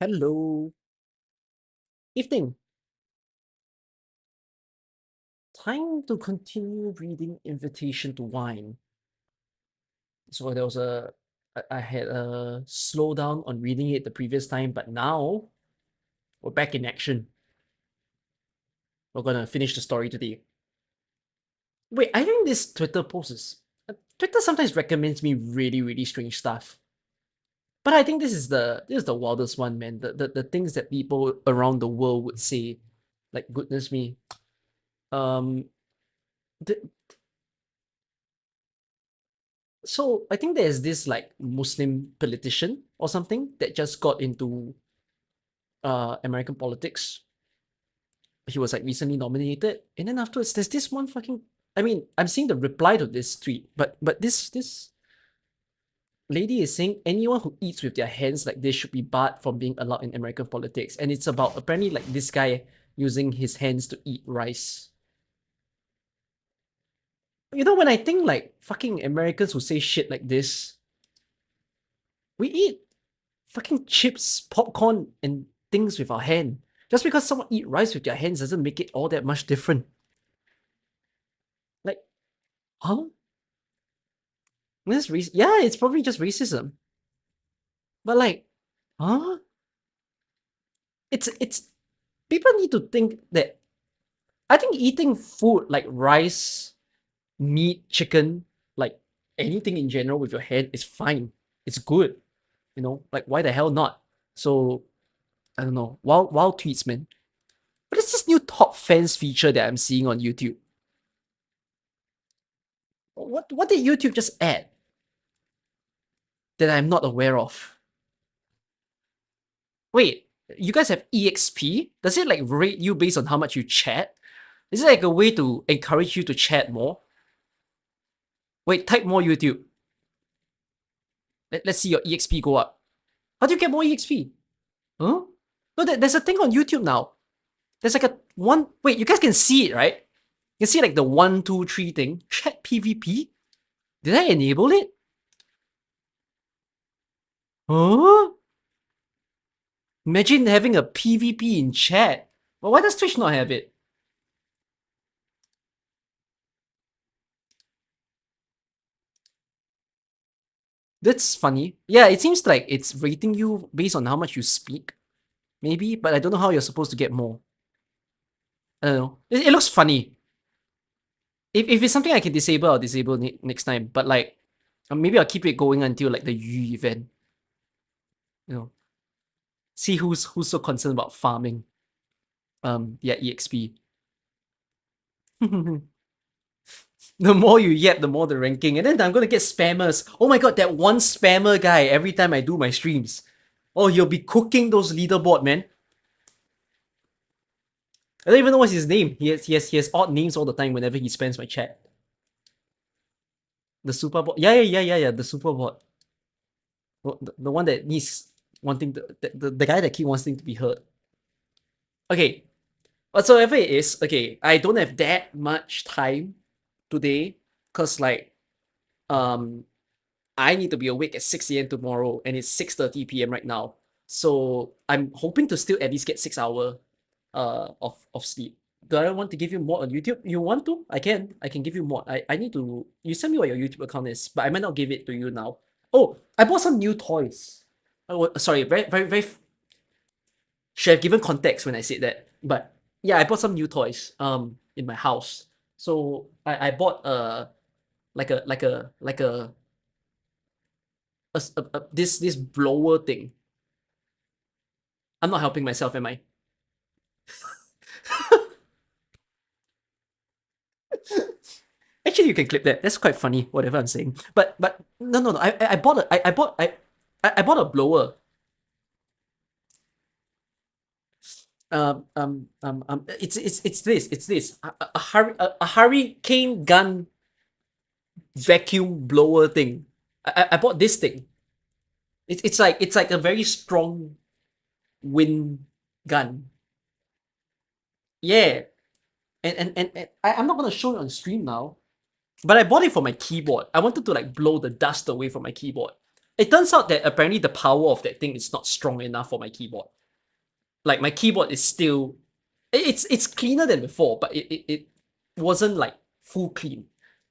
Hello. Evening. Time to continue reading Invitation to Wine. So there was I had a slowdown on reading it the previous time, but now we're back in action. We're gonna finish the story today. Wait, I think this Twitter post is Twitter sometimes recommends me really, really strange stuff. But I think this is the wildest one, man. The things that people around the world would say, like goodness me. Um, th- So I think there's this like Muslim politician or something that just got into American politics. He was like recently nominated, and then afterwards there's this one fucking. I mean, I'm seeing the reply to this tweet, but this lady is saying anyone who eats with their hands like this should be barred from being allowed in American politics, and it's about apparently like this guy using his hands to eat rice. You know, when I think like fucking Americans who say shit like this, we eat fucking chips, popcorn, and things with our hand. Just because someone eat rice with their hands doesn't make it all that much different. Like, huh? Yeah, it's probably just racism. But like, huh? It's people need to think that I think eating food like rice, meat, chicken, like anything in general with your hand is fine. It's good. You know, like why the hell not? So I don't know. Wild tweets, man. But it's this new top fans feature that I'm seeing on YouTube. What did YouTube just add that I'm not aware of? Wait, you guys have EXP? Does it like rate you based on how much you chat? Is it like a way to encourage you to chat more? Wait, type more YouTube. Let's see your EXP go up. How do you get more EXP? Huh? No, there's a thing on YouTube now. There's like a one. Wait, you guys can see it, right? You can see like the 1, 2, 3 thing. Chat PvP? Did I enable it? Huh? Imagine having a PvP in chat. Well, why does Twitch not have it? That's funny. Yeah, it seems like it's rating you based on how much you speak, maybe, but I don't know how you're supposed to get more. I don't know. It looks funny. If it's something I can disable, I'll disable next time. But like, maybe I'll keep it going until like the Yu event. You know, see who's so concerned about farming. Yeah, EXP. The more you yap, the more the ranking. And then I'm gonna get spammers. Oh my god, that one spammer guy every time I do my streams. Oh, he'll be cooking those leaderboard, man. I don't even know what's his name. He has odd names all the time whenever he spams my chat. The super bot. Yeah. The super bot. The one that needs wanting the guy that keep wanting to be heard. Okay. Whatsoever it is, okay, I don't have that much time today. Cause like um I need to be awake at 6 a.m. tomorrow and it's 6:30 p.m. right now. So I'm hoping to still at least get 6 hour of sleep. Do I want to give you more on YouTube? You want to? I can give you more. I need to you send me what your YouTube account is, but I might not give it to you now. Oh, I bought some new toys. Oh, sorry, very should have given context when I said that. But yeah, I bought some new toys in my house. So I bought this blower thing. I'm not helping myself, am I? Actually, you can clip that. That's quite funny. Whatever I'm saying. But no. I bought I bought a blower. It's this a hurricane gun vacuum blower thing. I bought this thing. It's like a very strong wind gun. Yeah, and I'm not gonna show it on stream now. But I bought it for my keyboard. I wanted to like blow the dust away from my keyboard. It turns out that apparently the power of that thing is not strong enough for my keyboard. Like my keyboard is still, it's cleaner than before, but it wasn't like full clean.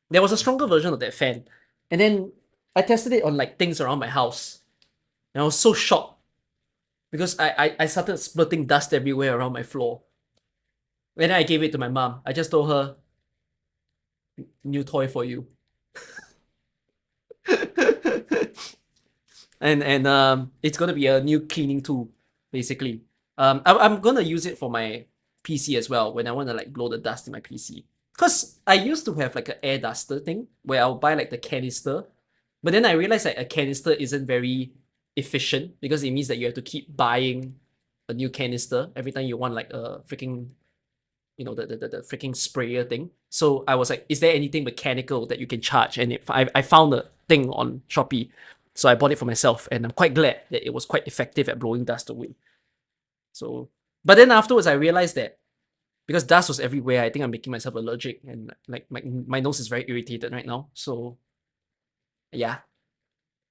There was a stronger version of that fan, and then I tested it on like things around my house, and I was so shocked because I started splitting dust everywhere around my floor. And then I gave it to my mom. I just told her, new toy for you. and it's gonna be a new cleaning tool, basically. I'm gonna use it for my PC as well when I want to like blow the dust in my PC. Cause I used to have like an air duster thing where I'll buy like the canister, but then I realized that a canister isn't very efficient because it means that you have to keep buying a new canister every time you want like a freaking, you know, the freaking sprayer thing. So I was like, is there anything mechanical that you can charge? And I found a thing on Shopee. So I bought it for myself, and I'm quite glad that it was quite effective at blowing dust away. So, but then afterwards, I realized that because dust was everywhere, I think I'm making myself allergic, and like my nose is very irritated right now. So, yeah,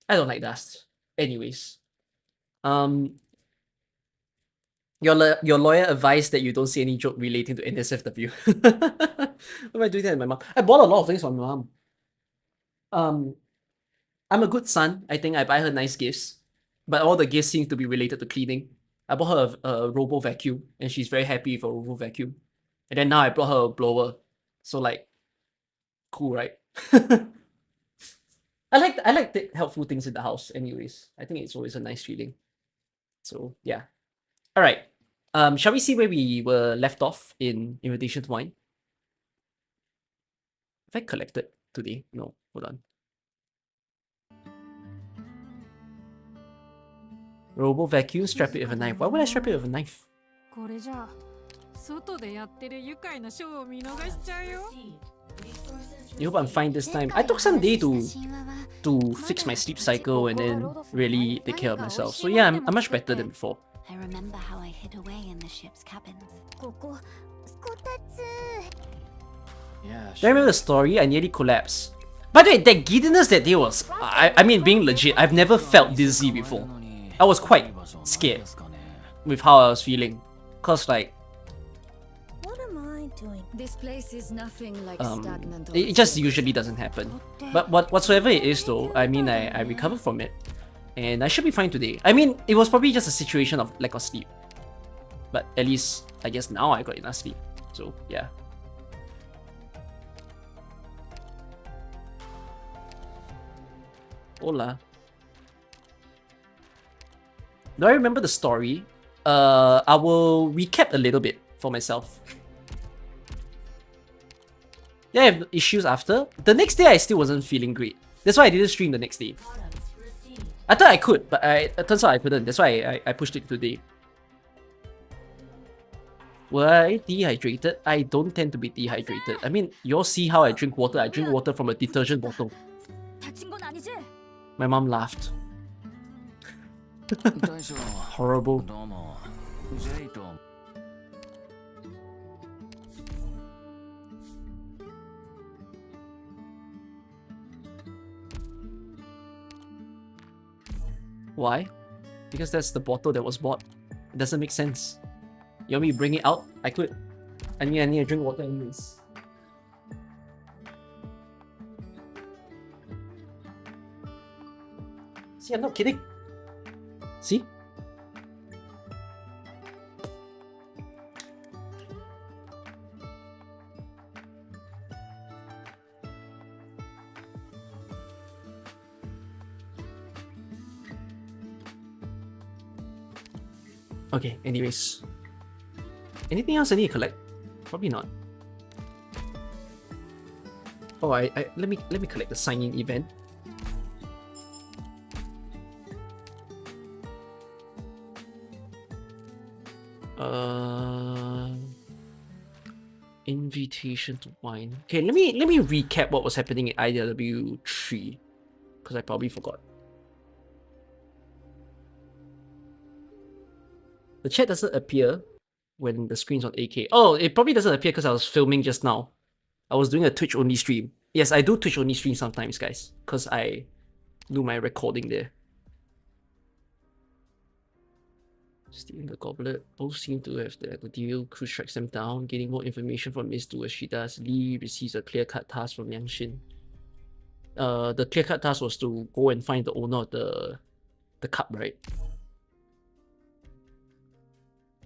I don't like dust. Anyways, um, your lawyer advised that you don't see any joke relating to NSFW. Why am I doing that with my mom? I bought a lot of things from my mom. I'm a good son. I think I buy her nice gifts, but all the gifts seem to be related to cleaning. I bought her a robo vacuum, and she's very happy with a robo vacuum. And then now I brought her a blower. So like, cool, right? I like the helpful things in the house. Anyways, I think it's always a nice feeling. So yeah. All right. Shall we see where we were left off in Invitation to Wine? Have I collected today? No. Hold on. Robo vacuum, strap it with a knife. Why would I strap it with a knife? I hope I'm fine this time. I took some day to fix my sleep cycle and then really take care of myself. So yeah, I'm much better than before. I remember how I hid away in the ship's cabins. Do I remember the story? I nearly collapsed. By the way, that giddiness that day was, I mean, being legit, I've never felt dizzy before. I was quite scared with how I was feeling. Cause like, What am I doing? This place is nothing like stagnant. it just usually doesn't happen. But whatsoever it is though, I mean, I recovered from it. And I should be fine today. I mean, it was probably just a situation of lack of sleep. But at least, I guess now I got enough sleep. So, yeah. Hola. Do I remember the story? I will recap a little bit for myself. Yeah, I have issues after. The next day, I still wasn't feeling great. That's why I didn't stream the next day. I thought I could, but it turns out I couldn't. That's why I pushed it today. Were I dehydrated? I don't tend to be dehydrated. I mean, you all see how I drink water. I drink water from a detergent bottle. My mom laughed. Horrible. Why? Because that's the bottle that was bought. It doesn't make sense. You want me to bring it out? I could. I need to drink water anyways. See, I'm not kidding. See? Okay, anyways. Anything else I need to collect? Probably not. Oh, let me collect the sign-in event. Invitation to wine. Okay, let me recap what was happening in IDW 3, because I probably forgot. The chat doesn't appear when the screen's on AK. Oh, it probably doesn't appear because I was filming just now. I was doing a Twitch-only stream. Yes, I do Twitch-only stream sometimes, guys, because I do my recording there. Stealing the goblet. Both seem to have the deal. Cruz tracks them down, getting more information from Miss Du as she does. Lee receives a clear-cut task from Liang Xin. The clear-cut task was to go and find the owner of the cup, right?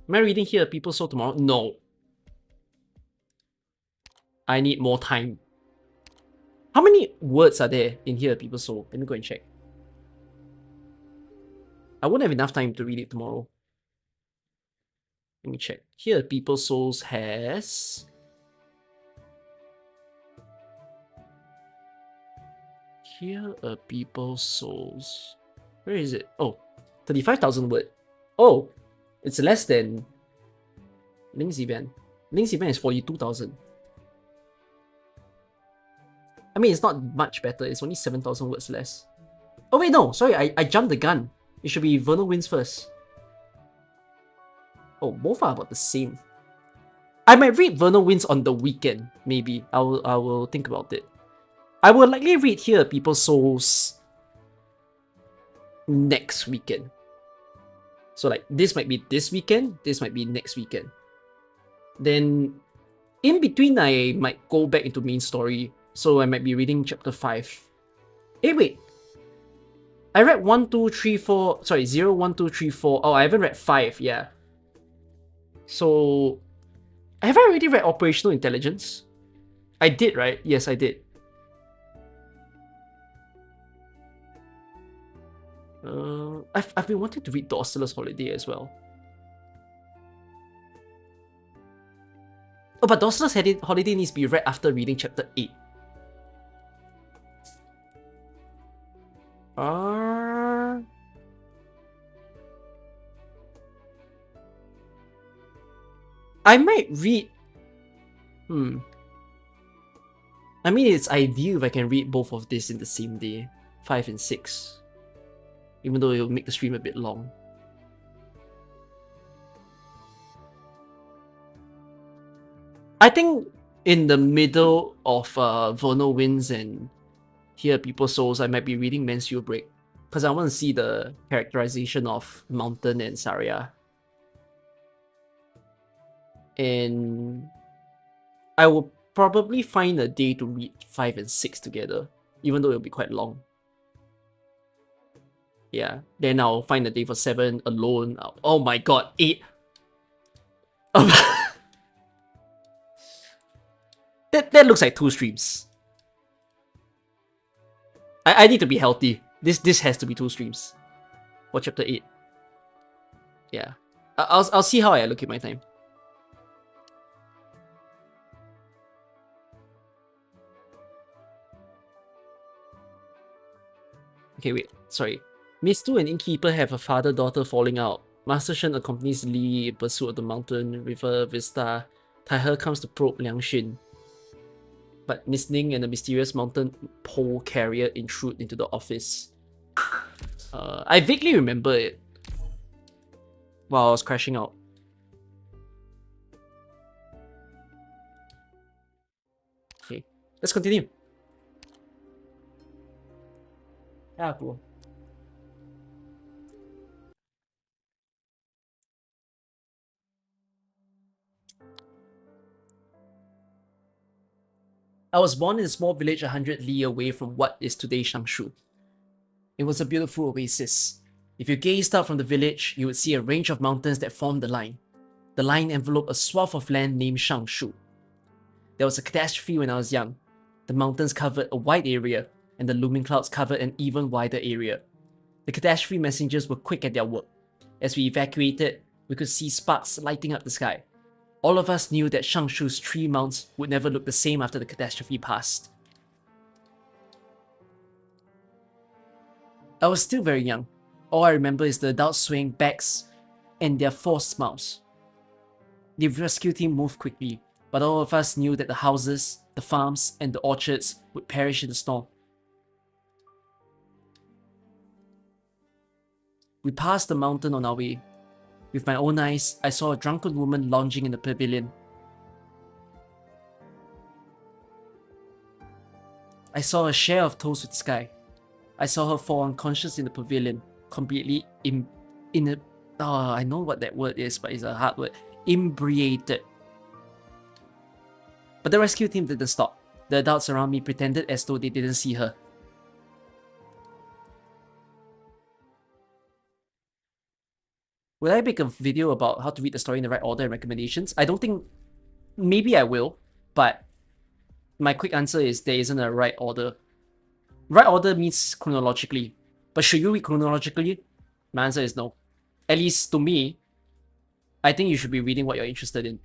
Am I reading here People Soul tomorrow? No. I need more time. How many words are there in here People Soul? Let me go and check. I won't have enough time to read it tomorrow. Let me check. Here People Souls has... Here are People Souls. Where is it? Oh, 35,000 word. Oh, it's less than Link's event. Link's event is 42,000. I mean, it's not much better. It's only 7,000 words less. Oh wait, no. Sorry, I jumped the gun. It should be Vernal Winds first. Oh, both are about the same. I might read Vernal Winds on the weekend, maybe. I will think about it. I will likely read Here People Souls next weekend. So like, this might be this weekend, this might be next weekend. Then, in between, I might go back into main story. So I might be reading chapter 5. Hey, wait. I read 1, 2, 3, 4. Sorry, 0, 1, 2, 3, 4. Oh, I haven't read 5, yeah. So, have I already read Operational Intelligence? I did, right? Yes, I did. I've been wanting to read The Hostler's Holiday as well. Oh, but The Hostler's Holiday needs to be read after reading chapter 8. I might read... I mean, it's ideal if I can read both of this in the same day. 5 and 6. Even though it'll make the stream a bit long. I think in the middle of Vernal Winds and Here People Souls, I might be reading Men's Break. Because I want to see the characterization of Mountain and Saria. And I will probably find a day to read 5 and 6 together, even though it'll be quite long. Yeah, then I'll find a day for 7 alone. Oh my god, 8. That looks like 2 streams. I need to be healthy. This has to be 2 streams for chapter 8. Yeah, I'll see how I allocate my time. Okay, wait. Sorry. Miss Tu and Innkeeper have a father-daughter falling out. Master Shen accompanies Li in pursuit of the mountain river vista. Tai He comes to probe Liang Xin. But Miss Ning and the mysterious mountain pole carrier intrude into the office. I vaguely remember it while I was crashing out. Okay, let's continue. Yeah, cool. I was born in a small village 100 li away from what is today Shangshu. It was a beautiful oasis. If you gazed out from the village, you would see a range of mountains that formed the line. The line enveloped a swath of land named Shangshu. There was a catastrophe when I was young. The mountains covered a wide area, and the looming clouds covered an even wider area. The catastrophe messengers were quick at their work. As we evacuated, we could see sparks lighting up the sky. All of us knew that Shangshu's 3 mounts would never look the same after the catastrophe passed. I was still very young. All I remember is the adults swaying backs and their forced smiles. The rescue team moved quickly, but all of us knew that the houses, the farms, and the orchards would perish in the storm. We passed the mountain on our way. With my own eyes, I saw a drunken woman lounging in the pavilion. I saw her share of toes with sky. I saw her fall unconscious in the pavilion, completely Oh, I know what that word is, but it's a hard word. Inebriated. But the rescue team didn't stop. The adults around me pretended as though they didn't see her. Will I make a video about how to read the story in the right order and recommendations? I don't think... Maybe I will, but my quick answer is there isn't a right order. Right order means chronologically. But should you read chronologically? My answer is no. At least to me, I think you should be reading what you're interested in.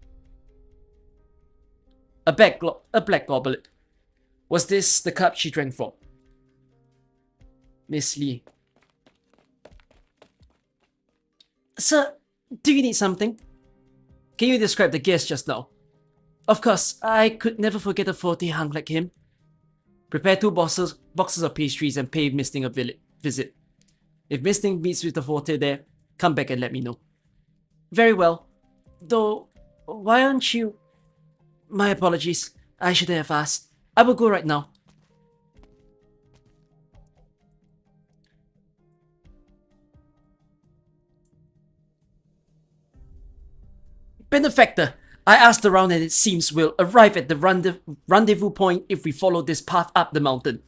A black goblet. Was this the cup she drank from? Miss Lee. Sir, do you need something? Can you describe the guest just now? Of course, I could never forget a forte hunk like him. Prepare 2 boxes of pastries and pay Miss Ting a visit. If Miss Ting meets with the forte there, come back and let me know. Very well. Though, why aren't you... My apologies. I shouldn't have asked. I will go right now. Benefactor, I asked around and it seems we'll arrive at the rendezvous point if we follow this path up the mountain.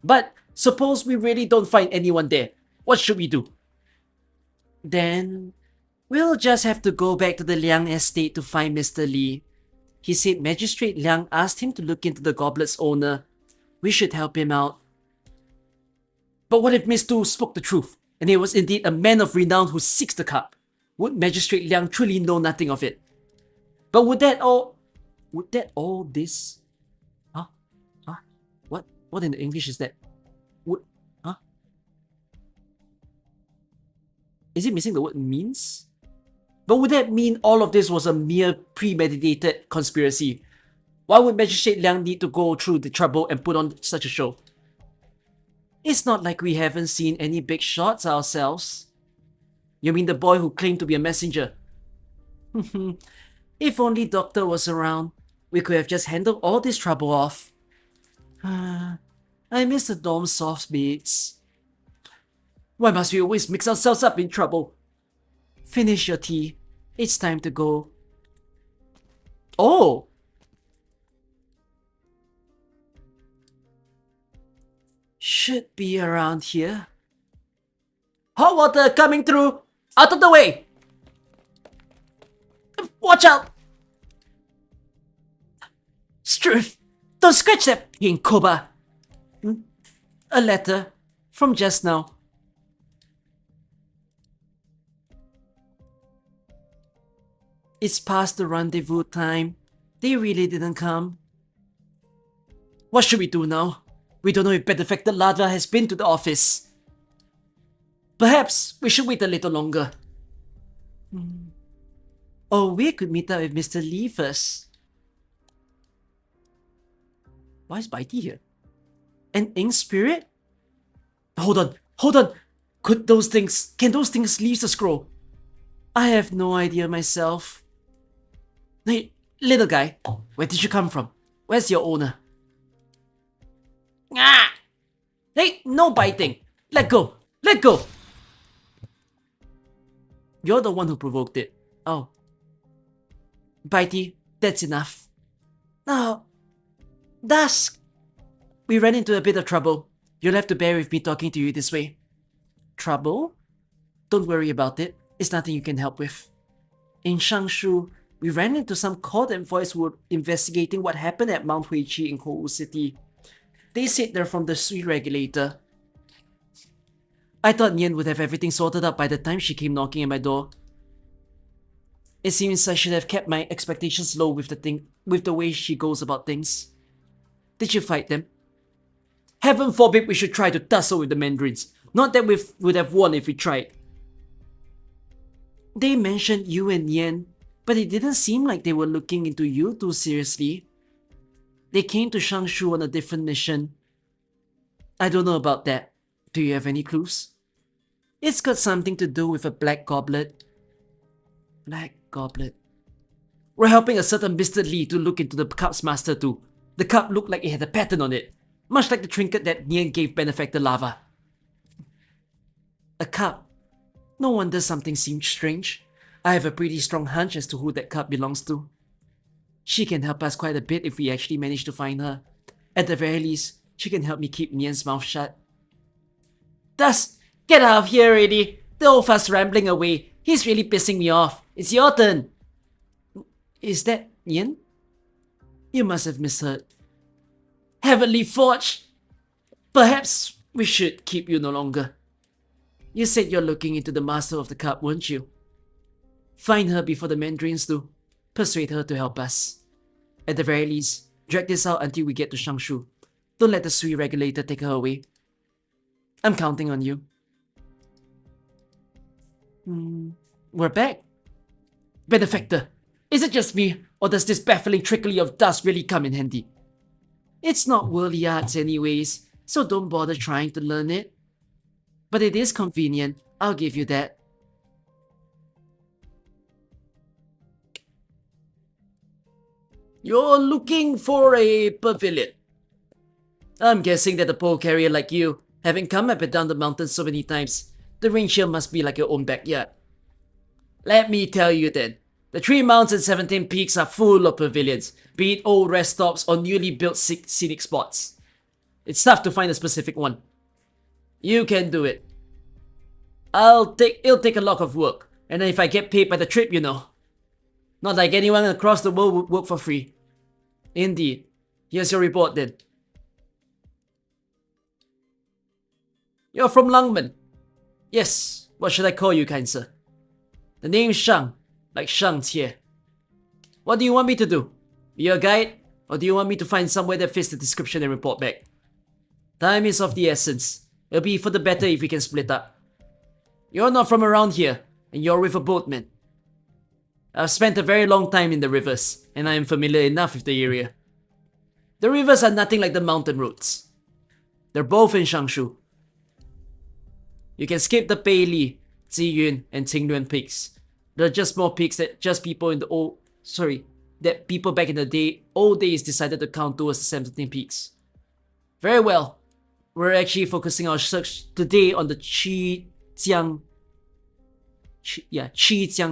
But suppose we really don't find anyone there. What should we do? Then we'll just have to go back to the Liang estate to find Mr. Lee. He said Magistrate Liang asked him to look into the goblet's owner. We should help him out. But what if Miss Du spoke the truth, and it was indeed a man of renown who seeks the cup? Would Magistrate Liang truly know nothing of it? But would that all this? Huh? What in English is that? Is it missing the word means? But would that mean all of this was a mere premeditated conspiracy? Why would Magistrate Liang need to go through the trouble and put on such a show? It's not like we haven't seen any big shots ourselves. You mean the boy who claimed to be a messenger? If only Doctor was around, we could have just handled all this trouble off. I miss the dorm soft beats. Why must we always mix ourselves up in trouble? Finish your tea. It's time to go. Oh! Should be around here. Hot water coming through! Out of the way! Watch out! Struth! Don't scratch that pink Koba! A letter from just now. It's past the rendezvous time. They really didn't come. What should we do now? We don't know if Benefactor Lava has been to the office. Perhaps we should wait a little longer. Or we could meet up with Mr. Lee first. Why is Baiti here? An ink spirit? Hold on. Can those things leave the scroll? I have no idea myself. Hey, little guy, where did you come from? Where's your owner? Ah! Hey, no biting! Let go! You're the one who provoked it. Oh. Bitey, that's enough. Now, Dusk. We ran into a bit of trouble. You'll have to bear with me talking to you this way. Trouble? Don't worry about it. It's nothing you can help with. In Shangshu, we ran into some court envoys who were investigating what happened at Mount Huichi in Kou City. They said they're from the Sui regulator. I thought Nian would have everything sorted out by the time she came knocking at my door. It seems I should have kept my expectations low with the way she goes about things. Did you fight them? Heaven forbid we should try to tussle with the Mandarins. Not that we would have won if we tried. They mentioned you and Nian, but it didn't seem like they were looking into you too seriously. They came to Shangshu on a different mission. I don't know about that. Do you have any clues? It's got something to do with a black goblet. Black goblet. We're helping a certain Mr. Lee to look into the cup's master too. The cup looked like it had a pattern on it, much like the trinket that Nian gave Benefactor Lava. A cup. No wonder something seemed strange. I have a pretty strong hunch as to who that cup belongs to. She can help us quite a bit if we actually manage to find her. At the very least, she can help me keep Nian's mouth shut. Thus, get out of here already! The old fuss rambling away. He's really pissing me off. It's your turn! Is that Nian? You must have misheard. Heavenly Forge! Perhaps we should keep you no longer. You said you're looking into the Master of the Cup, weren't you? Find her before the Mandarins do. Persuade her to help us. At the very least, drag this out until we get to Shangshu. Don't let the Sui regulator take her away. I'm counting on you. We're back. Benefactor, is it just me, or does this baffling trickery of dust really come in handy? It's not worldly arts anyways, so don't bother trying to learn it. But it is convenient, I'll give you that. You're looking for a pavilion. I'm guessing that a pole carrier like you, having come up and down the mountains so many times, the range here must be like your own backyard. Let me tell you then, the 3 mounts and 17 peaks are full of pavilions, be it old rest stops or newly built scenic spots. It's tough to find a specific one. You can do it. It'll take a lot of work, and then if I get paid by the trip, you know. Not like anyone across the world would work for free. Indeed. Here's your report then. You're from Langmen. Yes, what should I call you, kind sir? The name's Shang, like Shang Jie. What do you want me to do? Be your guide? Or do you want me to find somewhere that fits the description and report back? Time is of the essence. It'll be for the better if we can split up. You're not from around here, and you're with a boatman. I've spent a very long time in the rivers, and I am familiar enough with the area. The rivers are nothing like the mountain roads. They're both in Shangshu. You can skip the Peili, Ziyun, and Qingluan peaks. They're just small peaks that people back in the old days decided to count towards the 17 peaks. Very well. We're actually focusing our search today on the Qijiang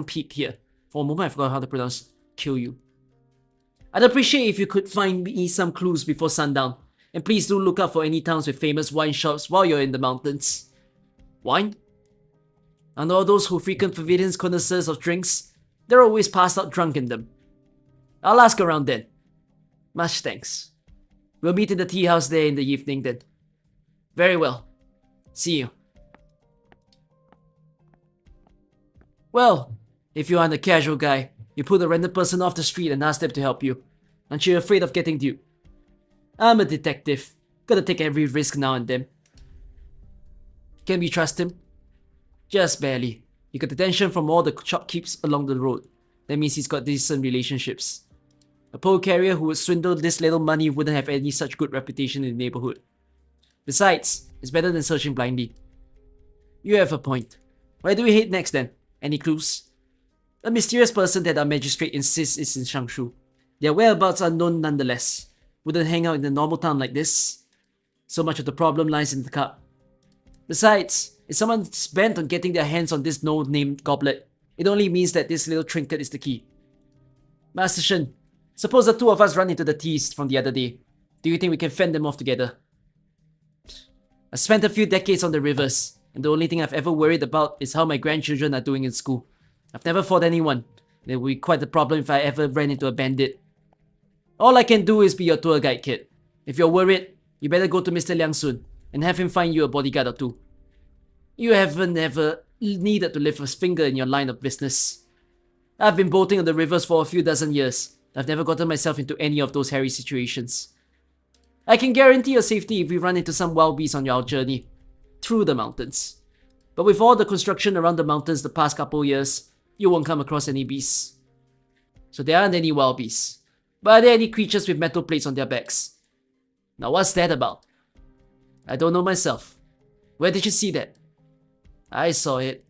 peak here. For a moment I forgot how to pronounce Kyu. I'd appreciate if you could find me some clues before sundown. And please do look out for any towns with famous wine shops while you're in the mountains. Wine? And all those who frequent pavilions connoisseurs of drinks, they're always passed out drunk in them. I'll ask around then. Much thanks. We'll meet in the tea house there in the evening then. Very well. See you. Well, if you aren't a casual guy, you pull a random person off the street and ask them to help you. Aren't you afraid of getting duped? I'm a detective. Gotta take every risk now and then. Can we trust him? Just barely. He got attention from all the shopkeepers along the road. That means he's got decent relationships. A pole carrier who would swindle this little money wouldn't have any such good reputation in the neighborhood. Besides, it's better than searching blindly. You have a point. Where do we head next then? Any clues? A mysterious person that our magistrate insists is in Shangshu. Their whereabouts are known nonetheless. Wouldn't hang out in a normal town like this. So much of the problem lies in the cup. Besides, if someone's bent on getting their hands on this no-name goblet, it only means that this little trinket is the key. Master Shen, suppose the two of us run into the thieves from the other day. Do you think we can fend them off together? I spent a few decades on the rivers, and the only thing I've ever worried about is how my grandchildren are doing in school. I've never fought anyone. It would be quite a problem if I ever ran into a bandit. All I can do is be your tour guide, kid. If you're worried, you better go to Mr. Liang soon, and have him find you a bodyguard or two. You haven't ever needed to lift a finger in your line of business. I've been boating on the rivers for a few dozen years. I've never gotten myself into any of those hairy situations. I can guarantee your safety if we run into some wild beasts on our journey through the mountains. But with all the construction around the mountains the past couple years, you won't come across any beasts. So there aren't any wild beasts. But are there any creatures with metal plates on their backs? Now what's that about? I don't know myself. Where did you see that? I saw it.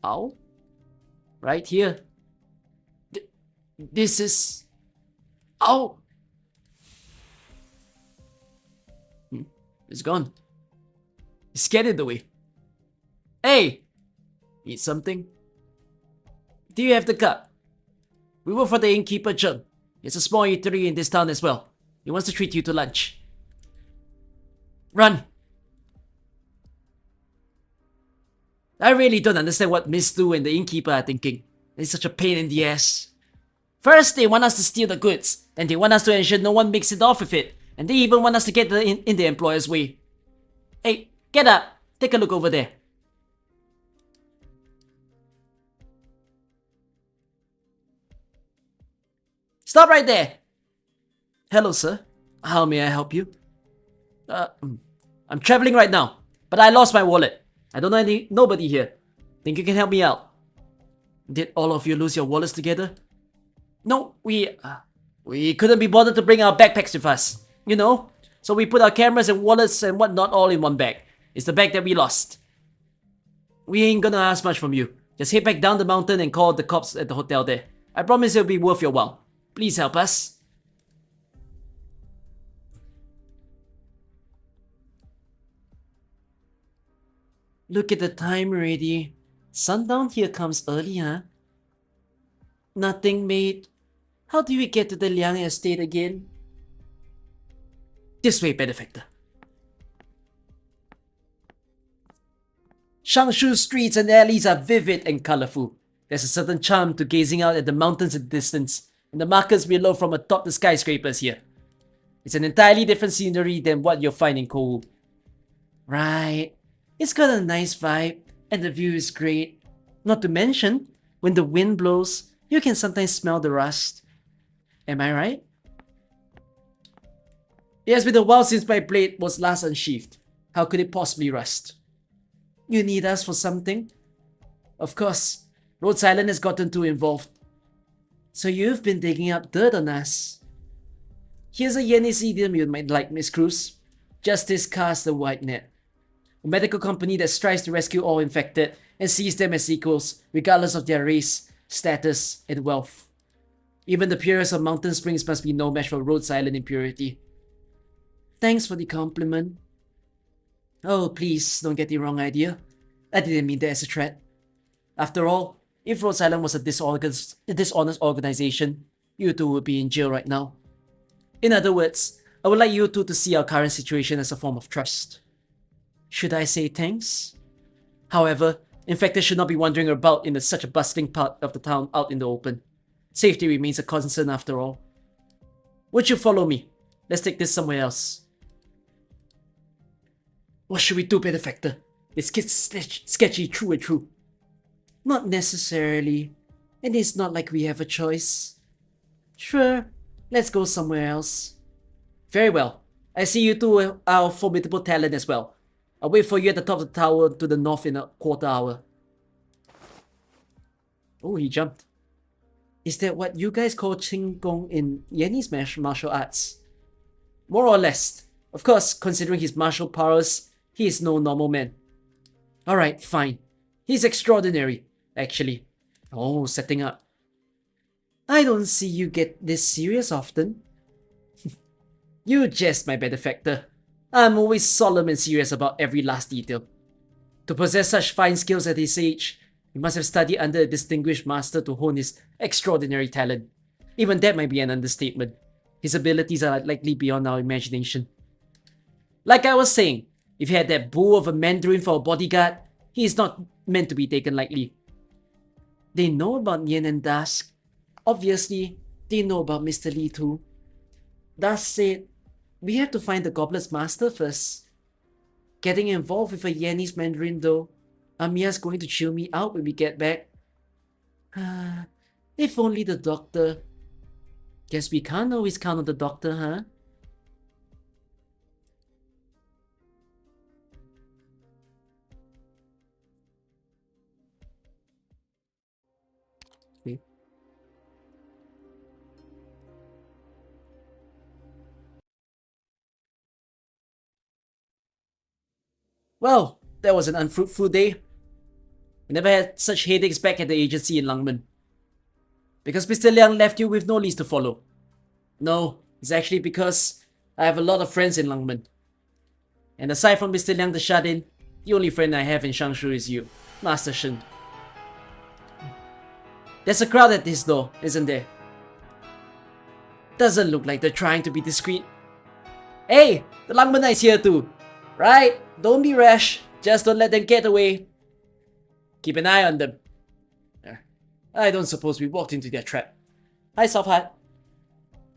Ow? Right here. This is... Ow! It's gone. It scared it away. Hey! Eat something? Do you have the cup? We work for the innkeeper John. It's a small eatery in this town as well. He wants to treat you to lunch. Run! I really don't understand what Miss Lu and the innkeeper are thinking. It's such a pain in the ass. First, they want us to steal the goods. Then they want us to ensure no one makes it off with it. And they even want us to get in the employer's way. Hey, get up! Take a look over there. Stop right there! Hello, sir. How may I help you? I'm traveling right now, but I lost my wallet. I don't know nobody here. Think you can help me out? Did all of you lose your wallets together? No, we couldn't be bothered to bring our backpacks with us, you know? So we put our cameras and wallets and whatnot all in one bag. It's the bag that we lost. We ain't gonna ask much from you. Just head back down the mountain and call the cops at the hotel there. I promise it'll be worth your while. Please help us. Look at the time already. Sundown here comes early, huh? Nothing, mate. How do we get to the Liang estate again? This way, benefactor. Shangshu streets and alleys are vivid and colorful. There's a certain charm to gazing out at the mountains in the distance, and the markers below from atop the skyscrapers here. It's an entirely different scenery than what you'll find in Kowu. Right. It's got a nice vibe, and the view is great. Not to mention, when the wind blows, you can sometimes smell the rust. Am I right? It has been a while since my blade was last unsheathed. How could it possibly rust? You need us for something? Of course, Rhodes Island has gotten too involved. So you've been digging up dirt on us. Here's a Yennis idiom you might like, Miss Cruz. Justice casts a wide net. A medical company that strives to rescue all infected and sees them as equals, regardless of their race, status, and wealth. Even the purest of mountain springs must be no match for Rhodes Island in purity. Thanks for the compliment. Oh, please, don't get the wrong idea. I didn't mean that as a threat. After all, if Rhodes Island was a dishonest organization, you two would be in jail right now. In other words, I would like you two to see our current situation as a form of trust. Should I say thanks? However, infected should not be wandering about in such a bustling part of the town out in the open. Safety remains a concern after all. Would you follow me? Let's take this somewhere else. What should we do, benefactor? This kid's sketchy true and true. Not necessarily. And it's not like we have a choice. Sure, let's go somewhere else. Very well. I see you two are a formidable talent as well. I'll wait for you at the top of the tower to the north in a quarter hour. Oh, he jumped. Is that what you guys call Qing Gong in Yenni's martial arts? More or less. Of course, considering his martial powers, he is no normal man. Alright, fine. He's extraordinary, actually. Oh, setting up. I don't see you get this serious often. You jest, my benefactor. I'm always solemn and serious about every last detail. To possess such fine skills at his age, he must have studied under a distinguished master to hone his extraordinary talent. Even that might be an understatement. His abilities are likely beyond our imagination. Like I was saying, if he had that bull of a Mandarin for a bodyguard, he is not meant to be taken lightly. They know about Yen and Dusk. Obviously, they know about Mr. Li too. Dusk said, we have to find the Goblet's master first. Getting involved with a Yenni's Mandarin though, Amiya's going to chill me out when we get back. If only the doctor. Guess we can't always count on the doctor, huh? Okay. Well, that was an unfruitful day. We never had such headaches back at the agency in Langmen. Because Mr. Liang left you with no leads to follow. No, it's actually because I have a lot of friends in Langmen. And aside from Mr. Liang the shut-in, The only friend I have in Shangshu is you, Master Shen. There's a crowd at this door, isn't there? Doesn't look like they're trying to be discreet. Hey, the Langmana is here too. Right? Don't be rash. Just don't let them get away. Keep an eye on them. I don't suppose we walked into their trap. Hi, South Hat.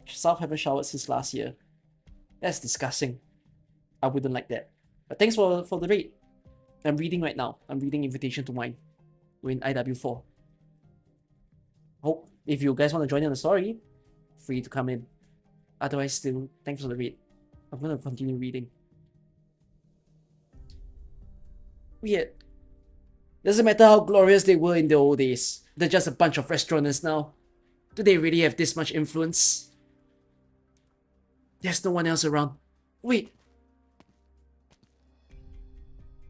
South haven't showered since last year. That's disgusting. I wouldn't like that. But thanks for the raid. I'm reading right now. I'm reading Invitation to Wine. We're in IW4. Hope if you guys want to join in the story, free to come in. Otherwise, still, thanks for the raid. I'm gonna continue reading. Weird. Doesn't matter how glorious they were in the old days. They're just a bunch of restauranters now. Do they really have this much influence? There's no one else around. Wait.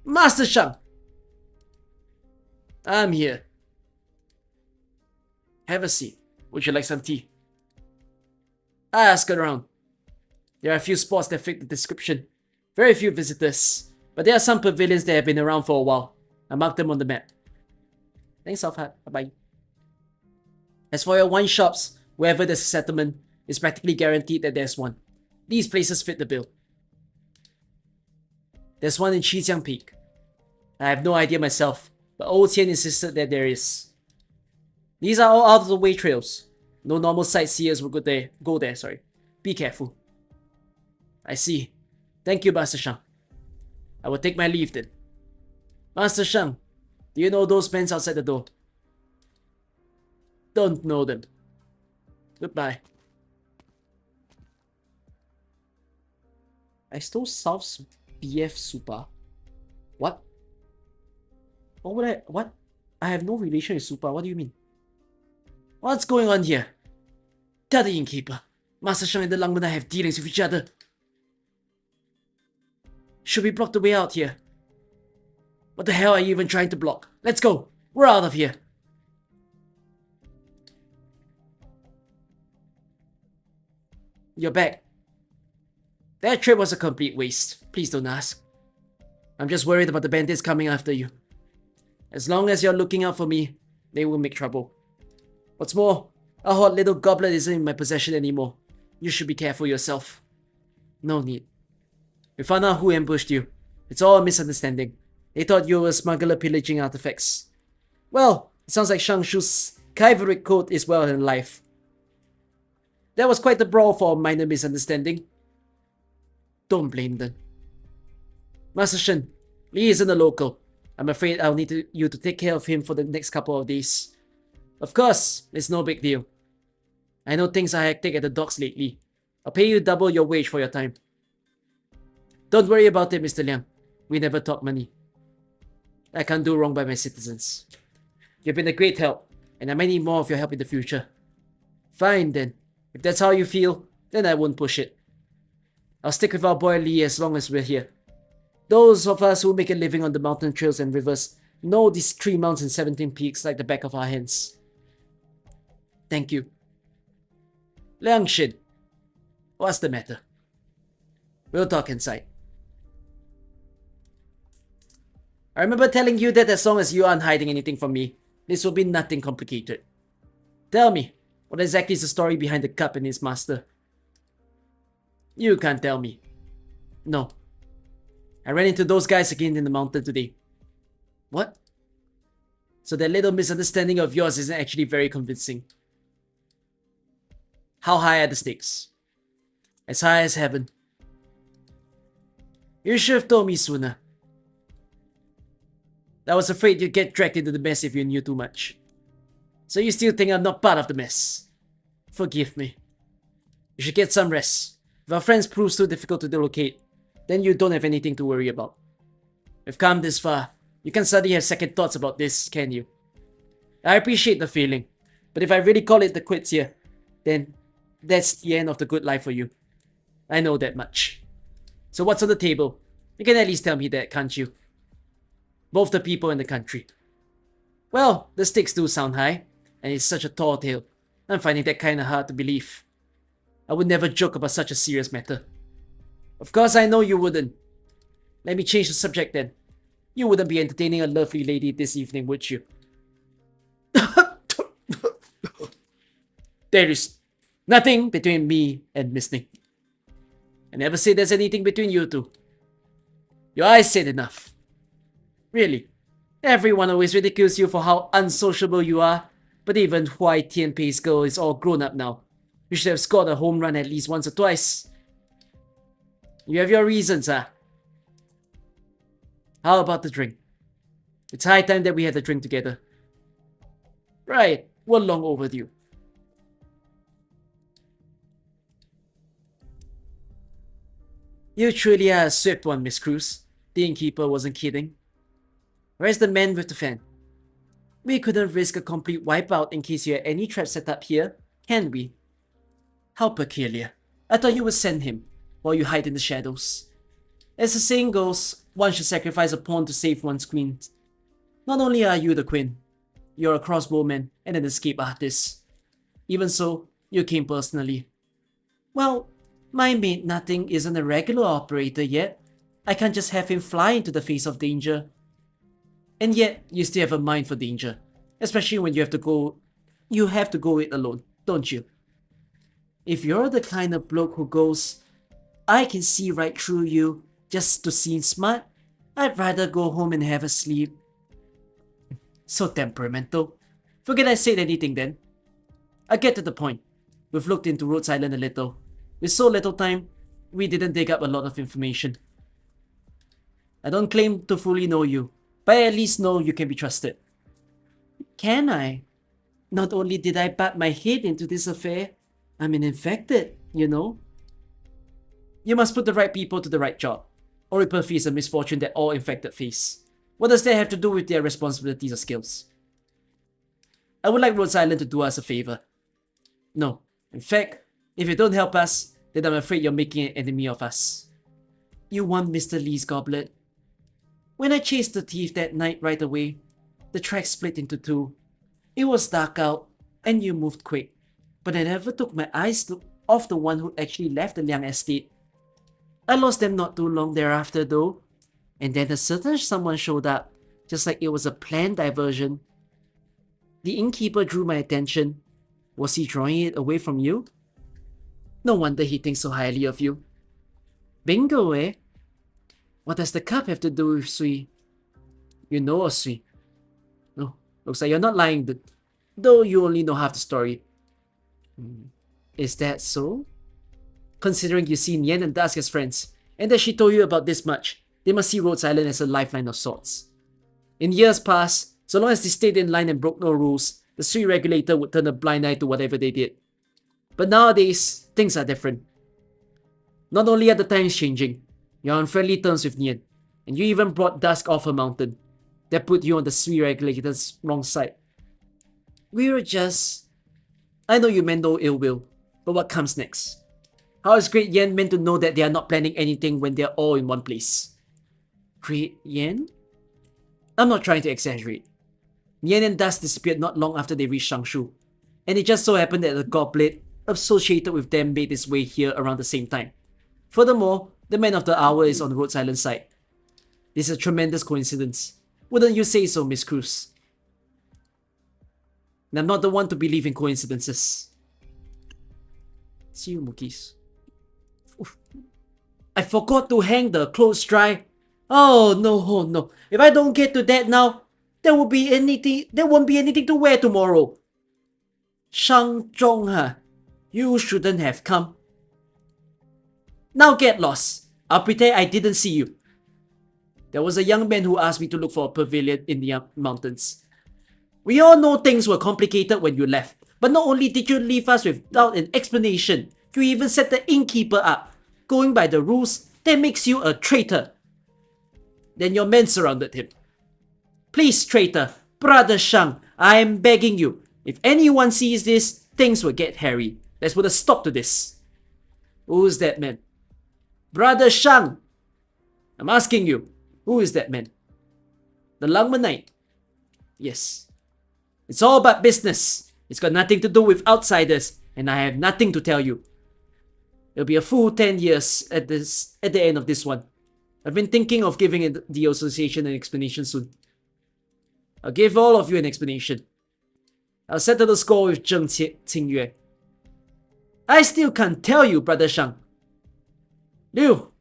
Master Shang! I'm here. Have a seat. Would you like some tea? I asked around. There are a few spots that fit the description. Very few visitors. But there are some pavilions that have been around for a while. I marked them on the map. Thanks, Southhat. Bye-bye. As for your wine shops, wherever there's a settlement, it's practically guaranteed that there's one. These places fit the bill. There's one in Qijiang Peak. I have no idea myself, but Old Tian insisted that there is. These are all out-of-the-way trails. No normal sightseers will go there. Be careful. I see. Thank you, Master Shang. I will take my leave then. Master Shang, do you know those men outside the door? Don't know them. Goodbye. I stole South's BF Super. What? What? I have no relation with Super. What do you mean? What's going on here? Tell the innkeeper. Master Shang and the Langmana have dealings with each other. Should we block the way out here? What the hell are you even trying to block? Let's go! We're out of here! You're back. That trip was a complete waste. Please don't ask. I'm just worried about the bandits coming after you. As long as you're looking out for me, they will make trouble. What's more, a hot little goblet isn't in my possession anymore. You should be careful yourself. No need. We found out who ambushed you. It's all a misunderstanding. They thought you were a smuggler pillaging artifacts. Well, it sounds like Shangshu's chivalric code is well in life. That was quite the brawl for a minor misunderstanding. Don't blame them. Master Shen, Lee isn't a local. I'm afraid I'll need you to take care of him for the next couple of days. Of course, it's no big deal. I know things are hectic at the docks lately. I'll pay you double your wage for your time. Don't worry about it, Mr. Liang. We never talk money. I can't do wrong by my citizens. You've been a great help, and I might need more of your help in the future. Fine then. If that's how you feel, then I won't push it. I'll stick with our boy Lee as long as we're here. Those of us who make a living on the mountain trails and rivers know these 3 mountains and 17 peaks like the back of our hands. Thank you. Liang Xin, what's the matter? We'll talk inside. I remember telling you that as long as you aren't hiding anything from me, this will be nothing complicated. Tell me, what exactly is the story behind the cup and its master? You can't tell me. No. I ran into those guys again in the mountain today. What? So that little misunderstanding of yours isn't actually very convincing. How high are the stakes? As high as heaven. You should have told me sooner. I was afraid you'd get dragged into the mess if you knew too much. So you still think I'm not part of the mess? Forgive me. You should get some rest. If our friends prove too difficult to locate, then you don't have anything to worry about. We've come this far. You can't suddenly have second thoughts about this, can you? I appreciate the feeling, but if I really call it the quits here, then that's the end of the good life for you. I know that much. So what's on the table? You can at least tell me that, can't you? Both the people and the country. Well, the stakes do sound high, and it's such a tall tale. I'm finding that kinda hard to believe. I would never joke about such a serious matter. Of course I know you wouldn't. Let me change the subject then. You wouldn't be entertaining a lovely lady this evening, would you? There is nothing between me and Miss Ning. I never say there's anything between you two. Your eyes said enough. Really, everyone always ridicules you for how unsociable you are, but even Huai Tianpei's girl is all grown up now. You should have scored a home run at least once or twice. You have your reasons, huh? How about the drink? It's high time that we had a drink together. Right, we're long overdue. You truly are a swift one, Miss Cruz. The innkeeper wasn't kidding. Where's the man with the fan? We couldn't risk a complete wipeout in case you had any traps set up here, can we? How peculiar. I thought you would send him, while you hide in the shadows. As the saying goes, one should sacrifice a pawn to save one's queen. Not only are you the queen, you're a crossbowman and an escape artist. Even so, you came personally. Well, my mate Nothing isn't a regular operator yet. I can't just have him fly into the face of danger. And yet, you still have a mind for danger. Especially when you have to go it alone, don't you? If you're the kind of bloke who goes, I can see right through you just to seem smart, I'd rather go home and have a sleep. So temperamental. Forget I said anything then. I get to the point. We've looked into Rhodes Island a little. With so little time, we didn't dig up a lot of information. I don't claim to fully know you, but I at least know you can be trusted. Can I? Not only did I bat my head into this affair, I'm an infected, you know? You must put the right people to the right job, or it will face a misfortune that all infected face. What does that have to do with their responsibilities or skills? I would like Rhodes Island to do us a favor. No, in fact, if you don't help us, then I'm afraid you're making an enemy of us. You want Mr. Lee's goblet? When I chased the thief that night right away, the tracks split into two. It was dark out, and you moved quick. But I never took my eyes off the one who actually left the Liang estate. I lost them not too long thereafter though, and then a certain someone showed up, just like it was a planned diversion. The innkeeper drew my attention. Was he drawing it away from you? No wonder he thinks so highly of you. Bingo, eh? What does the cup have to do with Sui? You know of Sui. No, looks like you're not lying, though you only know half the story. Is that so? Considering you see Nien and Dusk as friends, and that she told you about this much, they must see Rhodes Island as a lifeline of sorts. In years past, so long as they stayed in line and broke no rules, the Sui regulator would turn a blind eye to whatever they did. But nowadays, things are different. Not only are the times changing, you're on friendly terms with Nien, and you even brought Dusk off her mountain. That put you on the Sui regulator's wrong side. We were just... I know you meant no ill will, but what comes next? How is Great Yen meant to know that they are not planning anything when they're all in one place? Great Yen? I'm not trying to exaggerate. Nien and Dusk disappeared not long after they reached Shangshu, and it just so happened that the goblet associated with them made its way here around the same time. Furthermore, the man of the hour is on the Rhodes Island side. This is a tremendous coincidence. Wouldn't you say so, Miss Cruz? And I'm not the one to believe in coincidences. See you, Mukis. Oof. I forgot to hang the clothes dry. Oh no. If I don't get to that now, there won't be anything to wear tomorrow. Shang Zhong, huh? You shouldn't have come. Now get lost. I'll pretend I didn't see you. There was a young man who asked me to look for a pavilion in the mountains. We all know things were complicated when you left, but not only did you leave us without an explanation, you even set the innkeeper up. Going by the rules, that makes you a traitor. Then your men surrounded him. Please, traitor, Brother Shang, I am begging you. If anyone sees this, things will get hairy. Let's put a stop to this. Who's that man? Brother Shang! I'm asking you, who is that man? The Langman Knight? Yes. It's all about business. It's got nothing to do with outsiders, and I have nothing to tell you. It'll be a full 10 years at the end of this one. I've been thinking of giving the association an explanation soon. I'll give all of you an explanation. I'll settle the score with Zheng Qingyue. I still can't tell you, Brother Shang. Liu,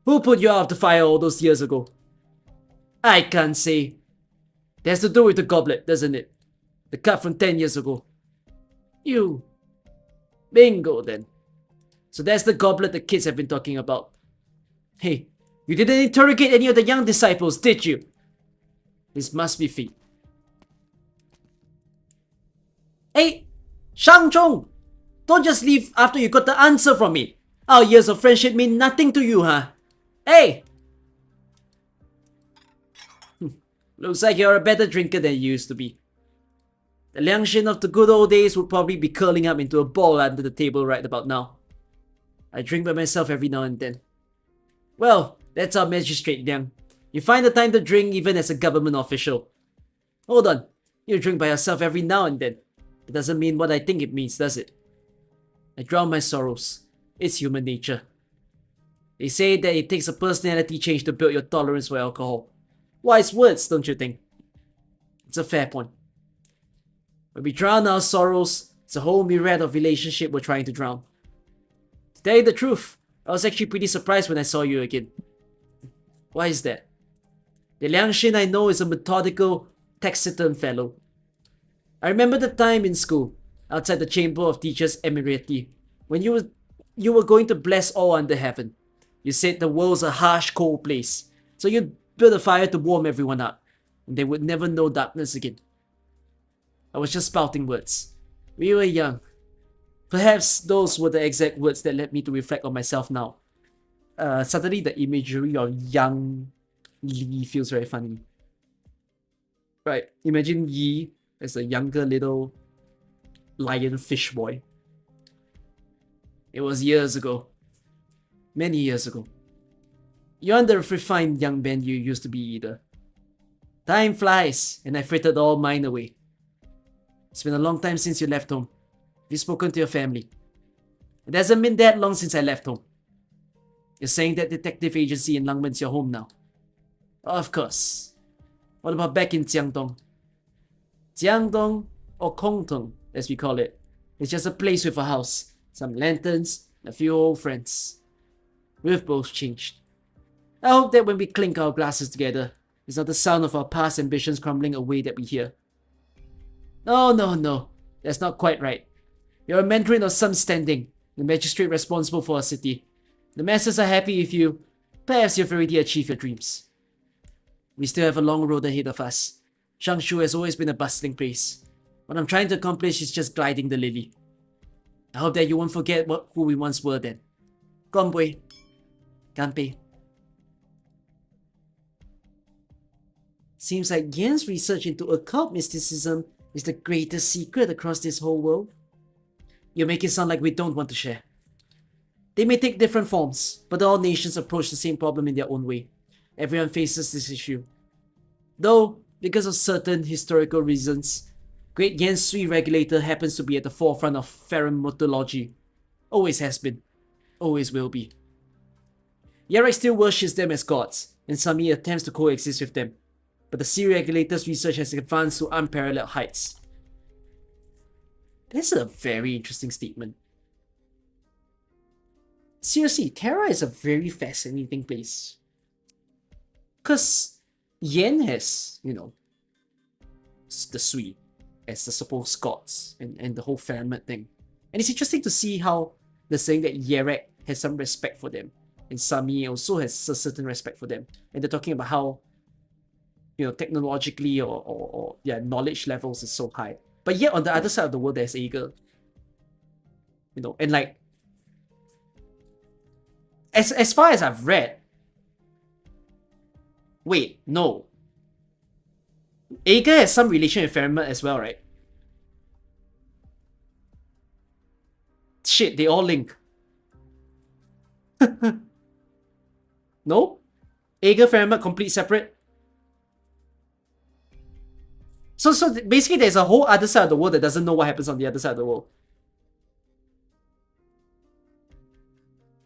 who put you out of the fire all those years ago? I can't say. It has to do with the goblet, doesn't it? The cut from 10 years ago. You. Bingo then. So that's the goblet the kids have been talking about. Hey, you didn't interrogate any of the young disciples, did you? This must be fate. Hey, Shang Zhong! Don't just leave after you got the answer from me. Our years of friendship mean nothing to you, huh? Hey! Looks like you're a better drinker than you used to be. The Liangshin of the good old days would probably be curling up into a ball under the table right about now. I drink by myself every now and then. Well, that's our magistrate, Liang. You find the time to drink even as a government official. Hold on, you drink by yourself every now and then. It doesn't mean what I think it means, does it? I drown my sorrows. It's human nature. They say that it takes a personality change to build your tolerance for alcohol. Wise words, don't you think? It's a fair point. When we drown our sorrows, it's a whole myriad of relationship we're trying to drown. To tell you the truth, I was actually pretty surprised when I saw you again. Why is that? The Liangshin I know is a methodical, taciturn fellow. I remember the time in school, outside the Chamber of Teachers Emirati, when you were going to bless all under heaven. You said the world's a harsh, cold place, so you'd build a fire to warm everyone up, and they would never know darkness again. I was just spouting words. We were young. Perhaps those were the exact words that led me to reflect on myself now. Suddenly the imagery of young Yi feels very funny. Right, imagine Yi as a younger little lion fish boy. It was years ago. Many years ago. You aren't the refined young man you used to be either. Time flies, and I frittered all mine away. It's been a long time since you left home. Have you spoken to your family? It hasn't been that long since I left home. You're saying that detective agency in Langmen's your home now? Of course. What about back in Jiangdong? Jiangdong, or Kongtong, as we call it. It's just a place with a house, some lanterns, and a few old friends. We've both changed. I hope that when we clink our glasses together, it's not the sound of our past ambitions crumbling away that we hear. No. That's not quite right. You're a mandarin of some standing, the magistrate responsible for our city. The masses are happy with you. Perhaps you've already achieved your dreams. We still have a long road ahead of us. Changshu has always been a bustling place. What I'm trying to accomplish is just gliding the lily. I hope that you won't forget who we once were then. Gombui. Ganpei. Seems like Yan's research into occult mysticism is the greatest secret across this whole world. You make it sound like we don't want to share. They may take different forms, but all nations approach the same problem in their own way. Everyone faces this issue. Though, because of certain historical reasons, Great Yan's Sui regulator happens to be at the forefront of pheromonology. Always has been. Always will be. Yarek still worships them as gods, and Sami attempts to coexist with them. But the Sui regulator's research has advanced to unparalleled heights. This is a very interesting statement. Seriously, Terra is a very fascinating place. Because Yan has, the Sui as the supposed gods and the whole Faramid thing. And it's interesting to see how they're saying that Yarek has some respect for them. And Sami also has a certain respect for them. And they're talking about how, technologically or knowledge levels is so high. But yet on the other side of the world, there's Ager. And like, as far as I've read, wait, no. Ager has some relation with Faramid as well, right? Shit, they all link. No? Ager, Faramid, complete separate? So basically there's a whole other side of the world that doesn't know what happens on the other side of the world.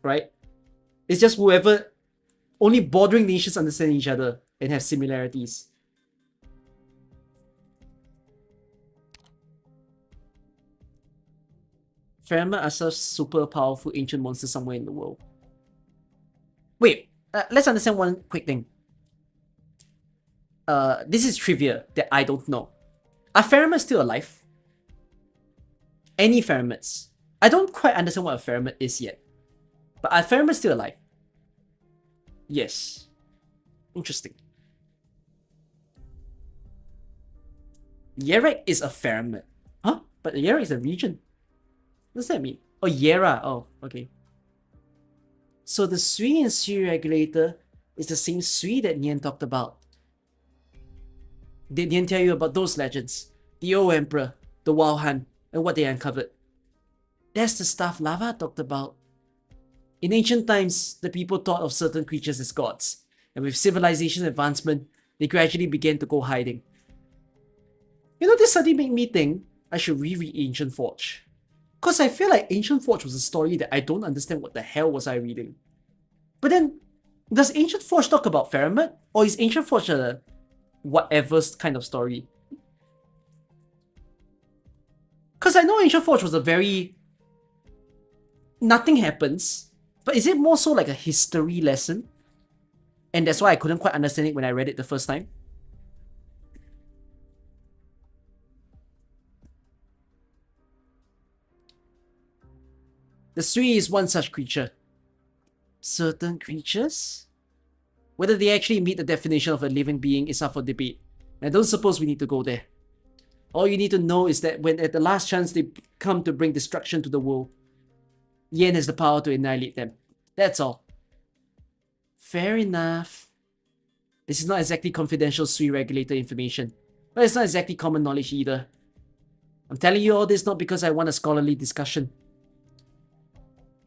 Right? It's just whoever only bordering nations understand each other and have similarities. Faramir are such super powerful ancient monsters somewhere in the world. Wait, let's understand one quick thing. This is trivia that I don't know. Are Faramir still alive? Any Faramids? I don't quite understand what a Faramid is yet. But are Faramir still alive? Yes. Interesting. Yerek is a Faramid. Huh? But Yerek is a region. What does that mean? Oh, Yera. Oh, okay. So the Sui and Sui regulator is the same Sui that Nian talked about. Did Nian tell you about those legends? The old emperor, the Wild Hunt, and what they uncovered. That's the stuff Lava talked about. In ancient times, the people thought of certain creatures as gods, and with civilization advancement, they gradually began to go hiding. You know, this suddenly made me think I should reread Ancient Forge. Cause I feel like Ancient Forge was a story that I don't understand what the hell was I reading. But then, does Ancient Forge talk about Faramir? Or is Ancient Forge a whatever kind of story? Cause I know Ancient Forge was a very... nothing happens. But is it more so like a history lesson? And that's why I couldn't quite understand it when I read it the first time. The Sui is one such creature. Certain creatures? Whether they actually meet the definition of a living being is up for debate. And I don't suppose we need to go there. All you need to know is that when at the last chance they come to bring destruction to the world, Yen has the power to annihilate them. That's all. Fair enough. This is not exactly confidential Sui regulator information, but it's not exactly common knowledge either. I'm telling you all this not because I want a scholarly discussion.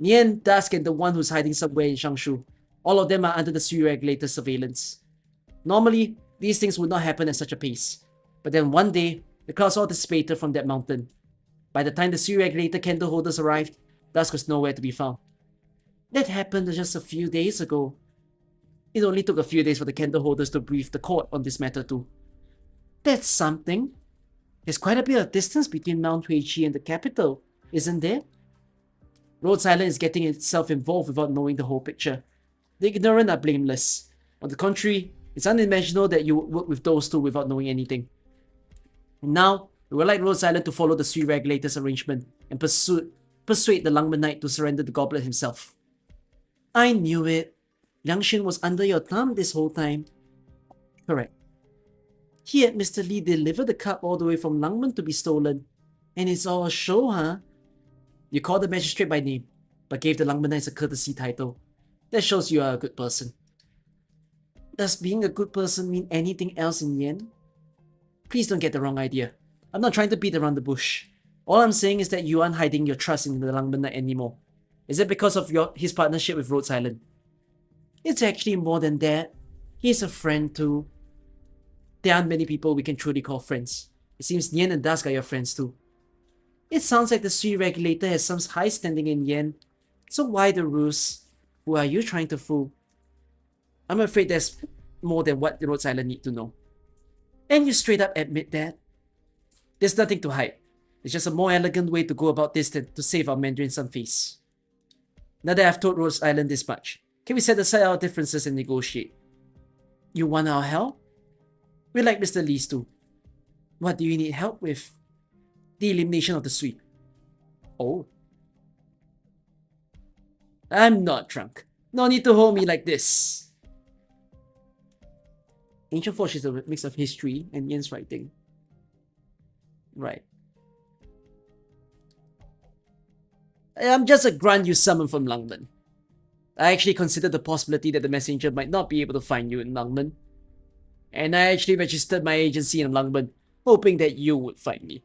Nian, Dusk, and the one who's hiding somewhere in Shangshu, all of them are under the Sui regulator's surveillance. Normally, these things would not happen at such a pace, but then one day, the clouds all dissipated from that mountain. By the time the Sui regulator candle holders arrived, Dusk was nowhere to be found. That happened just a few days ago. It only took a few days for the candle holders to brief the court on this matter too. That's something. There's quite a bit of distance between Mount Huichi and the capital, isn't there? Rhodes Island is getting itself involved without knowing the whole picture. The ignorant are blameless. On the contrary, it's unimaginable that you would work with those two without knowing anything. And now, we would like Rhodes Island to follow the Sui regulator's arrangement and persuade the Langman Knight to surrender the goblet himself. I knew it. Liangshin was under your thumb this whole time. Correct. He had Mr. Li deliver the cup all the way from Langman to be stolen. And it's all a show, huh? You called the magistrate by name, but gave the Langman Knights a courtesy title. That shows you are a good person. Does being a good person mean anything else in Yen? Please don't get the wrong idea. I'm not trying to beat around the bush. All I'm saying is that you aren't hiding your trust in the Langman Knight anymore. Is it because of his partnership with Rhodes Island? It's actually more than that. He's a friend too. There aren't many people we can truly call friends. It seems Yen and Dusk are your friends too. It sounds like the Sui regulator has some high standing in Yen. So why the ruse? Who are you trying to fool? I'm afraid there's more than what Rhodes Island need to know. And you straight up admit that? There's nothing to hide. It's just a more elegant way to go about this than to save our Mandarin some face. Now that I've told Rhodes Island this much, can we set aside our differences and negotiate? You want our help? We like Mr. Lee's too. What do you need help with? The elimination of the Sui. Oh. I'm not drunk. No need to hold me like this. Ancient Forge is a mix of history and Yen's writing. Right. I'm just a grunt you summoned from Langman. I actually considered the possibility that the messenger might not be able to find you in Langman. And I actually registered my agency in Langman, hoping that you would find me.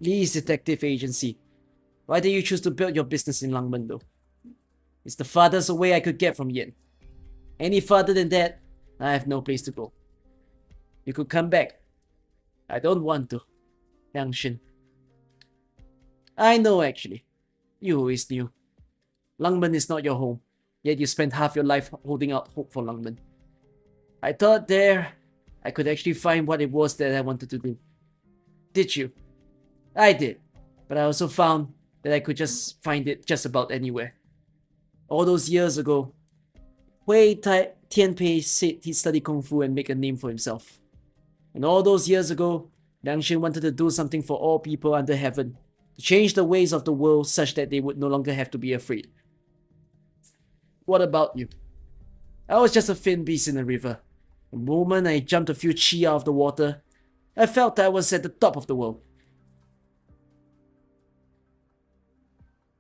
Lee's detective agency. Why did you choose to build your business in Langman though? It's the farthest away I could get from Yen. Any farther than that, I have no place to go. You could come back. I don't want to. Liangshin. I know actually. You always knew. Langman is not your home. yet you spent half your life holding out hope for Langman. I thought there I could actually find what it was that I wanted to do. Did you? I did, but I also found that I could just find it just about anywhere. All those years ago, Tianpei said he'd study Kung Fu and make a name for himself. And all those years ago, Liangshin wanted to do something for all people under heaven, to change the ways of the world such that they would no longer have to be afraid. What about you? I was just a thin beast in the river. The moment I jumped a few chi out of the water, I felt I was at the top of the world.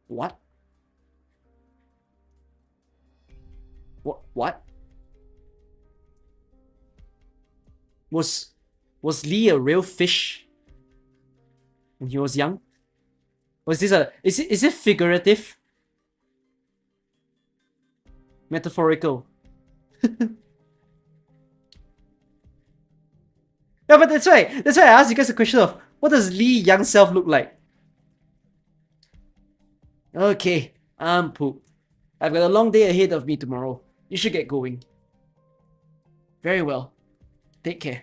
What? What? Was Lee a real fish when he was young? Was this is it figurative? Metaphorical? Yeah, but that's why I asked you guys the question of what does Lee young self look like? Okay, I'm pooped. I've got a long day ahead of me tomorrow. You should get going. Very well. Take care.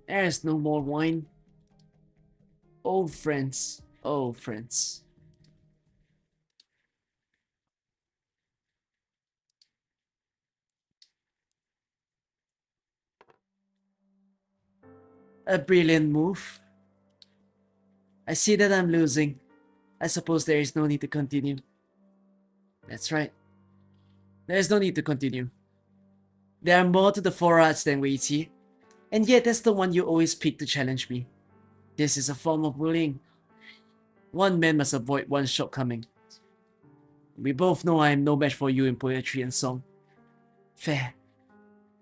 There's no more wine. Old friends. Old friends. A brilliant move. I see that I'm losing. I suppose there is no need to continue. That's right. There is no need to continue. There are more to the four arts than Wei Qi, and yet that's the one you always pick to challenge me. This is a form of bullying. One man must avoid one's shortcoming. We both know I am no match for you in poetry and song. Fair.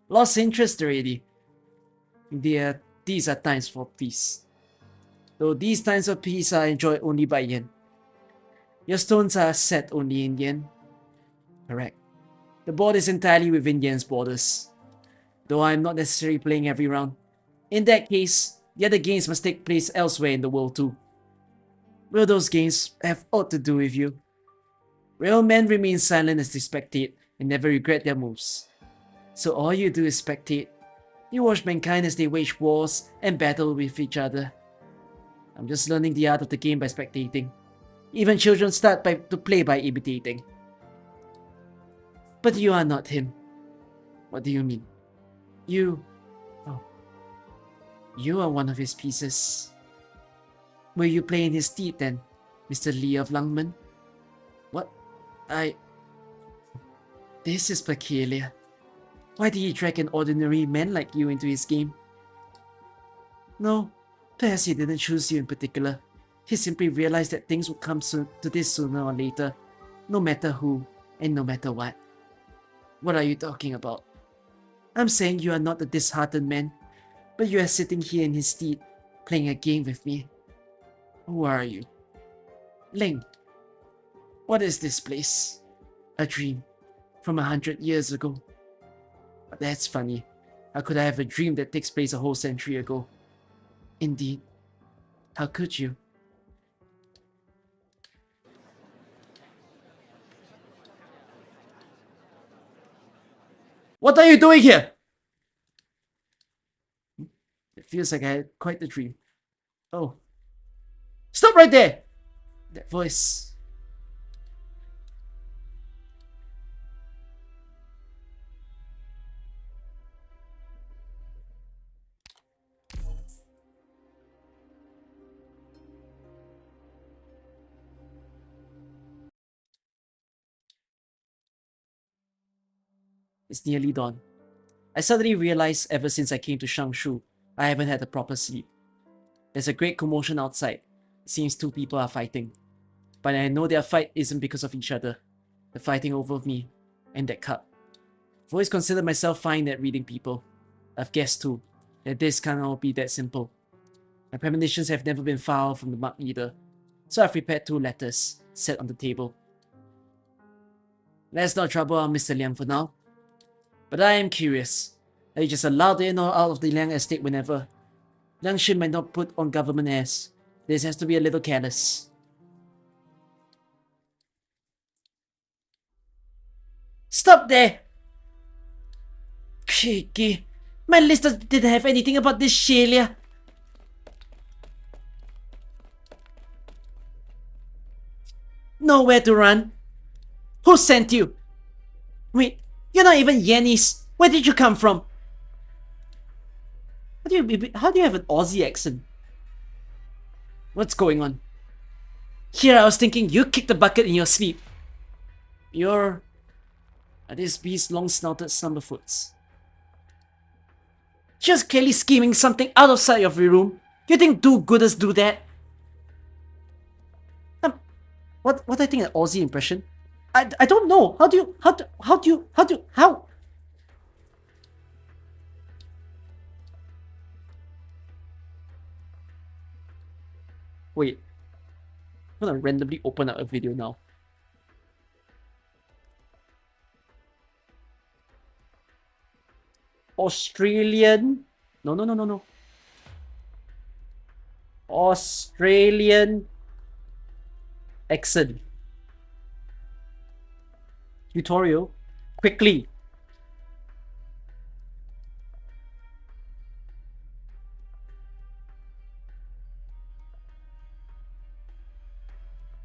Lost interest already. These are times for peace. Though these times of peace are enjoyed only by yen. Your stones are set only in yen. Correct. The board is entirely within yen's borders. Though I am not necessarily playing every round. In that case, the other games must take place elsewhere in the world too. Will those games have aught to do with you? Real men remain silent as they spectate and never regret their moves. So all you do is spectate. You watch mankind as they wage wars and battle with each other. I'm just learning the art of the game by spectating. Even children start to play by imitating. But you are not him. What do you mean? You are one of his pieces. Will you play in his stead then, Mr. Lee of Langman? What? This is peculiar. Why did he drag an ordinary man like you into his game? No, perhaps he didn't choose you in particular. He simply realized that things would come to this sooner or later, no matter who and no matter what. What are you talking about? I'm saying you are not a disheartened man, but you are sitting here in his stead, playing a game with me. Who are you? Ling. What is this place? A dream from 100 years ago. That's funny. How could I have a dream that takes place a whole century ago? Indeed. How could you? What are you doing here? It feels like I had quite the dream. Oh. Stop right there! That voice. It's nearly dawn. I suddenly realized ever since I came to Shangshu, I haven't had a proper sleep. There's a great commotion outside. It seems two people are fighting. But I know their fight isn't because of each other. They're fighting over me and that cup. I've always considered myself fine at reading people. I've guessed too that this can't all be that simple. My premonitions have never been far from the mark either, so I've prepared 2 letters set on the table. Let's not trouble our Mr. Liang for now. But I am curious. Are you just allowed in or out of the Liang estate whenever? Liangshin might not put on government airs. This has to be a little careless. Stop there! Cheeky. My list didn't have anything about this Shelia. Nowhere to run. Who sent you? Wait, you're not even Yenny's. Where did you come from? How do you have an Aussie accent? What's going on? Here I was thinking you kicked the bucket in your sleep. Are these beast's long-snouted summerfoots? Just clearly scheming something out of sight of your room. You think do-gooders do that? What I think an Aussie impression? I don't know. How? Wait. I'm gonna randomly open up a video now. Australian. No. Australian accent. Tutorial. Quickly.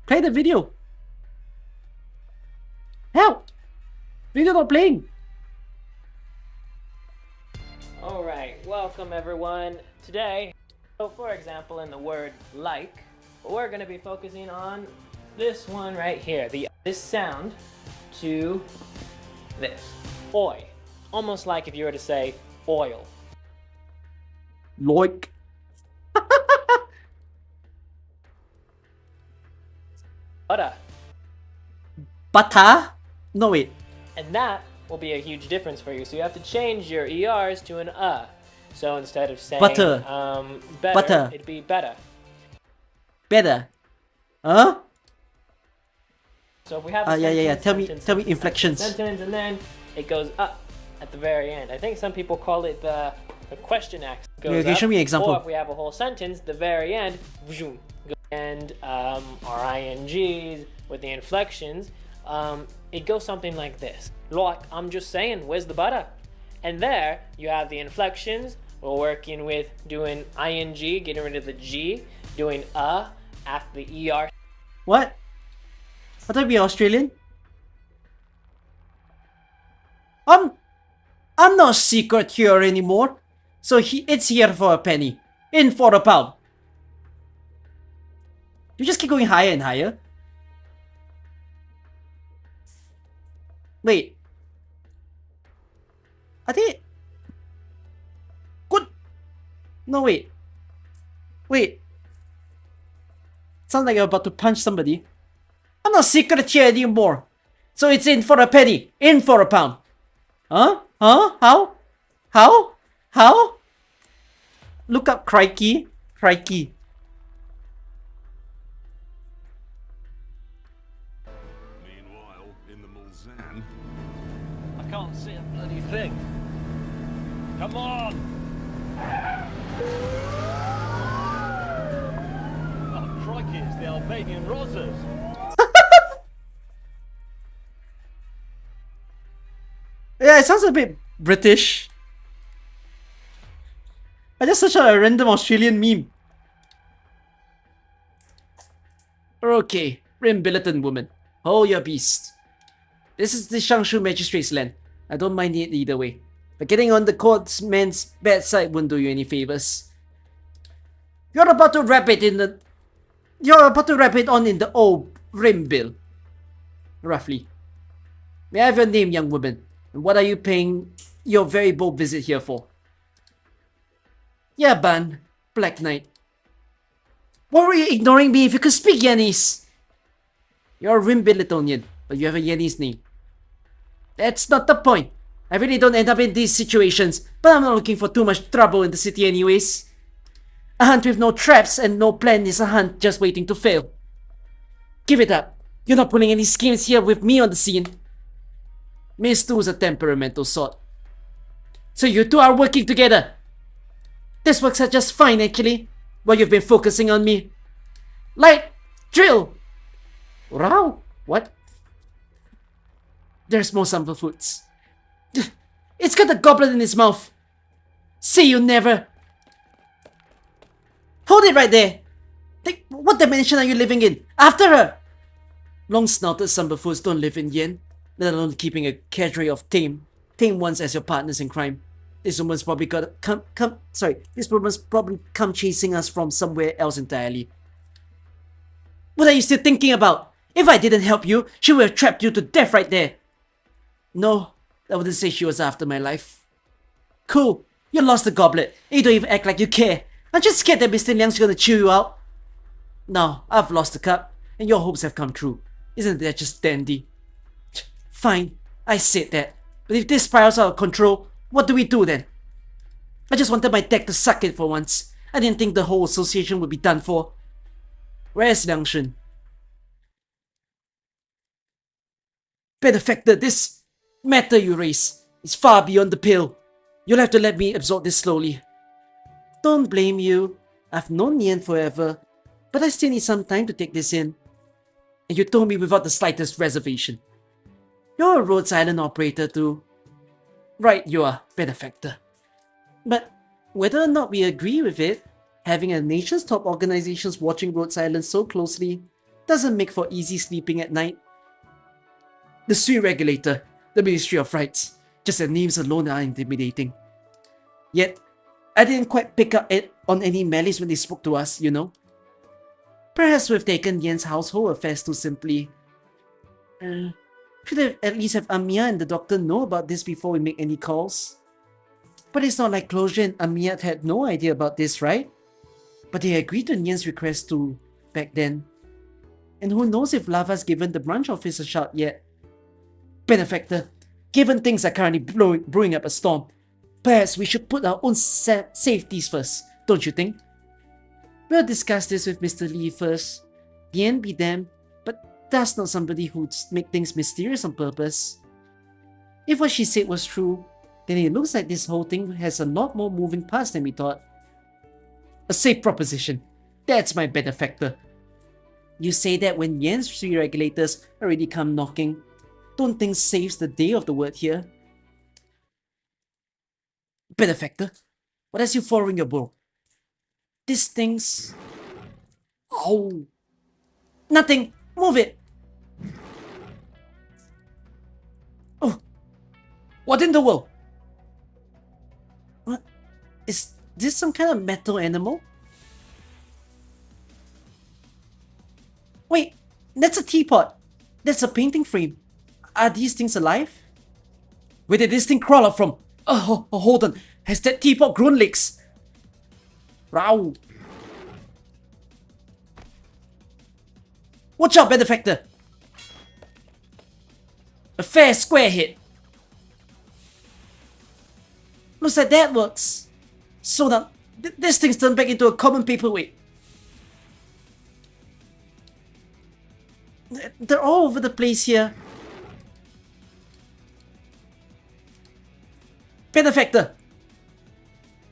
Play the video. Help! Video not playing. Alright, welcome everyone. Today, so for example in the word like, we're going to be focusing on this one right here. This sound to this. Oi. Almost like if you were to say oil. Like. Butter. Butter? No, wait. And that will be a huge difference for you. So you have to change your ERs to an So instead of saying Butter. better, Butter. it'd be better. Better. Huh? So if we have a yeah. sentence, Tell me inflections. Sentence, and then it goes up at the very end. I think some people call it the question accent. Goes Okay, show up. me an example. Or if we have a whole sentence, the very end, vroom, and our INGs with the inflections, it goes something like this. Like, I'm just saying, where's the butter? And there you have the inflections. We're working with doing ING, getting rid of the G, doing after the ER. What? I thought you'd be Australian. I'm not secret here anymore. So it's here for a penny. In for a pound. You just keep going higher and higher. Wait. I think... Good. No, wait. Wait. Sounds like you're about to punch somebody. I'm not secret here anymore. So it's in for a penny. In for a pound. Huh? How? Look up crikey. Crikey. Meanwhile, in the Mulzan... I can't see a bloody thing. Come on! Oh, crikey, it's the Albanian Rozzers. Yeah, it sounds a bit British. I just searched out a random Australian meme. Okay, Rim Billiton woman. Hold your beast. This is the Shangshu Magistrate's land. I don't mind it either way. But getting on the court's man's bad side wouldn't do you any favors. You're about to wrap it on in the old Rim Bill. Roughly. May I have your name, young woman? And what are you paying your very bold visit here for? Yeah, Ban. Black Knight. Why were you ignoring me if you could speak Yennese? You're a Rimbilitonian, but you have a Yennese name. That's not the point. I really don't end up in these situations, but I'm not looking for too much trouble in the city anyways. A hunt with no traps and no plan is a hunt just waiting to fail. Give it up. You're not pulling any schemes here with me on the scene. Miss Tu's a temperamental sort. So you two are working together. This works out just fine actually, while you've been focusing on me. Light! Drill! Wow! What? There's more Summer Foods. It's got a goblet in its mouth. See you never. Hold it right there. What dimension are you living in? After her! Long-snouted Summer Foods don't live in Yen, let alone keeping a cadre of tame ones as your partners in crime. This woman's probably this woman's probably come chasing us from somewhere else entirely. What are you still thinking about? If I didn't help you, she would have trapped you to death right there. No, I wouldn't say she was after my life. Cool, you lost the goblet, and you don't even act like you care. Aren't you scared that Mr. Liang's gonna chew you out? Now, I've lost the cup, and your hopes have come true. Isn't that just dandy? Fine, I said that. But if this spirals out of control, what do we do then? I just wanted my deck to suck it for once. I didn't think the whole association would be done for. Where's Liangshen? Benefactor, this matter you raise is far beyond the pale. You'll have to let me absorb this slowly. Don't blame you. I've known Nian forever, but I still need some time to take this in. And you told me without the slightest reservation. You're a Rhodes Island operator too. Right, you are, Benefactor. But whether or not we agree with it, having a nation's top organizations watching Rhodes Island so closely doesn't make for easy sleeping at night. The Sui Regulator, the Ministry of Rights, just the names alone are intimidating. Yet, I didn't quite pick up on any malice when they spoke to us, you know. Perhaps we've taken Yen's household affairs too simply. Should have at least have Amiya and the doctor know about this before we make any calls. But it's not like Closure and Amiya had no idea about this, right? But they agreed to Yen's request too, back then. And who knows if Lava's given the branch office a shot yet. Benefactor, given things are currently brewing up a storm, perhaps we should put our own safeties first, don't you think? We'll discuss this with Mr. Lee first. Yen be damned, but that's not somebody who'd make things mysterious on purpose. If what she said was true, then it looks like this whole thing has a lot more moving parts than we thought. A safe proposition. That's my benefactor. You say that when Yen's three regulators already come knocking. Don't think saves the day of the word here. Benefactor, what has you following your bow? These things... Oh! Nothing! Move it! Oh! What in the world? What? Is this some kind of metal animal? Wait! That's a teapot! That's a painting frame! Are these things alive? Where did this thing crawl up from? Oh, hold on. Has that teapot grown legs? Wow. Watch out, Benefactor! A fair square hit. Looks like that works. So now, this thing's turned back into a common paperweight. They're all over the place here. Benefactor!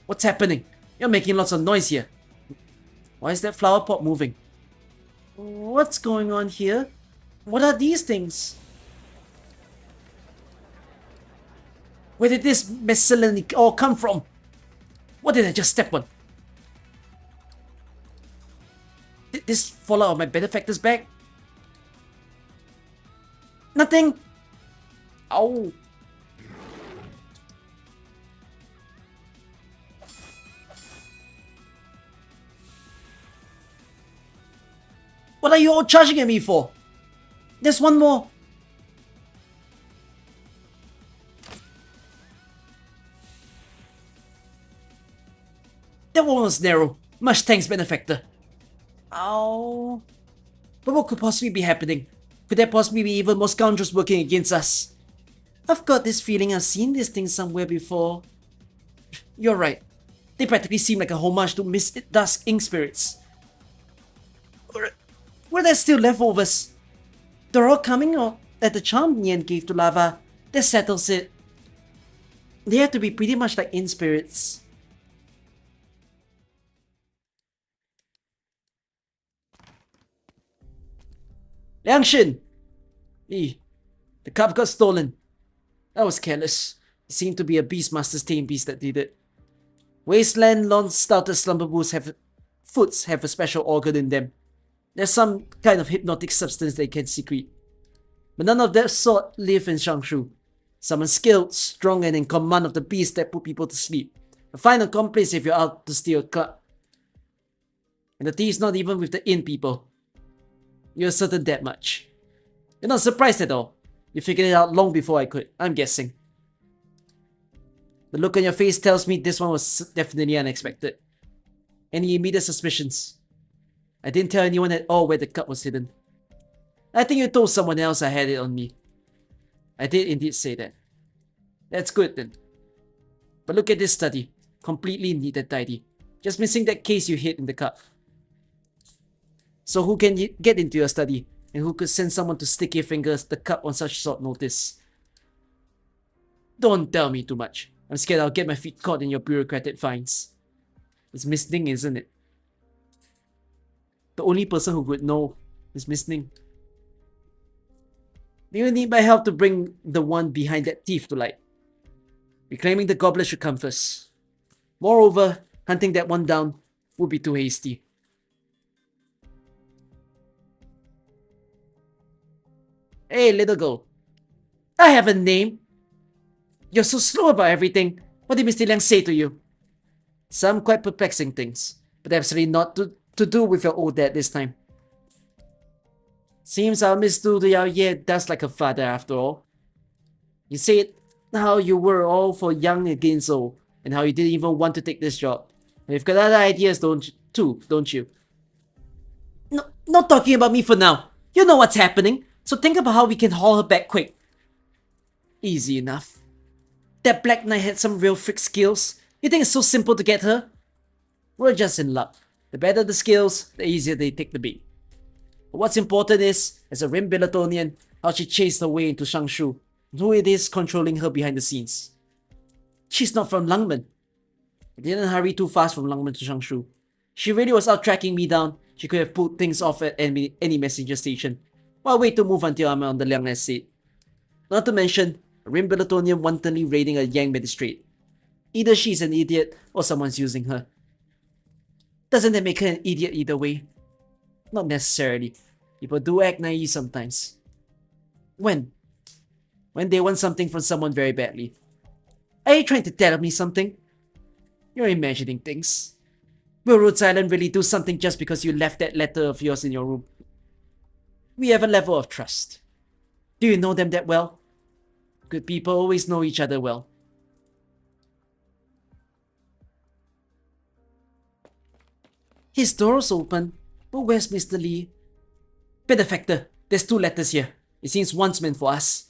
What's happening? You're making lots of noise here. Why is that flower pot moving? What's going on here? What are these things? Where did this miscellany all come from? What did I just step on? Did this fall out of my benefactor's bag? Nothing! Ow! What are you all charging at me for? There's one more. That one was narrow. Much thanks, Benefactor. Ow. But what could possibly be happening? Could there possibly be even more scoundrels working against us? I've got this feeling I've seen this thing somewhere before. You're right. They practically seem like a homage to Miss Dusk Ink Spirits. Were there still leftovers? They're all coming out at the charm Nian gave to Lava. That settles it. They have to be pretty much like Ink Spirits. Liangshen! The cup got stolen. I was careless. It seemed to be a Beastmaster's tame beast that did it. Wasteland long-started slumber foods have a special organ in them. There's some kind of hypnotic substance they can secrete. But none of that sort live in Shangshu. Someone skilled, strong, and in command of the beast that put people to sleep. A fine accomplice if you're out to steal a club. And the thief's not even with the inn people. You're certain that much. You're not surprised at all. You figured it out long before I could, I'm guessing. The look on your face tells me this one was definitely unexpected. Any immediate suspicions? I didn't tell anyone at all where the cup was hidden. I think you told someone else I had it on me. I did indeed say that. That's good then. But look at this study. Completely neat and tidy. Just missing that case you hid in the cup. So who can get into your study? And who could send someone to stick your fingers the cup on such short notice? Don't tell me too much. I'm scared I'll get my feet caught in your bureaucratic fines. It's Miss Ning, isn't it? The only person who would know is Miss Ning. Do you need my help to bring the one behind that thief to light? Reclaiming the goblet should come first. Moreover, hunting that one down would be too hasty. Hey, little girl. I have a name. You're so slow about everything. What did Mr. Liang say to you? Some quite perplexing things, but absolutely not to do with your old dad this time. Seems our Miss Du Yao Ye does like a father after all. You said how you were all for young against old, and how you didn't even want to take this job. And you've got other ideas, don't you? No, not talking about me for now. You know what's happening, so think about how we can haul her back quick. Easy enough. That Black Knight had some real freak skills. You think it's so simple to get her? We're just in luck. The better the skills, the easier they take the bait. But what's important is, as a Rim Billetonian, how she chased her way into Shangshu, and who it is controlling her behind the scenes. She's not from Langmen. I didn't hurry too fast from Langmen to Shangshu. She really was out tracking me down. She could have pulled things off at any messenger station. Why wait to move until I'm on the Liang estate? Not to mention, a Rim Billetonian wantonly raiding a Yang magistrate. Either she's an idiot or someone's using her. Doesn't that make her an idiot either way? Not necessarily. People do act naive sometimes. When? When they want something from someone very badly. Are you trying to tell me something? You're imagining things. Will Rhodes Island really do something just because you left that letter of yours in your room? We have a level of trust. Do you know them that well? Good people always know each other well. His door's open, but where's Mr. Lee? Benefactor, there's 2 letters here. It seems one's meant for us.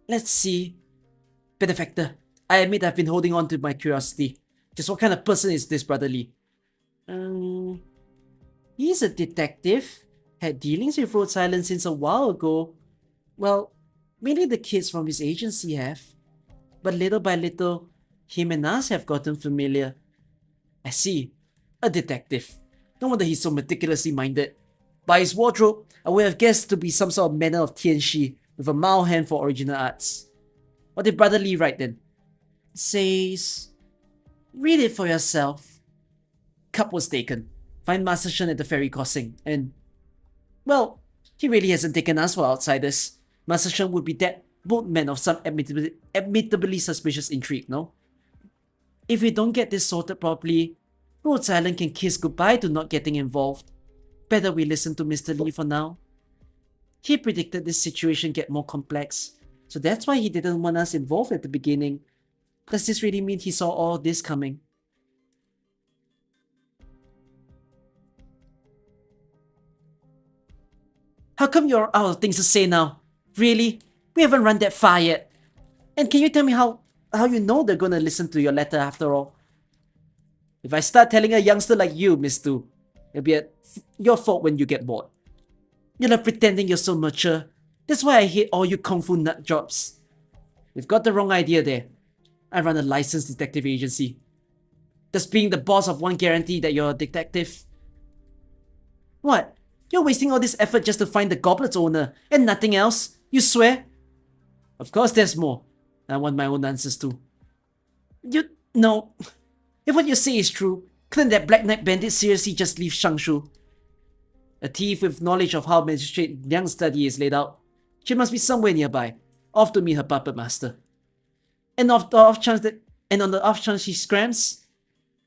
Let's see. Benefactor, I admit I've been holding on to my curiosity. Just what kind of person is this Brother Lee? He's a detective. Had dealings with Rhodes Island since a while ago. Well, mainly the kids from his agency have. But little by little, him and us have gotten familiar. I see. A detective. No wonder he's so meticulously minded. By his wardrobe, I would have guessed to be some sort of manner of Tianxi with a mild hand for original arts. What did Brother Lee write then? It says... Read it for yourself. Cup was taken. Find Master Shen at the ferry crossing, and... Well, he really hasn't taken us for outsiders. Master Shen would be that boatman of some admittably suspicious intrigue, no? If we don't get this sorted properly, Rhodes Island can kiss goodbye to not getting involved. Better we listen to Mr. Lee for now. He predicted this situation get more complex, so that's why he didn't want us involved at the beginning. Does this really mean he saw all this coming? How come you're out of things to say now? Really? We haven't run that far yet. And can you tell me how you know they're gonna listen to your letter after all? If I start telling a youngster like you, Miss Du, it'll be your fault when you get bored. You're not pretending you're so mature. That's why I hate all you kung fu nut jobs. You've got the wrong idea there. I run a licensed detective agency. Does being the boss of one guarantee that you're a detective? What? You're wasting all this effort just to find the goblet's owner and nothing else? You swear? Of course there's more. I want my own answers too. You... no. If what you say is true, couldn't that Black Knight bandit seriously just leave Shangshu? A thief with knowledge of how Magistrate Liang's study is laid out. She must be somewhere nearby, off to meet her puppet master. And on the off chance she scrams,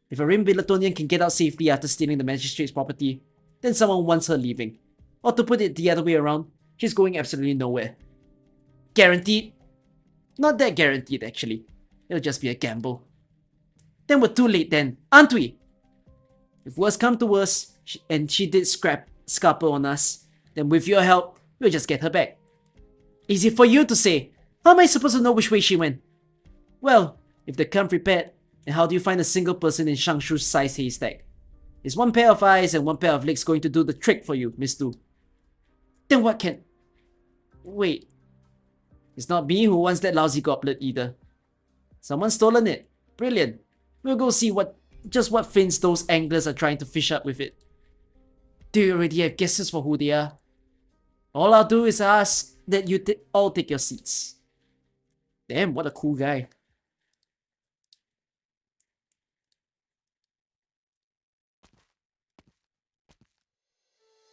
if a Rim Bilatonian can get out safely after stealing the Magistrate's property, then someone wants her leaving. Or to put it the other way around, she's going absolutely nowhere. Guaranteed? Not that guaranteed actually. It'll just be a gamble. Then we're too late then, aren't we? If worse come to worse, and she did scupper on us, then with your help, we'll just get her back. Easy for you to say. How am I supposed to know which way she went? Well, if they come prepared, then how do you find a single person in Shangshu's size haystack? Is one pair of eyes and one pair of legs going to do the trick for you, Miss Du? Then what can... Wait. It's not me who wants that lousy goblet either. Someone's stolen it. Brilliant. We'll go see just what fins those anglers are trying to fish up with it. Do you already have guesses for who they are? All I'll do is ask that you all take your seats. Damn, what a cool guy.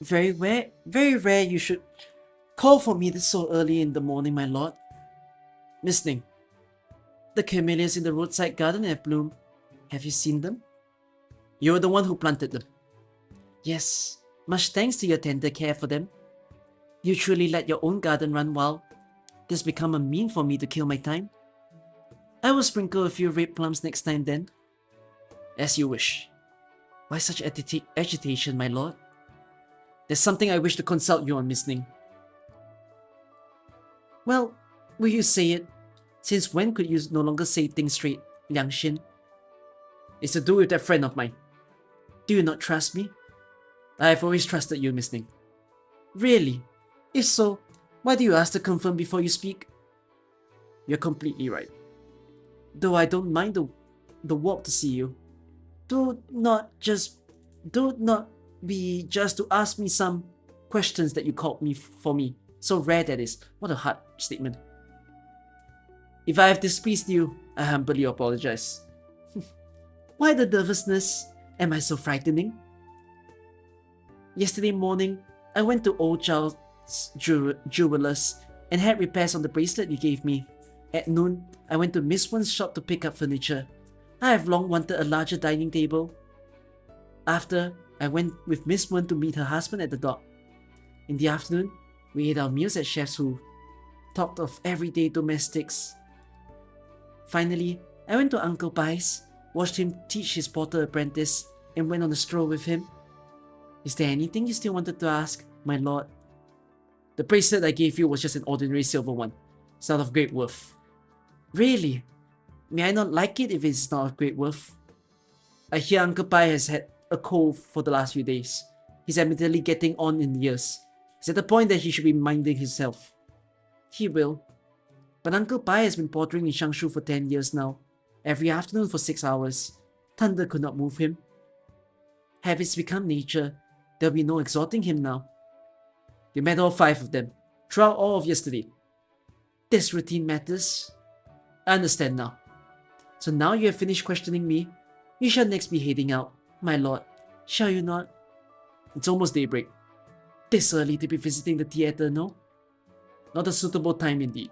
Very rare you should call for me this so early in the morning, my lord. Miss Ning, the camellias in the roadside garden have bloomed. Have you seen them? You're the one who planted them. Yes, much thanks to your tender care for them. You truly let your own garden run wild. This become a mean for me to kill my time. I will sprinkle a few red plums next time then. As you wish. Why such agitation, my lord? There's something I wish to consult you on, Miss Ning. Well, will you say it? Since when could you no longer say things straight, Liang Xin? It's to do with that friend of mine. Do you not trust me? I've always trusted you, Miss Ning. Really? If so, why do you ask to confirm before you speak? You're completely right. Though I don't mind the walk to see you. Do not be just to ask me some questions that you called me for me. So rare that is. What a hard statement. If I have displeased you, I humbly apologize. Why the nervousness? Am I so frightening? Yesterday morning, I went to Old Charles' jeweler's and had repairs on the bracelet you gave me. At noon, I went to Miss Wen's shop to pick up furniture. I have long wanted a larger dining table. After, I went with Miss Wen to meet her husband at the dock. In the afternoon, we ate our meals at Chef's Who, talked of everyday domestics. Finally, I went to Uncle Bai's, watched him teach his porter apprentice, and went on a stroll with him. Is there anything you still wanted to ask, my lord? The bracelet I gave you was just an ordinary silver one. It's not of great worth. Really? May I not like it if it's not of great worth? I hear Uncle Bai has had a cold for the last few days. He's admittedly getting on in years. He's at the point that he should be minding himself. He will. But Uncle Bai has been pottering in Shangshu for 10 years now. Every afternoon for 6 hours. Thunder could not move him. Habits become nature. There'll be no exhorting him now. You met all 5 of them, throughout all of yesterday. This routine matters. I understand now. So now you have finished questioning me, you shall next be heading out, my lord. Shall you not? It's almost daybreak. This early to be visiting the theatre, no? Not a suitable time indeed.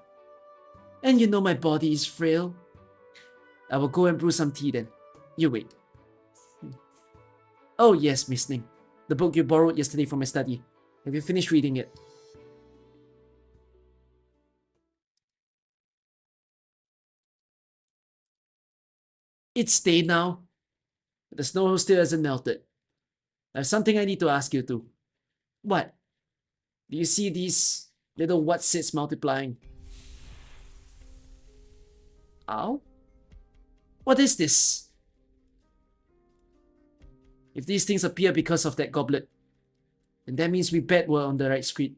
And you know my body is frail. I will go and brew some tea then. You wait. Oh yes, Miss Ning. The book you borrowed yesterday from my study. Have you finished reading it? It's day now. The snow still hasn't melted. There's something I need to ask you too. What? Do you see these little what-sits multiplying? Ow? What is this? If these things appear because of that goblet, then that means we bet we're on the right street.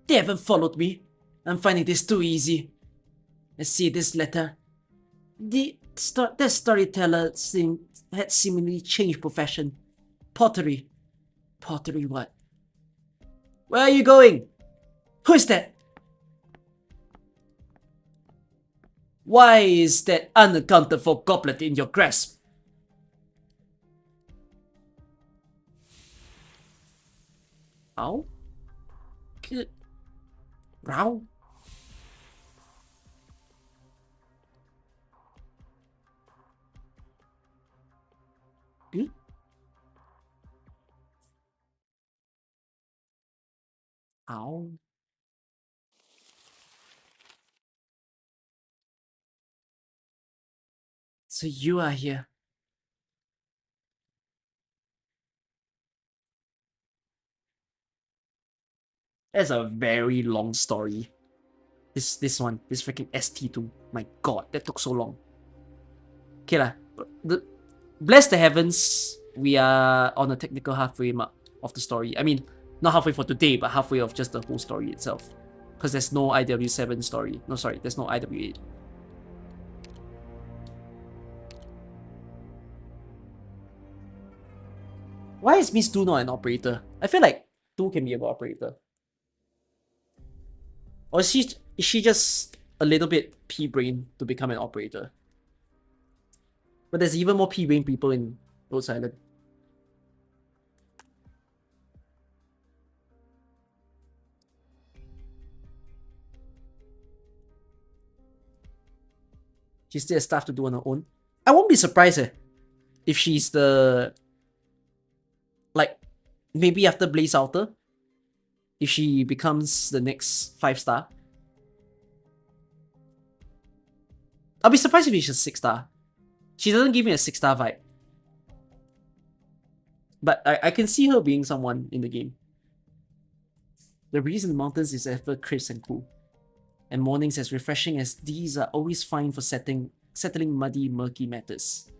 They haven't followed me. I'm finding this too easy. Let's see this letter. That storyteller had seemingly changed profession. Pottery. Pottery what? Where are you going? Who is that? Why is that unaccounted for goblet in your grasp? Ow? Good. Row? Good. Ow. So you are here. That's a very long story. This freaking ST2. My god, that took so long. Okay lah. Bless the heavens, we are on a technical halfway mark of the story. I mean, not halfway for today, but halfway of just the whole story itself. Because there's no IW7 story. No, sorry, there's no IW8. Why is Miss 2 not an operator? I feel like 2 can be an operator. Or is she just a little bit P-brain to become an operator? But there's even more P-brain people in Rhodes Island. She still has stuff to do on her own. I won't be surprised if she's the... Like, maybe after Blaze Outer, if she becomes the next 5-star. I'll be surprised if she's a 6-star. She doesn't give me a 6-star vibe. But I can see her being someone in the game. The breeze in the mountains is ever crisp and cool. And mornings as refreshing as these are always fine for settling muddy, murky matters.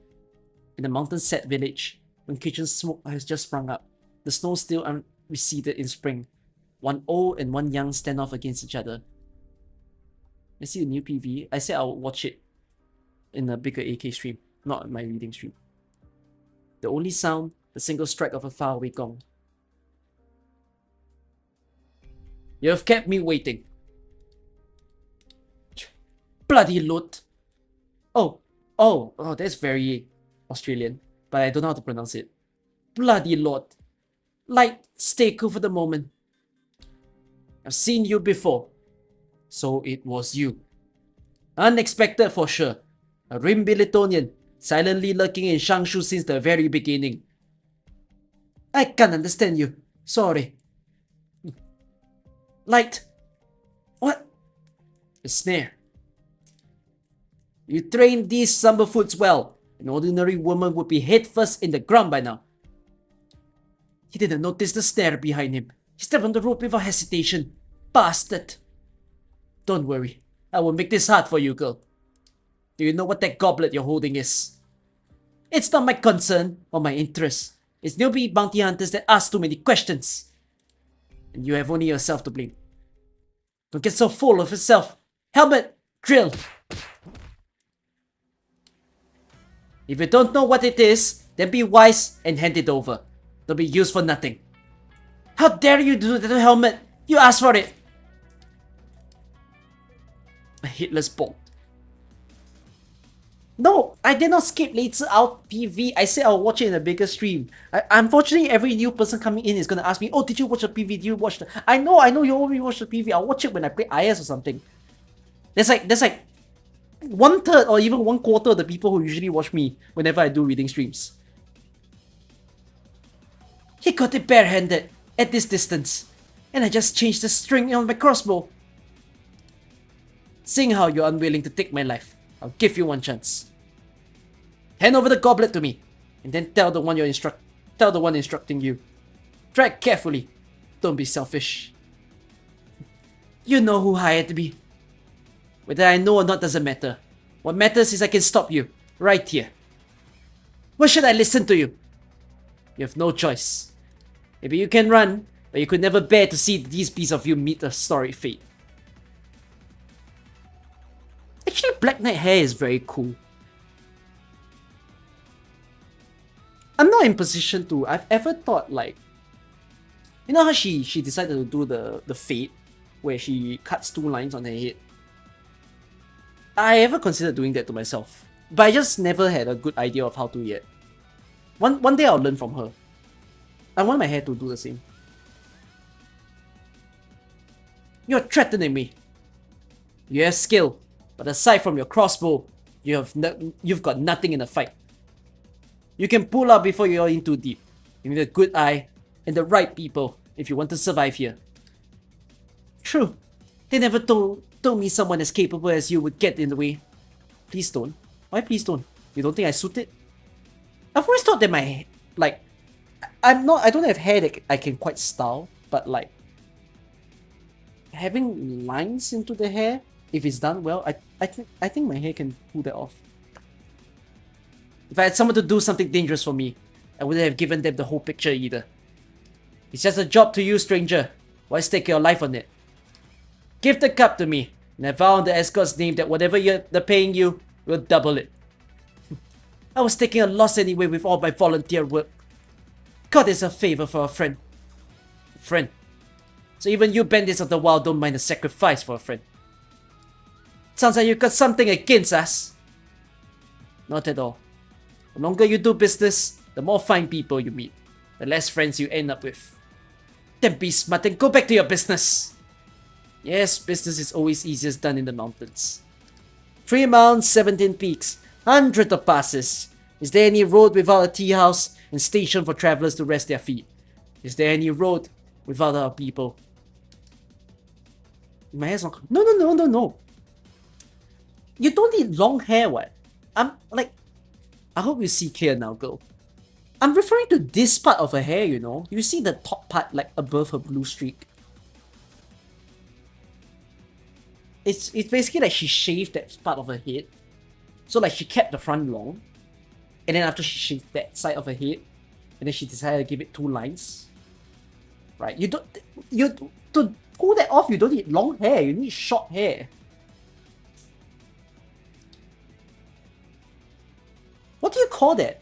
In the mountain-set village, when kitchen smoke has just sprung up, the snow still unreceded in spring. One old and one young stand off against each other. I see the new PV. I said I'll watch it in a bigger AK stream, not my reading stream. The only sound, the single strike of a faraway gong. You have kept me waiting. Bloody loot. Oh, that's very Australian, but I don't know how to pronounce it. Bloody Lord. Light, stay cool for the moment. I've seen you before. So it was you. Unexpected for sure. A Rimbilitonian, silently lurking in Shangshu since the very beginning. I can't understand you. Sorry. Light. What? A snare. You trained these Summerfoots well. An ordinary woman would be head first in the ground by now. He didn't notice the snare behind him. He stepped on the rope without hesitation. Bastard. Don't worry. I will make this hard for you, girl. Do you know what that goblet you're holding is? It's not my concern or my interest. It's newbie bounty hunters that ask too many questions. And you have only yourself to blame. Don't get so full of yourself. Helmet! Drill! If you don't know what it is, then be wise and hand it over. Don't be used for nothing. How dare you do that to Helmet? You asked for it! A hitless bolt. No, I did not skip later out PV. I said I'll watch it in a bigger stream. Unfortunately, every new person coming in is gonna ask me, oh, did you watch the PV? Did you watch the... I know you already watched the PV. I'll watch it when I play IS or something. There's like 1/3 or even 1/4 of the people who usually watch me whenever I do reading streams. He got it barehanded at this distance, and I just changed the string on my crossbow. Seeing how you're unwilling to take my life, I'll give you one chance. Hand over the goblet to me, and then tell the one instructing you. Try carefully. Don't be selfish. You know who hired me. Whether I know or not doesn't matter. What matters is I can stop you, right here. Why should I listen to you? You have no choice. Maybe you can run, but you could never bear to see these pieces of you meet a sorry fate. Actually, Black Knight hair is very cool. I'm not in position to... I've ever thought like... You know how she decided to do the fade? where she cuts 2 lines on her head. I ever considered doing that to myself, but I just never had a good idea of how to yet. One day I'll learn from her. I want my hair to do the same. You're threatening me. You have skill, but aside from your crossbow, you've got nothing in a fight. You can pull out before you're in too deep. You need a good eye and the right people if you want to survive here. True. They never told me someone as capable as you would get in the way. Please don't. Why please don't? You don't think I suit it? I've always thought that my, like, I don't have hair that I can quite style, but like, having lines into the hair, if it's done well, I think my hair can pull that off. If I had someone to do something dangerous for me, I wouldn't have given them the whole picture either. It's just a job to you, stranger. Why stake your life on it? Give the cup to me, and I vow on the escort's name that whatever they're paying you, we'll double it. I was taking a loss anyway with all my volunteer work. God is a favor for a friend. So even you bandits of the wild don't mind a sacrifice for a friend. Sounds like you've got something against us. Not at all. The longer you do business, the more fine people you meet, the less friends you end up with. Then be smart and go back to your business. Yes, business is always easiest done in the mountains. 3 mountains, 17 peaks, hundreds of passes. Is there any road without a tea house and station for travelers to rest their feet? Is there any road without our people? My hair's not... No. You don't need long hair, what? I'm like... I hope you see clear now, girl. I'm referring to this part of her hair, you know? You see the top part, like, above her blue streak? It's basically like she shaved that part of her head. So, like, she kept the front long. And then after she shaved that side of her head, and then she decided to give it 2 lines. Right? To pull that off, you don't need long hair. You need short hair. What do you call that?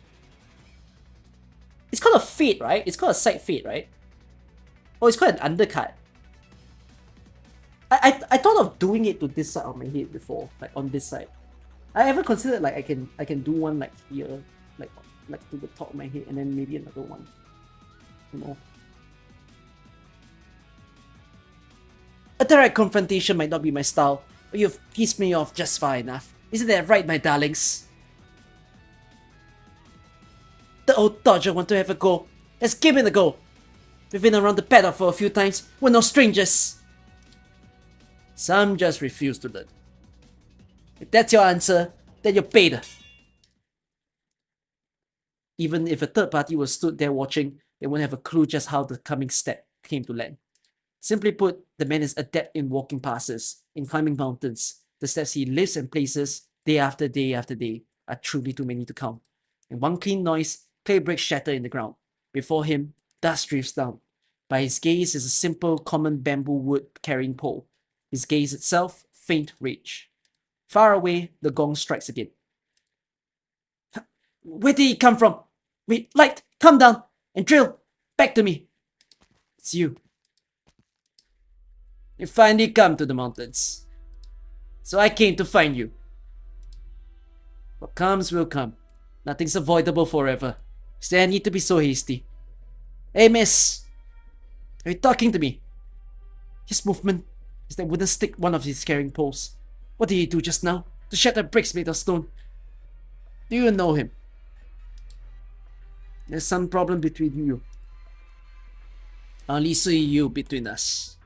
It's called a fade, right? It's called a side fade, right? Oh, it's called an undercut. I thought of doing it to this side of my head before, like on this side. I ever considered like I can do one like here, like to the top of my head, and then maybe another one. You know. A direct confrontation might not be my style, but you've pissed me off just far enough. Isn't that right, my darlings? The old dodger want to have a go. Let's give it a go. We've been around the paddock for a few times. We're no strangers. Some just refuse to learn. If that's your answer, then you're paid. Even if a third party was stood there watching, they won't have a clue just how the coming step came to land. Simply put, the man is adept in walking passes, in climbing mountains. The steps he lives and places, day after day after day, are truly too many to count. In one clean noise, clay bricks shatter in the ground. Before him, dust drifts down. By his gaze is a simple, common bamboo wood carrying pole. His gaze itself, faint rage. Far away, the gong strikes again. Where did he come from? Wait, light, come down and drill. Back to me. It's you. You finally come to the mountains. So I came to find you. What comes will come. Nothing's avoidable forever. Is there a need to be so hasty? Hey, miss. Are you talking to me? His movement is that wooden stick one of his carrying poles. What did he do just now? To shatter bricks made of stone. Do you know him? There's some problem between you. I only see you between us.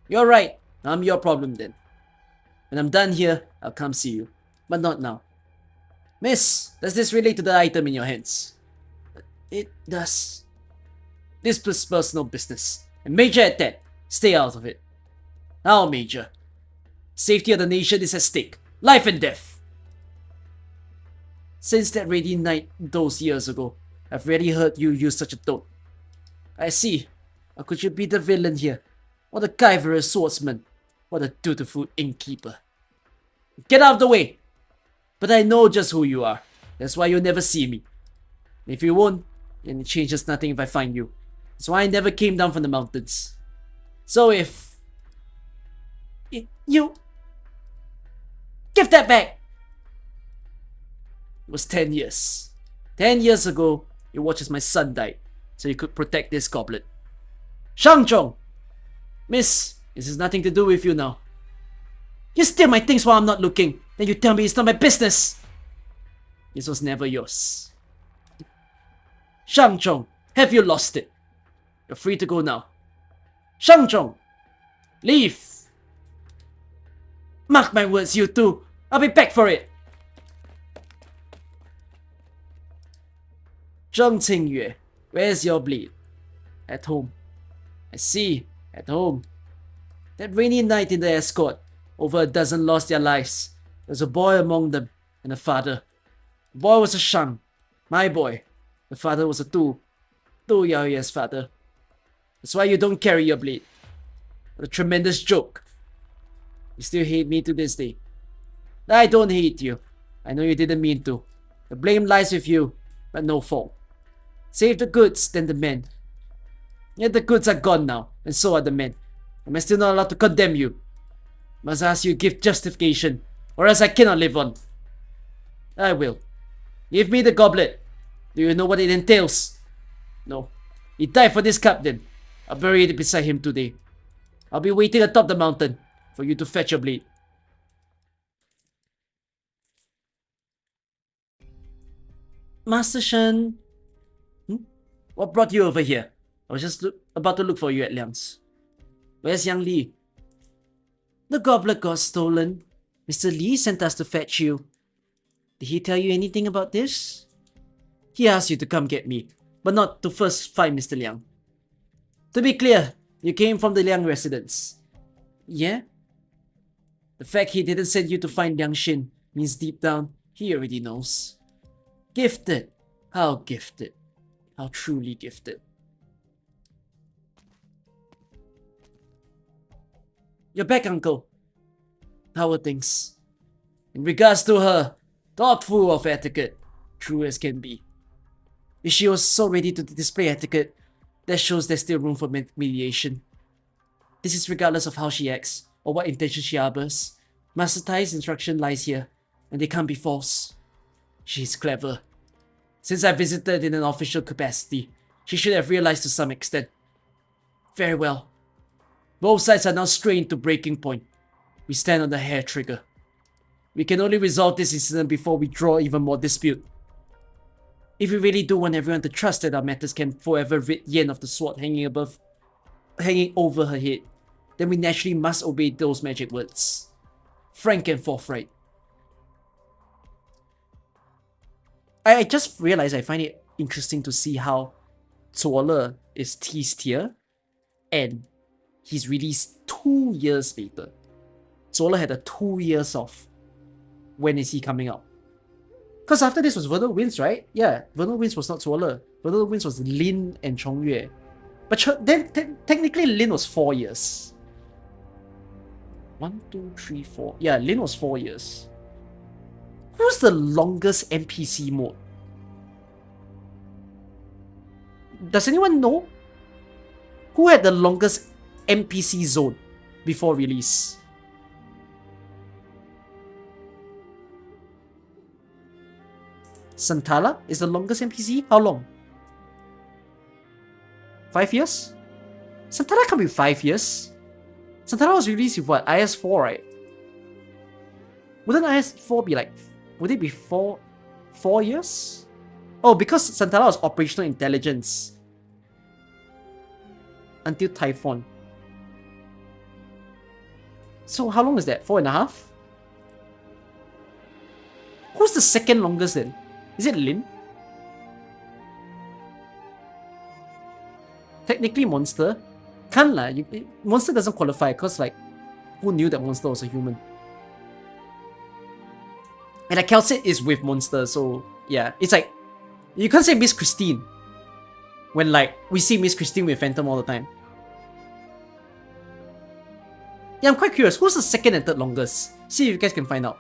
You're right. I'm your problem then. When I'm done here, I'll come see you. But not now. Miss, does this relate to the item in your hands? It does. This is personal business. And Major at that. Stay out of it. Now, Major. Safety of the nation is at stake. Life and death. Since that rainy night those years ago, I've rarely heard you use such a tone. I see. How could you be the villain here? What a clever swordsman. What a dutiful innkeeper. Get out of the way! But I know just who you are. That's why you'll never see me. And if you won't, then it changes nothing if I find you. That's why I never came down from the mountains. So if You... Give that back! It was 10 years. 10 years ago, you watched as my son died, so you could protect this goblet. Shang Zhong! Miss, this has nothing to do with you now. You steal my things while I'm not looking, then you tell me it's not my business! This was never yours. Shang Zhong, have you lost it? You're free to go now. Shang Zhong, leave! Mark my words, you two. I'll be back for it. Zheng Qingyue, where's your blade? At home. I see, at home. That rainy night in the escort, over a dozen lost their lives. There was a boy among them, and a father. The boy was a Shang, my boy. The father was a Tu Yaoye's father. That's why you don't carry your blade. What a tremendous joke. You still hate me to this day. I don't hate you. I know you didn't mean to. The blame lies with you, but no fault. Save the goods, then the men. Yet the goods are gone now, and so are the men. Am I still not allowed to condemn you? Must ask you to give justification, or else I cannot live on. I will. Give me the goblet. Do you know what it entails? No. He died for this captain. I'll bury it beside him today. I'll be waiting atop the mountain for you to fetch your blade. Master Shen, what brought you over here? I was just about to look for you at Liang's. Where's Yang Li? The goblet got stolen. Mr. Li sent us to fetch you. Did he tell you anything about this? He asked you to come get me, but not to first find Mr. Liang. To be clear, you came from the Liang residence. Yeah? The fact he didn't send you to find Liang Xin means deep down, he already knows. Gifted. How gifted. How truly gifted. You're back, uncle. How are things? In regards to her, thoughtful of etiquette, true as can be. If she was so ready to display etiquette, that shows there's still room for mediation. This is regardless of how she acts, or what intention she harbors. Master Tai's instruction lies here, and they can't be false. She's clever. Since I visited in an official capacity, she should have realized to some extent. Very well. Both sides are now strained to breaking point. We stand on the hair trigger. We can only resolve this incident before we draw even more dispute. If we really do want everyone to trust that our matters can forever rid Yen of the sword hanging over her head, then we naturally must obey those magic words. Frank and forthright. I just realized I find it interesting to see how Zuo is teased here, and he's released 2 years later. Zuo had a 2 years off. When is he coming out? Because after this was Vernal Winds, right? Yeah, Vernal Winds was not Zuo. Vernal Winds was Lin and Chongyue. But then technically Lin was 4 years. 1, 2, 3, 4. Yeah, Lin was 4 years. Who's the longest NPC mode? Does anyone know? Who had the longest NPC zone before release? Santala is the longest NPC? How long? 5 years? Santala can't be 5 years. Santala was released with what? IS-4, right? Wouldn't IS-4 be like... Would it be 4 years? Oh, because Santala was operational intelligence. Until Typhon. So how long is that? 4.5? Who's the second longest then? Is it Lin? Technically Monster. Can't lah. Monster doesn't qualify because like, who knew that Monster was a human? And like Calcit is with Monster, so yeah. It's like, you can't say Miss Christine. When like, we see Miss Christine with Phantom all the time. Yeah, I'm quite curious. Who's the second and third longest? See if you guys can find out.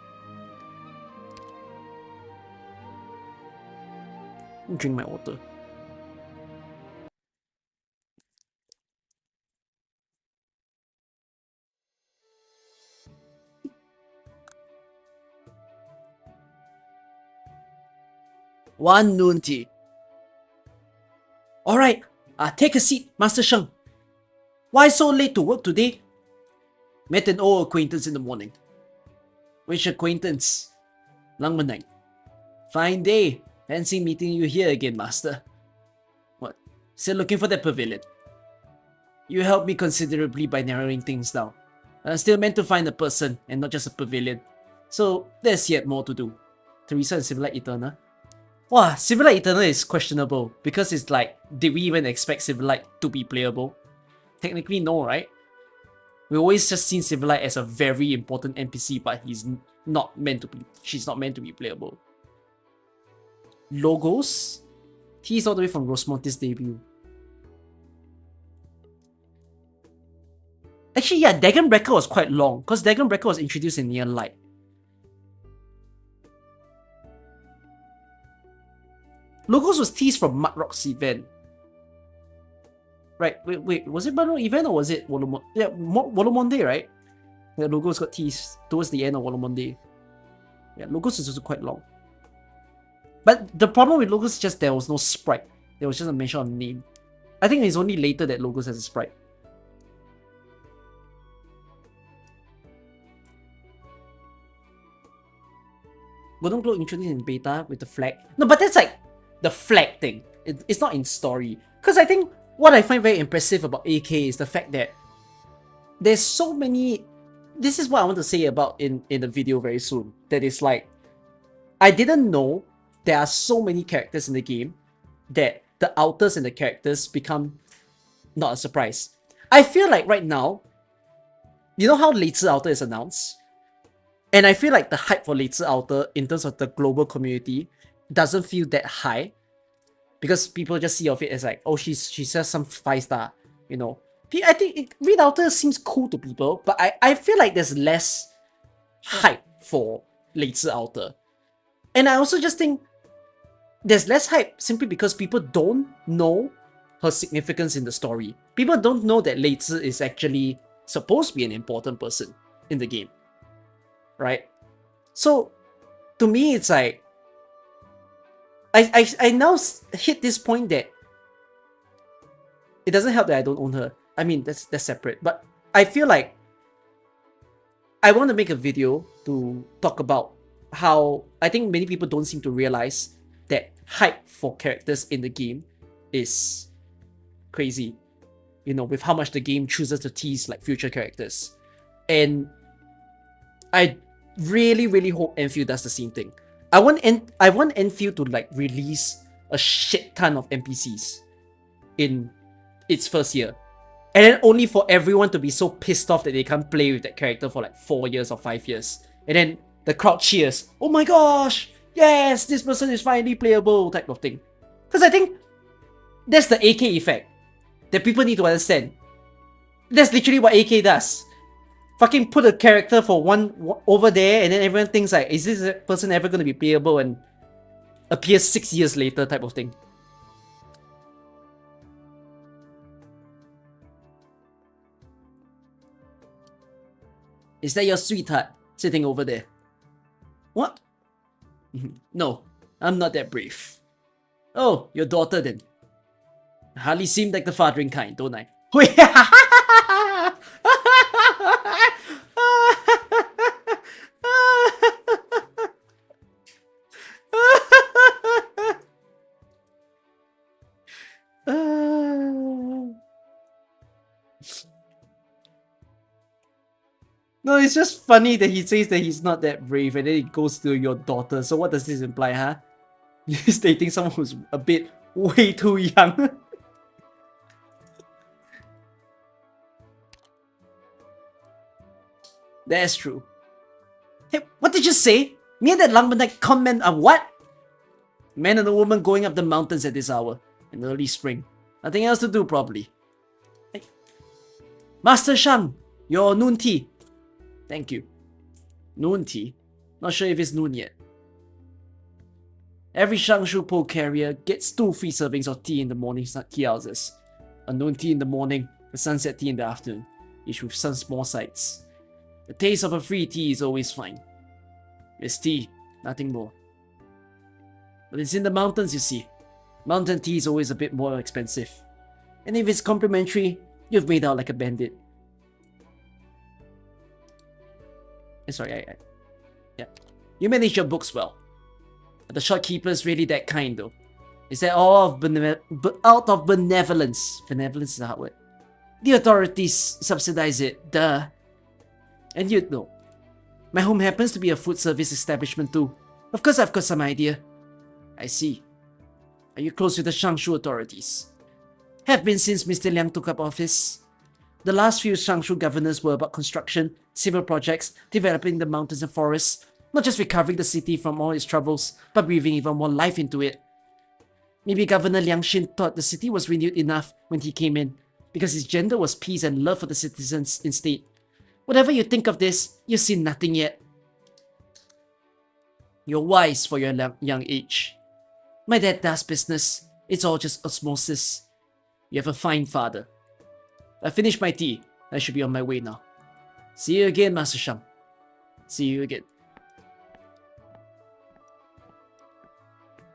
Drink my water. 1 noon tea. Alright, take a seat, Master Sheng. Why so late to work today? Met an old acquaintance in the morning. Which acquaintance? Langmanang. Fine day. Fancy meeting you here again, Master. What? Still looking for that pavilion? You helped me considerably by narrowing things down. I'm still meant to find a person and not just a pavilion. So there's yet more to do. Teresa and Civilite Eternal. Wow, Civilite Eternal is questionable because it's like, did we even expect Civilite to be playable? Technically no, right? We always just seen Civilite as a very important NPC, but she's not meant to be playable. Logos? Teased all the way from Rosmonte's debut. Actually, yeah, Dagonbreaker was quite long, because Dagonbreaker was introduced in Near Light. Logos was teased from Mudrock's event. Right, wait, was it Mudrock event or was it Wolomonde? Yeah, Wolomonde, right? Yeah, Logos got teased towards the end of Wolomonde. Yeah, Logos is also quite long. But the problem with Logos is just there was no sprite. There was just a mention of name. I think it's only later that Logos has a sprite. Golden Glow introduced in beta with the flag. No, but that's like the flag thing. It's not in story. Because I think what I find very impressive about AK is the fact that there's so many... This is what I want to say about in the video very soon. That is like, I didn't know there are so many characters in the game that the outers and the characters become not a surprise. I feel like right now, you know how Lei Zi Outer is announced? And I feel like the hype for Lei Zi Outer in terms of the global community doesn't feel that high. Because people just see of it as like, oh, she's just some 5-star, you know. I think Reed Outer seems cool to people, but I feel like there's less hype for Lei Zi Outer. And I also just think there's less hype simply because people don't know her significance in the story. People don't know that Lei Zi is actually supposed to be an important person in the game. Right? So, to me, it's like, I now hit this point that it doesn't help that I don't own her. I mean, that's separate. But I feel like I want to make a video to talk about how I think many people don't seem to realize that hype for characters in the game is crazy. You know, with how much the game chooses to tease like future characters. And I really, really hope Enfield does the same thing. I want Enfield to like release a shit ton of NPCs in its first year. And then only for everyone to be so pissed off that they can't play with that character for like 4 years or 5 years. And then the crowd cheers. Oh my gosh! Yes! This person is finally playable! Type of thing. Because I think that's the AK effect that people need to understand. That's literally what AK does. Fucking put a character for one over there and then everyone thinks like, is this person ever going to be playable and appears 6 years later type of thing. Is that your sweetheart sitting over there? What? No, I'm not that brave. Oh, your daughter then. I hardly seem like the fathering kind, don't I? No, it's just funny that he says that he's not that brave and then it goes to your daughter. So what does this imply, huh? He's dating someone who's a bit way too young. That's true. Hey, what did you say? Me and that Langmanite comment on what? Man and a woman going up the mountains at this hour in early spring. Nothing else to do, probably. Hey. Master Shang, your noon tea. Thank you. Noon tea? Not sure if it's noon yet. Every Shangshu Po carrier gets 2 free servings of tea in the morning tea houses. A noon tea in the morning, a sunset tea in the afternoon, each with some small sides. The taste of a free tea is always fine. It's tea, nothing more. But it's in the mountains, you see. Mountain tea is always a bit more expensive. And if it's complimentary, you've made out like a bandit. Sorry, yeah. You manage your books well. But the shopkeeper's really that kind, though. Is that all out of benevolence? Benevolence is a hard word. The authorities subsidize it, duh. And you'd know. My home happens to be a food service establishment too. Of course I've got some idea. I see. Are you close with the Shangshu authorities? Have been since Mr. Liang took up office. The last few Shangshu governors were about construction, civil projects, developing the mountains and forests, not just recovering the city from all its troubles, but breathing even more life into it. Maybe Governor Liang Xin thought the city was renewed enough when he came in, because his agenda was peace and love for the citizens instead. Whatever you think of this, you've seen nothing yet. You're wise for your young age. My dad does business. It's all just osmosis. You have a fine father. I finished my tea. I should be on my way now. See you again, Master Shang. See you again.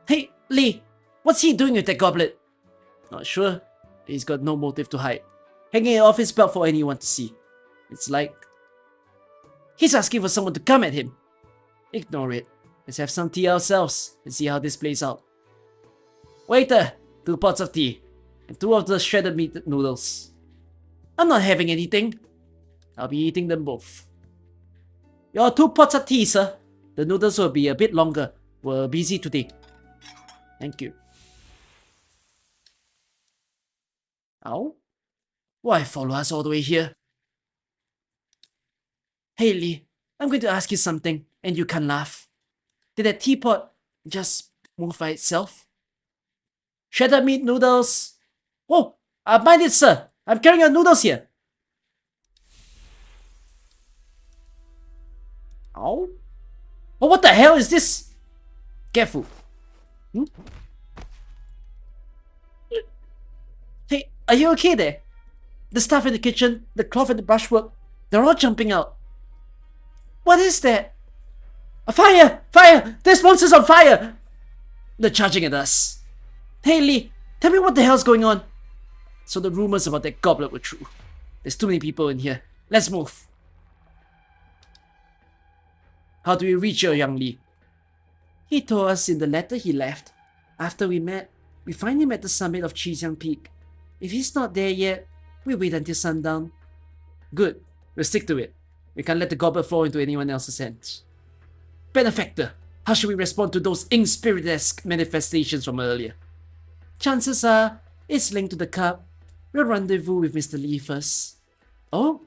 Hey, Lee! What's he doing with that goblet? Not sure. He's got no motive to hide. Hanging it off his belt for anyone to see. It's like... he's asking for someone to come at him. Ignore it. Let's have some tea ourselves and see how this plays out. Waiter! 2 pots of tea. And 2 of the shredded meat noodles. I'm not having anything. I'll be eating them both. Your 2 pots of tea, sir. The noodles will be a bit longer. We're busy today. Thank you. Ow? Why follow us all the way here? Hey Lee, I'm going to ask you something, and you can't laugh. Did that teapot just move by itself? Shredded meat noodles! Oh, mind it, sir! I'm carrying your noodles here! Ow? Oh, what the hell is this? Careful. Hey, are you okay there? The staff in the kitchen, the cloth and the brushwork, they're all jumping out. What is that? A fire! Fire! There's monsters on fire! They're charging at us. Hey Lee, tell me what the hell's going on. So the rumors about that goblet were true. There's too many people in here. Let's move. How do we reach your young Lee? He told us in the letter he left. After we met, we find him at the summit of Chijiang Peak. If he's not there yet, we wait until sundown. Good. We'll stick to it. We can't let the goblet fall into anyone else's hands. Benefactor, how should we respond to those ink-spirit-esque manifestations from earlier? Chances are, it's linked to the cup. We'll rendezvous with Mr. Lee first. Oh?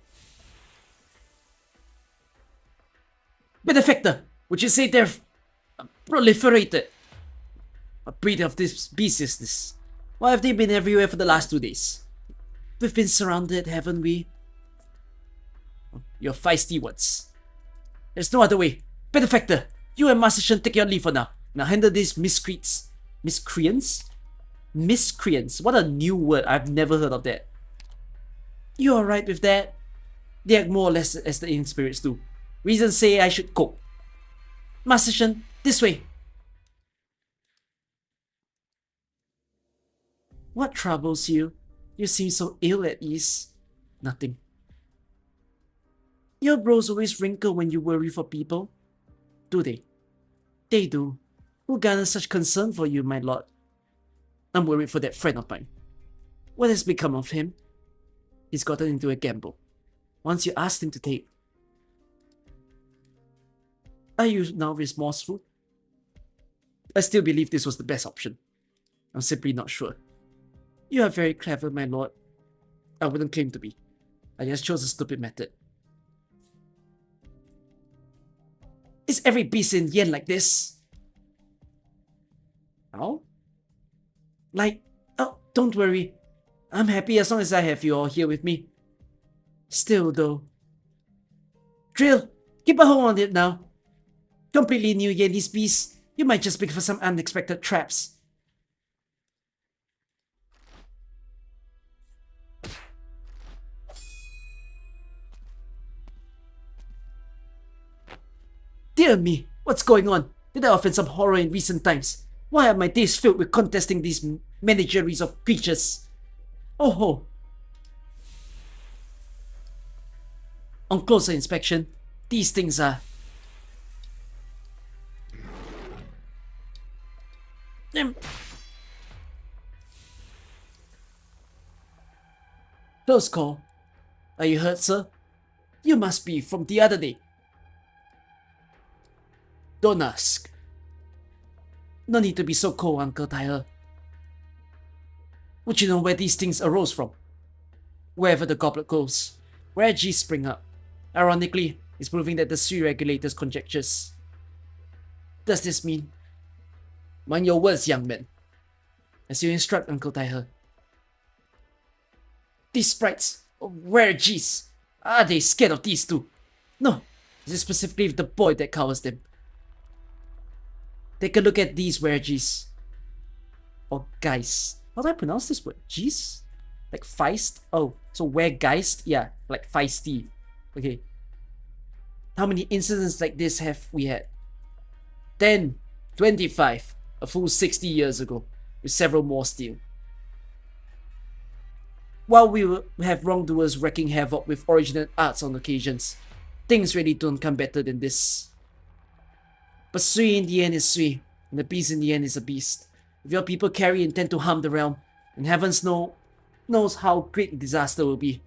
Benefactor, would you say they're proliferated? What breed of this beast is this? Why have they been everywhere for the last 2 days? We've been surrounded, haven't we? You're feisty ones. There's no other way. Benefactor, you and Master Shen take your leave for now. Now handle these miscreants. Miscreants? Miscreants. What a new word. I've never heard of that. You alright with that? They act more or less as the ink spirits do. Reasons say I should cope. Master Shen, this way. What troubles you? You seem so ill at ease. Nothing. Your brows always wrinkle when you worry for people. Do they? They do. Who garners such concern for you, my lord? I'm worried for that friend of mine. What has become of him? He's gotten into a gamble. Once you asked him to take. Are you now remorseful? I still believe this was the best option. I'm simply not sure. You are very clever, my lord. I wouldn't claim to be. I just chose a stupid method. Is every beast in Yen like this? Oh? Like, oh, don't worry. I'm happy as long as I have you all here with me. Still though. Drill, keep a hold on it now. Completely new Yen's beasts. You might just pick for some unexpected traps. Dear me, what's going on? Did I offend some horror in recent times? Why are my days filled with contesting these menageries of creatures? Oh ho! On closer inspection, these things are... Close call. Are you hurt, sir? You must be from the other day. Don't ask. No need to be so cold, Uncle Tyler. Would you know where these things arose from? Wherever the goblet goes, where G's spring up. Ironically, it's proving that the Sui regulator's conjectures. Does this mean? Mind your words, young man. As you instruct, Uncle Tyler. These sprites, where G's? Are they scared of these two? No, this is specifically the boy that cowers them. Take a look at these wergies. Or guys. How do I pronounce this word? G's? Like feist? Oh, so wergeist? Yeah, like feisty. Okay. How many incidents like this have we had? 10, 25, a full 60 years ago, with several more still. While we will have wrongdoers wreaking havoc with original arts on occasions, things really don't come better than this. But Sui in the end is Sui, and the beast in the end is a beast. If your people carry intent to harm the realm, and heavens knows how great the disaster will be.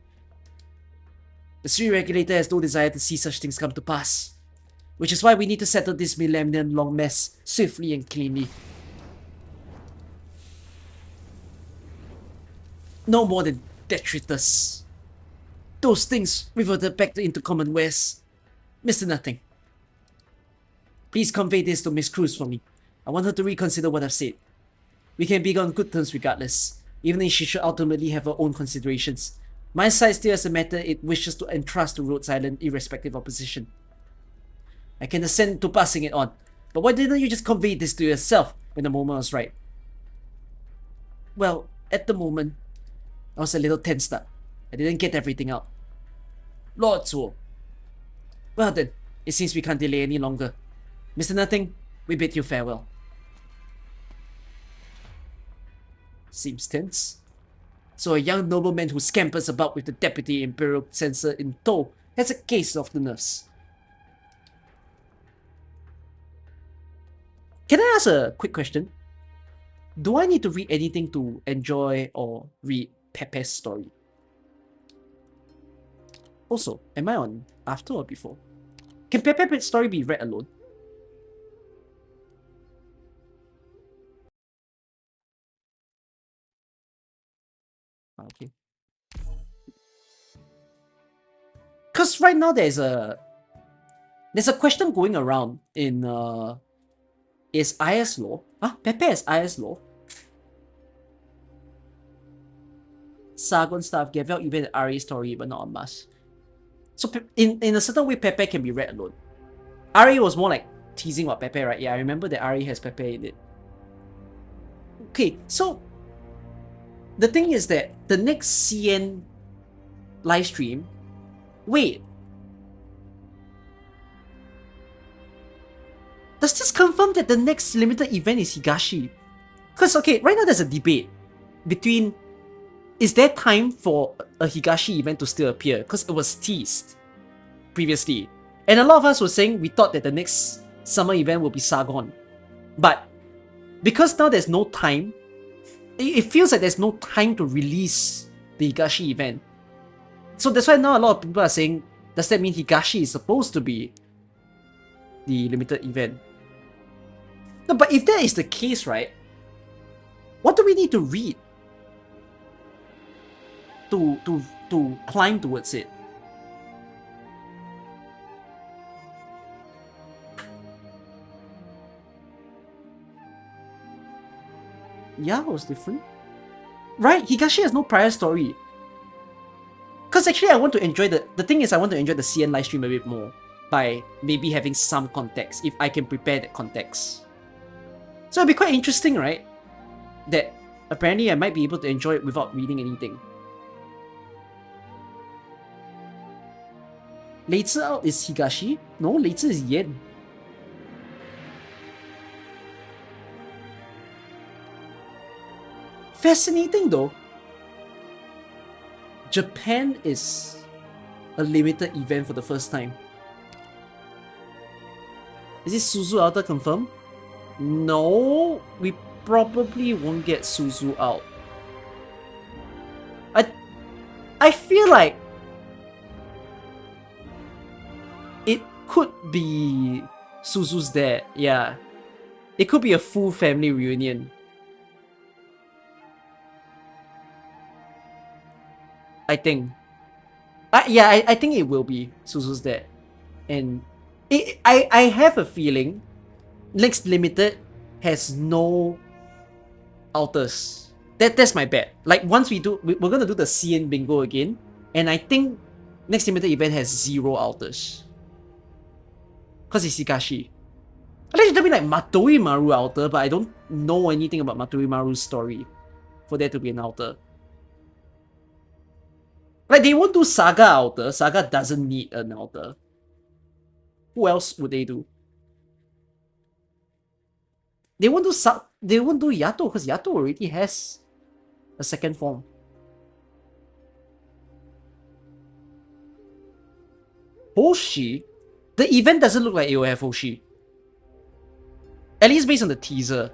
The Sui regulator has no desire to see such things come to pass, which is why we need to settle this millennium-long mess swiftly and cleanly. No more than detritus. Those things reverted back into common wares. Mr. Nothing. Please convey this to Miss Cruz for me. I want her to reconsider what I've said. We can be on good terms regardless, even if she should ultimately have her own considerations. My side still has a matter it wishes to entrust to Rhodes Island irrespective of position. I can assent to passing it on, but why didn't you just convey this to yourself when the moment was right? Well, at the moment, I was a little tensed up. I didn't get everything out. Lord Zuo. Well then, it seems we can't delay any longer. Mr. Nothing, we bid you farewell. Seems tense. So a young nobleman who scampers about with the deputy imperial censor in tow has a case of the nerves. Can I ask a quick question? Do I need to read anything to enjoy or read Pepe's story? Also, am I on after or before? Can Pepe's story be read alone? Okay. Cause right now there's a question going around in is IS law? Huh? Pepe is IS law? Sargon stuff gave out even an RA story but not a must. So in a certain way Pepe can be read alone. RA was more like teasing about Pepe, right? Yeah, I remember that RA has Pepe in it. Okay, so the thing is that the next CN live stream, wait, does this confirm that the next limited event is Higashi? Because, okay, right now there's a debate between, is there time for a Higashi event to still appear? Because it was teased previously. And a lot of us were saying we thought that the next summer event will be Sargon. But because now there's no time, it feels like there's no time to release the Higashi event. So that's why now a lot of people are saying, does that mean Higashi is supposed to be the limited event? No, but if that is the case, right, what do we need to read to climb towards it? Yeah, it was different. Right, Higashi has no prior story. Because actually I want to enjoy the thing is I want to enjoy the CN live stream a bit more by maybe having some context, if I can prepare that context. So it'll be quite interesting, right? That apparently I might be able to enjoy it without reading anything. 雷之 out is Higashi? No, 雷之 is Yen. Fascinating though. Japan is a limited event for the first time. Is this Suzu Alta confirmed? No, we probably won't get Suzu out. I feel like it could be Suzu's dad, yeah. It could be a full family reunion. I think. I think it will be Suzu's dad. And I have a feeling Next Limited has no alters. That's my bet. Like once we're gonna do the CN bingo again, and I think Next Limited event has 0 alters. Cause it's Hikashi. Unless you tell me like Matori Maru alter, but I don't know anything about Matori Maru's story for there to be an alter. Like they won't do Saga alter. Saga doesn't need an alter. Who else would they do? They won't do Yato because Yato already has a second form. Hoshi? The event doesn't look like it will have Hoshi. At least based on the teaser.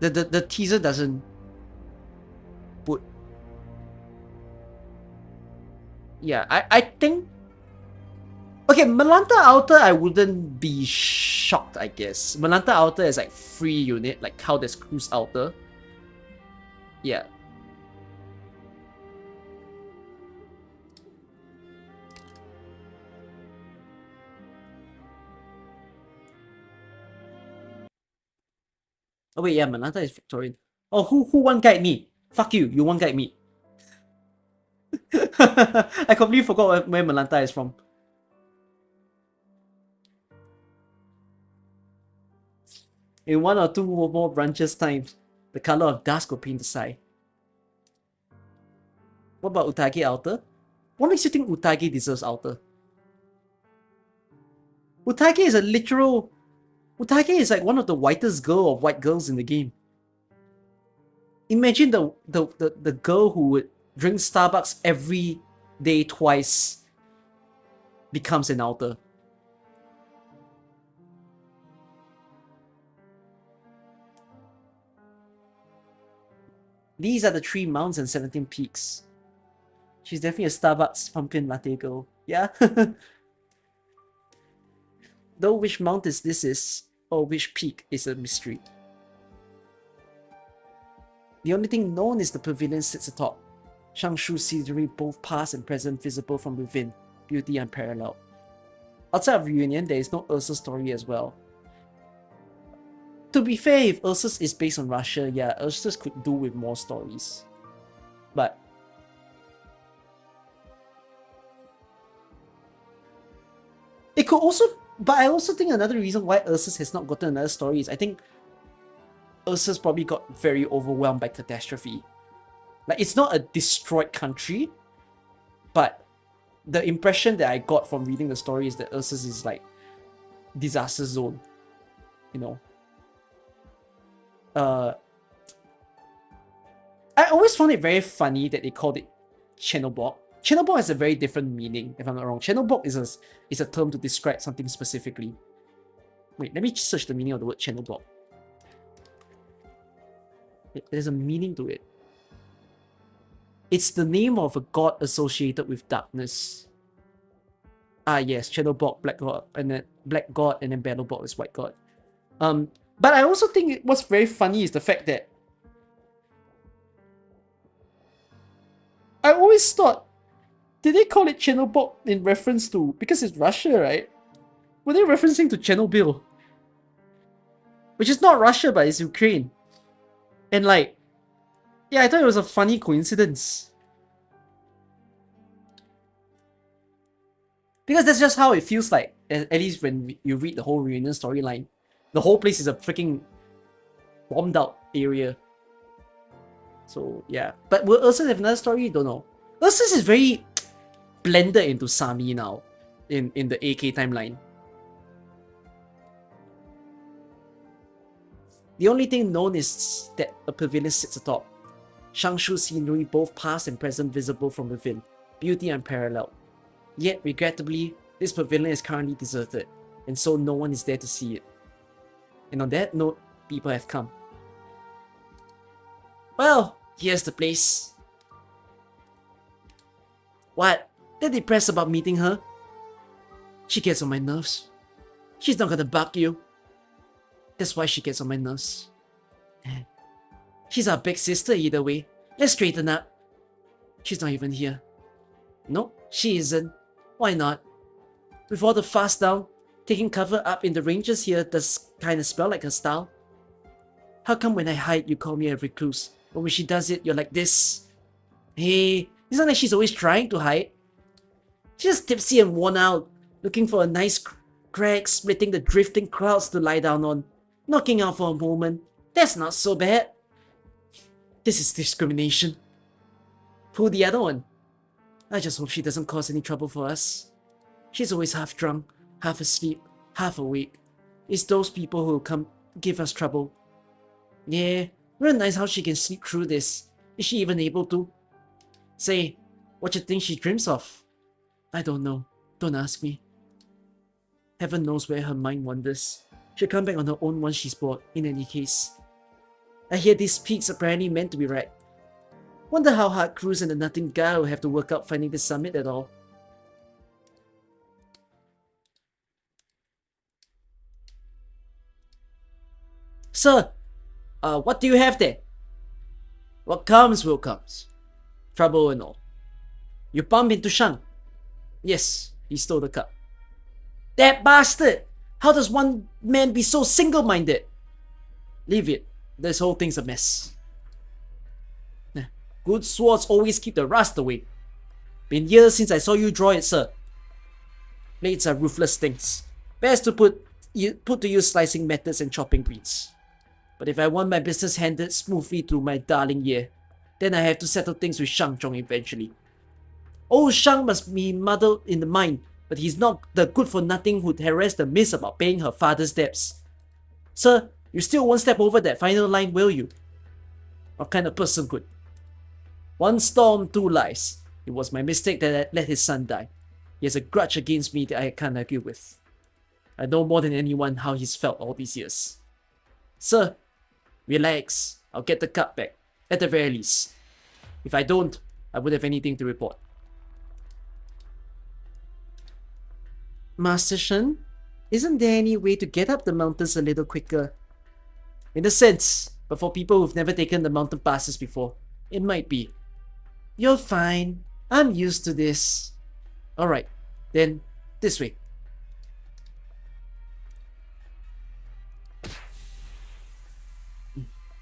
The teaser doesn't put... Yeah, I think... Okay, Malanta Alta I wouldn't be shocked, I guess. Malanta Alta is like free unit, like how there's Cruise Alta. Yeah. Oh wait, yeah, Malanta is Victorian. Oh, who one guide me? Fuck you, you one guide me. I completely forgot where Malanta is from. In 1 or 2 more branches times, the color of dusk will paint the sky. What about Utage Alter? What makes you think Utage deserves Alter? Utage is a literal... Utage is like one of the whitest girl of white girls in the game. Imagine the girl who would drink Starbucks every day twice becomes an Alter. These are the 3 mounts and 17 peaks. She's definitely a Starbucks pumpkin latte girl. Yeah? Though which mount this is, or which peak is a mystery. The only thing known is the pavilion sits atop. Shangshu scenery both past and present visible from within. Beauty unparalleled. Outside of Reunion, there is no Ursa story as well. To be fair, if Ursus is based on Russia, yeah, Ursus could do with more stories. But it could also, but I also think another reason why Ursus has not gotten another story is I think Ursus probably got very overwhelmed by catastrophe. Like, it's not a destroyed country, but the impression that I got from reading the story is that Ursus is like disaster zone, you know. I always found it very funny that they called it Channelbog. Channelbog has a very different meaning, if I'm not wrong. Channelbog is a term to describe something specifically. Wait, let me search the meaning of the word Channelbog. There's a meaning to it. It's the name of a god associated with darkness. Ah yes, Channelbog, Black God, and then Black God, and then Battlebog is White God. But I also think what's very funny is the fact that I always thought, did they call it Channelbog in reference to, because it's Russia, right? Were they referencing to Chernobyl? Which is not Russia, but it's Ukraine. And like, yeah, I thought it was a funny coincidence. Because that's just how it feels like, at least when you read the whole Reunion storyline. The whole place is a freaking bombed out area. So yeah. But will Ursus have another story? Don't know. Ursus is very blended into Sami now in the AK timeline. The only thing known is that a pavilion sits atop. Shangshu scenery, both past and present, visible from within. Beauty unparalleled. Yet, regrettably, this pavilion is currently deserted, and so no one is there to see it. And on that note, people have come. Well, here's the place. What? They're depressed about meeting her? She gets on my nerves. She's not gonna bug you. That's why she gets on my nerves. She's our big sister either way. Let's straighten up. She's not even here. No, she isn't. Why not? With all the fuss down, taking cover up in the ranges here does kinda smell like her style. How come when I hide you call me a recluse, but when she does it you're like this? Hey, it's not like she's always trying to hide. She's just tipsy and worn out, looking for a nice crack, splitting the drifting clouds to lie down on, knocking out for a moment. That's not so bad. This is discrimination. Pull the other one. I just hope she doesn't cause any trouble for us. She's always half drunk, half asleep, half awake. It's those people who come give us trouble. Yeah, real nice how she can sleep through this. Is she even able to? Say, what you think she dreams of? I don't know. Don't ask me. Heaven knows where her mind wanders. She'll come back on her own once she's bored, in any case. I hear these peaks apparently meant to be right. Wonder how hard Cruz and the Nothing Guy will have to work out finding the summit at all. Sir, what do you have there? What comes will comes. Trouble and all. You bump into Shang. Yes, he stole the cup. That bastard! How does one man be so single-minded? Leave it. This whole thing's a mess. Good swords always keep the rust away. Been years since I saw you draw it, sir. Blades are ruthless things. Best to put to use slicing methods and chopping breeds. But if I want my business handed smoothly through my darling Ye, then I have to settle things with Shang Zhong eventually. Old Shang must be muddled in the mind, but he's not the good-for-nothing who'd harass the miss about paying her father's debts. Sir, you still won't step over that final line, will you? What kind of person could? One storm, two lies. It was my mistake that I let his son die. He has a grudge against me that I can't argue with. I know more than anyone how he's felt all these years. Sir, relax. I'll get the cup back, at the very least. If I don't, I wouldn't have anything to report. Master Shen, isn't there any way to get up the mountains a little quicker? In a sense, but for people who've never taken the mountain passes before, it might be. You're fine. I'm used to this. Alright, then this way.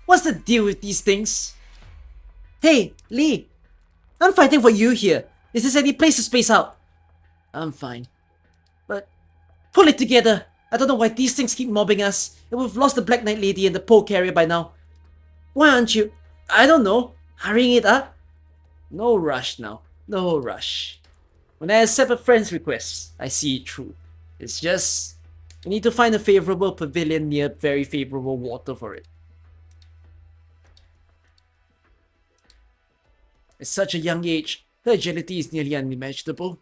What's the deal with these things? Hey, Lee! I'm fighting for you here. Is there any place to space out? I'm fine. But pull it together! I don't know why these things keep mobbing us, and we've lost the Black Knight Lady and the pole carrier by now. Why aren't you, I don't know, hurrying it up? No rush now, no rush. When I accept a friend's request, I see it through. It's just, we need to find a favorable pavilion near very favorable water for it. At such a young age, her agility is nearly unimaginable.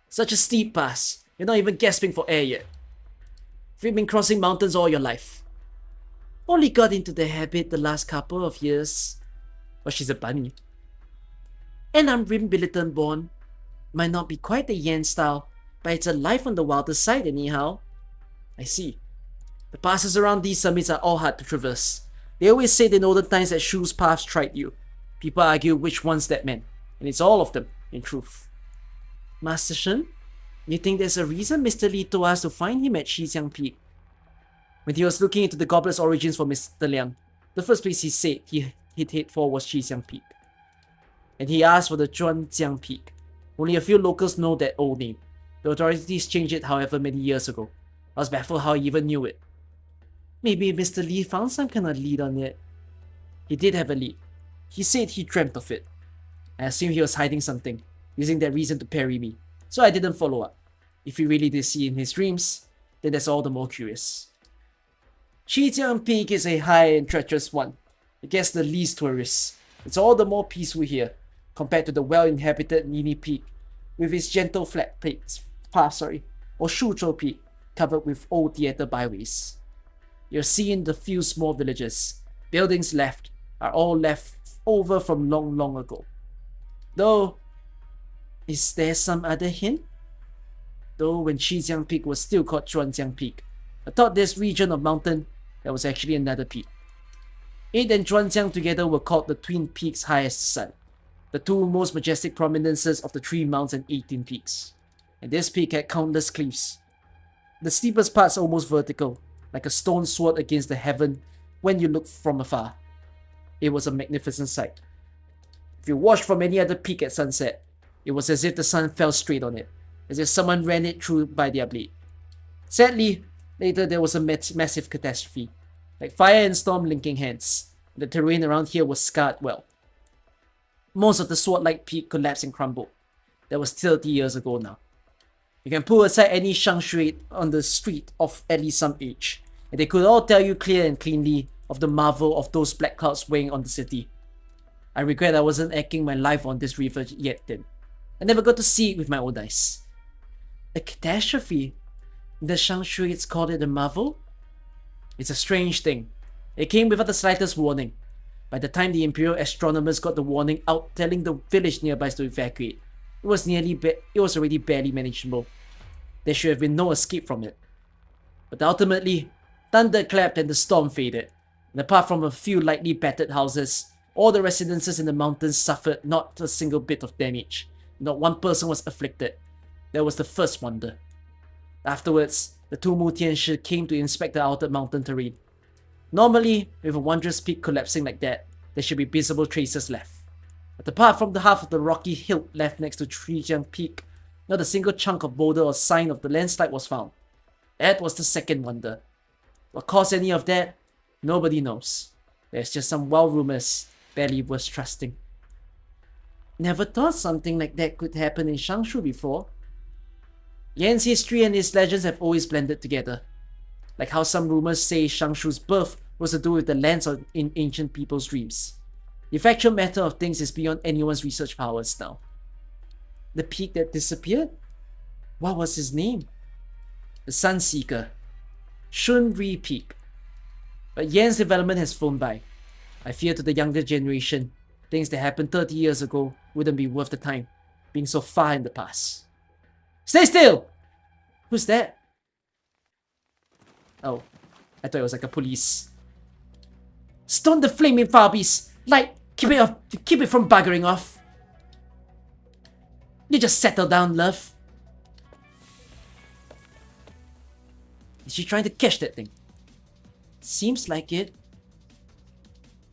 Such a steep pass, you're not even gasping for air yet. You've been crossing mountains all your life. Only got into the habit the last couple of years. Well, she's a bunny. And I'm Rimbiliton born. Might not be quite the Yen style, but it's a life on the wilder side anyhow. I see. The passes around these summits are all hard to traverse. They always said in olden times that Shu's paths tried you. People argue which ones that meant, and it's all of them, in truth. Master Shen, you think there's a reason Mr. Li told us to find him at Shijiang Peak? When he was looking into the goblet's origins for Mr. Liang, the first place he said he'd head for was Shijiang Peak. And he asked for the Zhuanjiang Peak. Only a few locals know that old name. The authorities changed it however many years ago. I was baffled how he even knew it. Maybe Mr. Li found some kind of lead on it. He did have a lead. He said he dreamt of it. I assumed he was hiding something, using that reason to parry me, so I didn't follow up. If he really did see in his dreams, then that's all the more curious. Shijiang Peak is a high and treacherous one. It gets the least tourists. It's all the more peaceful here, compared to the well-inhabited Nini Peak, with its gentle flat paths, or Shuchou Peak, covered with old theatre byways. You're seeing the few small villages. Buildings left are all left over from long, long ago. Though, is there some other hint? Though when Shijiang Peak was still called Zhuanjiang Peak, I thought this region of mountain, there was actually another peak. It and Zhuanjiang together were called the Twin Peaks Highest Sun, the two most majestic prominences of the 3 mounts and 18 peaks. And this peak had countless cliffs. The steepest parts almost vertical, like a stone sword against the heaven when you look from afar. It was a magnificent sight. If you watched from any other peak at sunset, it was as if the sun fell straight on it, as if someone ran it through by their blade. Sadly, later there was a massive catastrophe, like fire and storm linking hands. The terrain around here was scarred well. Most of the sword-like peak collapsed and crumbled. That was 30 years ago now. You can pull aside any Shangshui on the street of at least some age, and they could all tell you clear and cleanly of the marvel of those black clouds weighing on the city. I regret I wasn't acting my life on this river yet then. I never got to see it with my own eyes. A catastrophe? The Shangshuites called it a marvel? It's a strange thing. It came without the slightest warning. By the time the Imperial astronomers got the warning out telling the village nearby to evacuate, it was already barely manageable. There should have been no escape from it. But ultimately, thunder clapped and the storm faded. And apart from a few lightly battered houses, all the residences in the mountains suffered not a single bit of damage. Not one person was afflicted. That was the first wonder. Afterwards, the two Mutianshi came to inspect the outer mountain terrain. Normally, with a wondrous peak collapsing like that, there should be visible traces left. But apart from the half of the rocky hill left next to Shijiang Peak, not a single chunk of boulder or sign of the landslide was found. That was the second wonder. What caused any of that? Nobody knows. There's just some wild rumors, barely worth trusting. Never thought something like that could happen in Shangshu before. Yan's history and his legends have always blended together. Like how some rumors say Shangshu's birth was to do with the lands in ancient people's dreams. The factual matter of things is beyond anyone's research powers now. The peak that disappeared? What was his name? The Sunseeker. Shunri Peak. But Yan's development has flown by. I fear to the younger generation, things that happened 30 years ago wouldn't be worth the time, being so far in the past. Stay still! Who's that? Oh, I thought it was like a police. Stone the flaming fire beast! Light, keep it from buggering off. You just settle down, love. Is she trying to catch that thing? Seems like it.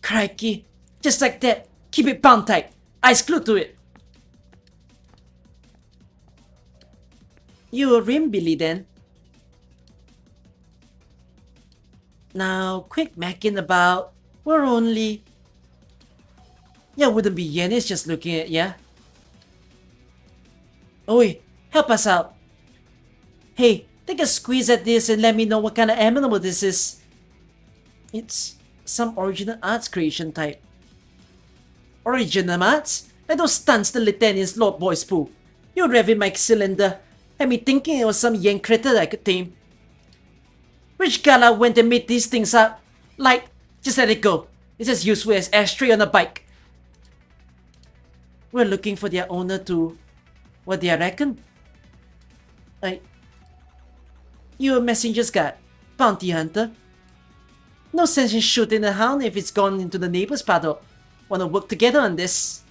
Crikey, just like that. Keep it bound tight. Eyes glued to it. You a rim Billy then? Now, quick macking about. We're only... Yeah, wouldn't be Yen, it's just looking at ya. Oi, help us out. Hey, take a squeeze at this and let me know what kind of animal this is. It's some original arts creation type. Original arts? Like those stunts the lieutenant's Lord Boys pull. You're revving my cylinder. Had me thinking it was some Yen critter that I could tame. Which gala went and made these things up? Like, just let it go. It's as useful as ashtray on a bike. We're looking for their owner to... What do you reckon? You a messenger's guard, bounty hunter. No sense in shooting a hound if it's gone into the neighbor's paddle. Wanna work together on this?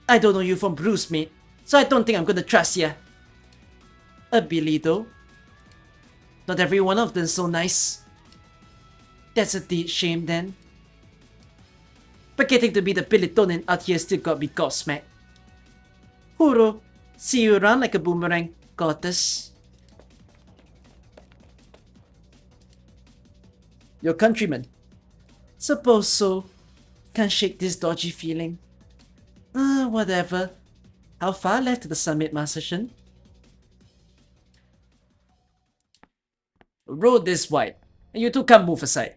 I don't know you from Bruce, mate, so I don't think I'm gonna trust ya. A Billy though? Not every one of them's so nice. That's a dead shame then. But getting to be the Bilitonin out here still got me gobsmacked. Huro, see you around like a boomerang, goddess. Your countryman? Suppose so. Can't shake this dodgy feeling. Whatever. How far left to the summit, Master Shen? Road this wide. And you two can't move aside.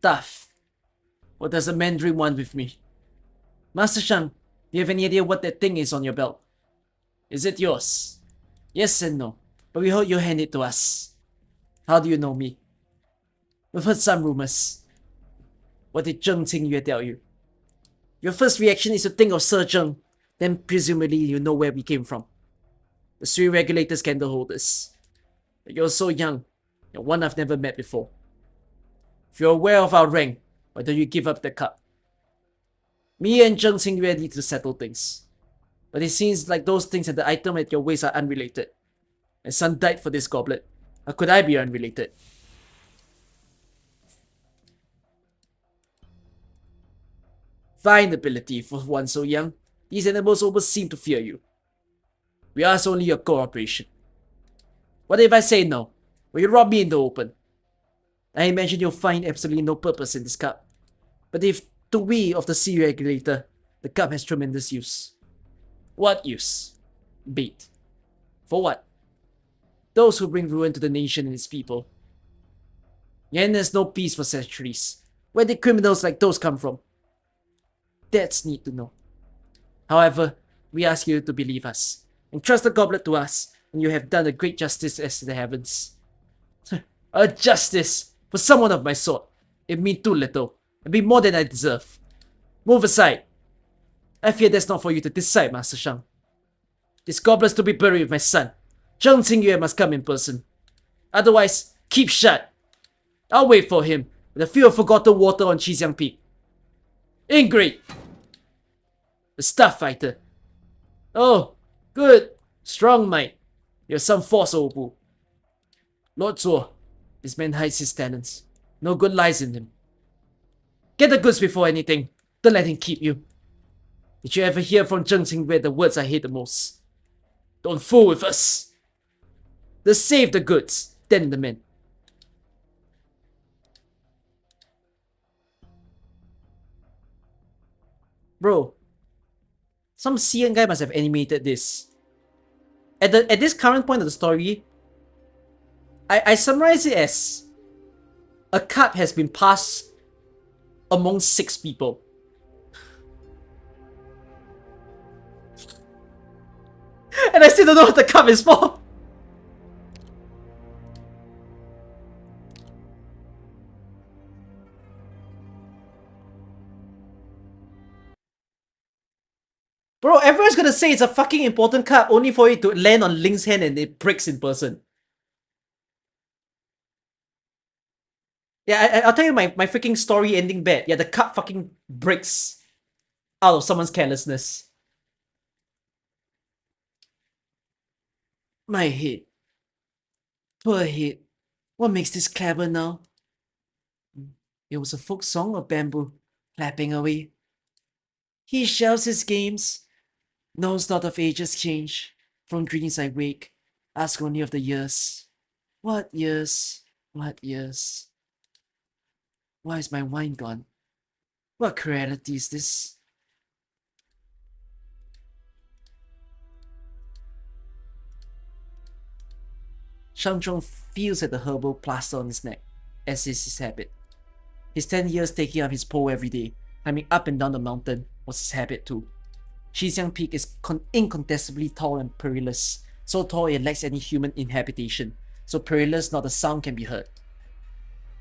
Tough. What does a Mandarin want with me? Master Shang, do you have any idea what that thing is on your belt? Is it yours? Yes and no, but we heard you hand it to us. How do you know me? We've heard some rumors. What did Zheng Qingyue tell you? Your first reaction is to think of Sir Zheng, then presumably you know where we came from. The three regulators candle holders. But you're so young, you're one I've never met before. If you're aware of our rank, why don't you give up the cup? Me and Zheng Qingyue need to settle things. But it seems like those things and the item at your waist are unrelated. My son died for this goblet. How could I be unrelated? Fine ability for one so young. These animals almost seem to fear you. We ask only your cooperation. What if I say no? Will you rob me in the open? I imagine you'll find absolutely no purpose in this cup. But if to we of the sea regulator, the cup has tremendous use. What use? Bait. For what? Those who bring ruin to the nation and its people. Yan has no peace for centuries. Where did criminals like those come from? That's neat to know. However, we ask you to believe us, and trust the goblet to us, and you have done a great justice as to the heavens. A justice! For someone of my sort, it means too little, and be more than I deserve. Move aside. I fear that's not for you to decide, Master Shang. This goblet's to be buried with my son. Zheng Qingyue must come in person. Otherwise, keep shut. I'll wait for him with a few of forgotten water on Xixiang Peak. Ingrid! The Staff Fighter. Oh, good. Strong might. You have some force, Obu. Lord Zuo, this man hides his talents. No good lies in him. Get the goods before anything. Don't let him keep you. Did you ever hear from Zheng Qingyue the words I hate the most? Don't fool with us. Let's save the goods, then the men. Bro, some CN guy must have animated this. At this current point of the story, I summarize it as a cup has been passed among 6 people. And I still don't know what the cup is for. Bro, everyone's gonna say it's a fucking important cup only for it to land on Link's hand and it breaks in person. Yeah, I'll tell you my freaking story ending bad. Yeah, the cup fucking breaks out of someone's carelessness. My head. Poor head. What makes this clever now? It was a folk song of bamboo, clapping away. He shelves his games, knows not of ages change. From dreams I wake, ask only of the years. What years? What years? Why is my wine gone? What cruelty is this? Shang Zhong feels at the herbal plaster on his neck, as is his habit. His 10 years taking up his pole every day, climbing up and down the mountain, was his habit too. Xixiang Peak is incontestably tall and perilous, so tall it lacks any human inhabitation, so perilous not a sound can be heard.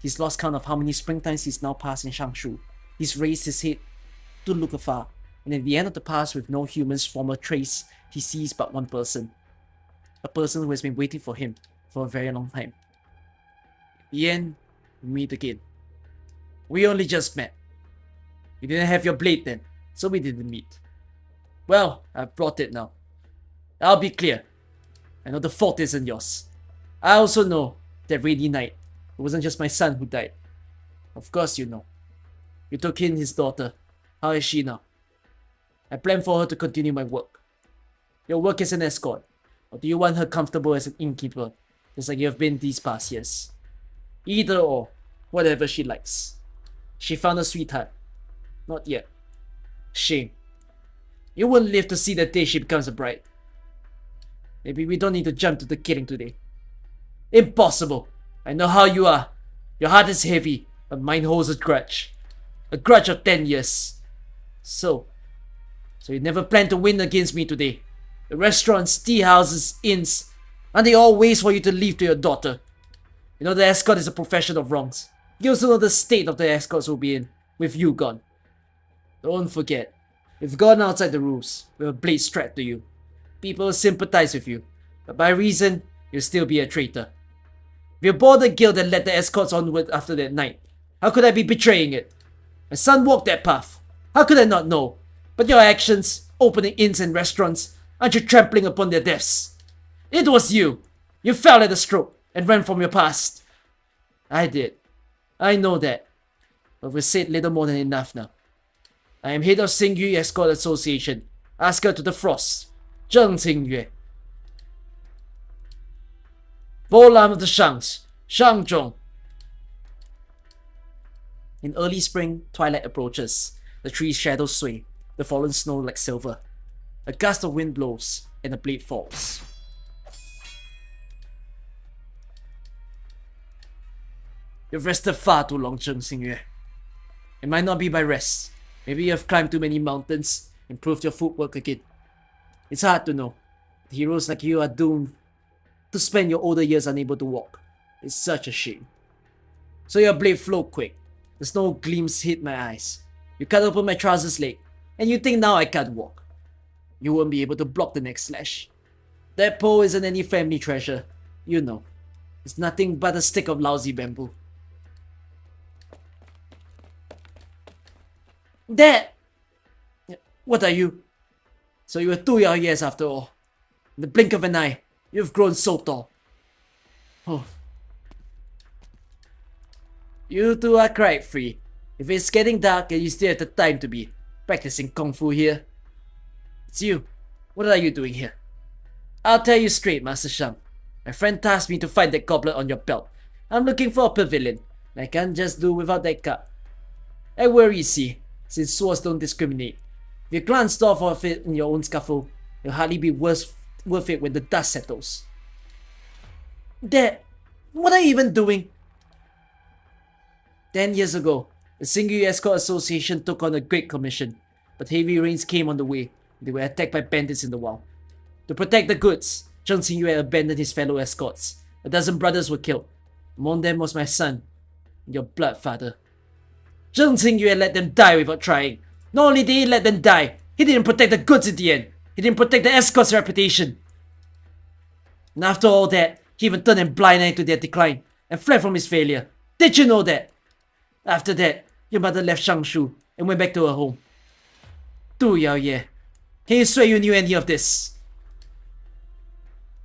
He's lost count of how many springtimes he's now passed in Shangshu. He's raised his head to look afar, and at the end of the pass with no human's former trace, he sees but one person. A person who has been waiting for him for a very long time. At the end, we meet again. We only just met. You didn't have your blade then, so we didn't meet. Well, I've brought it now. I'll be clear. I know the fault isn't yours. I also know that Rainy Night, it wasn't just my son who died. Of course you know. You took in his daughter. How is she now? I plan for her to continue my work. Your work as an escort. Or do you want her comfortable as an innkeeper, just like you have been these past years? Either or, whatever she likes. She found a sweetheart. Not yet. Shame. You won't live to see the day she becomes a bride. Maybe we don't need to jump to the killing today. Impossible. I know how you are. Your heart is heavy, but mine holds a grudge. A grudge of 10 years. So you never plan to win against me today. The restaurants, tea houses, inns, aren't they all ways for you to leave to your daughter? You know the escort is a profession of wrongs. You also know the state of the escorts will be in with you gone. Don't forget, you've gone outside the rules with a blade strapped to you. People will sympathize with you, but by reason, you'll still be a traitor. If you bore the guilt and led the escorts onward after that night, how could I be betraying it? My son walked that path. How could I not know? But your actions, opening inns and restaurants, aren't you trampling upon their deaths? It was you. You fell at the stroke and ran from your past. I did. I know that. But we've said little more than enough now. I am head of Xingyue Escort Association. Ask her to defrost. Zheng Qingyue. Bolam of the Shangs. Shang Zhong. In early spring, twilight approaches. The trees' shadows sway, the fallen snow like silver. A gust of wind blows, and a blade falls. You've rested far too long, Zheng Xingyue. It might not be by rest. Maybe you have climbed too many mountains, improved your footwork again. It's hard to know. Heroes like you are doomed to spend your older years unable to walk. It's such a shame. So your blade flowed quick. The snow gleams hit my eyes. You cut open my trousers leg, and you think now I can't walk. You won't be able to block the next slash. That pole isn't any family treasure. You know. It's nothing but a stick of lousy bamboo. Dad! What are you? So you were 2 years after all. In the blink of an eye, you've grown so tall. Oh. You two are quite free. If it's getting dark and you still have the time to be practicing Kung Fu here. It's you. What are you doing here? I'll tell you straight, Master Shang. My friend tasked me to find that goblet on your belt. I'm looking for a pavilion. I can't just do without that cup. I worry, see, since swords don't discriminate. If you glanced off of it in your own scuffle, it'll hardly be worth it when the dust settles. Dad, what are you even doing? 10 years ago, the Xingyue Escort Association took on a great commission, but heavy rains came on the way. They were attacked by bandits in the wild. To protect the goods, Zheng Xingyue abandoned his fellow escorts. 12 brothers were killed. Among them was my son, your blood father. Zheng Xingyue let them die without trying. Not only did he let them die, he didn't protect the goods in the end. He didn't protect the escort's reputation. And after all that, he even turned a blind eye to their decline and fled from his failure. Did you know that? After that, your mother left Shangshu and went back to her home. Du Yaoye, can you swear you knew any of this?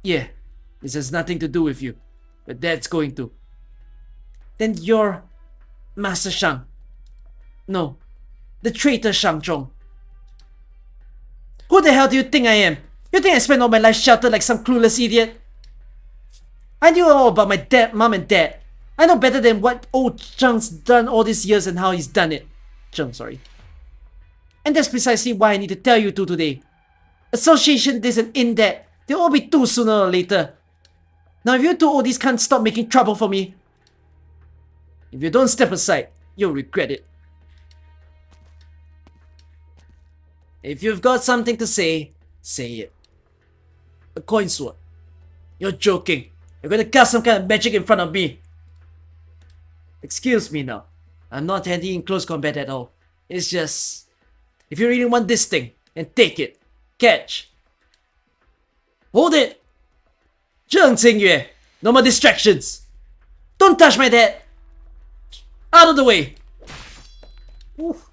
Yeah, this has nothing to do with you, but Dad's going to. Then you're Master Shang. No, the traitor Shang Zhong. Who the hell do you think I am? You think I spent all my life sheltered like some clueless idiot? I knew all about my mom and dad. I know better than what old Zheng's done all these years and how he's done it. Zheng, sorry. And that's precisely why I need to tell you two today. Association this and in that. They'll all be two sooner or later. Now if you two oldies can't stop making trouble for me, if you don't step aside, you'll regret it. If you've got something to say, say it. A coin sword. You're joking. You're gonna cast some kind of magic in front of me. Excuse me now. I'm not handy in close combat at all. It's just... if you really want this thing, then take it. Catch. Hold it! Zheng Xingyue, no more distractions. Don't touch my dad. Out of the way. Oof.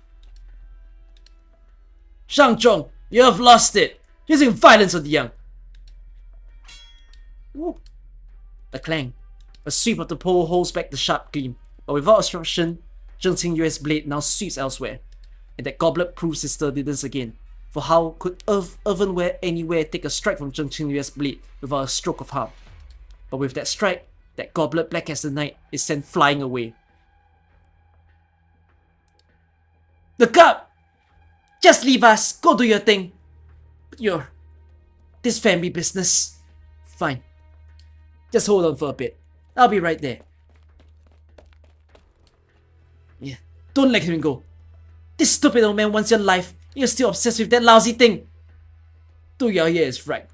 Shang Zhong, you have lost it. Using violence on the young. Ooh. A clang. A sweep of the pole holds back the sharp gleam, but without obstruction, Zheng Xingyue's blade now sweeps elsewhere, and that goblet proves his sturdiness again. For how could Earthenware anywhere take a strike from Zheng Xingyue's blade without a stroke of harm? But with that strike, that goblet black as the night is sent flying away. The cup! Just leave us, go do your thing. This family business. Fine. Just hold on for a bit. I'll be right there. Yeah, don't let him go. This stupid old man wants your life. You're still obsessed with that lousy thing. 杜瑶爷 is right.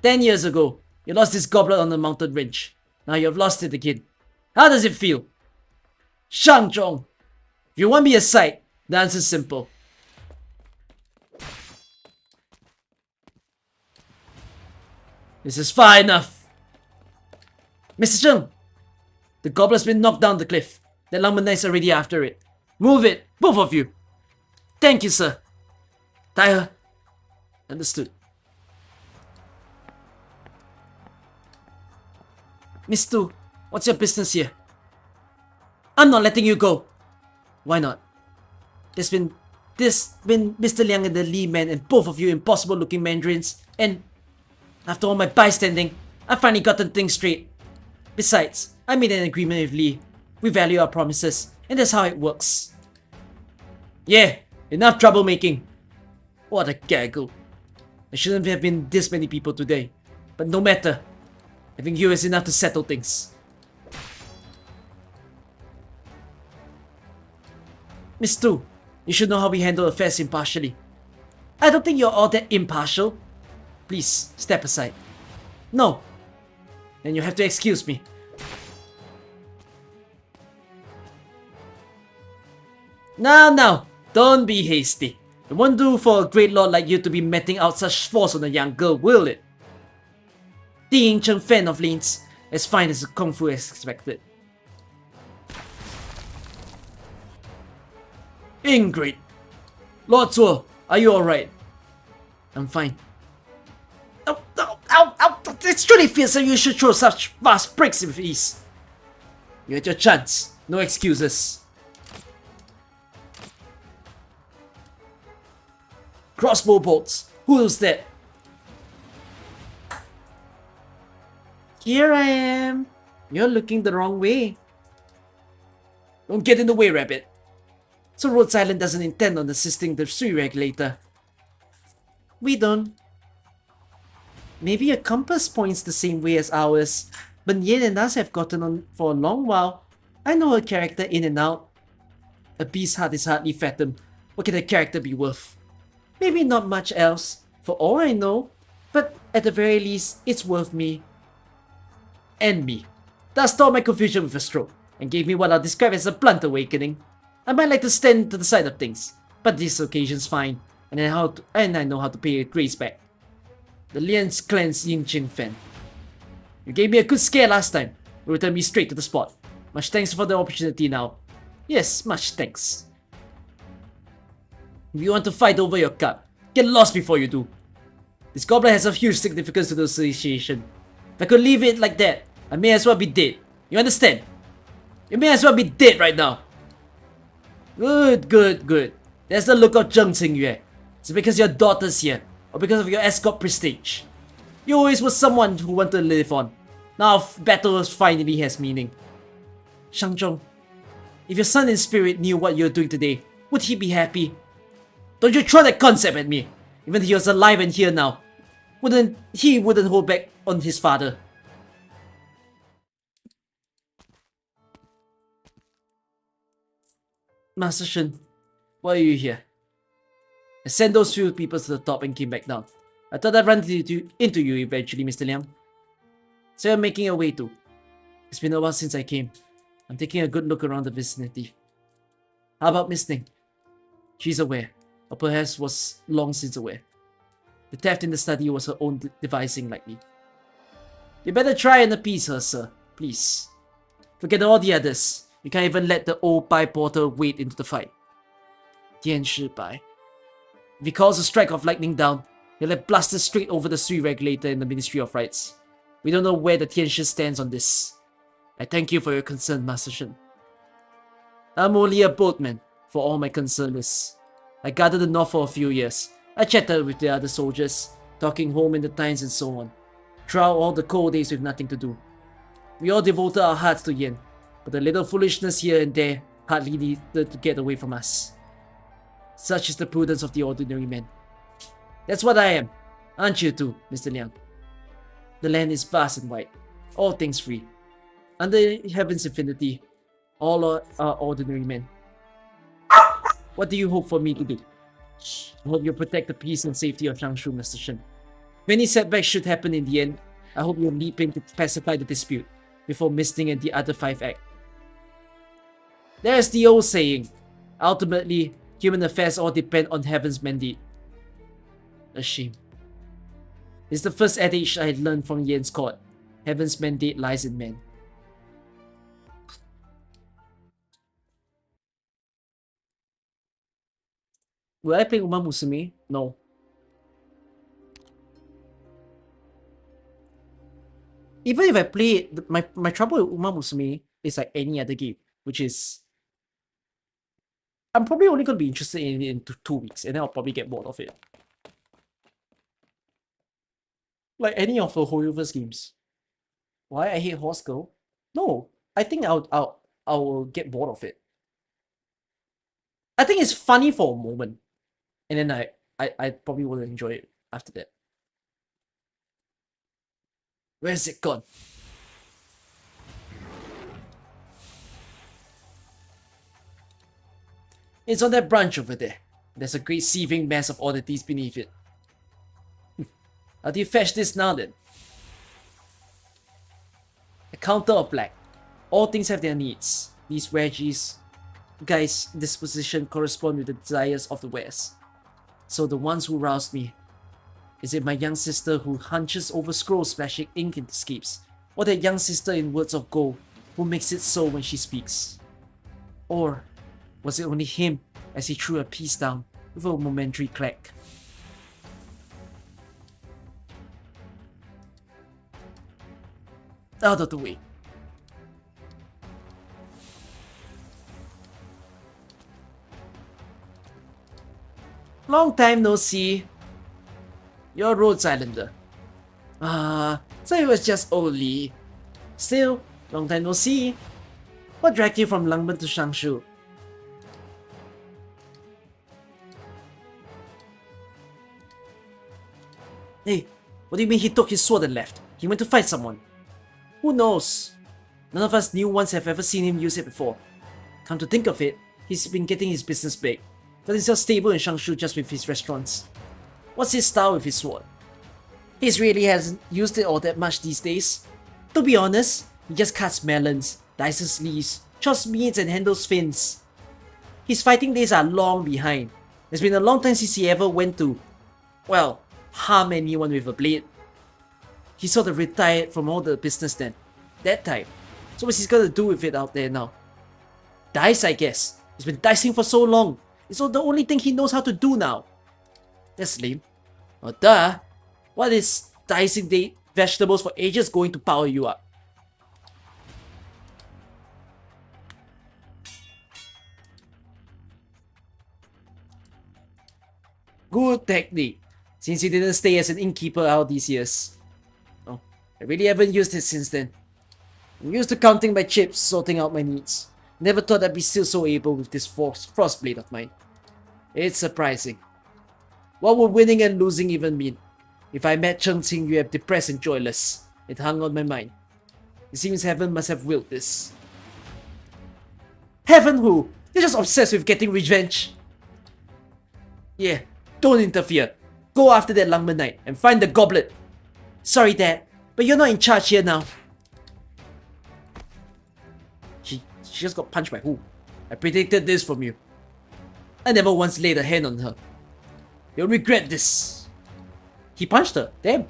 10 years ago, you lost this goblet on the mountain range. Now you've lost it again. How does it feel? Shang Zhong, if you want me aside, the answer's simple. This is far enough. Mr. Zheng, the goblet's been knocked down the cliff. The Langmen Knight's already after it. Move it, both of you. Thank you, sir. Tie her. Understood. Miss Tu, what's your business here? I'm not letting you go. Why not? There's been Mr. Liang and the Li men and both of you impossible looking mandarins, and after all my bystanding, I finally gotten things straight. Besides, I made an agreement with Li. We value our promises, and that's how it works. Yeah, enough troublemaking. What a gaggle. There shouldn't have been this many people today, but no matter. Having you is enough to settle things. Miss Tu, you should know how we handle affairs impartially. I don't think you're all that impartial. Please, step aside. No. Then you have to excuse me. Now, don't be hasty. It won't do for a great lord like you to be meting out such force on a young girl, will it? Di Yingcheng fan of Lin's, as fine as Kung Fu as expected. Ingrid! Lord Zuo, are you alright? I'm fine. Ow! It truly feels that you should throw such fast breaks with ease. You had your chance, no excuses. Crossbow bolts, who's that? Here I am. You're looking the wrong way. Don't get in the way, Rabbit. So Rhodes Island doesn't intend on assisting the Sui regulator. We don't. Maybe a compass points the same way as ours, but Yen and us have gotten on for a long while. I know her character in and out. A beast's heart is hardly fathomed. What can a character be worth? Maybe not much else, for all I know, but at the very least, it's worth me. And me. That stopped my confusion with a stroke, and gave me what I'll describe as a blunt awakening. I might like to stand to the side of things, but this occasion's fine, and I know how to pay a grace back. The Lian's clan's Yingqing fan. You gave me a good scare last time. You returned me straight to the spot. Much thanks for the opportunity now. Yes, much thanks. If you want to fight over your cup, get lost before you do. This goblet has a huge significance to the association. If I could leave it like that, I may as well be dead. You understand? You may as well be dead right now. Good. That's the look of Zheng Qingyue. Is it because your daughter's here, or because of your escort prestige? You always were someone who wanted to live on. Now battle finally has meaning. Shang Zhong, if your son in spirit knew what you're doing today, would he be happy? Don't you throw that concept at me! Even if he was alive and here now, he wouldn't hold back on his father. Master Shen, why are you here? I sent those few people to the top and came back down. I thought I'd run into you eventually, Mr. Liang. So you're making your way too. It's been a while since I came. I'm taking a good look around the vicinity. How about Miss Ning? She's aware, or perhaps was long since aware. The theft in the study was her own devising, likely. You better try and appease her, sir. Please. Forget all the others. You can't even let the old Bai porter wade into the fight. Tian Shi Bai. If he calls a strike of lightning down, he'll have blasted straight over the Sui regulator in the Ministry of Rights. We don't know where the Tian Shi stands on this. I thank you for your concern, Master Shen. I'm only a boatman, for all my concern is. I guarded the north for a few years. I chatted with the other soldiers, talking home in the times and so on. Throughout all the cold days with nothing to do. We all devoted our hearts to Yen, but a little foolishness here and there hardly needed to get away from us. Such is the prudence of the ordinary man. That's what I am, aren't you too, Mr. Liang? The land is vast and wide, all things free. Under Heaven's infinity, all are ordinary men. What do you hope for me to do? I hope you protect the peace and safety of Changshu, Mr. Shen. If any setbacks should happen in the end, I hope you'll leap in to pacify the dispute before Misting and the other 5 act. There's the old saying, ultimately, human affairs all depend on Heaven's mandate. A shame. It's the first adage I learned from Yan's court. Heaven's mandate lies in men. Will I play Uma Musume? No. Even if I play it, my trouble with Uma Musume is like any other game, which is I'm probably only going to be interested in it in 2 weeks, and then I'll probably get bored of it. Like any of the Hoyoverse games. Why I hate Horse Girl? No, I think I'll get bored of it. I think it's funny for a moment, and then I probably wouldn't enjoy it after that. Where's it gone? It's on that branch over there. There's a great seething mass of oddities beneath it. How do you fetch this now then? A counter of black. All things have their needs. These wedgies, guys' disposition correspond with the desires of the West. So the ones who roused me. Is it my young sister who hunches over scrolls splashing ink into scapes? Or that young sister in words of gold who makes it so when she speaks? Or was it only him as he threw a piece down with a momentary clack? Out of the way. Long time no see. You're a Rhodes Islander. So it was just Oli. Still, long time no see. What dragged you from Langban to Changshu? Hey, what do you mean he took his sword and left? He went to fight someone. Who knows? None of us new ones have ever seen him use it before. Come to think of it, he's been getting his business big. Got himself stable in Changshu just with his restaurants. What's his style with his sword? He really hasn't used it all that much these days. To be honest, he just cuts melons, dices leaves, chops meats and handles fins. His fighting days are long behind. It's been a long time since he ever went to, well, harm anyone with a blade. He sort of retired from all the business then. That time. So what's he gonna do with it out there now? Dice, I guess. He's been dicing for so long. It's the only thing he knows how to do now. That's lame. Oh duh. What is dicing vegetables for ages going to power you up? Good technique. Since he didn't stay as an innkeeper all these years. Oh, I really haven't used it since then. I'm used to counting my chips, sorting out my needs. Never thought I'd be still so able with this frostblade of mine. It's surprising. What would winning and losing even mean? If I met Cheng Qing, you have depressed and joyless. It hung on my mind. It seems heaven must have willed this. Heaven who? You're just obsessed with getting revenge. Yeah, don't interfere. Go after that Langman Knight and find the goblet. Sorry Dad, but you're not in charge here now. She just got punched by who? I predicted this from you. I never once laid a hand on her. You'll regret this. He punched her. Damn.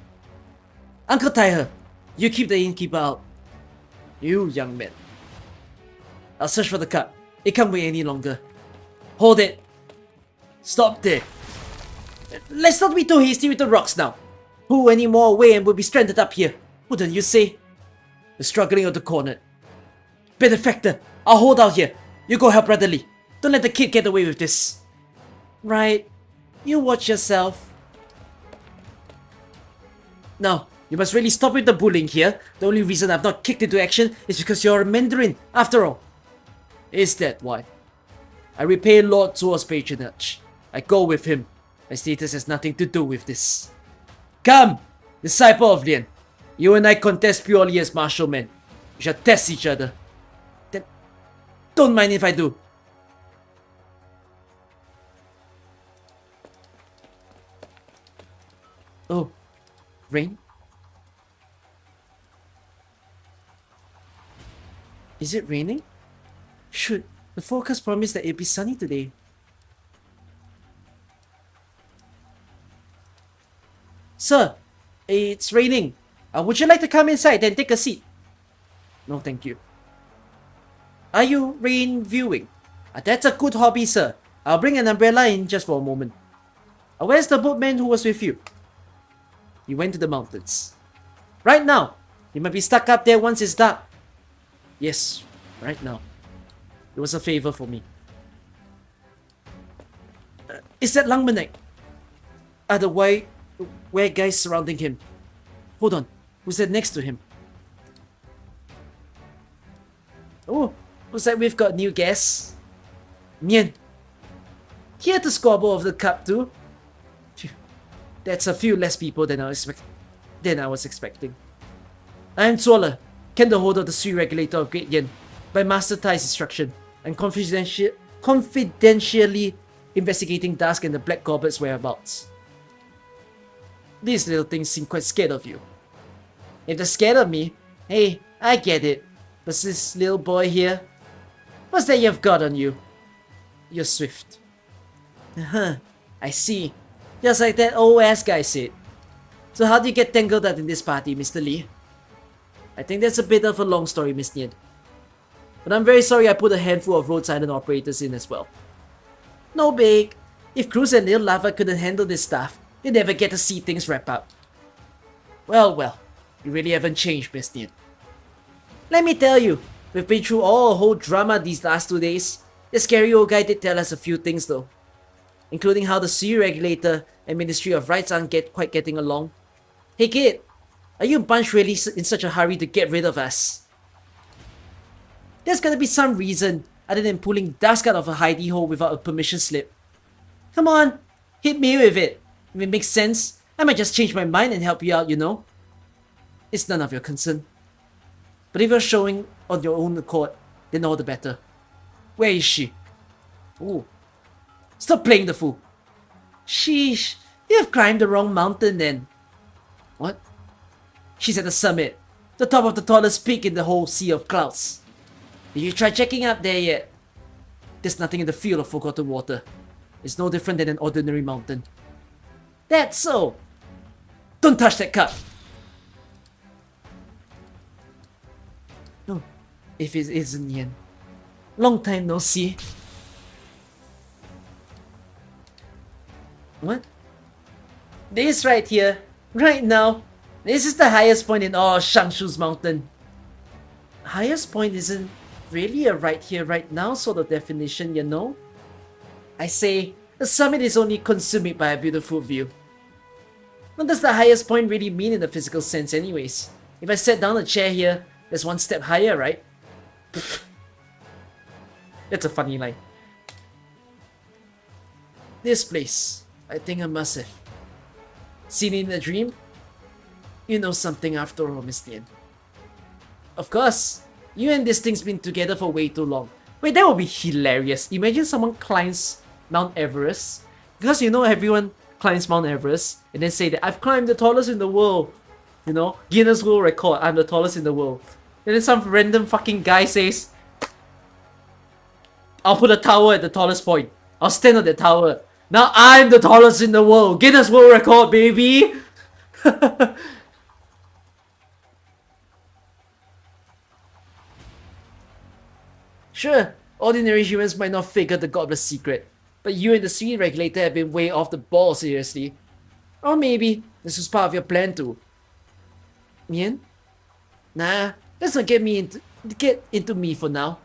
Uncle tie her. You keep the innkeeper out. You young man. I'll search for the cup. It can't wait any longer. Hold it. Stop there. Let's not be too hasty with the rocks now. Who any more away and we'll be stranded up here? Wouldn't you say? The struggling of the cornered. Benefactor, I'll hold out here. You go help Brother Lee. Don't let the kid get away with this. Right. You watch yourself. Now, you must really stop with the bullying here. The only reason I've not kicked into action is because you're a Mandarin, after all. Is that why? I repay Lord Zuo's patronage. I go with him. My status has nothing to do with this. Come, disciple of Lian. You and I contest purely as martial men. We shall test each other. Then don't mind if I do. Oh, rain? Is it raining? Shoot, the forecast promised that it'd be sunny today. Sir, it's raining. Would you like to come inside and take a seat? No, thank you. Are you rain viewing? That's a good hobby, sir. I'll bring an umbrella in just for a moment. Where's the boatman who was with you? He went to the mountains. Right now. He might be stuck up there once it's dark. Yes, right now. It was a favor for me. Is that Langmanek? Are the white guys surrounding him? Hold on. Who's that next to him? Oh, looks like we've got new guests. Mian. Here to squabble over the cup too. Phew. That's a few less people than I was expecting. I am Zuola, Kendo holder of the Sui Regulator of Great Yen, by Master Tai's instruction, and confidentially investigating Dusk and the Black Goblet's whereabouts. These little things seem quite scared of you. If they're scared of me, hey, I get it. But this little boy here, what's that you've got on you? You're swift. I see. Just like that old ass guy said. So how do you get tangled up in this party, Mr. Lee? I think that's a bit of a long story, Miss Nian. But I'm very sorry I put a handful of Rhodes Island operators in as well. No big. If Cruz and Lil Lava couldn't handle this stuff, they'd never get to see things wrap up. Well, you really haven't changed, Miss Nian. Let me tell you, we've been through all a whole drama these last 2 days. The scary old guy did tell us a few things though. Including how the Sea Regulator and Ministry of Rights aren't quite getting along. Hey kid, are you bunch really in such a hurry to get rid of us? There's gotta be some reason other than pulling Dusk out of a hidey hole without a permission slip. Come on, hit me with it. If it makes sense, I might just change my mind and help you out, you know? It's none of your concern. But if you're showing on your own accord, then all the better. Where is she? Ooh. Stop playing the fool. Sheesh, you have climbed the wrong mountain then. What? She's at the summit, the top of the tallest peak in the whole sea of clouds. Did you try checking up there yet? There's nothing in the field of forgotten water. It's no different than an ordinary mountain. That's so. Don't touch that cup. No, if it isn't Yen. Long time no see. What? This right here, right now, this is the highest point in all Shangshu's mountain. Highest point isn't really a right here, right now sort of definition, you know? I say, the summit is only consumed by a beautiful view. What does the highest point really mean in the physical sense anyways? If I set down a chair here, that's one step higher, right? That's a funny line. This place, I think I must have. Seen it in a dream? You know something after all, Miss Tian. Of course, you and this thing's been together for way too long. Wait, that would be hilarious. Imagine someone climbs Mount Everest. Because you know everyone climbs Mount Everest and then say that I've climbed the tallest in the world. You know, Guinness World Record, I'm the tallest in the world. And then some random fucking guy says, I'll put a tower at the tallest point. I'll stand on the tower. Now I'm the tallest in the world. Guinness World Record, baby! Sure, ordinary humans might not figure the goblet's secret, but you and the Sea Regulator have been way off the ball, seriously. Or maybe this was part of your plan too. Mian? Nah, let's not get into me for now.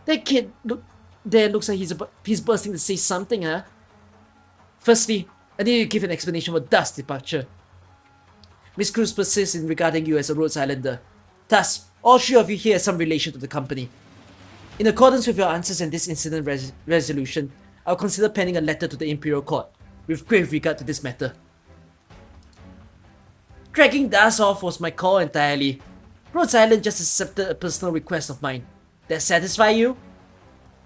That kid looks like he's bursting to say something, huh? Firstly, I need you to give an explanation for Dust's departure. Miss Cruz persists in regarding you as a Rhodes Islander. Thus, all three of you here have some relation to the company. In accordance with your answers and this incident resolution, I'll consider penning a letter to the Imperial Court, with grave regard to this matter. Dragging Das off was my call entirely. Rhodes Island just accepted a personal request of mine. That satisfy you?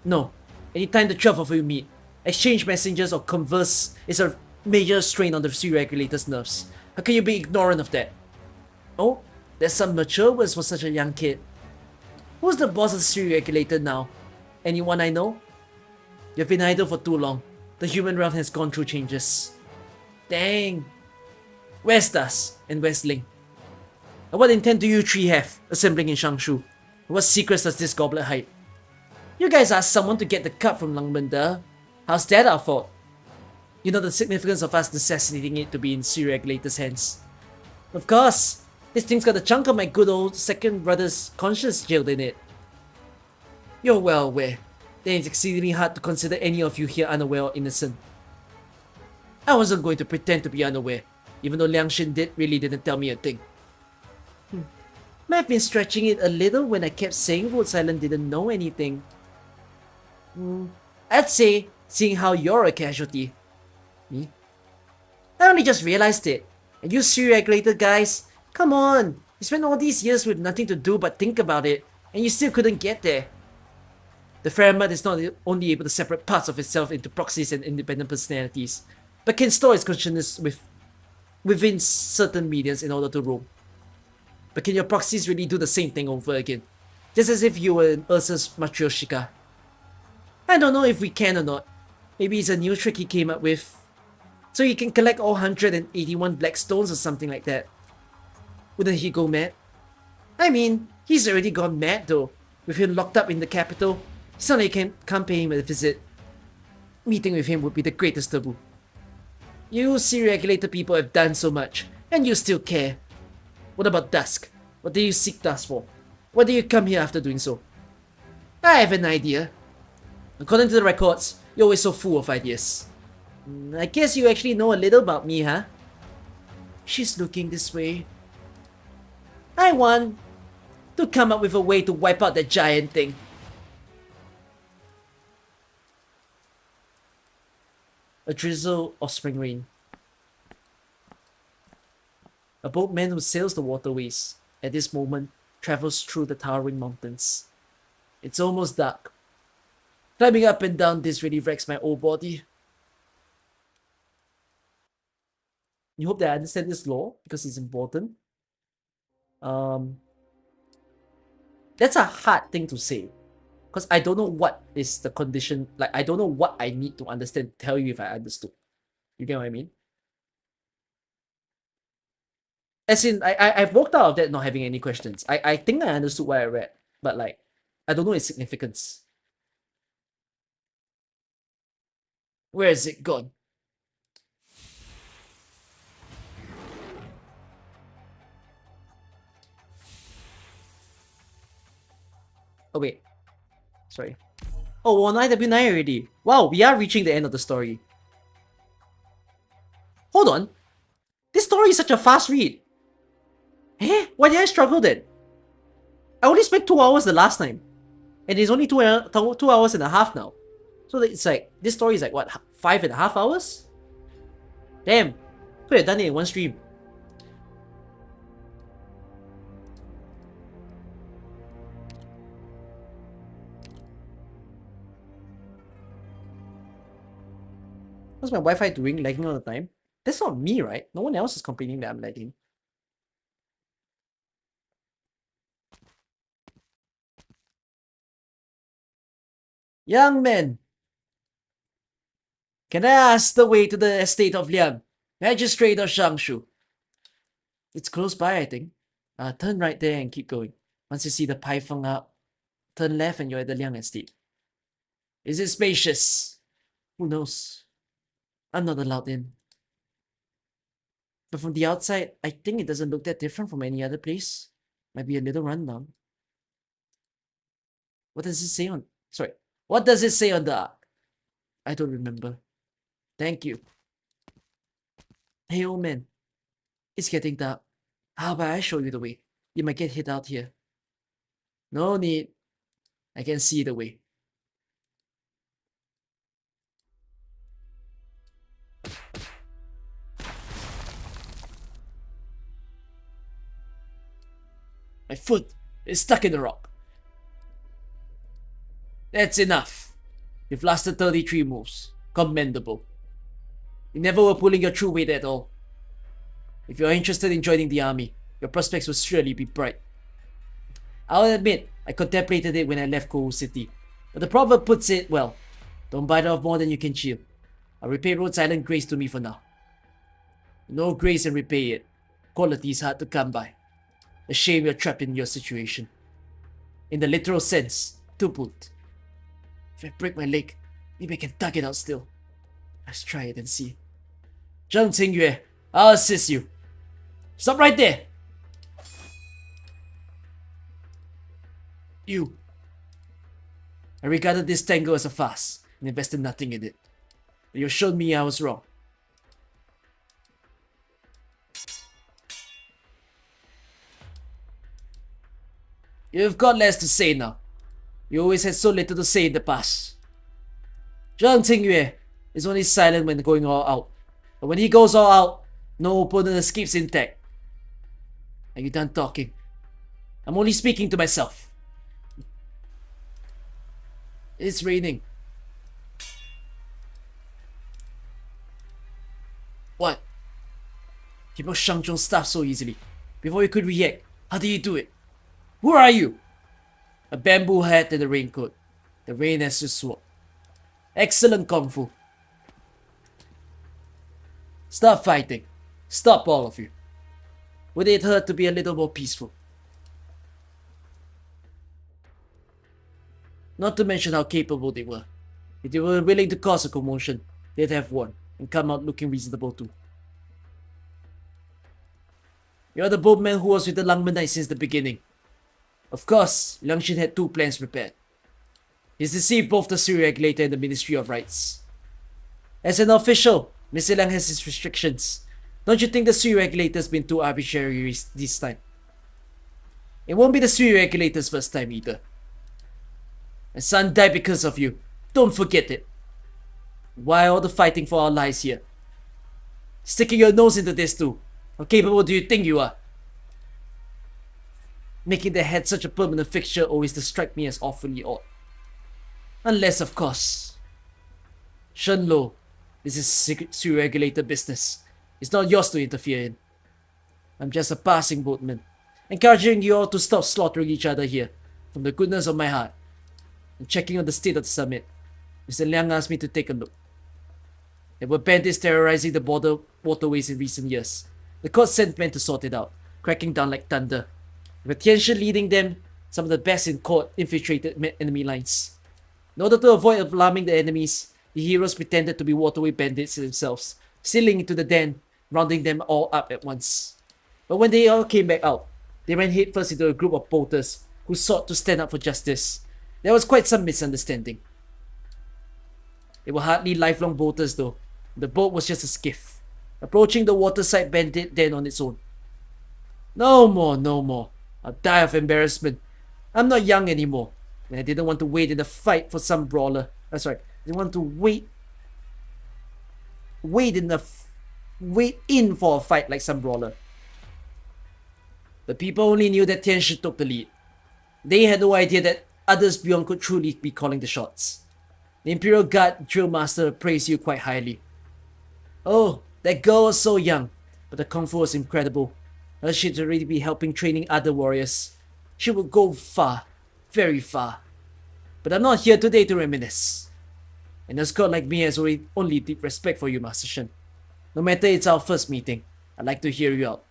No. Anytime the 12 of you meet, exchange messengers or converse is a major strain on the sea regulator's nerves. How can you be ignorant of that? Oh, there's some mature words for such a young kid. Who's the boss of the sea regulator now? Anyone I know? You've been idle for too long. The human realm has gone through changes. Dang. Where's Das and where's Ling? And what intent do you three have assembling in Shangshu? What secrets does this goblet hide? You guys asked someone to get the cup from Langbanda. How's that our fault? You know the significance of us necessitating it to be in sea regulator's hands. Of course, this thing's got a chunk of my good old second brother's conscience jailed in it. You're well aware that it's exceedingly hard to consider any of you here unaware or innocent. I wasn't going to pretend to be unaware, even though Liang Xin really didn't tell me a thing. May have been stretching it a little when I kept saying Rhodes Island didn't know anything. I'd say, seeing how you're a casualty. Me? I only just realized it. And you sea regulator guys, come on! You spent all these years with nothing to do but think about it, and you still couldn't get there. The Fairmont is not only able to separate parts of itself into proxies and independent personalities, but can store its consciousness within certain mediums in order to roam. But can your proxies really do the same thing over again? Just as if you were in Ursa's Matryoshika. I don't know if we can or not. Maybe it's a new trick he came up with. So he can collect all 181 black stones or something like that. Wouldn't he go mad? I mean, he's already gone mad though. With him locked up in the capital, it's not like you can't pay him a visit. Meeting with him would be the greatest taboo. You sea regulator people have done so much, and you still care. What about Dusk? What do you seek Dusk for? Why do you come here after doing so? I have an idea. According to the records, you're always so full of ideas. I guess you actually know a little about me, huh? She's looking this way. I want to come up with a way to wipe out that giant thing. A drizzle of spring rain. A boatman who sails the waterways, at this moment, travels through the towering mountains. It's almost dark. Climbing up and down this really wrecks my old body. You hope that I understand this law, because it's important. That's a hard thing to say. Because I don't know what is the condition, like I don't know what I need to understand to tell you if I understood. You get what I mean? As in, I've walked out of that not having any questions. I think I understood what I read, but like, I don't know its significance. Where is it gone? Oh wait, sorry. Oh, we're on IW9 already. Wow, we are reaching the end of the story. Hold on. This story is such a fast read. Eh? Why did I struggle then? I only spent 2 hours the last time. And it's only 2 hours and a half now. So it's like, this story is like what, 5.5 hours? Damn, could have done it in one stream. What's my Wi-Fi doing? Lagging all the time? That's not me, right? No one else is complaining that I'm lagging. Young man, can I ask the way to the estate of Liang, magistrate of Shangshu? It's close by, I think. Turn right there and keep going. Once you see the Paifeng up, turn left and you're at the Liang estate. Is it spacious? Who knows? I'm not allowed in. But from the outside, I think it doesn't look that different from any other place. Might be a little rundown. What does it say on... Sorry. What does it say on the ark? I don't remember. Thank you. Hey, old man. It's getting dark. How about I show you the way? You might get hit out here. No need. I can see the way. My foot is stuck in the rock. That's enough. You've lasted 33 moves. Commendable. You never were pulling your true weight at all. If you're interested in joining the army, your prospects will surely be bright. I'll admit, I contemplated it when I left Kohu City, but the proverb puts it well. Don't bite off more than you can chew. I'll repay Rhodes Island grace to me for now. No grace and repay it. Quality is hard to come by. A shame you're trapped in your situation. In the literal sense, to boot. If I break my leg, maybe I can tug it out still. Let's try it and see. Zhang Tingyue, I'll assist you. Stop right there! You. I regarded this tango as a farce and invested nothing in it. But you showed me I was wrong. You've got less to say now. You always had so little to say in the past. Zhang Tingyue is only silent when going all out. But when he goes all out, no opponent escapes intact. Are you done talking? I'm only speaking to myself. It's raining. What? You broke Shang Zhong's staff so easily. Before you could react, how did you do it? Who are you? A bamboo hat and a raincoat. The rain has just sword. Excellent kung fu. Stop fighting. Stop, all of you. Would it hurt to be a little more peaceful? Not to mention how capable they were. If they were willing to cause a commotion, they'd have won and come out looking reasonable too. You're the boatman who was with the Langmanite since the beginning. Of course, Liangshin had two plans prepared. He's deceived both the Sui Regulator and the Ministry of Rights. As an official, Mr. Liang has his restrictions. Don't you think the Sui Regulator's been too arbitrary this time? It won't be the Sui Regulator's first time either. My son died because of you. Don't forget it. Why all the fighting for our lives here? Sticking your nose into this too. How capable do you think you are? Making the head such a permanent fixture always does strike me as awfully odd. Unless, of course, Shenlo, this is Sui Regulator business. It's not yours to interfere in. I'm just a passing boatman, encouraging you all to stop slaughtering each other here, from the goodness of my heart. And checking on the state of the summit, Mr. Liang asked me to take a look. There were bandits terrorizing the border waterways in recent years. The court sent men to sort it out, cracking down like thunder. With Tianshi leading them, some of the best in court infiltrated enemy lines. In order to avoid alarming the enemies, the heroes pretended to be waterway bandits themselves, stealing into the den, rounding them all up at once. But when they all came back out, they ran headfirst into a group of boaters who sought to stand up for justice. There was quite some misunderstanding. They were hardly lifelong boaters though. The boat was just a skiff, approaching the waterside bandit den on its own. No more, no more. I'll die of embarrassment. I'm not young anymore, and I didn't want to wait in a fight for some brawler. That's right. I didn't want to wait in for a fight like some brawler. The people only knew that Tianshi took the lead. They had no idea that others beyond could truly be calling the shots. The Imperial Guard drill master praised you quite highly. Oh, that girl was so young, but the kung fu was incredible. She'd already be helping training other warriors. She would go far, very far. But I'm not here today to reminisce. And a scout like me has only deep respect for you, Master Shen. No matter it's our first meeting, I'd like to hear you out.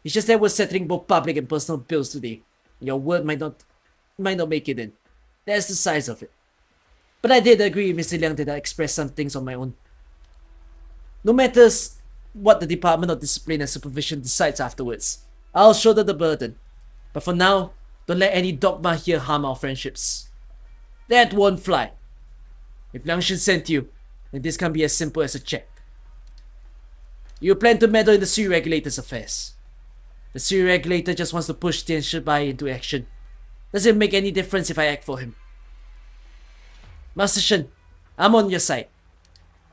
It's just that we're settling both public and personal bills today. Your word might not make it in. That's the size of it. But I did agree with Mr. Liang that I expressed some things on my own. No matter what the Department of Discipline and Supervision decides afterwards, I'll shoulder the burden. But for now, don't let any dogma here harm our friendships. That won't fly. If Liangshin sent you, then this can be as simple as a check. You plan to meddle in the Sui Regulator's affairs. The Sui Regulator just wants to push Tianshi Bai into action. Does it make any difference if I act for him? Master Shen, I'm on your side.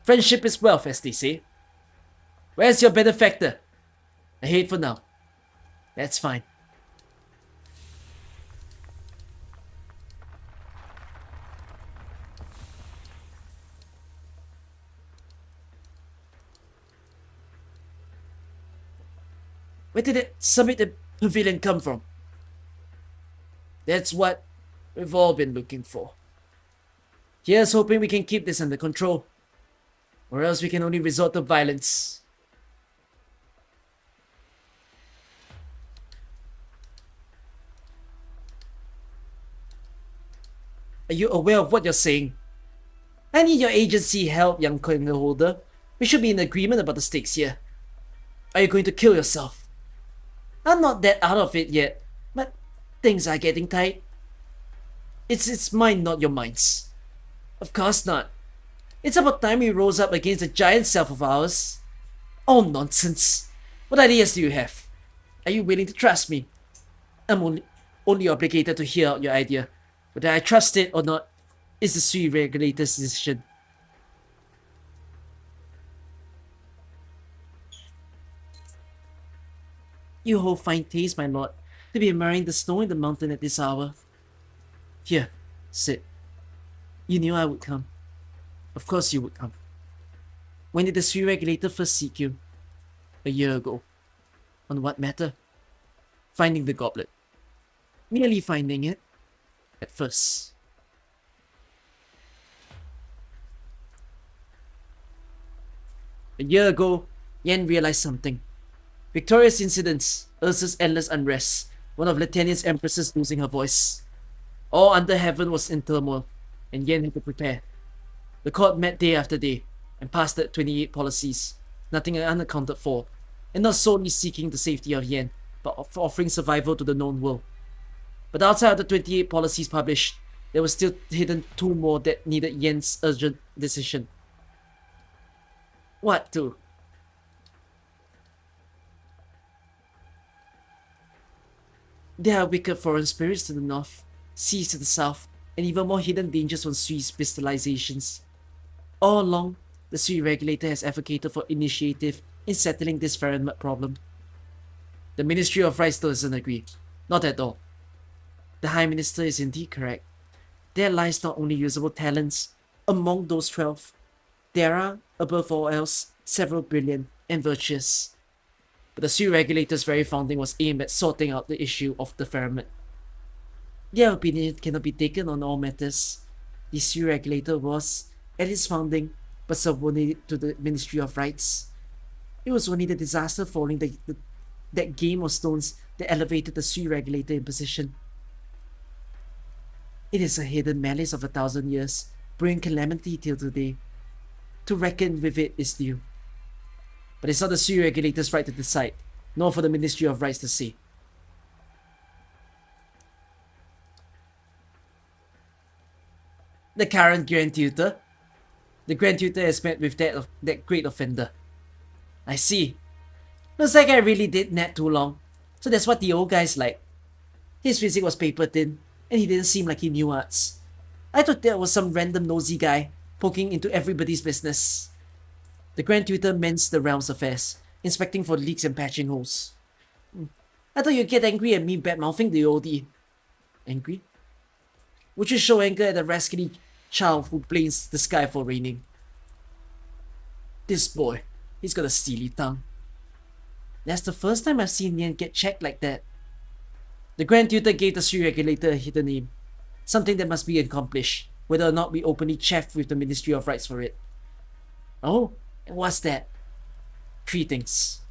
Friendship is wealth, as they say. Where's your benefactor? I hate for now. That's fine. Where did that summit and pavilion come from? That's what we've all been looking for. Here's hoping we can keep this under control, or else we can only resort to violence. Are you aware of what you're saying? I need your agency help, young coin holder. We should be in agreement about the stakes here. Are you going to kill yourself? I'm not that out of it yet, but things are getting tight. It's mine, not your minds. Of course not. It's about time we rose up against the giant self of ours. Oh, nonsense. What ideas do you have? Are you willing to trust me? I'm only obligated to hear out your idea. Whether I trust it or not is the Sui regulator's decision. You hold fine taste, my lord, to be admiring the snow in the mountain at this hour. Here, sit. You knew I would come. Of course you would come. When did the Sui regulator first seek you? A year ago. On what matter? Finding the goblet. Merely finding it. At first. A year ago, Yen realized something. Victorious incidents, Ursa's endless unrest, one of Latania's empresses losing her voice. All under heaven was in turmoil, and Yen had to prepare. The court met day after day, and passed the 28 policies, nothing unaccounted for, and not solely seeking the safety of Yen, but offering survival to the known world. But outside of the 28 policies published, there were still hidden 2 more that needed Yen's urgent decision. What 2? There are wicked foreign spirits to the north, seas to the south, and even more hidden dangers from Sui's crystallizations. All along, the Sui regulator has advocated for initiative in settling this Fahrenheit problem. The Ministry of Rights doesn't agree. Not at all. The High Minister is indeed correct. There lies not only usable talents among those 12, there are, above all else, several brilliant and virtuous. But the Sui regulator's very founding was aimed at sorting out the issue of the Fahrenheit. Their opinion cannot be taken on all matters. The Sui regulator was, at its founding, but subordinated to the Ministry of Rights. It was only the disaster following that game of stones that elevated the Sui regulator in position. It is a hidden malice of 1,000 years, bringing calamity till today. To reckon with it is due. But it's not the Sui regulator's right to decide, nor for the Ministry of Rights to say. The current Grand Tutor? The Grand Tutor has met with that great offender. I see. Looks like I really did nap too long. So that's what the old guy's like. His physique was paper thin, and he didn't seem like he knew arts. I thought that was some random nosy guy poking into everybody's business. The Grand Tutor mends the realm's affairs, inspecting for leaks and patching holes. I thought you'd get angry at me bad-mouthing the oldie. Angry? Would you show anger at the rascally child who blames the sky for raining? This boy, he's got a steely tongue. That's the first time I've seen Yen get checked like that. The Grand Tutor gave the Sui regulator a hidden name, something that must be accomplished, whether or not we openly chaff with the Ministry of Rights for it. Oh, and what's that? 3 things.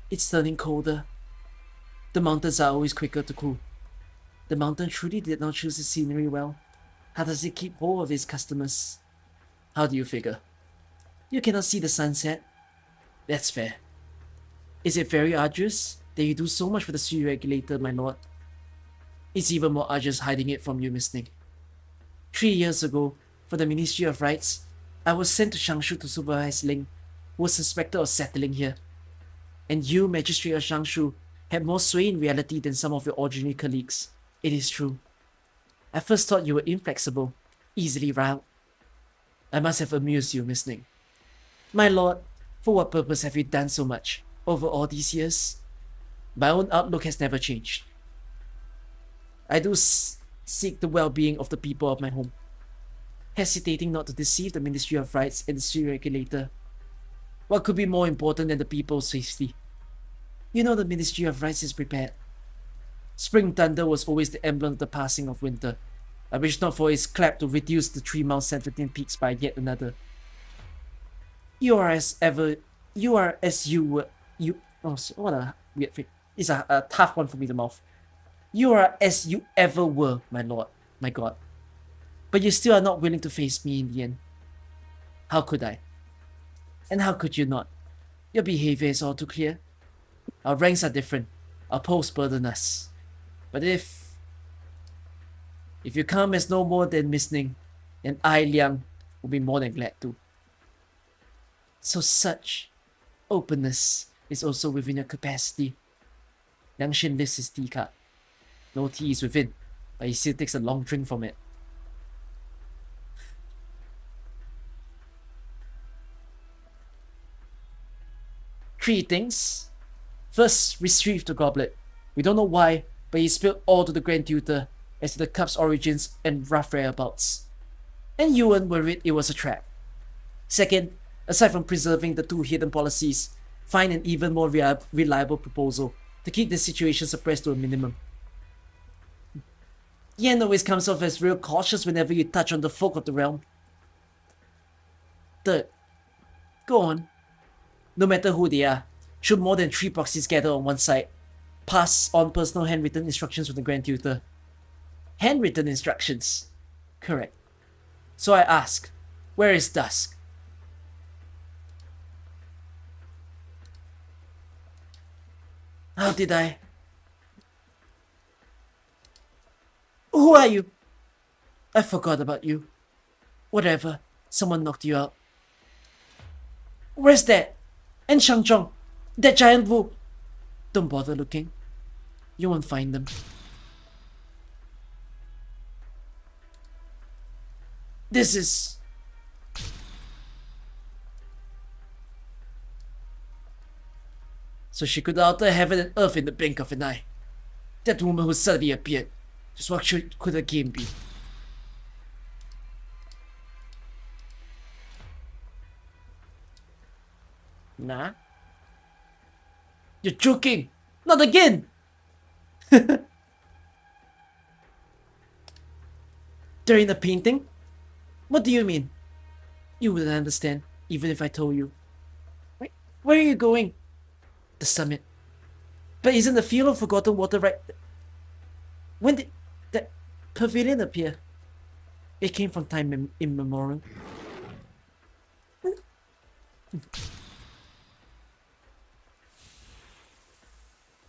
It's turning colder. The mountains are always quicker to cool. The mountain truly did not choose its scenery well. How does it keep hold of its customers? How do you figure? You cannot see the sunset. That's fair. Is it very arduous that you do so much for the Sui regulator, my lord? It's even more arduous hiding it from you, Miss Ning. 3 years ago, for the Ministry of Rights, I was sent to Shangshu to supervise Ling, who was suspected of settling here. And you, Magistrate of Shangshu, had more sway in reality than some of your ordinary colleagues. It is true. I first thought you were inflexible, easily riled. I must have amused you, Miss Ning. My lord, for what purpose have you done so much over all these years? My own outlook has never changed. I do seek the well-being of the people of my home, hesitating not to deceive the Ministry of Rights and the Sui regulator. What could be more important than the people's safety? You know the Ministry of Rights is prepared. Spring thunder was always the emblem of the passing of winter. I wish not for its clap to reduce the 3 Mount 17 peaks by yet another. You are as you were. Oh, what a weird thing. It's a tough one for me to mouth. You are as you ever were, my lord, my god. But you still are not willing to face me in the end. How could I? And how could you not? Your behavior is all too clear. Our ranks are different. Our posts burden us. But if you come as no more than Ning, then I, Liang, will be more than glad to. So such openness is also within your capacity. Liang Xin lifts his teacup. No tea is within, but he still takes a long drink from it. Three things. First, retrieve the goblet. We don't know why, but he spilled all to the Grand Tutor as to the cup's origins and rough whereabouts. And Yuan worried it was a trap. Second, aside from preserving the 2 hidden policies, find an even more reliable proposal to keep the situation suppressed to a minimum. Yan always comes off as real cautious whenever you touch on the folk of the realm. Third, go on. No matter who they are, should more than 3 proxies gather on one side, pass on personal handwritten instructions from the Grand Tutor. Handwritten instructions. Correct. So I ask, where is Dusk? How did I? Who are you? I forgot about you. Whatever, someone knocked you out. Where's that? And Shangzhong, that giant wolf. Don't bother looking. You won't find them. This is... So she could alter heaven and earth in the blink of an eye. That woman who suddenly appeared. Just what could her game be? Nah. You're joking! Not again! During the painting? What do you mean? You wouldn't understand, even if I told you. Wait, where are you going? The summit. But isn't the field of forgotten water right? When did that pavilion appear? It came from time immemorial.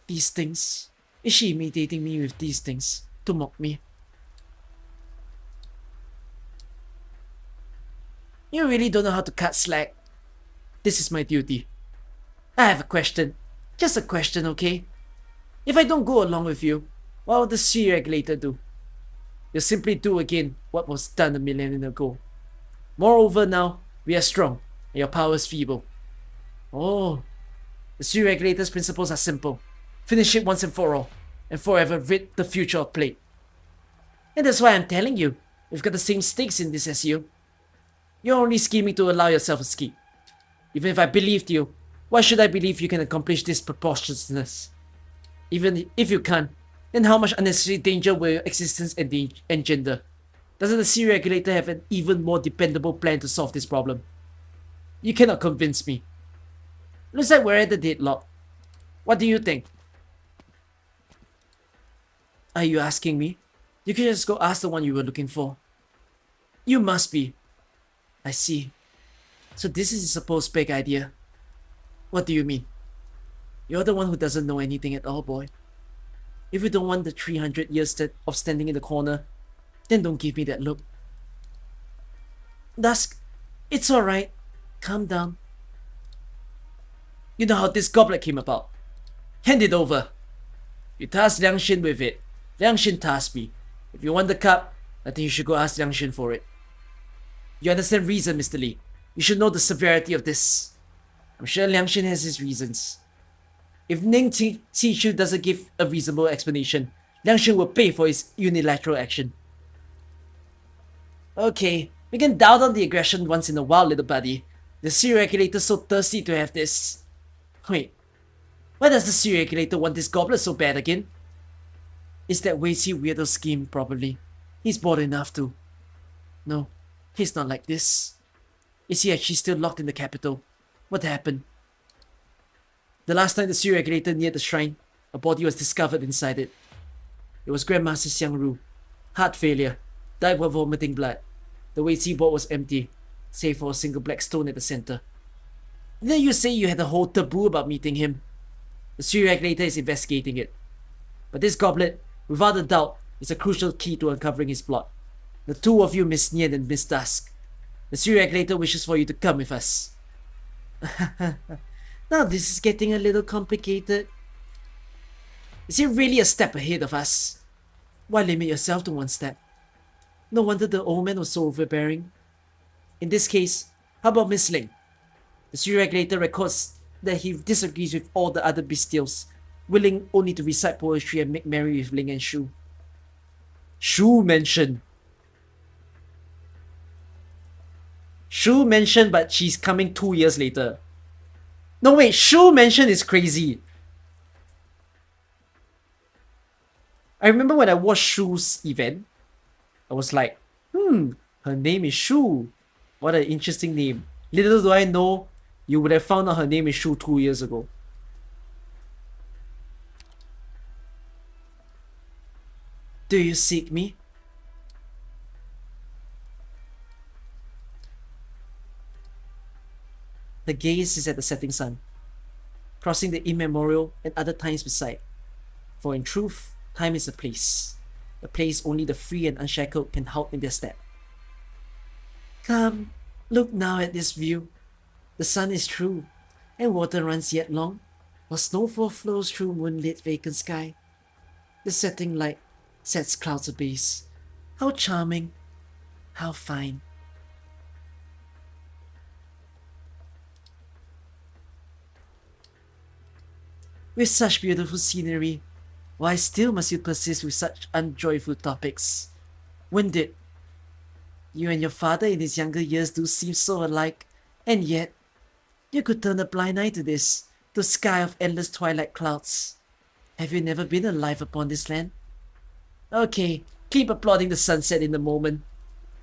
These things. Is she imitating me with these things to mock me? You really don't know how to cut slack. This is my duty. I have a question. Just a question, okay? If I don't go along with you, what will the sea regulator do? You'll simply do again what was done a millennium ago. Moreover now, we are strong, and your power is feeble. Oh, the sea regulator's principles are simple. Finish it once and for all, and forever rid the future of plague. And that's why I'm telling you, we've got the same stakes in this as you. You're only scheming to allow yourself a escape. Even if I believed you, why should I believe you can accomplish this preposterousness? Even if you can't, then how much unnecessary danger will your existence engender? Doesn't the sea regulator have an even more dependable plan to solve this problem? You cannot convince me. Looks like we're at the deadlock. What do you think? Are you asking me? You can just go ask the one you were looking for. You must be. I see. So this is a supposed big idea. What do you mean? You're the one who doesn't know anything at all, boy. If you don't want the 300 years of standing in the corner, then don't give me that look. Dusk, it's alright. Calm down. You know how this goblet came about. Hand it over. You tasked Liang Xin with it. Liang Xin tasked me. If you want the cup, I think you should go ask Liang Xin for it. You understand reason, Mr. Li. You should know the severity of this. I'm sure Liang Xin has his reasons. If Ning Qishu doesn't give a reasonable explanation, Liang Xin will pay for his unilateral action. Okay, we can dial down the aggression once in a while, little buddy. The serial regulator's so thirsty to have this. Wait, why does the serial regulator want this goblet so bad again? Is that Wacy weirdo scheme probably? He's bored enough to. No, he's not like this. Is he actually still locked in the capital? What happened? The last time the serial regulator neared the shrine, a body was discovered inside it. It was Grandmaster Xiangru. Heart failure. Died while vomiting blood. The Wacy board was empty, save for a single black stone at the center. Didn't you say you had a whole taboo about meeting him? The serial regulator is investigating it. But this goblet, without a doubt, is a crucial key to uncovering his plot. The two of you, Miss Nian and Miss Dusk. The serial regulator wishes for you to come with us. Now this is getting a little complicated. Is he really a step ahead of us? Why limit yourself to one step? No wonder the old man was so overbearing. In this case, how about Miss Ling? The serial regulator records that he disagrees with all the other bestials, willing only to recite poetry and make merry with Ling and Shu. Shu mentioned, but she's coming 2 years later. No wait, Shu mentioned is crazy. I remember when I watched Shu's event, I was like, her name is Shu. What an interesting name. Little do I know, you would have found out her name is Shu 2 years ago. Do you seek me? The gaze is at the setting sun, crossing the immemorial and other times beside. For in truth, time is a place only the free and unshackled can halt in their step. Come, look now at this view. The sun is true, and water runs yet long, while snowfall flows through moonlit vacant sky. The setting light sets clouds abase. How charming, how fine. With such beautiful scenery, why still must you persist with such unjoyful topics? When did you and your father in his younger years do seem so alike, and yet you could turn a blind eye to this, to sky of endless twilight clouds. Have you never been alive upon this land? Okay, keep applauding the sunset in the moment.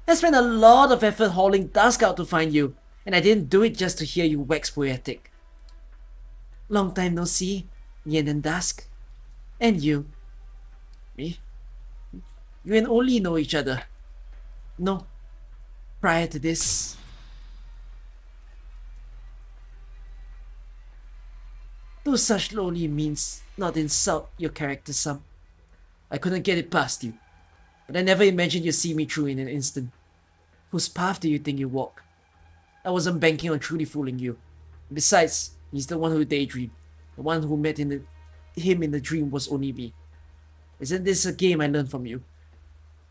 I spent a lot of effort hauling dusk out to find you, and I didn't do it just to hear you wax poetic. Long time no see, Yen and Dusk. And you. Me? You and only know each other. No. Prior to this. Do such lowly means not insult your character some. I couldn't get it past you. But I never imagined you'd see me through in an instant. Whose path do you think you walk? I wasn't banking on truly fooling you. Besides, he's the one who daydreamed. The one who met him in the dream was only me. Isn't this a game I learned from you?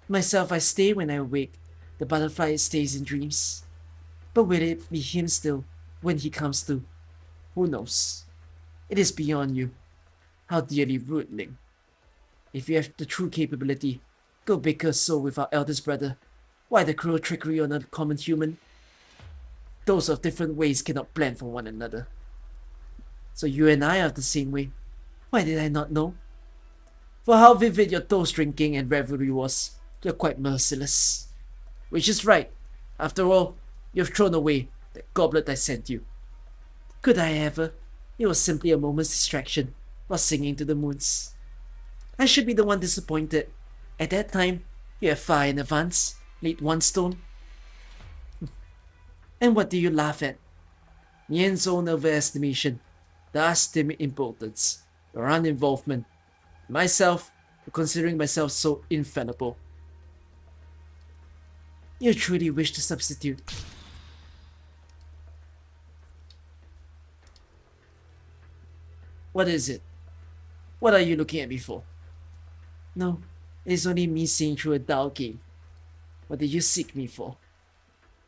Myself, I stay when I awake. The butterfly stays in dreams. But will it be him still when he comes to? Who knows? It is beyond you. How dearly rude, Ling. If you have the true capability, go bicker so with our eldest brother. Why the cruel trickery on a common human? Those of different ways cannot blend for one another. So you and I are the same way. Why did I not know? For how vivid your toast drinking and revelry was, you're quite merciless. Which is right. After all, you've thrown away that goblet I sent you. Could I ever? It was simply a moment's distraction while singing to the moons. I should be the one disappointed. At that time, you have far in advance laid one stone. And what do you laugh at? Nian's own overestimation, Dust's timid impotence, your uninvolvement, myself, considering myself so infallible. You truly wish to substitute. What is it? What are you looking at me for? No, it is only me seeing through a dull game. What did you seek me for?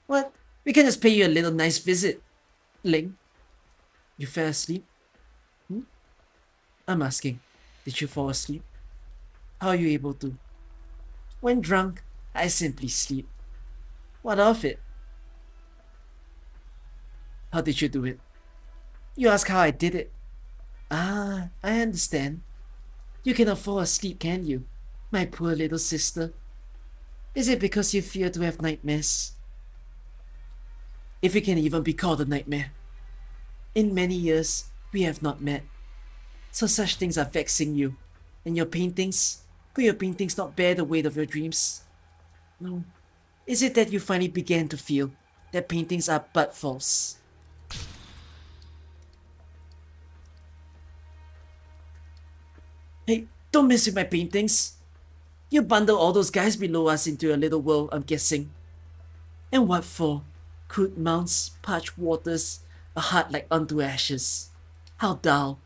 What? We can just pay you a little nice visit. Ling, you fell asleep? I'm asking, did you fall asleep? How are you able to? When drunk, I simply sleep. What of it? How did you do it? You ask how I did it. Ah, I understand. You cannot fall asleep, can you? My poor little sister. Is it because you fear to have nightmares? If it can even be called a nightmare. In many years, we have not met. So such things are vexing you. And your paintings? Could your paintings not bear the weight of your dreams? No. Is it that you finally began to feel that paintings are but false? Hey, don't mess with my paintings. You bundle all those guys below us into your little world, I'm guessing. And what for? Crude mounts, parched waters, a heart like unto ashes. How dull.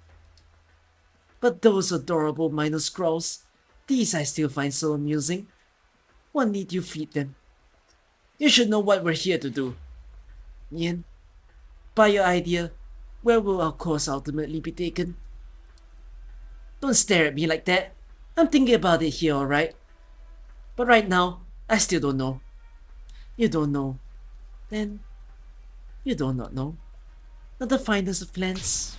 But those adorable minor scrawls, these I still find so amusing. What need you feed them? You should know what we're here to do. Yen, by your idea, where will our course ultimately be taken? Don't stare at me like that. I'm thinking about it here, alright? But right now, I still don't know. You don't know. Then, you do not know. Not the finest of plans.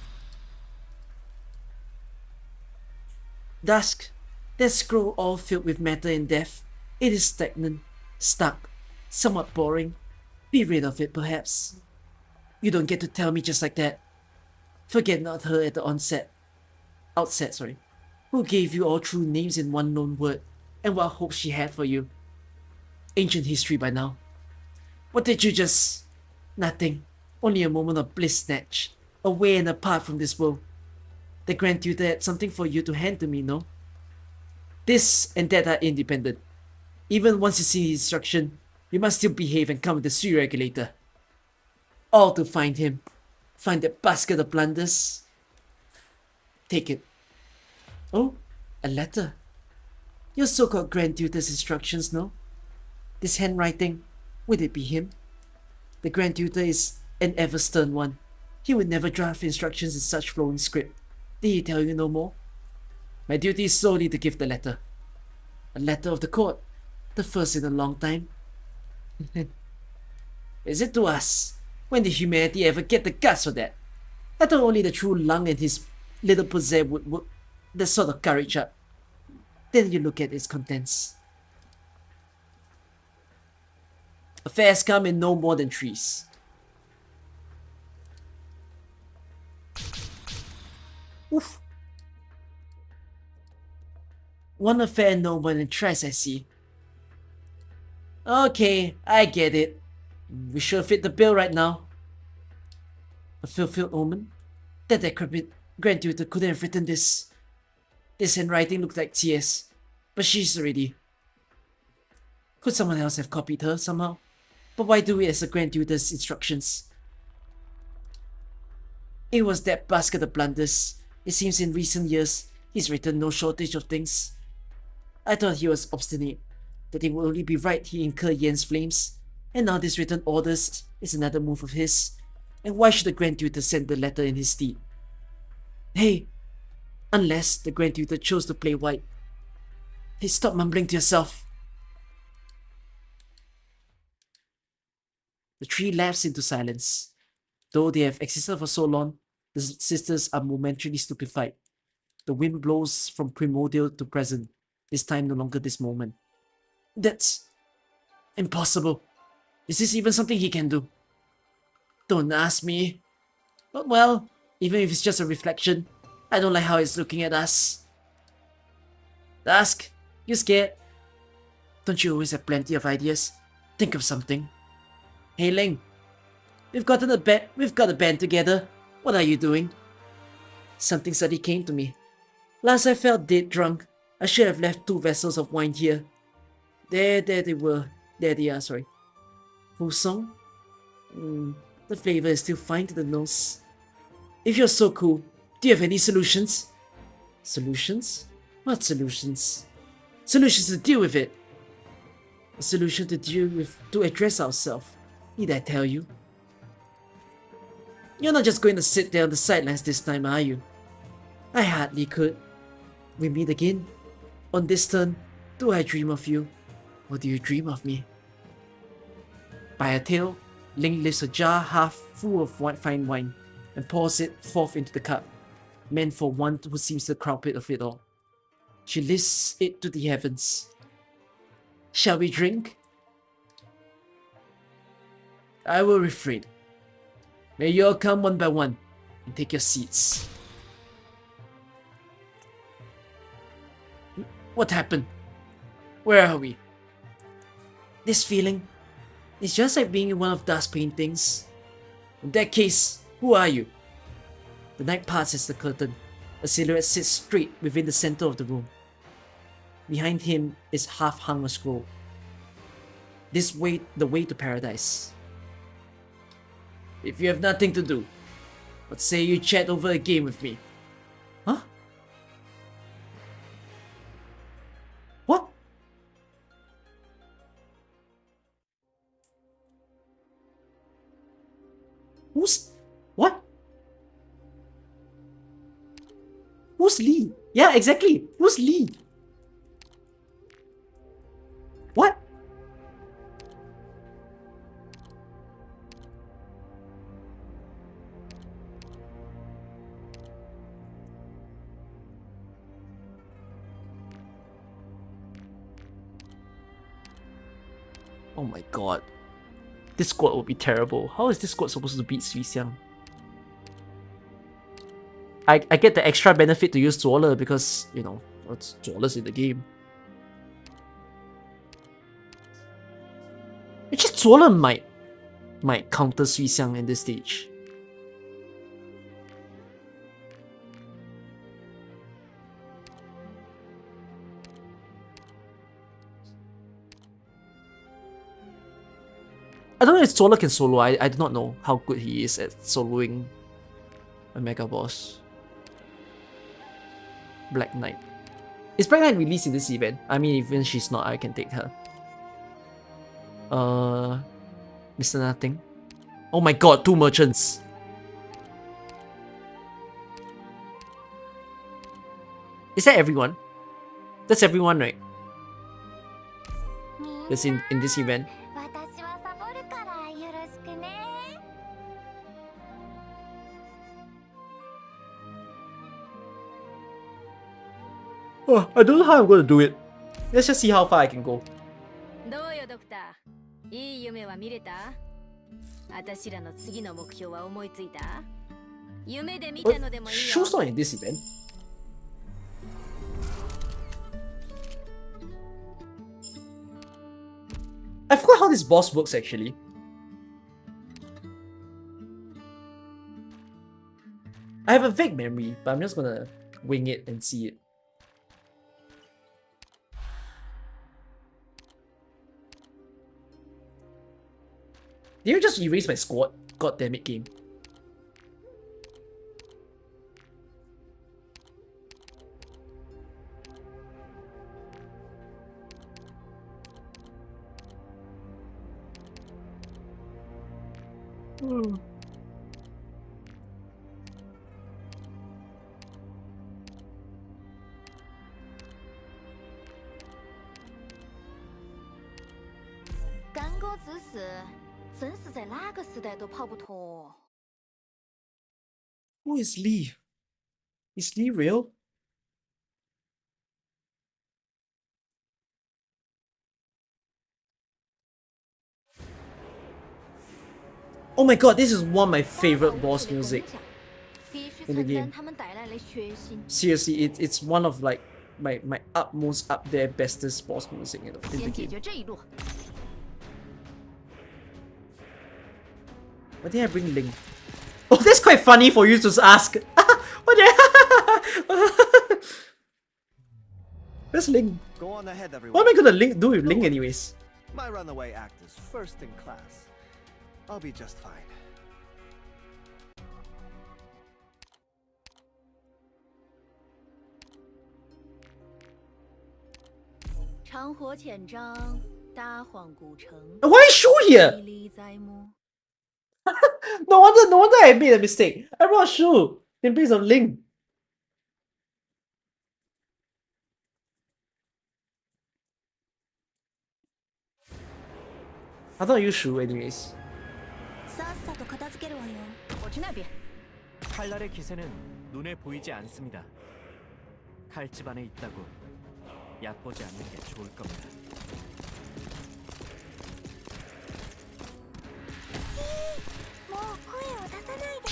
Dusk. That scroll all filled with matter and death. It is stagnant, stuck, somewhat boring. Be rid of it, perhaps. You don't get to tell me just like that. Forget not her at the outset, who gave you all true names in one lone word, and what hopes she had for you. Ancient history by now. What did you just... Nothing. Only a moment of bliss snatched, away and apart from this world. The Grand Tutor had something for you to hand to me, no? This and that are independent. Even once you see the instruction, you must still behave and come with the Sui Regulator. All to find him. Find that basket of blunders. Take it. Oh, a letter. Your so-called Grand Tutor's instructions, no? This handwriting, would it be him? The Grand Tutor is an ever stern one. He would never draft instructions in such flowing script. Did he tell you no more? My duty is solely to give the letter. A letter of the court. The first in a long time. Is it to us? When did humanity ever get the guts for that? I thought only the true lung and his little possess would work that sort of courage up. Then you look at its contents. Affairs come in no more than threes. Oof. One affair in no more than thrice, I see. Okay, I get it. We should fit the bill right now. A fulfilled omen? That decrepit Grand Tutor couldn't have written this. This handwriting looked like tears, but she's already. Could someone else have copied her somehow? But why do it as a Grand Tutor's instructions? It was that basket of blunders. It seems in recent years, he's written no shortage of things. I thought he was obstinate, that it would only be right he incur Yen's flames, and now this written orders is another move of his. And why should the Grand Tutor send the letter in his stead? Hey, unless the Grand Tutor chose to play white. Hey, stop mumbling to yourself. The three lapse into silence. Though they have existed for so long, the sisters are momentarily stupefied. The wind blows from primordial to present, this time no longer this moment. That's impossible. Is this even something he can do? Don't ask me. But well, even if it's just a reflection, I don't like how it's looking at us. Dusk, you scared? Don't you always have plenty of ideas? Think of something. Hey Ling, we've got a band together. What are you doing? Something suddenly came to me. Last I felt dead drunk. I should have left 2 vessels of wine here. There they were. There they are, sorry. Full song? The flavor is still fine to the nose. If you're so cool, do you have any solutions? Solutions? What solutions? Solutions to deal with it. A solution to deal with, to address ourselves. Need I tell you? You're not just going to sit there on the sidelines this time, are you? I hardly could. We meet again. On this turn, do I dream of you? Or do you dream of me? By a tale, Ling lifts a jar half full of fine wine and pours it forth into the cup, meant for one who seems the culprit of it all. She lifts it to the heavens. Shall we drink? I will refrain. May you all come one by one and take your seats. What happened? Where are we? This feeling is just like being in one of Dust's paintings. In that case, who are you? The knight passes the curtain. A silhouette sits straight within the center of the room. Behind him is half-hung a scroll. The way to paradise. If you have nothing to do, let's say you chat over a game with me. Huh? What? What? Who's Lee? Yeah, exactly. Who's Lee? What? Oh my god. This squad will be terrible. How is this squad supposed to beat Sui Xiang? I get the extra benefit to use Zuola because, you know, it's Zuola's in the game. Actually, Zuola might counter Sui Xiang in this stage. I don't know if Zuola can solo. I do not know how good he is at soloing a mega boss. Black Knight. Is Black Knight released in this event? I mean, even she's not, I can take her. Mr. Nothing. Oh my god, 2 merchants. Is that everyone? That's everyone, right? That's in this event. Oh, I don't know how I'm gonna do it. Let's just see how far I can go. Shu's not in this event. I forgot how this boss works actually. I have a vague memory, but I'm just gonna wing it and see it. Did you just erase my squad? God damn it, game. Who is Lee? Is Lee real? Oh my god, this is one of my favorite boss music in the game. Seriously, it's one of like my utmost up there bestest boss music in the game. Why did I bring Ling? Oh, that's quite funny for you to ask. What the Where's Ling? Go on ahead, everyone. What am I gonna do with Ling anyways? My runaway act is first in class. I'll be just fine. Why is Shu here? No wonder I made a mistake. I brought Shu in place of Ling. I thought you Shu anyways. さと片付けるわよ。我去那边。 칼날의 기세는 눈에 보이지 않습니다. 칼집 안에 있다고 얕보지 않는 게 좋을 겁니다. もう声を出さないで。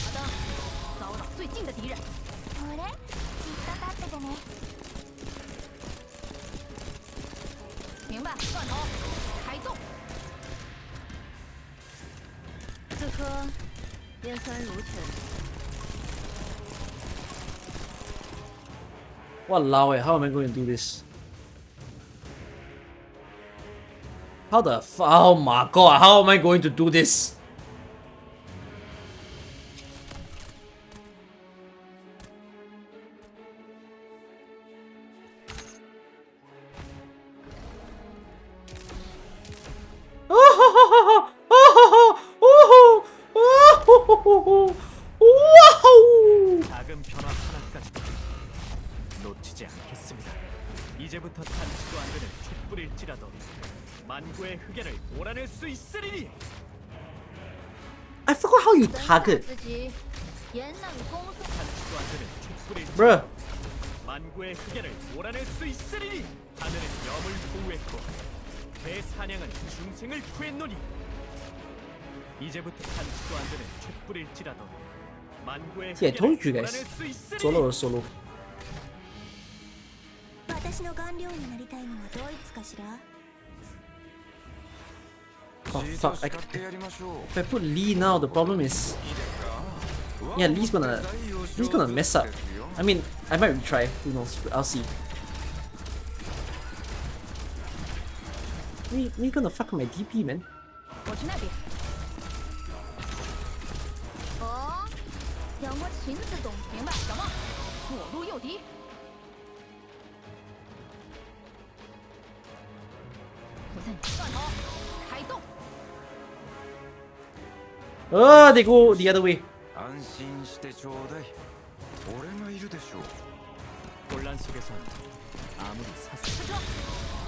骚扰最近的敌人。これ、じっと立っててね。明白，断头，开动。此刻烟酸如泉。 Walao, how am I going to do this? How the oh my god, how am I going to do this? 작은 변화 하나까지 놓치지 않겠습니다. 이제부터探知도 안 되는 촛불일지라도 만구의 흑연을 몰아낼 수 있으리니. I forgot how you target. 自己严难攻速。 探知도 안 되는 촛불일지라도 Bruh. 만구의 흑연을 몰아낼 수 있으리니. 하늘은 염을 보호했고 대사냥은 중생을 구했노니. 이제부터探知도 안 되는 촛불일지라도 만구의 See, I told you 흑연을 guys. 몰아낼 수 있으리니. Solo or solo? 私の顔料になりたいのはドイツかしら。 Oh fuck, if I put Lee now, the problem is... Yeah, Lee's gonna mess up. I mean, I might retry, who knows, I'll see. Me gonna fuck my DP, man. 我去那边。哦，想摸裙子懂。明白，小梦，左路右敌。我在你断头，开动。 Oh, they go the other way. 安心してちょうだい。俺がいるでしょう。 혼란 속에선 아무리 사소 车车，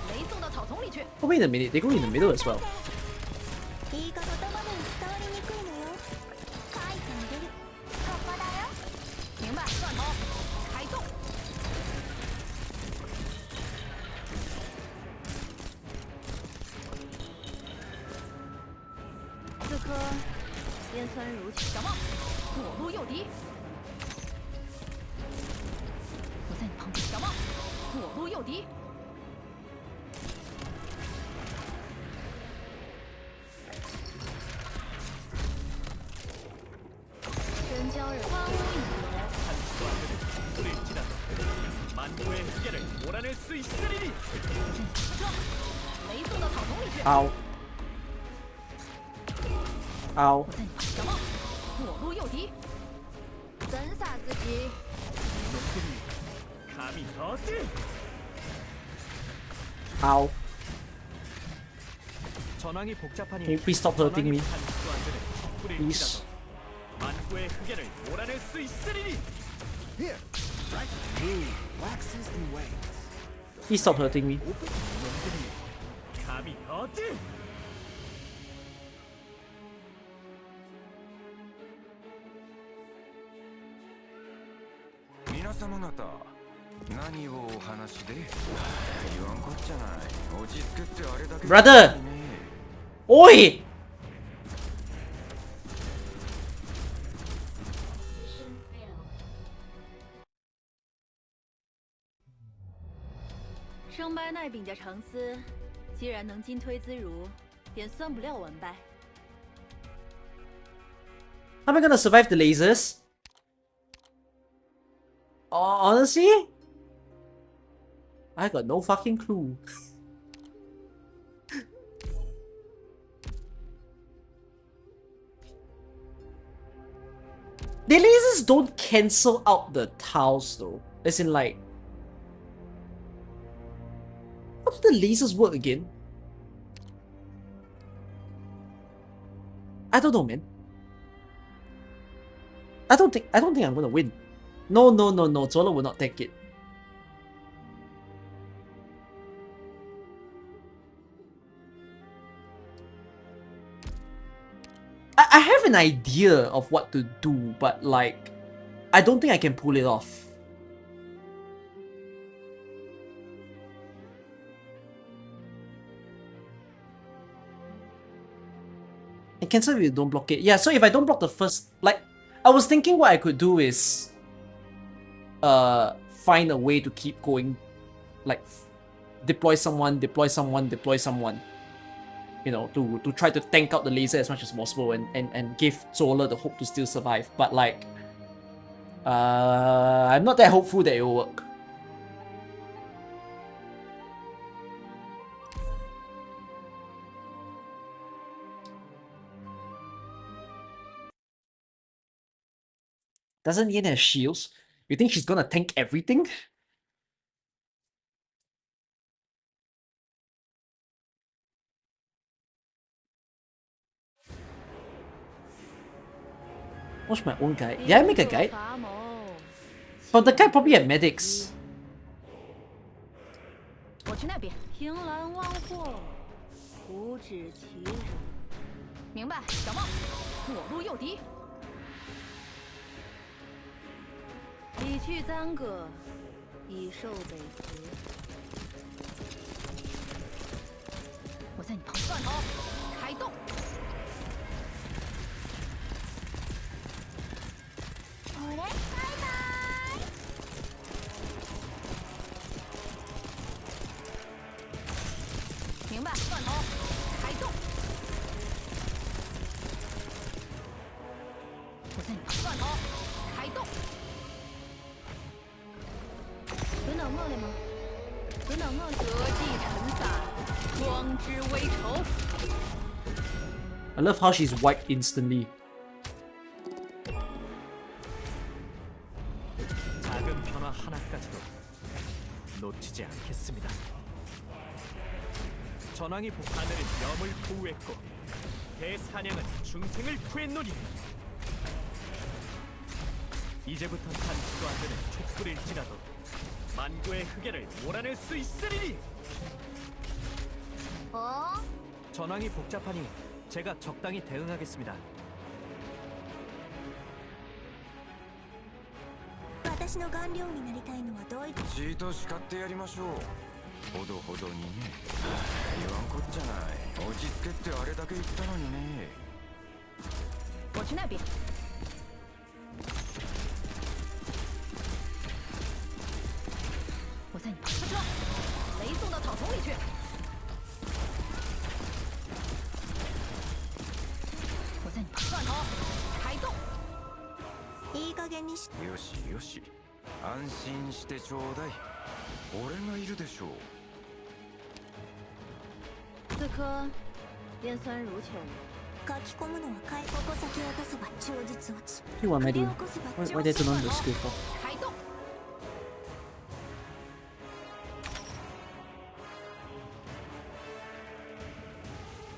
雷送到草丛里去。 Oh, wait a minute, they go in the middle as well. 言い方言葉でも伝わりにくいのよ。書いてあげる。ここだよ。明白，断头，开动。此刻烟酸如泉。小梦，左路右敌。我在你旁边。小梦，左路右敌。真将人荒芜以为。 探知도 안 되는 촛불일지라도 만구의 흑연을 몰아낼 수 있으리니. 车车，雷送到草丛里去。 Ow. Ow. 我在你旁边。小梦，左路右敌。真傻自己。 이놈들이 감히 어디? Ow. 전황이 복잡하니 Can you please stop hurting me?探知도 안 되는 촛불일지라도 Please. 만구의 흑연을 몰아낼 수 있으리니. Here, right? Waxes and waves. Please stop hurting me. 이놈들이 감히 어디? 皆様方、何をお話で？言わんこっちゃない。落ち着くってあれだけ。 Brother! Oi! 生掰奈饼家长思，既然能进退自如，便算不了完败。 How am I gonna survive the lasers? Honestly? I got no fucking clue. The lasers don't cancel out the tiles though. As in like... How do the lasers work again? I don't know, man. I don't think I'm gonna win. No, Zola will not take it. I have an idea of what to do, but like, I don't think I can pull it off. And cancel if you don't block it. Yeah, so if I don't block the first, like, I was thinking what I could do is find a way to keep going, like deploy someone, deploy someone, deploy someone. You know, to try to tank out the laser as much as possible and give Zola the hope to still survive. But like, I'm not that hopeful that it will work. Doesn't Yin have shields? You think she's gonna tank everything? What's my own guide? Did I make a guide? But the guide probably had medics. 我去那边，凭栏望祸，不知其人。明白，小梦，左路右敌。已去簪阁，已受北辞。我在你旁边。断头，开动。俺バイバイ。明白，断头，开动。我在你旁边。断头，开动。轮到我了吗？轮到我了。得计成散，光之微愁。 I love how she's wiped instantly. 작은 변화 하나까지도 놓치지 않겠습니다. 전황이 하늘은 염을 보호했고 대사냥은 중생을 구했노니 이제부터 단수도 안 되는 촛불일지라도 만고의 흑해를 몰아낼 수 있으리니. 전황이 복잡하니 제가 적당히 대응하겠습니다. 私の顔料になりたいのはどいつ？じっと叱ってやりましょう。ほどほどにね。言わんこっちゃない。落ち着けってあれだけ言ったのにね。我去那边。我在你旁边。雷送到草丛里去。我在你旁边。断头，开动。いい加減にし。よしよし。安心してちょうだい。俺がいるでしょう。刺客边酸如球。書き込むのは矛先を落とせば超実落ち。 Hey, what am I 筆 doing? を起こせば Why did I turn on the skill for? 开动。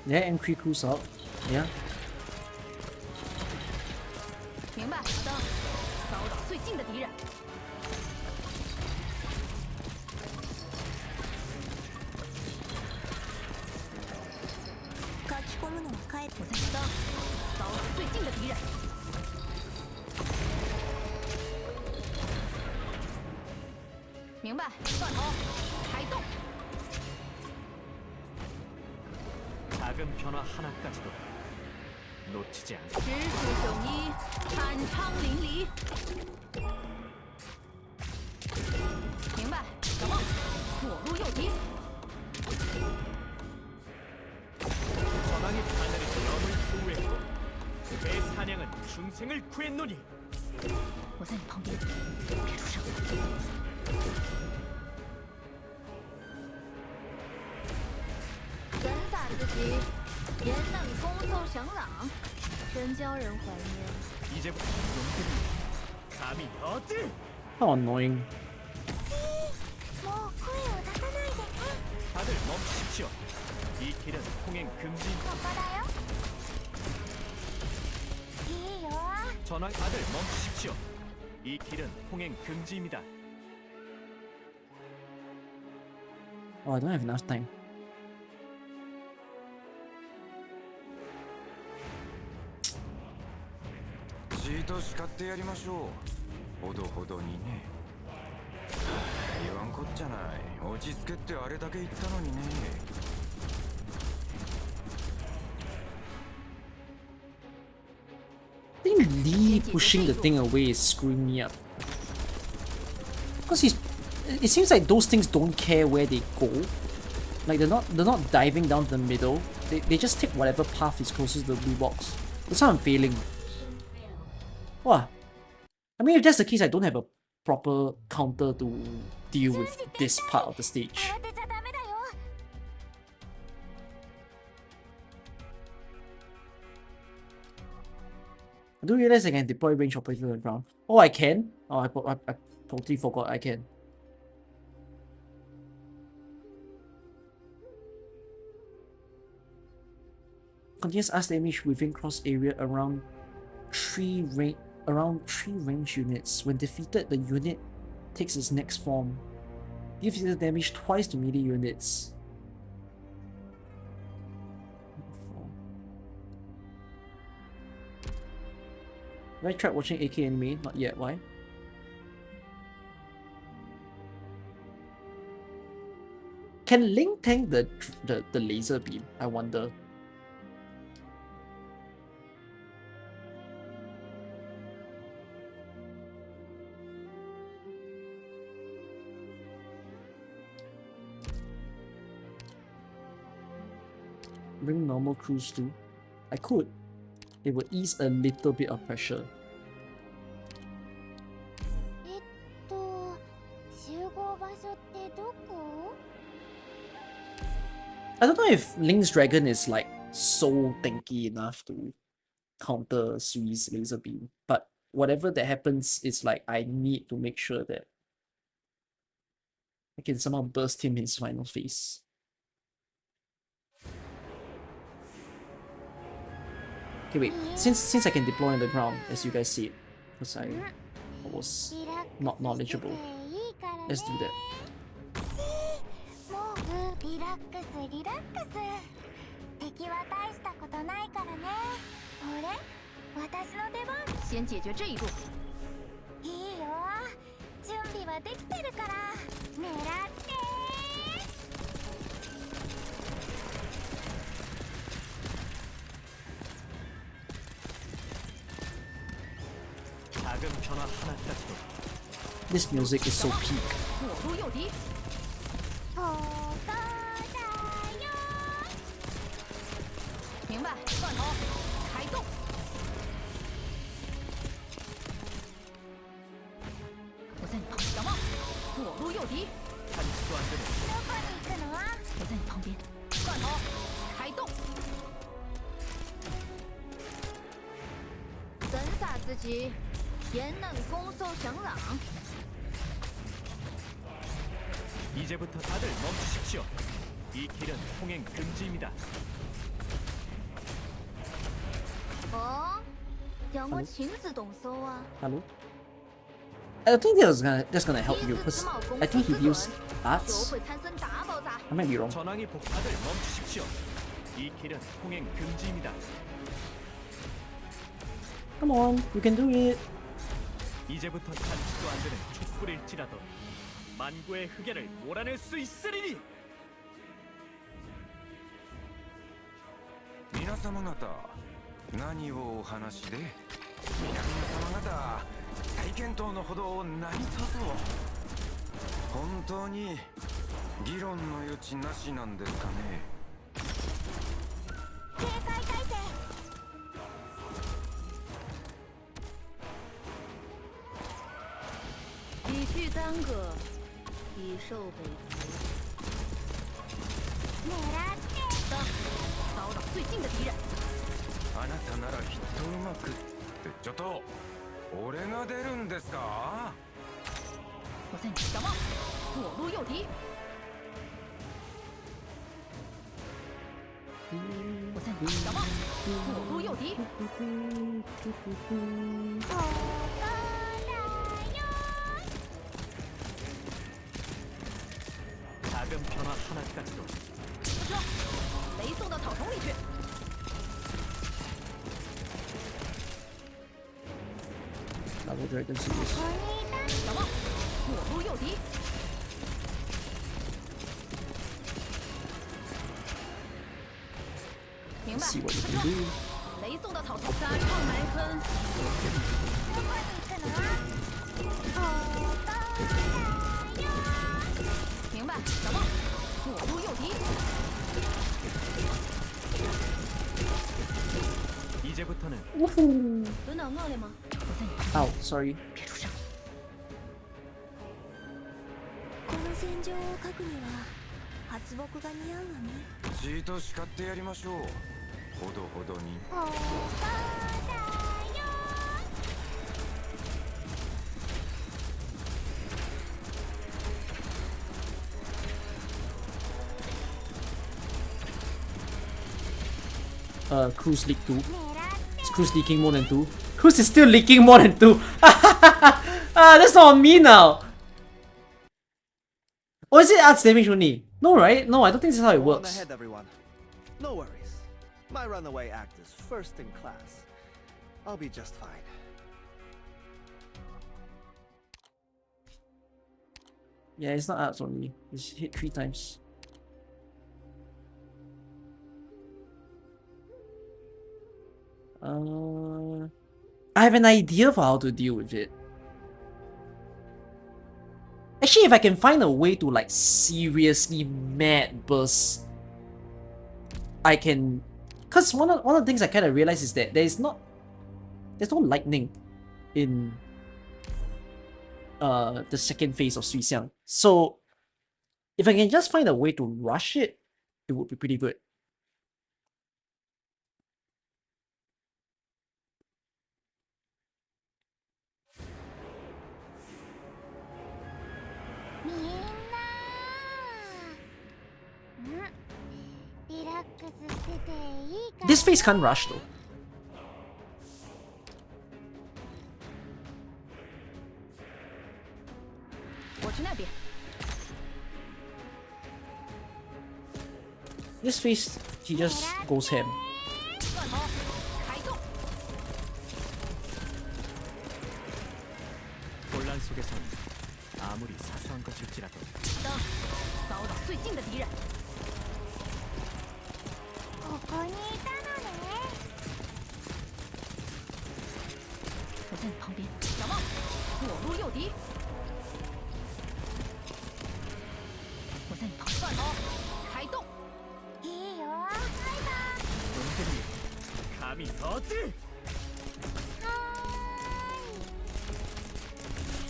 Yeah, M3 cruise out. Yeah. 明白，灯，骚扰最近的敌人。書き込むのは我在灯，骚扰最近的敌人。明白，断头，开动。 작은 변화 하나까지도 놓치지 않. 直属雄一，坦昌淋漓。明白，小梦，左路右敌。 전황이 하늘의 염을 보호했고 대사냥은 중생을 구했노니. 我在你旁边，别出声。神胆子急，言那里恭奏响朗，真叫人怀念。 이제부터 용들이 감히 어디? How annoying. もう声を出さないでね。 다들 멈추십시오. 이 길은 통행 금지. ここだよ。いいよ。 전황 다들 멈추십시오. 이 길은 통행 금지입니다. Oh, I don't have enough time. ちいと叱ってやりましょう。ほどほどにね。言わんこっちゃない。落ち着けってあれだけ言ったのにね。I think Lee pushing the thing away is screwing me up. Because it seems like those things don't care where they go. Like they're not diving down to the middle. They just take whatever path is closest to the blue box. That's how I'm failing. Wow. I mean, if that's the case, I don't have a proper counter to deal with this part of the stage. 慌てちゃダメだよ。 I do realize I can deploy range operator on the ground. Oh, I can? Oh, I totally forgot I can. Continuous ask damage within cross area around 3 range units. When defeated, the unit takes its next form. Gives damage twice to melee units. Have I tried watching AK anime? Not yet. Why? Can Link tank the laser beam? I wonder. Bring normal crews too. I could. It would ease a little bit of pressure. 集合場所ってどこ？ I don't know if Link's dragon is like so tanky enough to counter Sui's laser beam, but whatever that happens is like I need to make sure that I can somehow burst him his final phase. Okay, wait. Since I can deploy on the ground, as you guys see it, because I was not knowledgeable, let's do that. もうリラックスリラックス。敵は大したことないからね。あれ？私の出番。先解决这一步。いいよ。準備はできてるから。狙って。 작은 변화 하나까지도 This music is so peak. 左路右敌，ここだよ。明白。断头，开动。我在你旁边，小帽。左路右敌， 한치도 안 되는 どこに行くの？我在你旁边。断头，开动。神煞之极，严能攻受降朗。 이제부터 다들 멈추십시오. 이 길은 통행 금지입니다. 哦，有冇亲自动手啊？ Hello? I don't think that's gonna help you, because I think he deals 就 arts. 会产生大爆炸。 I might be wrong. 전황이 다들 멈추십시오. 이 길은 통행 금지입니다. Come on, you can do it. 이제부터 잔치도 안 되는 촛불일지라도 만구의 흑야를 몰아낼 수 있으리니. 皆様方、何をお話で？皆様方、再検討のほど何とぞ。本当に議論の余地なしなんですかね。警戒態勢。 理去干戈，以受北服。狙って。骚扰最近的敌人。あなたならきっとうまくってちょっと俺が出るんですか？我在你小帽。左路右敌。我在你小帽。左路右敌。ここだよ。 작은 변화 하나까지도 车，雷送到草丛里去。Double Dragon series. 小梦，左路右敌。明白。 Let's see what you can do. 雷送到草丛，撒创埋坑。明白，小梦，左路右敌。 이제부터는轮到我了吗？ Ow, sorry. 别出声。この戦場を描くには発木が似合うわね。じーっと叱ってやりましょう。ほどほどに。ほどだよ。 Cruise leak 2. Is Cruise leaking more than 2? Cruise is still leaking more than 2. That's not on me now. Or is it arts damage only? No, right? No, I don't think this is how it Go on works. ahead, everyone. No worries. My runaway act is first in class. I'll be just fine. Yeah, it's not arts only. It's hit 3 times. I have an idea for how to deal with it. Actually, if I can find a way to like seriously mad burst, I can. Cause one of the things I kind of realized is that there's no lightning in the second phase of Sui Xiang. So if I can just find a way to rush it, it would be pretty good. This phase can't rush though. This phase, he just goes ham. 혼란 속에선 아무리 사소한 것일지라도 骚扰最近的敌人。ここにいたのね。我在你旁边，小梦，左路右敌。我在你旁边，开动。いいよ。バイバイ。 감히 서지!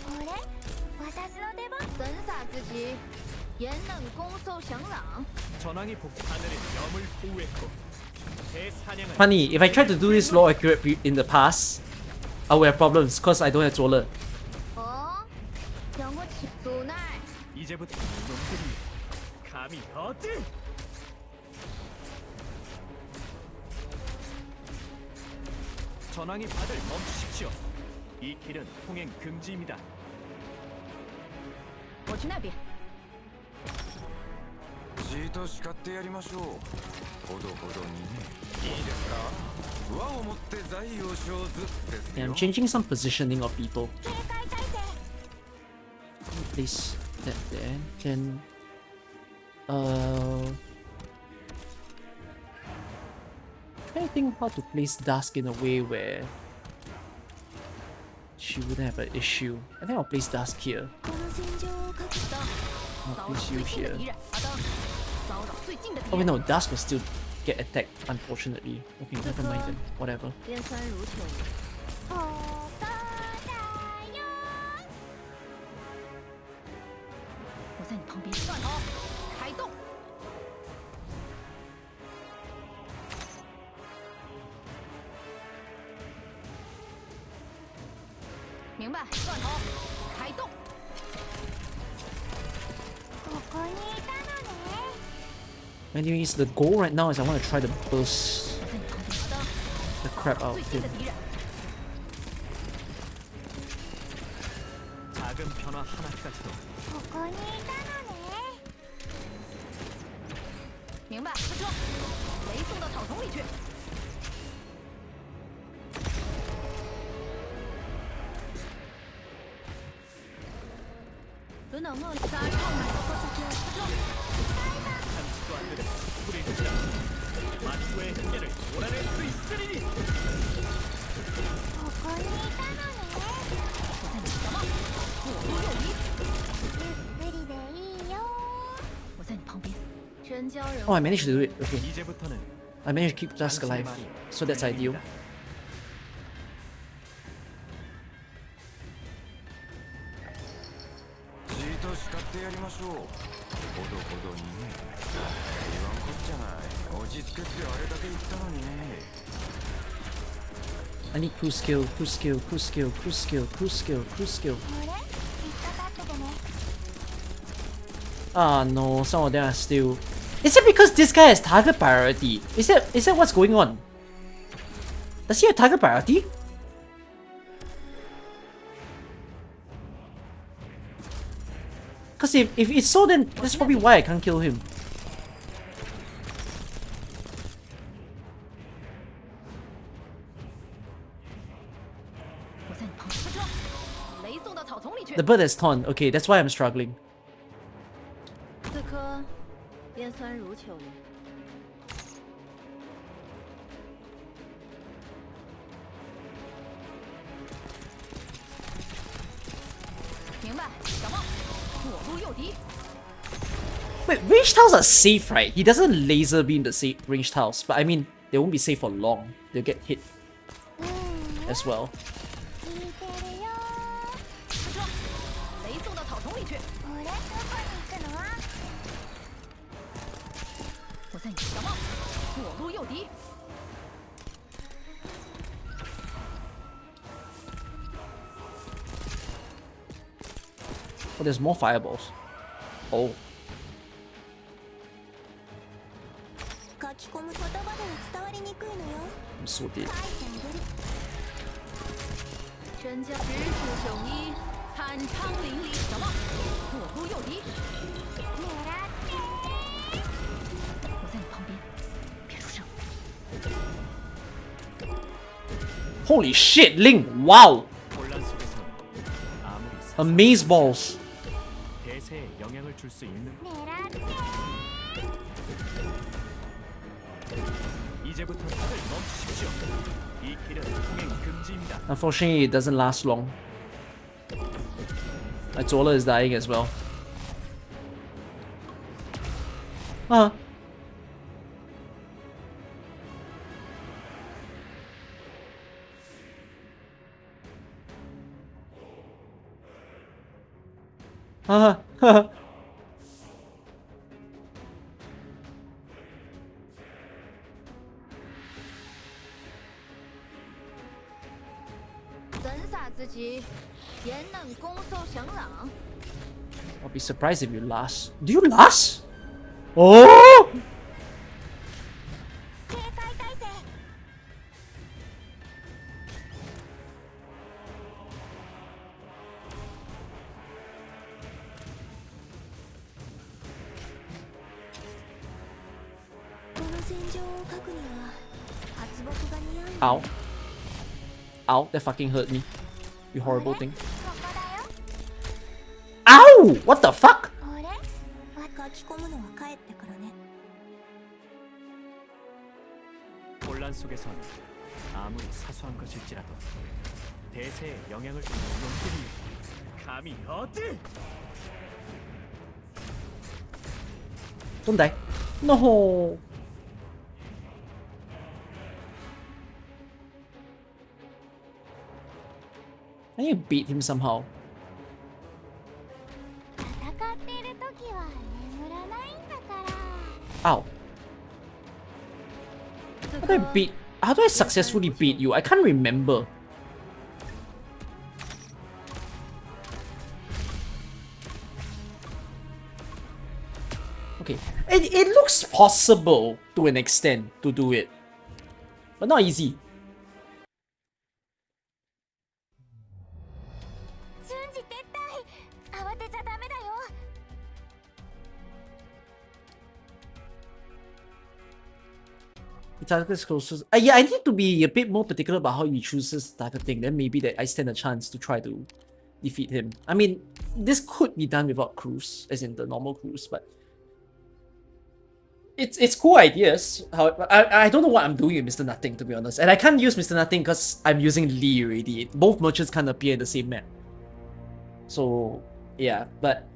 あれ？私の出番？神洒之极，炎冷攻受响朗。 전황이 하늘의 염을 보호했고 대사냥은 Funny, if I tried to do this law accurate in the past, I would have problems because I don't have Zoller. 哦，让我起阻耐。 이제부터 놈들이 감히 서지! 전황이 받을 멈추십시오. 이 길은 통행 금지입니다. 我去那边。じーっと叱ってやりましょう。ほどほどにね。いいですか？和をもって財を生ずです Yeah, よ I'm。changing some positioning of people. 警戒態勢。 Place that there. Then, trying to think how to place Dusk in a way where she wouldn't have an issue. I think I'll place Dusk here. この戦場を描く。 I'll 骚扰 place 最 you 近的 here. 敌人。阿登，骚扰最近的敌 Oh wait, 人。 no, Dusk will still get attacked, unfortunately. Okay, never mind then. Whatever. 边酸如球。ほどだよ。我在你旁边。断头，开动。明白，断头，开动。ここにいたのね。 Anyways, the goal right now is I want to try to burst 我在你旁边。阿登， the crap 骚 out 扰 of 最近 him. 的敌人。 작은 변화 하나까지도 ここにいたのね。明白，出车。雷送到草丛里去。轮到我了，砸中了，참지도 않는 불의 시작. 만구의 흑연을 몰아낼 수 있으리니. ここにいたのね。ゆっくりでいいよ。我在你旁边。真教人。 Oh, I managed to do it. Okay. 이제부터는 I managed to keep Dusk alive. So that's ideal. じーっと叱ってやりましょう。ほどほどにね。言わんこっちゃない。落ち着けってあれだけ言ったのにね。 I need crew skill, crew skill, crew skill, crew skill, crew skill, crew skill. これ引っかかっててね。 Ah no, some of them are still. Is it because this guy has target priority? Is that what's going on? Does he have target priority? Cause if it's so, then that's probably why I can't kill him. 我在你旁边。撤，雷送到草丛里去。 The bird has torn. Okay, that's why I'm struggling. 此刻边酸如秋叶。明白，小梦，左路右敌。 Wait, range tiles are safe, right? He doesn't laser beam the safe range tiles, but I mean, they won't be safe for long. They'll get hit as well. 聞いてるよ。撤，雷送到草丛里去。これどこに行くの？我在你小梦，左路右敌。 Oh, there's more fireballs. Oh. 書き込む言葉では伝わりにくいのよ。 I'm so dead. 書いてあげる。真教直出袖衣，坦昌淋漓。小梦，左路右敌。狙って。我在你旁边，别出声。 Holy shit, Ling! Wow! 혼란 속에서 아무리 Amaze balls. 대세에 영향을 줄 수 있는 狙って。 이제부터 다들 멈추십시오. 이 길은 통행 금지입니다. Unfortunately, it doesn't last long. My Zola is dying as well. Huh. Haha. 怎洒自己，焉能拱手相让？ I'll be surprised if you last. Do you last? Oh! 警戒態勢。この戦場を書くには発木が似合う。 Ow. Ow, that fucking hurt me. You horrible thing. ここだよ。 Ow! What the fuck? あれ？書き込むのは帰ってからね。 혼란 속에선 아무리 사소한 것일지라도 대세에 영향을 주는 놈들이 감히 어디? Don't die. No. I need to beat him somehow. 戦っている時は眠らないんだから。 Ow. How do I beat? How do I successfully beat you? I can't remember. Okay, it looks possible to an extent to do it, but not easy. 瞬時撤退。慌てちゃダメだよ。 He targets closest. Yeah, I need to be a bit more particular about how he chooses targeting. Then maybe that I stand a chance to try to defeat him. I mean, this could be done without crews, as in the normal crews, but it's cool ideas. However, I don't know what I'm doing with Mr. Nothing, to be honest, and I can't use Mr. Nothing because I'm using Lee already. Both merchants can't appear in the same map, so yeah. But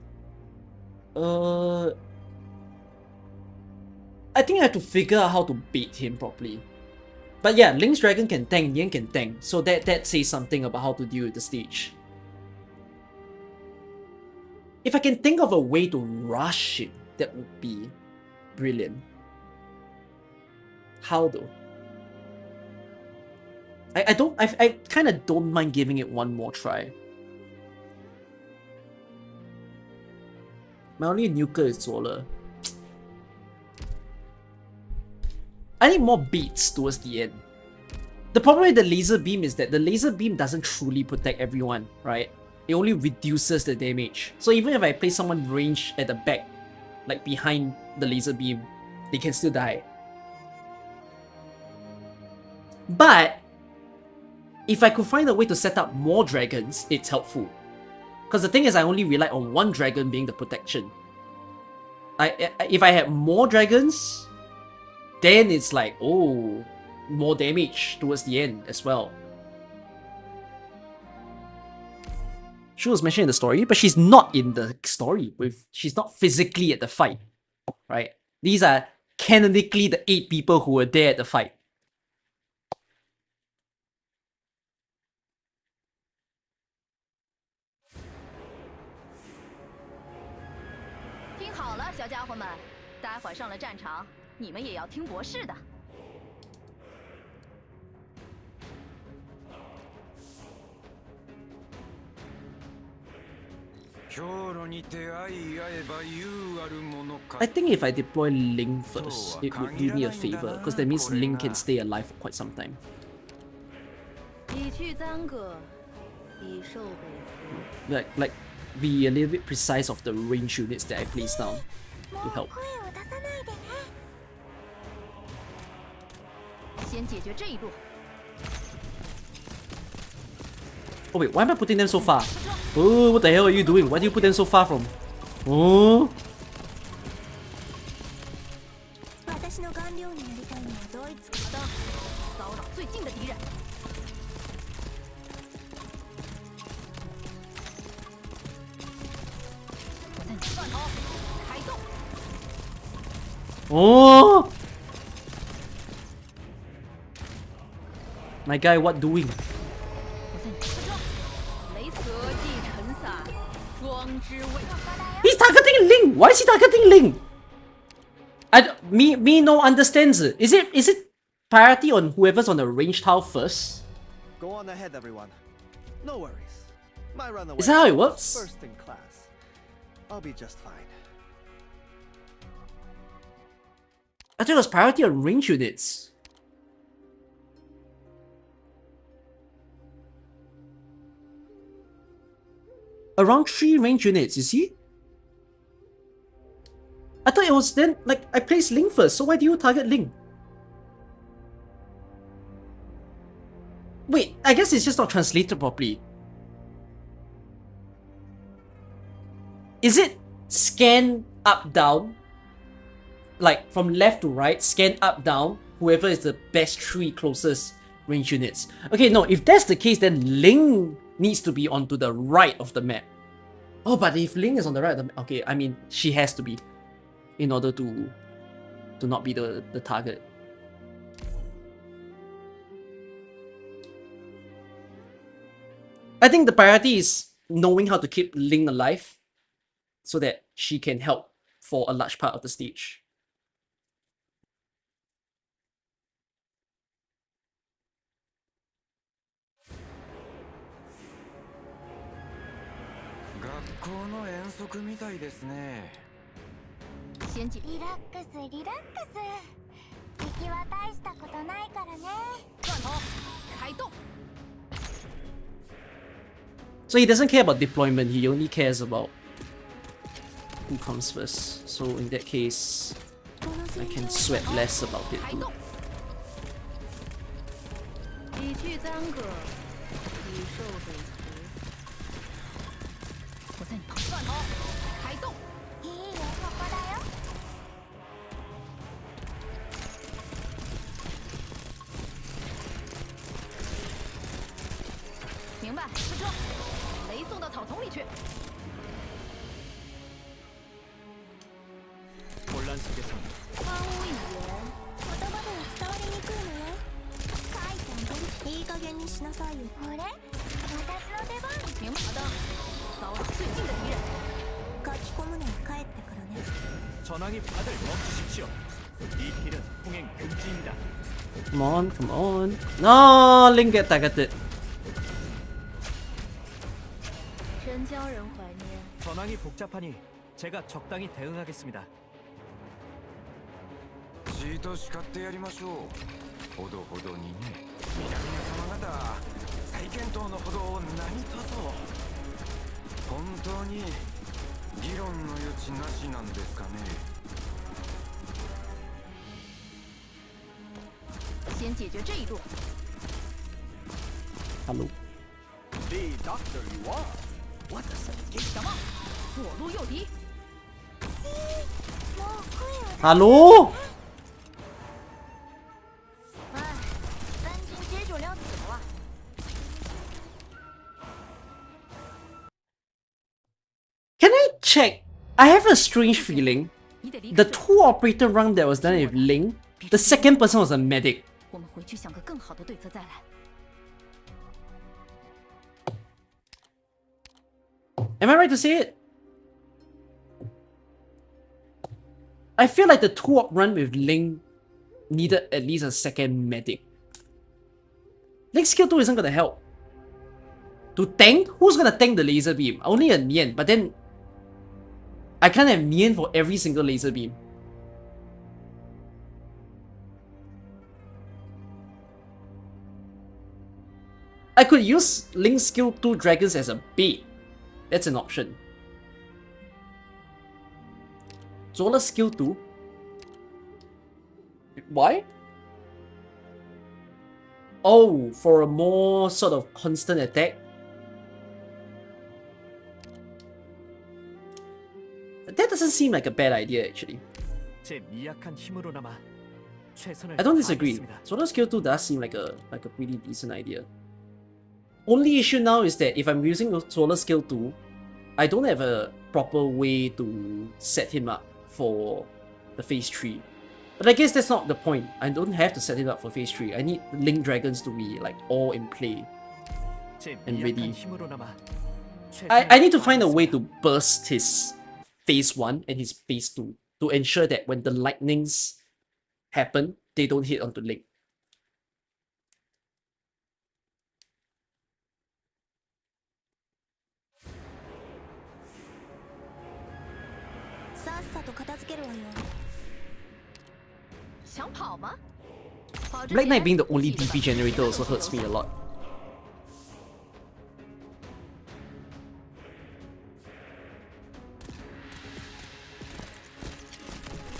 I think I have to figure out how to bait him properly. But yeah, Link's Dragon can tank, Yang can tank, so that says something about how to deal with the stage. If I can think of a way to rush it, that would be brilliant. How though? I kind of don't mind giving it one more try. My only nuker is Zola. I need more beats towards the end. The problem with the laser beam is that the laser beam doesn't truly protect everyone, right? It only reduces the damage. So even if I place someone ranged at the back, like behind the laser beam, they can still die. But if I could find a way to set up more dragons, it's helpful. Because the thing is, I only rely on one dragon being the protection. If I had more dragons, then it's like, oh, more damage towards the end as well. She was mentioned in the story, but she's not in the story. She's not physically at the fight, right? These are canonically the 8 people who were there at the fight. I think if I deploy Ling first, it would do me a favor, because that means Ling can stay alive for quite some time. Like be a little bit precise of the range units that I place down to help. Oh wait, why am I putting them so far? Oh, what the hell are you doing? Why do you put them so far from? Oh. Oh. My guy, what doing? He's targeting Ling! Why is he targeting Ling? Me no understands it. Is it priority on whoever's on the range tile first? Go on ahead, everyone. No worries. My runaway Is that how it works? First in class. I'll be just fine. I thought it was priority on range units. Around 3 range units, you see? I thought it was then, like, I placed Ling first, so why do you target Ling? Wait, I guess it's just not translated properly. Is it scan up down? Like from left to right, scan up down, whoever is the best 3 closest range units. Okay, no, if that's the case, then Ling needs to be onto the right of the map. Oh, but if Ling is on the right of the map, okay, I mean, she has to be in order to not be the target. I think the priority is knowing how to keep Ling alive so that she can help for a large part of the stage. So he doesn't care about deployment, he only cares about who comes first. So in that case, I can sweat less about it too. 弹头，开动。いいよ、ここだよ。明白，驱车，雷送到草丛里去。 혼란 속에서 万物一言、言葉では伝わりにくいのよ。カイさん、いい加減にしなさいよ。あれ、私の出番。明白的，骚扰最近的敌人。書き込むのに帰ってからね。 전황이 다들 멈추십시오. 이 길은 통행 금지입니다. Come on, come on. No, Link get targeted. 真叫人怀念。 전황이 복잡하니 제가 적당히 대응하겠습니다. じっと叱ってやりましょう。ほどほどにね。皆々様方、再検討のほどを何とぞ。本当に議論の余地なしなんですかね。先解决这一路。 Hello. The doctor you are. What a sense. 小梦，左路右敌。もう声を。 Hello? 哎，三斤接住了死了。 Can I check? I have a strange feeling. 你得离 The 开这里。 two operator run that was done with Link, the second person was a medic. 我们回去想个更好的对策再来。 Am I right to say it? I feel like the two-op run with Link needed at least a second medic. Link's skill 2 isn't gonna help. To tank? Who's gonna tank the laser beam? Only a Nian, but then I can't have Nian for every single laser beam. I could use Link's skill 2 dragons as a bait. That's an option. Zola skill 2. Why? Oh, for a more sort of constant attack. That doesn't seem like a bad idea actually. 제 미약한 힘으로나마 최선을 I don't disagree. 다하겠습니다. Zola skill 2 does seem like a pretty decent idea. Only issue now is that if I'm using Zola skill 2, I don't have a proper way to set him up for the phase 3. But I guess that's not the point. I don't have to set it up for phase 3. I need Link Dragons to be like all in play. 제 and ready. 미약한 힘으로나마 I need to 최선을 find a way to 다하겠습니다. burst his phase 1 and his phase 2 to ensure that when the lightnings happen, they don't hit onto Link. Black Knight being the only DP generator also hurts me a lot.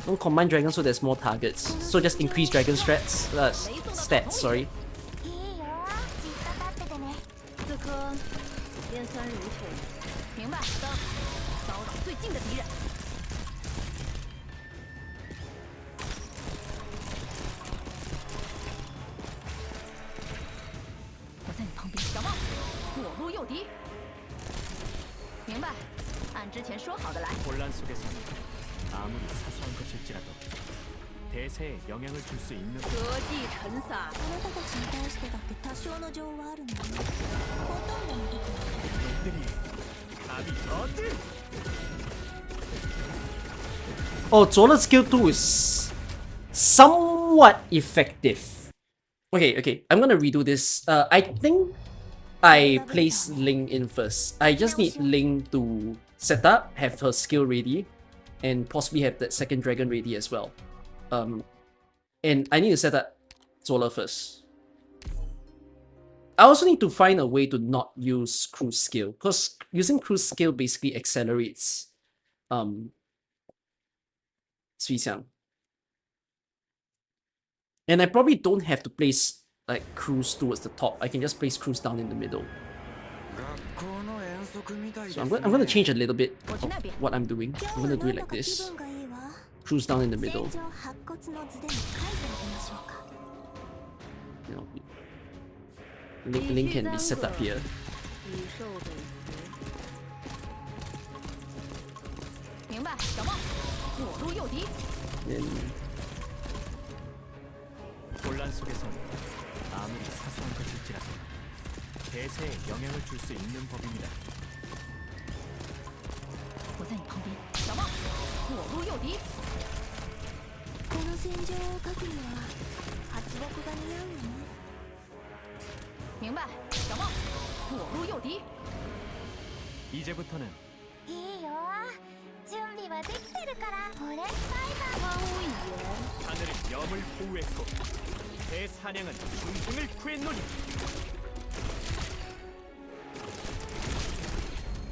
Don't combine dragons so there's more targets. So just increase dragon stats, sorry. いいよ、じっと立っててね。刺客尖酸如土。明白。骚扰最近的敌人。我在你旁边，小梦，左路右敌。明白，按之前说好的来。 혼란 속에서 아무리 사소한 것일지라도 대세에 영향을 줄 수 있는 得计陈撒。あなたたちに対してだって多少の情はあるのよ。ほとんどの時は。 놈들이 감히 어디? Oh, Zola's skill 2 is somewhat effective. Okay, I'm gonna redo this. I think I place Ling in first. I just need Ling to set up, have her skill ready, and possibly have that second dragon ready as well. And I need to set up Zola first. I also need to find a way to not use cruise skill, because using cruise skill basically accelerates Suixiang. And I probably don't have to place like cruise towards the top. I can just place cruise down in the middle. 学校の宴 So I'm gonna change a little bit of what I'm doing. I'm gonna do it like this. Cruise down in the middle. You know, link can be set up here. 以受委屈。明白，小梦，左路右敌。 Then 혼란 속에서 아무리 사소한 것일지라도 대세에 영향을 줄 수 있는 법입니다. 我在你旁边，小梦，左路右敌。この戦場を描くには発木が似合うよね。明白，小梦，左路右敌。 이제부터는 いいよ、準備はできてるから。俺、裁判を。 하늘은 염을 보호했고 대사냥은 중생을 구했노니.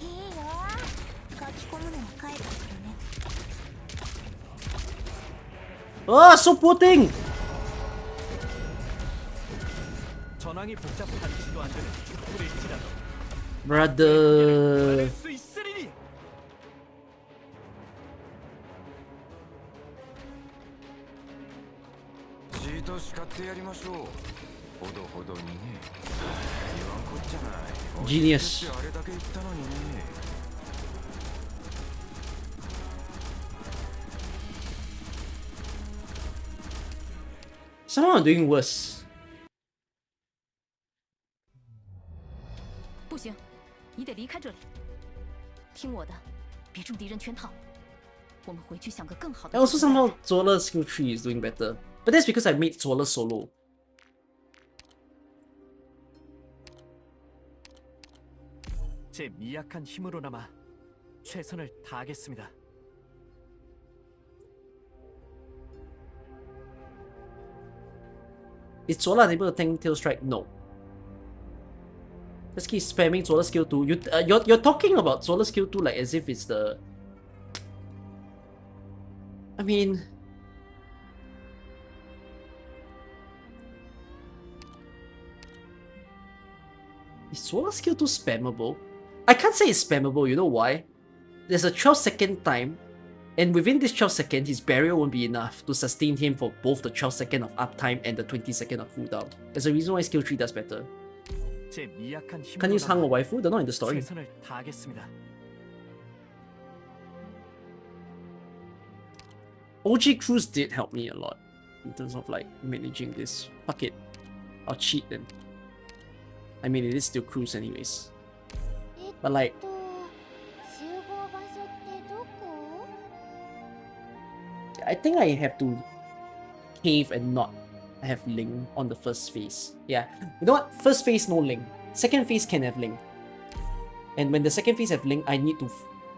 いいよ、書き込むのは書いたからね。 oh, so poor thing. 전황이 복잡한지도 않는 축구일지라도 Brother. 수 있으리니. じっと叱ってやりましょう。ほどほどにね。言わんこっちゃない。 Genius. あれだけ言ったのにね。 Somehow I'm doing worse. 不行，你得离开这里。听我的，别中敌人圈套。我们回去想个更好的。 And also somehow Zola's skill tree is doing better. But that's because I made Zola solo. 제 미약한 힘으로나마 최선을 다하겠습니다. Is Zola unable to tank Tail Strike? No. Let's keep spamming Zola skill 2. You're talking about Zola skill 2 like as if it's the... I mean... Is Zola skill 2 spammable? I can't say it's spammable, you know why? There's a 12-second time, and within this 12 seconds, his barrier won't be enough to sustain him for both the 12 second of uptime and the 20 second of cooldown. There's a reason why skill 3 does better. 제 미약한 Can't use Hang or 힘으로나마 Waifu? They're not in the story. 최선을 다하겠습니다. OG Cruise did help me a lot in terms of like managing this. Fuck it. I'll cheat then. I mean, it is still Cruise anyways. But like, 集合場所ってどこ？ I think I have to cave and not have Ling on the first phase. Yeah. You know what? First phase, no Ling. Second phase can have Ling. And when the second phase have Ling, I need to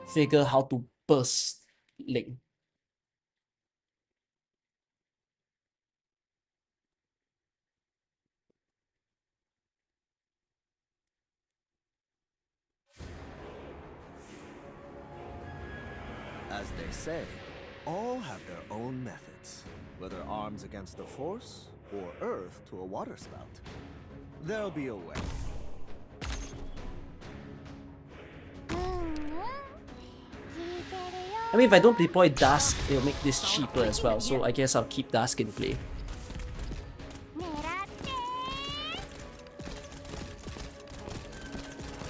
figure how to burst Ling. As they say, all have their own methods, whether arms against the Force or Earth to a water spout. There'll be a way. うんうん。聞いてるよ。 I mean, if I don't deploy Dusk, it'll make this cheaper as well. So I guess I'll keep Dusk in play. 狙ってー。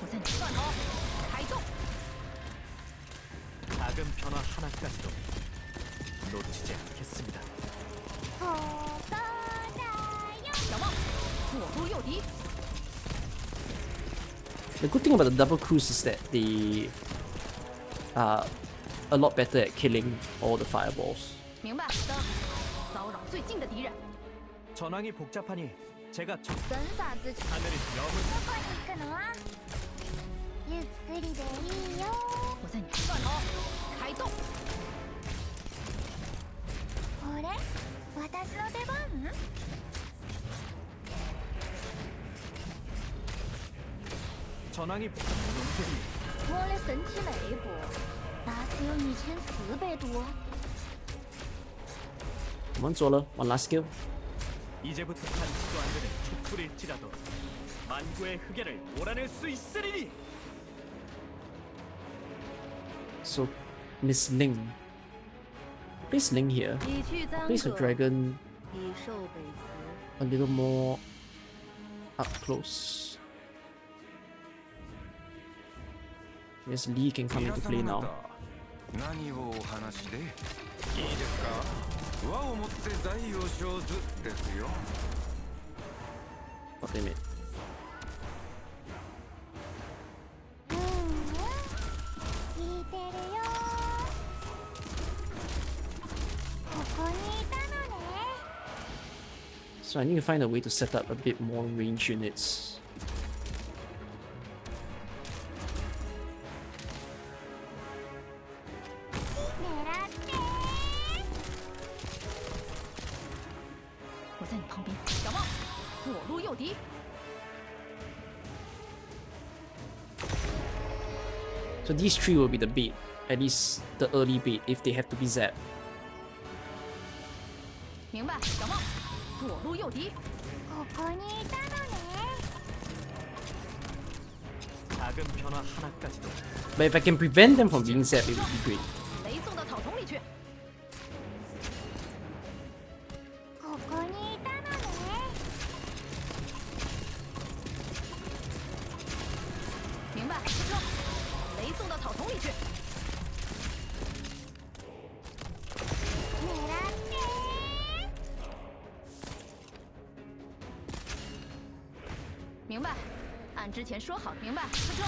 我在你断头，开动。 작은 변화 하나까지도 놓치지 않겠습니다. ここだよ。小梦，左路右敌。 The good thing about the double cruise is that they are a lot better at killing all the fireballs. 明白。的，骚扰最近的敌人。 전황이 복잡하니 제가 分散自己。 하늘의 염을 どこに行くの？ゆっくりでいいよ。我在你断头，开动。 これ？私の出番？ 전황이 복잡한 놈들이 我的神奇雷波，打死有2400多。 One Zola, one last skill. 이제부터 단지도 안 되는 촛불일지라도 만구의 흑야를 몰아낼 수 있으리니. So, Miss Ling. Place Ling here. 以去簪 Place a 阁， dragon 以受北辞。 a little more up close. Yes, Lee can come into play now. 何をお話でいいですか。和をもって大を生ずですよ。 What limit? 聞いてるよ。ここにいたのね。 So I need to find a way to set up a bit more range units. 狙って我在你旁边，小猫，左路右敌。 So these three will be the bait, at least the early bait if they have to be zapped. 明白，小猫，左路右敌。ここにいたのね。 작은 변화 하나까지도 But if I can prevent them from being zapped, it would be great. 雷送到草丛里去。ここにいたのね。 明白，说，雷送到草丛里去。 狙って明白，按之前说好。明白，说，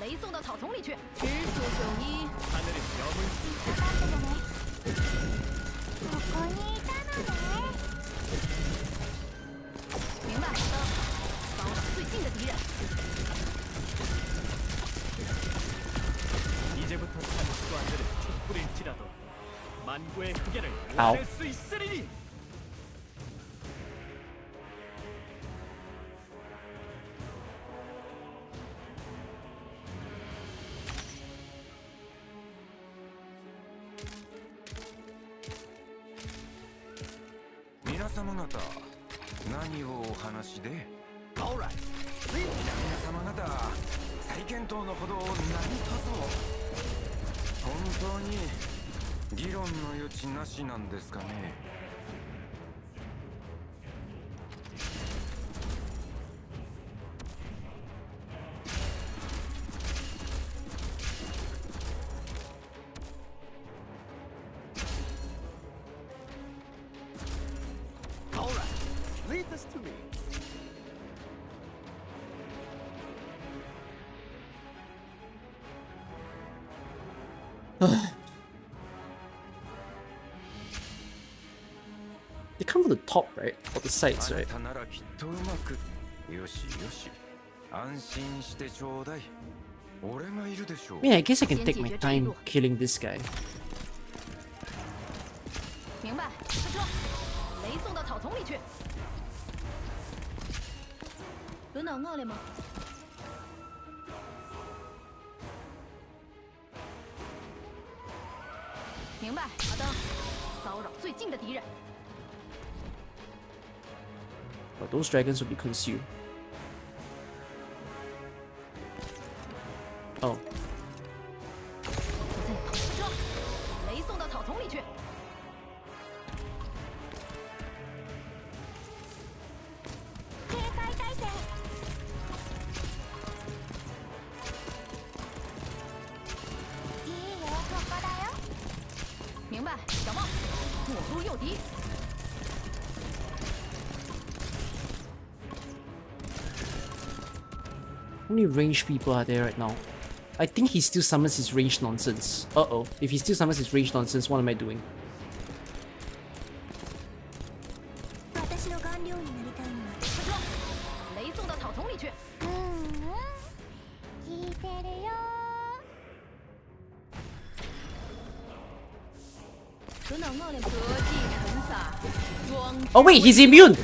雷送到草丛里去。直属九一， 하늘의 명을 頑張っててね。ここにいたのね。明白，好的。骚扰最近的敌人。 이제부터 참지도 안 되는 촛불일지라도 만고의 흑야를 아우. 몰아낼 수 있으리니. 皆様方、何をお話で。 Alright. 皆様方、再検討のほど何とぞ。本当に議論の余地なしなんですかね。 Alright, leave this to me. They come from the top, right? Or the sides, あな right? たならきっとうまく。よしよし。安心してちょうだい。俺がいるでしょう。 I mean, I guess I can take my time killing this guy. 明白，说，雷送到草丛里去。轮到我了吗？明白，好的。骚扰最近的敌人。 But those dragons will be consumed. Oh, 我在你旁边，说，雷送到草丛里去。 警戒態勢。いいよ、ここだよ。明白，小猫，左路右敌。 how many ranged people are there right now? I think he still summons his ranged nonsense. Uh-oh. If he still summons his ranged nonsense, what am I doing? 私の顔料になりたいのは。说，雷送到草丛里去。聞いてるよ。轮到我了，得计成撒，装。 Oh wait, he's immune!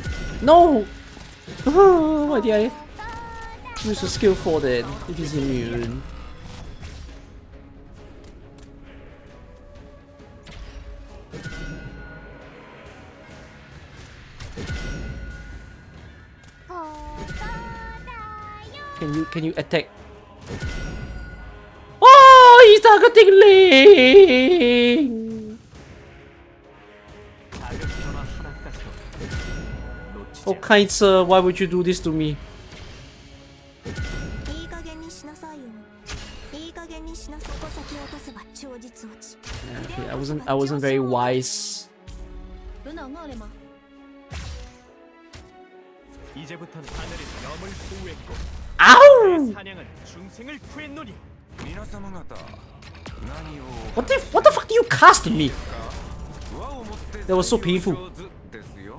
No! Why did I use a skill 4 then, if he's immune? Can you attack? Oh, targeting Ling? 자극 전화 하나까지도 놓치지 Oh, kind sir, why would you do this to me? いい加減にしなさいよ。いい加減にしなさい。ここ先落とせば超実落ち。 Okay, I wasn't very wise. 轮到我了吗？ 이제부터는 하늘의 염을 보호했고 Ow! 사냥은 중생을 구했노니 皆様方何を What the fuck do you cast me? 輪を持って That was so painful. 上手ですよ。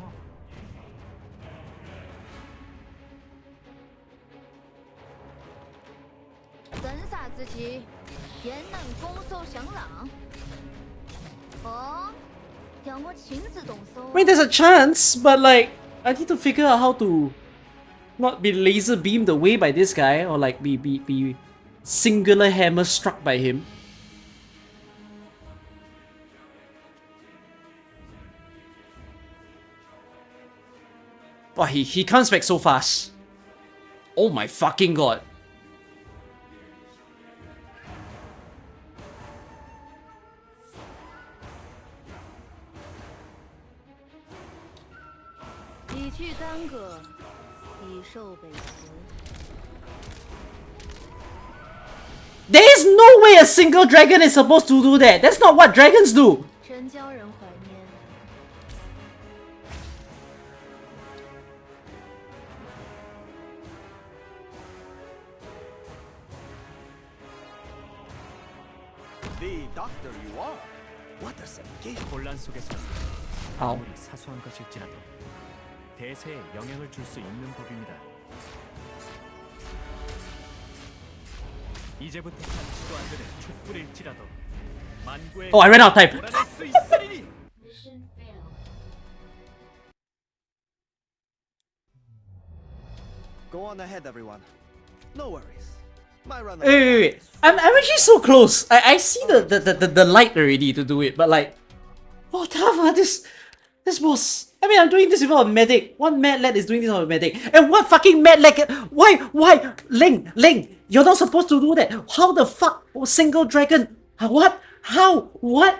真傻之期，焉能拱手相让？哦，要我亲自动手 I mean, there's a chance, but like, I need to figure out how to not be laser beamed away by this guy or like be singular hammer struck by him. But he comes back so fast. Oh my fucking god. There is no way a single dragon is supposed to do that. That's not what dragons do. 真叫人怀念。 The doctor you are. What a segregation. 혼란 속에서 Ow. 아무리 사소한 것일지라도 대세에 영향을 줄 수 있는 법입니다. 이제부터 참지도 안 되는 촛불일지라도 만구의 Oh, I ran out of time. 몰아낼 수 있으리니. Go on ahead, everyone. No worries. My runner. Wait. I'm actually so close. I see the light already to do it, but like, oh Tava, this boss. I mean, I'm doing this without a medic. One mad lad is doing this without a medic, and what fucking mad lad? Why? Ling, you're not supposed to do that. How the fuck? Oh, single dragon? What? How? What?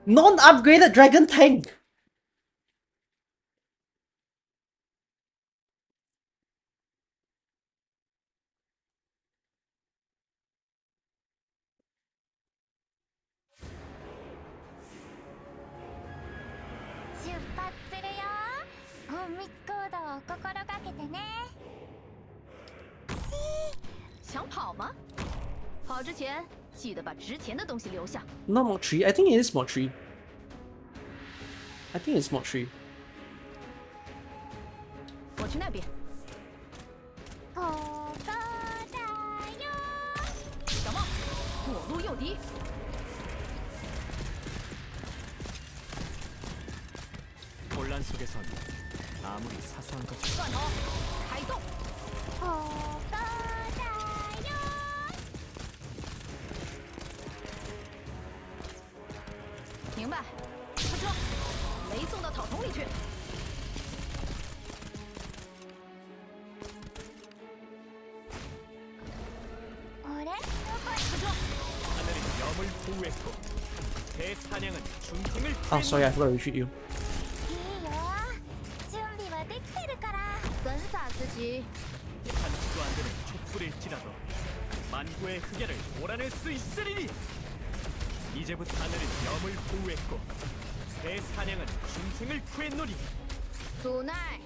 Non-upgraded dragon tank. Not Mod 3. I think it is Mod 3. I think it's Mod 3. 我去那边。ここだよ。小梦，左路右敌。 혼란 속에선 아무리 사소한 것이 断头，开动。ここだよ。 明白。出车，雷送到草丛里去。 あれ？ 하늘의 염을 보호했고 대사냥은 중생을 Oh, sorry, I forgot to retreat you. いいよ。準備はできてるから。真傻之期， 참지도 안 되는 촛불일지라도 만구의 흑야를 몰아낼 수 있으리니 이제부터 하늘은 염을 보호했고 대사냥은 중생을 구했노니 祖奈，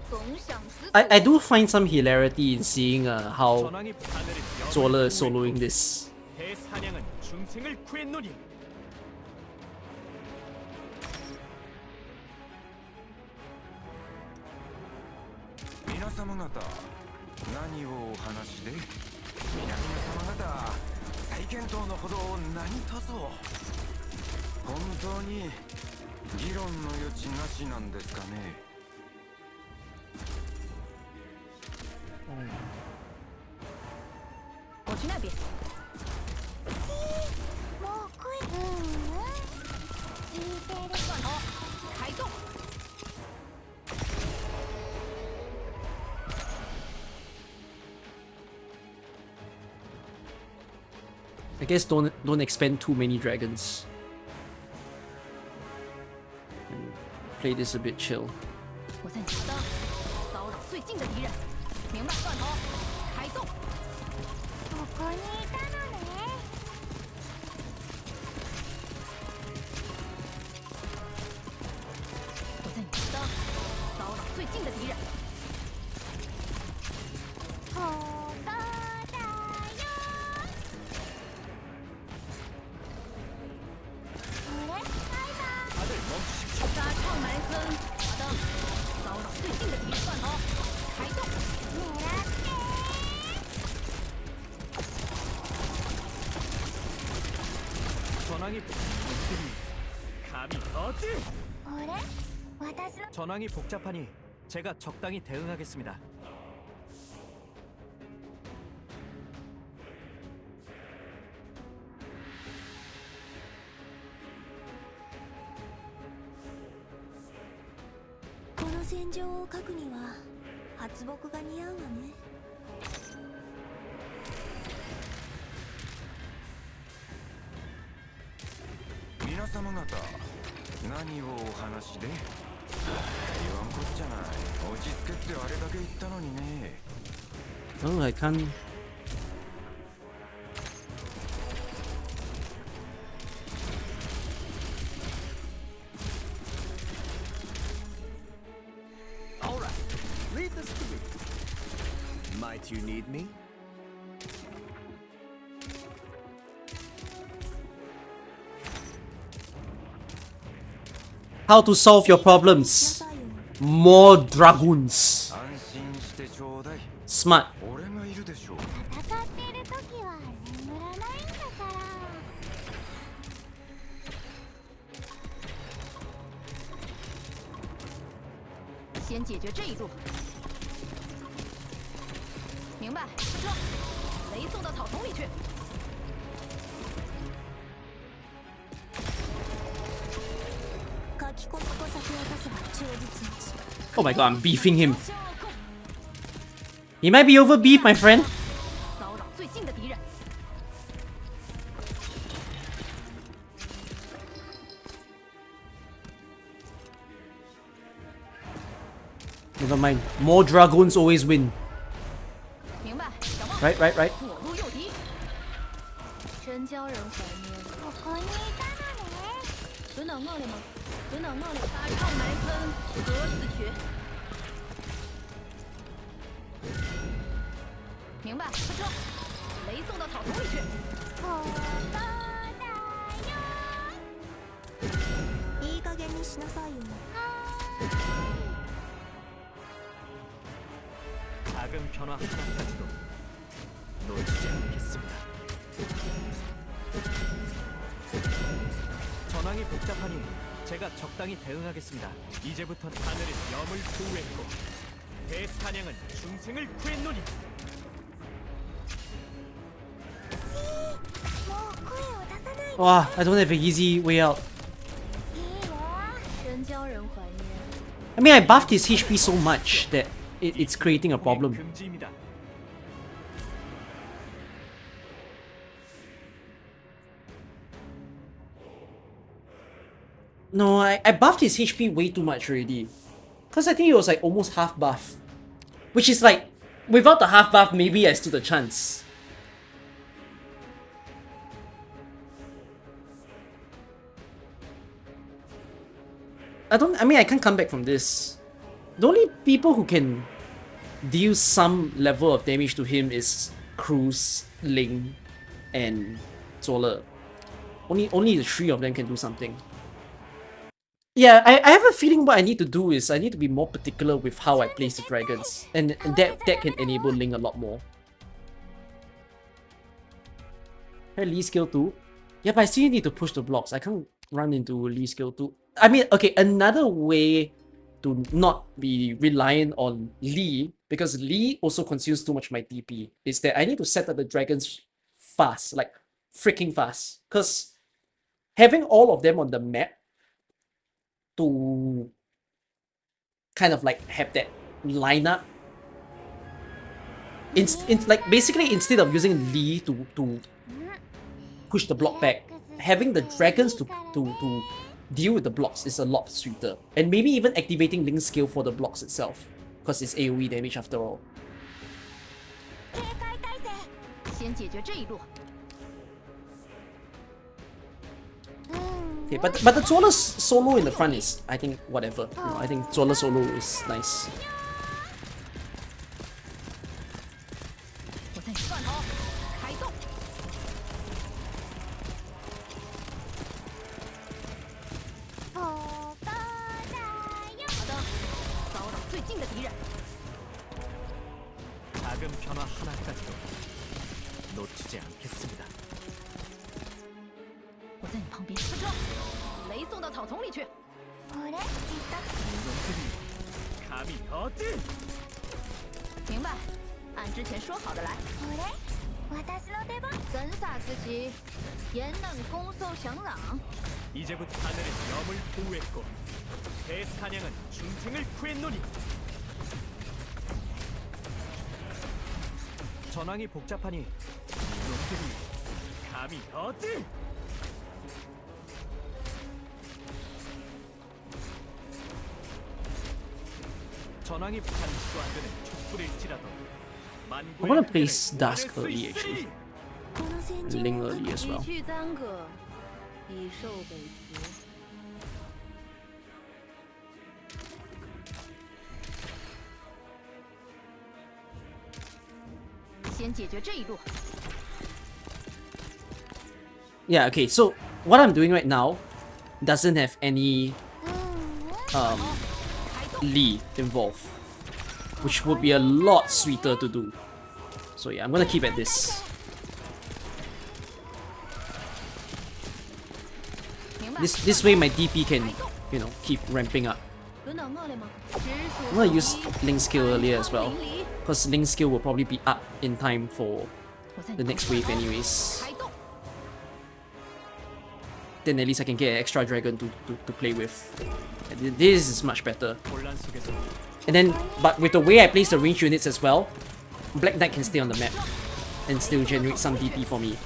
总想死。 I do find some hilarity in seeing how 전황이 하늘은 Zola 염을 is soloing 보호했고 this. 대사냥은 중생을 구했노니 皆様方何をお話で皆々様方再検討のほどを何卒本当に議論の余地なしなんですかね。我去那边。もう来い。聞いてる。断头，开动。 こ I guess don't expend too many dragons. And play this a bit chill. 我在你的骚扰最近的敌人，明白？断头，开动！ここにいたのね。我在你的骚扰最近的敌人，ここだよ。これはい杀创埋坑，马登，骚扰最近的敌人，断头，开动！狙って。 전황이 감히 어찌? あれ私の 전황이 복잡하니 제가 적당히 대응하겠습니다.この戦場を描くには発木が似合うわね。皆様方何をお話で？言わんこっちゃない。落ち着けってあれだけ言ったのにね。 Oh, I can't. All right, leave this to me. Might you need me? How to solve your problems? More dragoons. 安心してちょうだい。 Smart. 俺がいるでしょう。戦ってる時は眠らないんだから。先解决这一柱，明白？撤，雷送到草丛里去。 書き込みと先を出せば超実打ち。 Oh my god, I'm beefing him. He might be over beef, my friend. 骚扰最近的敌人， Never mind. More dragoons always win. 明白？小梦， Right. 左路右敌，真叫人怀念。ここにいたのね。等等我了吗？等等我了，大创埋坑，何死去？明白？撤，雷送到草丛里去。ここだよ。いい加減にしなさいよ。 작은 변화 하나까지도 놓치지 않겠습니다. 전황이 복잡하니 제가 적당히 대응하겠습니다. 이제부터 하늘은 염을 보호했고 대사냥은 중생을 구했노니. もう声を出さないで。 Wow, I don't have an easy way out. いいよ。真叫人怀念。 I mean, I buffed his HP so much that it's creating a problem. 금지입니다. No, I buffed his HP way too much already. Because I think it was like almost half buff. Which is like, without the half buff, maybe I stood a chance. I mean, I can't come back from this. The only people who can deal some level of damage to him is Cruz, Ling, and Zola. Only the three of them can do something. Yeah, I have a feeling what I need to do is I need to be more particular with how I place the dragons. And that can enable Ling a lot more. Hey, Lee skill 2. Yeah, but I still need to push the blocks. I can't run into Lee skill 2. I mean, okay, another way to not be reliant on Lee, because Lee also consumes too much my TP, is that I need to set up the dragons fast, like freaking fast. Because having all of them on the map to kind of like have that lineup, like basically instead of using Lee to push the block back, having the dragons to deal with the blocks is a lot sweeter. And maybe even activating Link's skill for the blocks itself, because it's AoE damage after all. 警戒態勢。先解决这一路。 Okay, but the Zola solo in the front is, I think, whatever. You know, I think Zola solo is nice. 我在断头，开动。好的加油。好的，骚扰最近的敌人。 작은 변화 하나까지도 놓치지 않겠습니다. 我在你旁边。分车，雷送到草丛里去。これいった 감히 어디? 明白，按之前说好的来。これ私の出番。 전사스지 옛날 공소 장랑. 이제부터 하늘은 염을 보호했고 새 사냥은 중생을 구했노니. 전황이 복잡하니 이놈들이 감히 어디? 전황이 반지도 안 되는 촛불일지라도 I wanna place Dusk early actually. この戦場 Link early as 一 well. 去耽搁，以受北服。先解决这一路。 Yeah, okay, so what I'm doing right now doesn't have any Lee involved, which would be a lot sweeter to do. So yeah, I'm gonna keep at this. 明白。 This way my DP can, you know, keep ramping up. 轮到我了吗？ I'm gonna use Link's skill earlier as well, because Link's skill will probably be up in time for the next wave anyways. 开动。 Then at least I can get an extra dragon to play with. And this is much better. 혼란 속에서 And then, but with the way I place the range units as well, Black Knight can stay on the map and still generate some DP for me.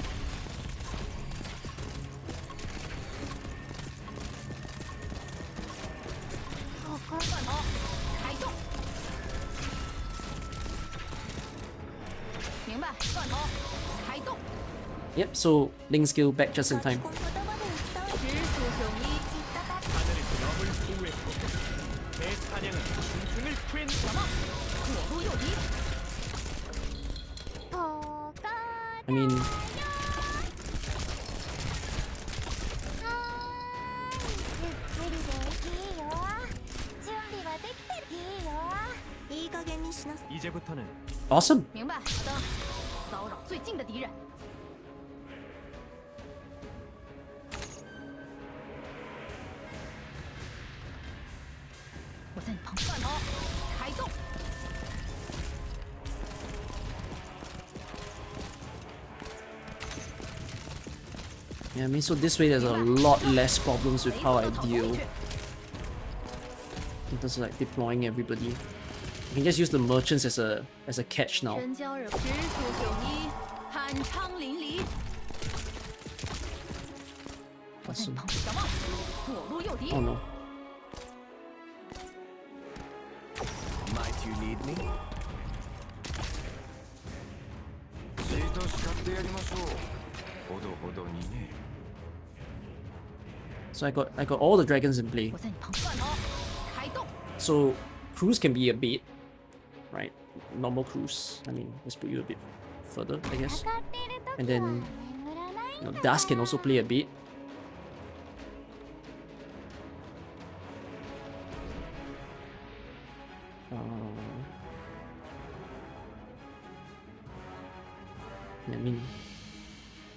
Yep, so Link skill back just in time. 言葉で伝わる 하늘은 염을 보호했고 새 사냥은 중생을 구했노니. 左路右敌。 ほか I mean, ゆっくりでいいよ準備はできてるいいよいい加減にしなさい 이제부터는 awesome. 明白。好的，骚扰最近的敌人。我在你旁边。断头，开动。 Yeah, I mean, so this way there's a lot less problems with how I deal. In terms of like deploying everybody. I can just use the merchants as a catch now. 真骄人，直属九一，酣畅淋漓。我在你 Awesome. 旁边。小望，左路右敌。 Oh no. Might you need me? じっと叱ってやりましょう。ほどほどにね。 So I got all the dragons in play. 我在你旁边。断头，开动。 So cruise can be a bait, right? Normal cruise. I mean, let's put you a bit further, I guess. かっている時 And then, は眠らない you ん know, だ Dusk can also play a bit. I mean,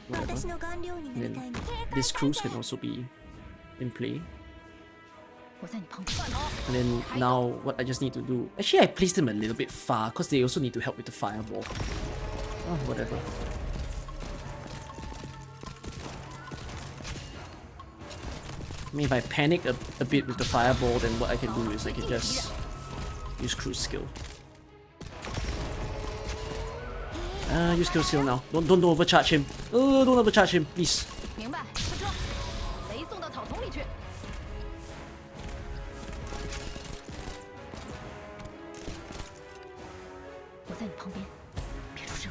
whatever. 私の顔料にな And りたい then の this cruise can also be in play. 我在你旁边。断头。 And then now what I just need to do... Actually, I placed them a little bit far because they also need to help with the fireball. Oh, whatever. I mean, if I panic a bit with the fireball, then what I can do is I can just use cruise skill. Use skill seal now. Don't overcharge him. Don't overcharge him, please. 明白，出车，雷送到草丛里去。我在你旁边，别出声。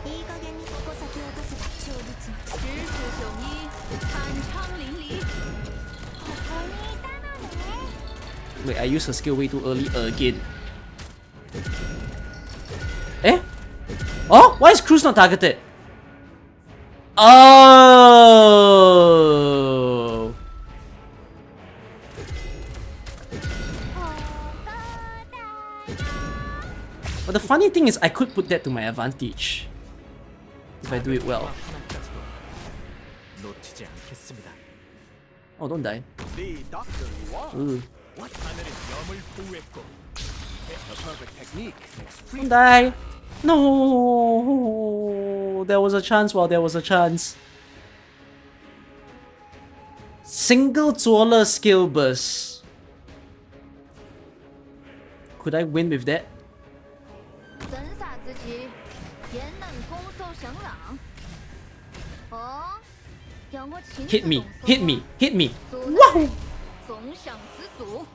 いい加減に矛先を落とせば超絶の直属雄一，酣畅淋漓。ここにいたのね。 Wait, I used her skill way too early again. Eh? Oh, why is Cruz not targeted? Oh. But the funny thing is, I could put that to my advantage if I do it well. 놓치지 않겠습니다. Oh, don't die. The doctor you are. Ooh. 하늘은 염을 보호했고 The perfect technique. Don't die. No. There was a chance while there was a chance. Single dueler skill burst. Could I win with that? 神洒之极，严能攻受降朗。哦，让我亲自 Hit me. 动手 Hit me. Hit me. 阻 Wow. 挡总想知足。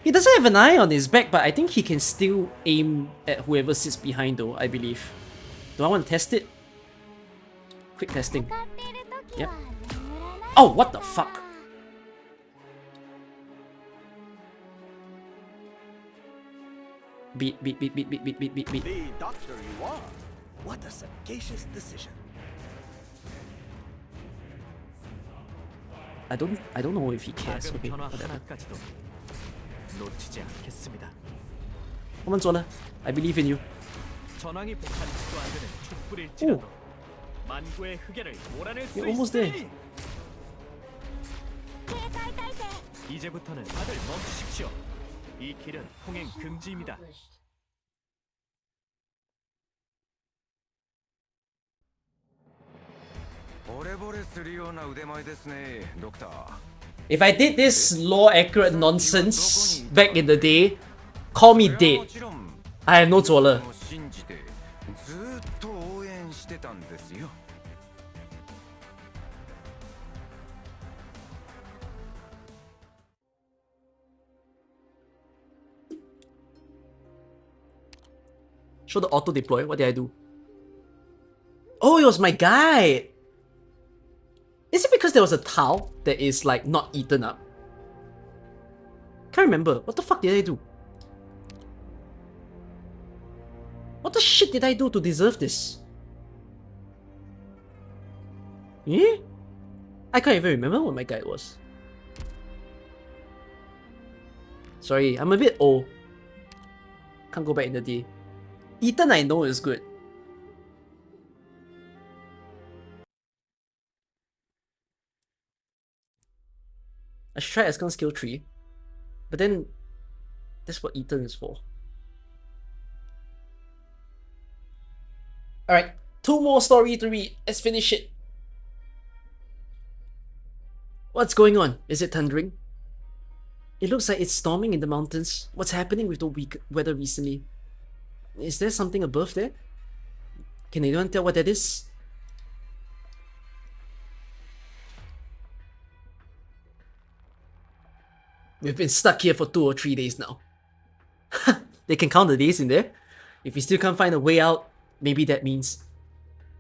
He doesn't have an eye on his back, but I think he can still aim at whoever sits behind though, I believe. Do I want to test it? Quick testing. 使っている時は眠らない。 Oh, what the fuck? Beat. The doctor you are. What a sagacious decision. I don't know if he cares. 작은 Okay, 변화 whatever. 하나까지도 놓치지 않겠습니다. Come on, Zola. I believe in you. 전황이 복한지도 안 되는 촛불일지라도 만구의 흑연을 몰아낼 수 You're almost there. 있으니 警戒態勢。 이제부터는 다들 멈추십시오. 이 길은 통행 금지입니다. If I did this lore accurate nonsense back in the day, call me dead. I have no Zola. ずーっと応援してたんですよ。 Show the auto deploy. What did I do? Oh, it was my guide. Is it because there was a towel that is like not eaten up? Can't remember. What the fuck did I do? What the shit did I do to deserve this? Eh? I can't even remember what my guide was. Sorry, I'm a bit old. Can't go back in the day. Ethan I know is good. I should try Escon skill 3. But then, that's what Ethan is for. Alright, 2 more story to read. Let's finish it. What's going on? Is it thundering? It looks like it's storming in the mountains. What's happening with the weak weather recently? Is there something above there? Can anyone tell what that is? We've been stuck here for 2 or 3 days now. They can count the days in there. If we still can't find a way out, maybe that means...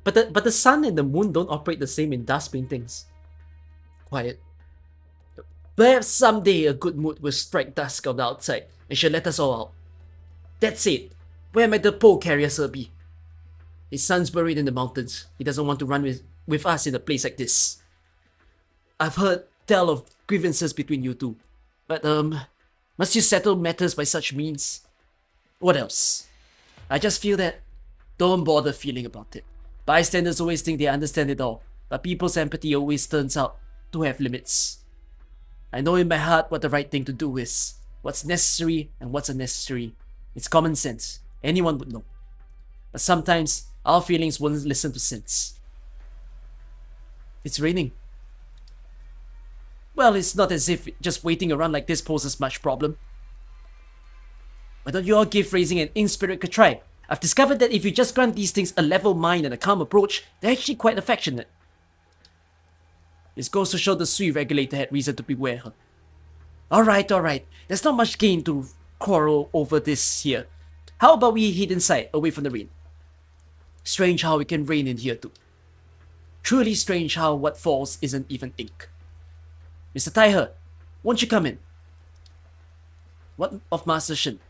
But the sun and the moon don't operate the same in dust paintings. Quiet. Perhaps someday a good mood will strike dusk on the outside and she'll let us all out. That said, where might the pole carrier be? His son's buried in the mountains. He doesn't want to run with us in a place like this. I've heard tell of grievances between you two. But must you settle matters by such means? What else? I just feel that don't bother feeling about it. Bystanders always think they understand it all, but people's empathy always turns out to have limits. I know in my heart what the right thing to do is, what's necessary and what's unnecessary. It's common sense. Anyone would know. But sometimes our feelings won't listen to sense. It's raining. Well, it's not as if just waiting around like this poses much problem. Why don't you all give raising an ink spirit a try? I've discovered that if you just grant these things a level mind and a calm approach, they're actually quite affectionate. This goes to show the Sui regulator had reason to beware her. Alright. There's not much gain to quarrel over this here. How about we head inside, away from the rain? Strange how it can rain in here too. Truly strange how what falls isn't even ink. Mr. Taihe, won't you come in? What of Master Shin?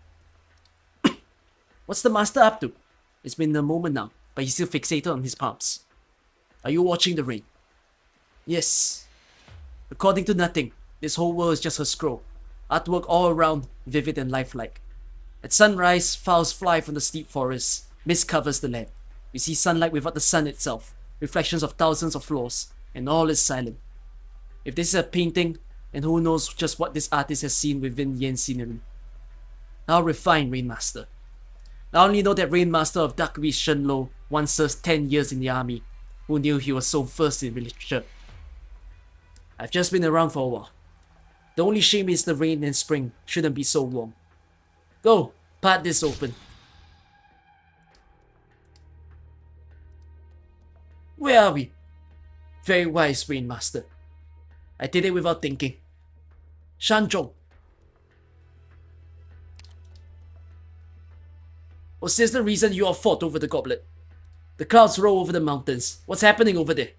What's the master up to? It's been a moment now, but he's still fixated on his palms. Are you watching the rain? Yes. According to nothing, this whole world is just a scroll. Artwork all around, vivid and lifelike. At sunrise, fowls fly from the steep forest. Mist covers the land. We see sunlight without the sun itself, reflections of thousands of floors, and all is silent. If this is a painting, then who knows just what this artist has seen within Yen scenery. How refined, Rainmaster. I only know that Rainmaster of Darkwi Shenlo once served 10 years in the army. Who knew he was so versed in literature? I've just been around for a while. The only shame is the rain and spring shouldn't be so warm. Go, part this open. Where are we? Very wise, Rainmaster. I did it without thinking. Shanzhong. Was this the reason you all fought over the goblet? The clouds roll over the mountains. What's happening over there?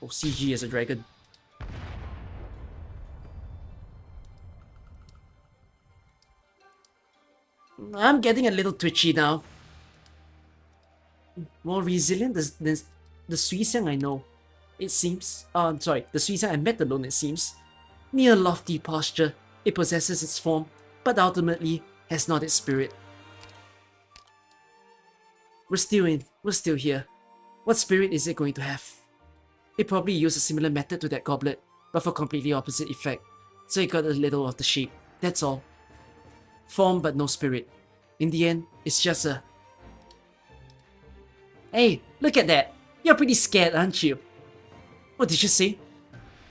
Oh, CG as a dragon. I'm getting a little twitchy now. More resilient than the Suixiang I know, it seems. I'm sorry, the Suixiang I met alone, it seems. Mere lofty posture, it possesses its form, but ultimately has not its spirit. We're still here. What spirit is it going to have? It probably used a similar method to that goblet, but for completely opposite effect, so it got a little of the shape, that's all. Form but no spirit. In the end, it's just a... Hey, look at that! You're pretty scared, aren't you? What did you say?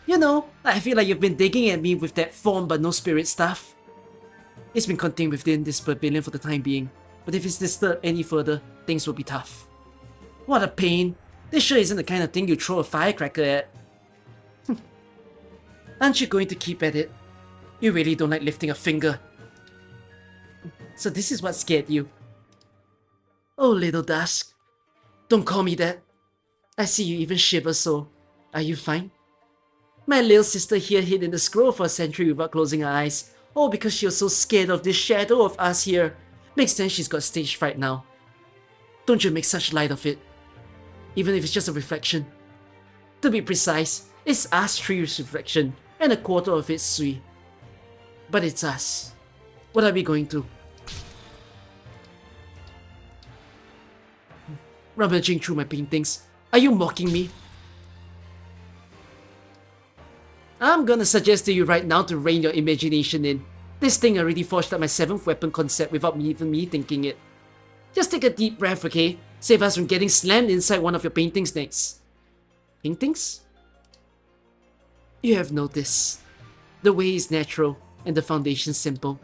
You know, I feel like you've been digging at me with that form but no spirit stuff. It's been contained within this pavilion for the time being, but if it's disturbed any further, things will be tough. What a pain! This sure isn't the kind of thing you throw a firecracker at. Aren't you going to keep at it? You really don't like lifting a finger. So this is what scared you. Oh, little Dusk. Don't call me that. I see you even shiver, so are you fine? My little sister here hid in the scroll for a century without closing her eyes, all because she was so scared of this shadow of us here. Makes sense she's got stage fright now. Don't you make such light of it, even if it's just a reflection. To be precise, it's us three's reflection, and a quarter of it's Sui. But it's us. What are we going to? Rummaging through my paintings. Are you mocking me? I'm gonna suggest to you right now to rein your imagination in. This thing already forged up my 7th weapon concept without even me thinking it. Just take a deep breath, okay? Save us from getting slammed inside one of your paintings next. Paintings? You have noticed. The way is natural, and the foundation simple.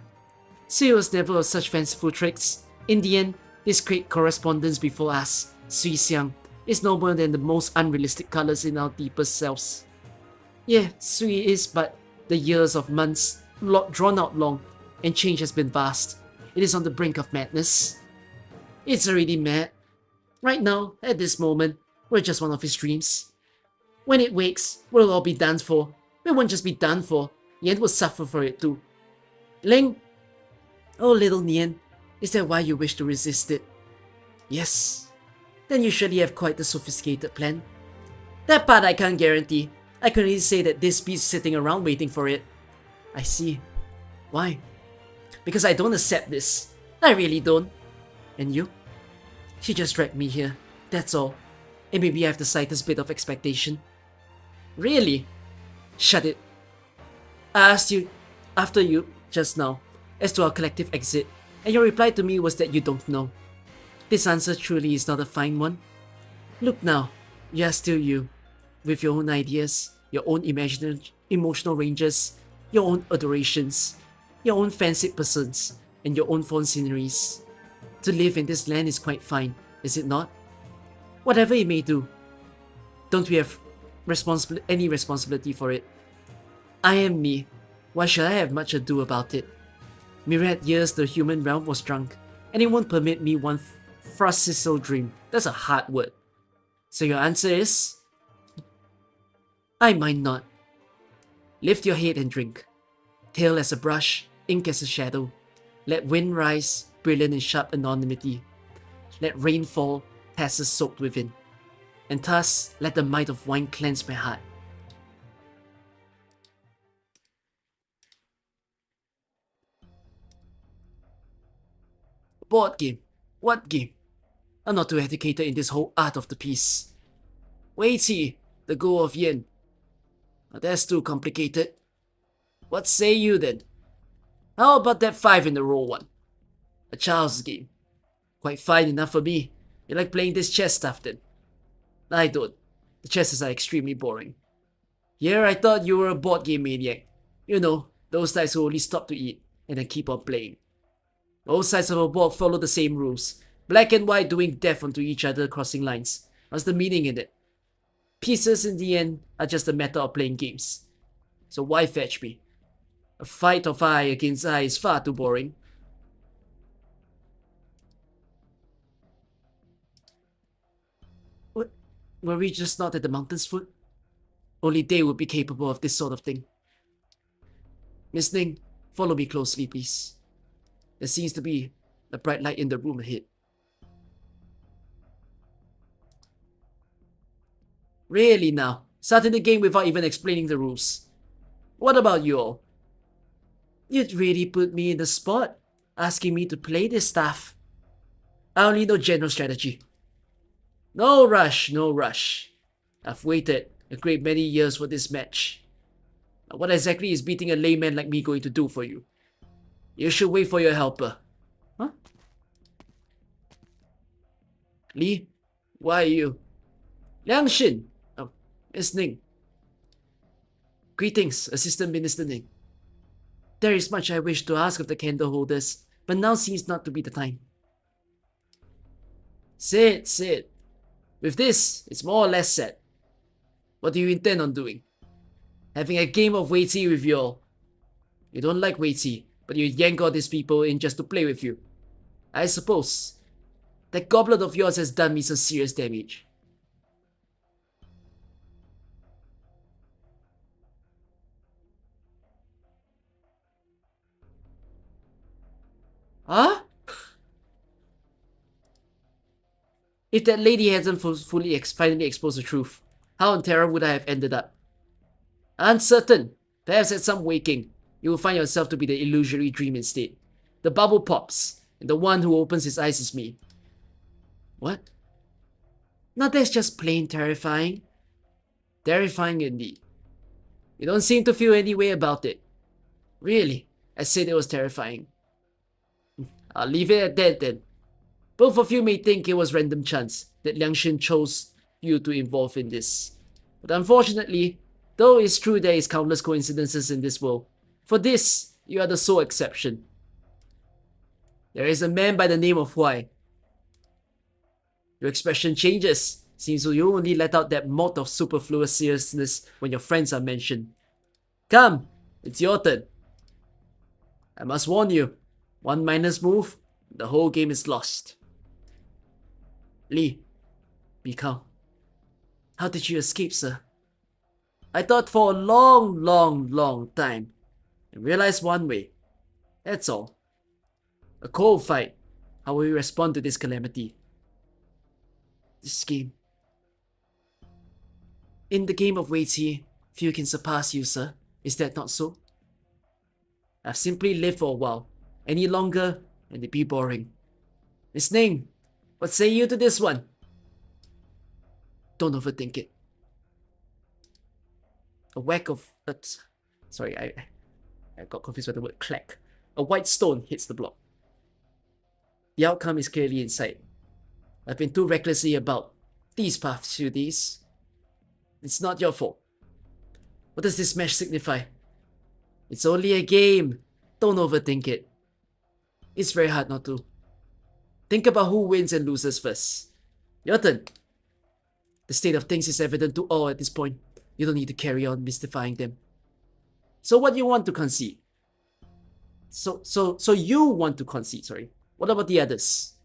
Sui was never of such fanciful tricks. In the end, this great correspondence before us, Suixiang, is no more than the most unrealistic colors in our deepest selves. Yeah, Sui is but the years of months, drawn out long, and change has been vast. It is on the brink of madness. It's already mad. Right now, at this moment, we're just one of his dreams. When it wakes, we'll all be done for. We won't just be done for, Yen will suffer for it too. Ling! Oh, little Nian, is that why you wish to resist it? Yes. Then you surely have quite the sophisticated plan. That part I can't guarantee. I can only say that this beast's sitting around waiting for it. I see. Why? Because I don't accept this. I really don't. And you? She just dragged me here, that's all. And maybe I have the slightest bit of expectation. Really? Shut it. I asked you, after you, just now, as to our collective exit, and your reply to me was that you don't know. This answer truly is not a fine one. Look now, you are still you. with your own ideas, your own emotional ranges, your own adorations, your own fancied persons, and your own fond sceneries. To live in this land is quite fine, is it not? Whatever it may do, don't we have any responsibility for it? I am me. Why should I have much ado about it? Myriad years the human realm was drunk, and it won't permit me one fractical dream. That's a hard word. So your answer is? I mind not. Lift your head and drink. Tail as a brush, ink as a shadow. Let wind rise, brilliant in sharp anonymity. Let rain fall, passes soaked within. And thus, let the might of wine cleanse my heart. Board game? What game? I'm not too educated in this whole art of the piece. Weiqi, the goal of yin. Now that's too complicated. What say you then? How about that 5 in a row one? A child's game. Quite fine enough for me. You like playing this chess stuff then? I don't. The chesses are extremely boring. Here I thought you were a board game maniac. You know, those types who only stop to eat and then keep on playing. Both sides of a board follow the same rules. Black and white doing death onto each other crossing lines. What's the meaning in it? Pieces in the end are just a matter of playing games. So why fetch me? A fight of eye against eye is far too boring. What? Were we just not at the mountain's foot? Only they would be capable of this sort of thing. Miss Ning, follow me closely, please. There seems to be a bright light in the room ahead. Really now? Starting the game without even explaining the rules. What about you all? You'd really put me in the spot, asking me to play this stuff. I only know general strategy. No rush, no rush. I've waited a great many years for this match. Now, what exactly is beating a layman like me going to do for you? You should wait for your helper. Huh? Li? Why are you? Liangxin! Oh, Miss Ning. Greetings, Assistant Minister Ning. There is much I wish to ask of the candle holders, but now seems not to be the time. Sit. With this, it's more or less set. What do you intend on doing? Having a game of Weiqi with you all. You don't like Weiqi, but you yank all these people in just to play with you. I suppose. That goblet of yours has done me some serious damage. Huh? If that lady hasn't finally exposed the truth, how on terror would I have ended up? Uncertain. Perhaps at some waking, you will find yourself to be the illusory dream instead. The bubble pops, and the one who opens his eyes is me. What? Now that's just plain terrifying. Terrifying indeed. You don't seem to feel any way about it. Really, I said it was terrifying. I'll leave it at that then. Both of you may think it was random chance that Liangxin chose you to involve in this. But unfortunately, though it's true there is countless coincidences in this world, for this, you are the sole exception. There is a man by the name of Huai. Your expression changes. Seems you only let out that mote of superfluous seriousness when your friends are mentioned. Come, it's your turn. I must warn you, one minus move, the whole game is lost. Li, be calm. How did you escape, sir? I thought for a long time and realized one way. That's all. A cold fight. How will you respond to this calamity? This game. In the game of Weiqi, few can surpass you, sir. Is that not so? I've simply lived for a while. Any longer, and it'd be boring. Miss Ning, what say you to this one? Don't overthink it. A whack of... sorry, I got confused with the word clack. A white stone hits the block. The outcome is clearly in sight. I've been too recklessly about these past few days. It's not your fault. What does this match signify? It's only a game. Don't overthink it. It's very hard not to. Think about who wins and loses first. Your turn. The state of things is evident to all at this point. You don't need to carry on mystifying them. So what do you want to concede? So you want to concede, sorry. What about the others?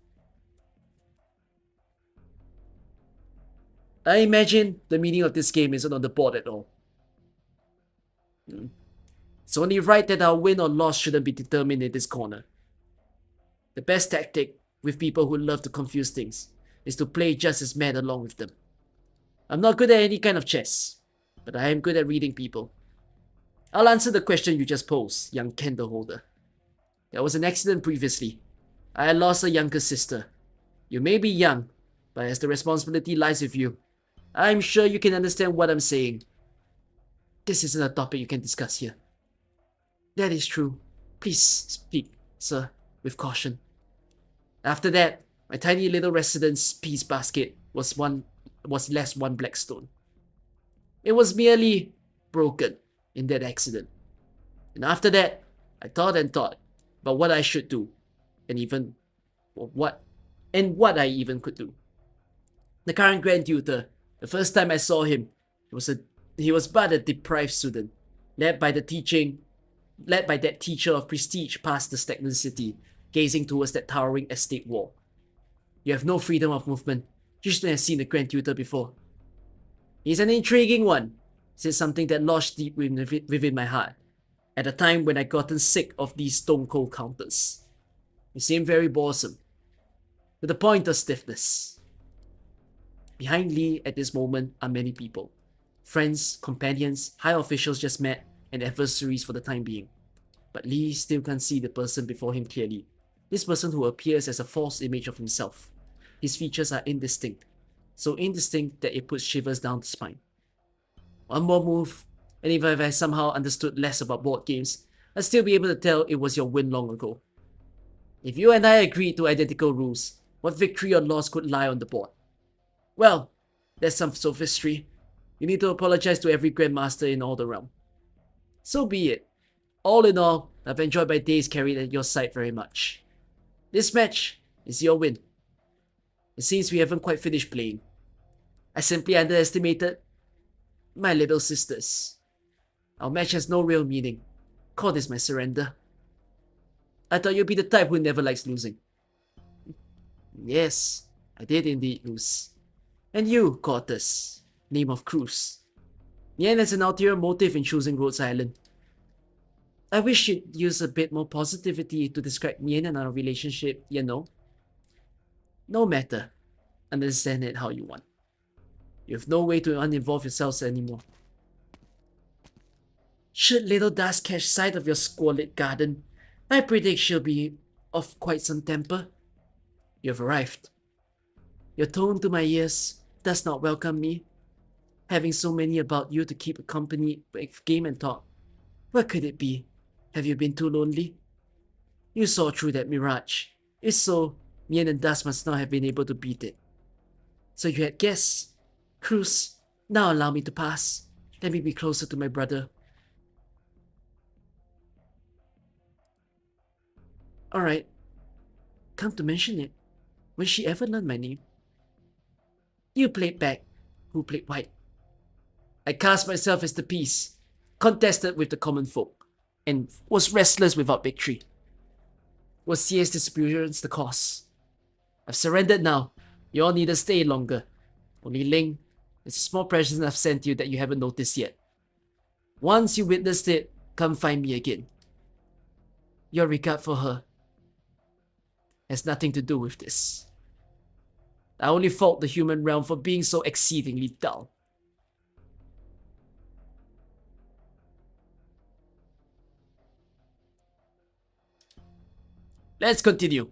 I imagine the meaning of this game isn't on the board at all. It's only right that our win or loss shouldn't be determined in this corner. The best tactic with people who love to confuse things is to play just as mad along with them. I'm not good at any kind of chess, but I am good at reading people. I'll answer the question you just posed, young candle holder. There was an accident previously. I lost a younger sister. You may be young, but as the responsibility lies with you, I'm sure you can understand what I'm saying. This isn't a topic you can discuss here. That is true. Please speak, sir, with caution. After that, my tiny little residence piece basket was less one black stone. It was merely broken in that accident. And after that, I thought and thought about what I should do, and what I even could do. The current Grand Tutor, the first time I saw him, he was but a deprived student, led by that teacher of prestige past the stagnant city, gazing towards that towering estate wall. You have no freedom of movement. You shouldn't have seen the Grand Tutor before. He's an intriguing one, said something that lodged deep within my heart, at a time when I'd gotten sick of these stone-cold counters. He seemed very boresome, to the point of stiffness. Behind Lee at this moment are many people. Friends, companions, high officials just met, and adversaries for the time being. But Lee still can't see the person before him clearly. This person who appears as a false image of himself. His features are indistinct, so indistinct that it puts shivers down the spine. One more move, and even if I somehow understood less about board games, I'd still be able to tell it was your win long ago. If you and I agreed to identical rules, what victory or loss could lie on the board? Well, that's some sophistry. You need to apologize to every grandmaster in all the realm. So be it. All in all, I've enjoyed my days carried at your side very much. This match is your win. It seems we haven't quite finished playing. I simply underestimated my little sisters. Our match has no real meaning. Call this my surrender. I thought you'd be the type who never likes losing. Yes, I did indeed lose. And you, Cortus, name of Cruz. Mien has an ulterior motive in choosing Rhodes Island. I wish you'd use a bit more positivity to describe Mien and our relationship, you know. No matter. Understand it how you want. You have no way to uninvolve yourselves anymore. Should little dust catch sight of your squalid garden, I predict she'll be of quite some temper. You have arrived. Your tone to my ears does not welcome me. Having so many about you to keep company with game and talk. What could it be? Have you been too lonely? You saw through that mirage. If so, Mien and Dust must not have been able to beat it. So you had guessed. Cruz, now allow me to pass. Let me be closer to my brother. Alright. Come to mention it. When she ever learned my name? You played back. Who played white? I cast myself as the piece, contested with the common folk, and was restless without victory. Was Cier's distributions the cause? I've surrendered now. You all need to stay longer. Only Ling, there's a small present I've sent you that you haven't noticed yet. Once you witnessed it, come find me again. Your regard for her has nothing to do with this. I only fault the human realm for being so exceedingly dull. Let's continue.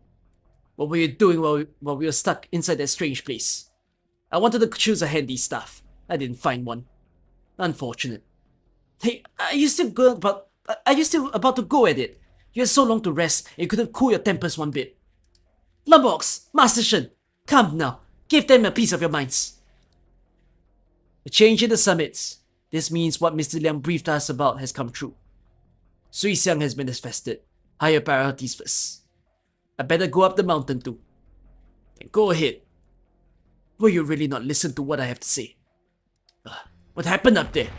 What were you doing while we were stuck inside that strange place? I wanted to choose a handy staff. I didn't find one. Unfortunate. Hey, are you still about to go at it? You had so long to rest and you couldn't cool your tempers one bit. Lumbox, Master Shen, come now. Give them a piece of your minds. A change in the summits. This means what Mr. Liang briefed us about has come true. Sui Xiang has been infested. Higher priorities first. I better go up the mountain too. Then go ahead. Will you really not listen to what I have to say? What happened up there?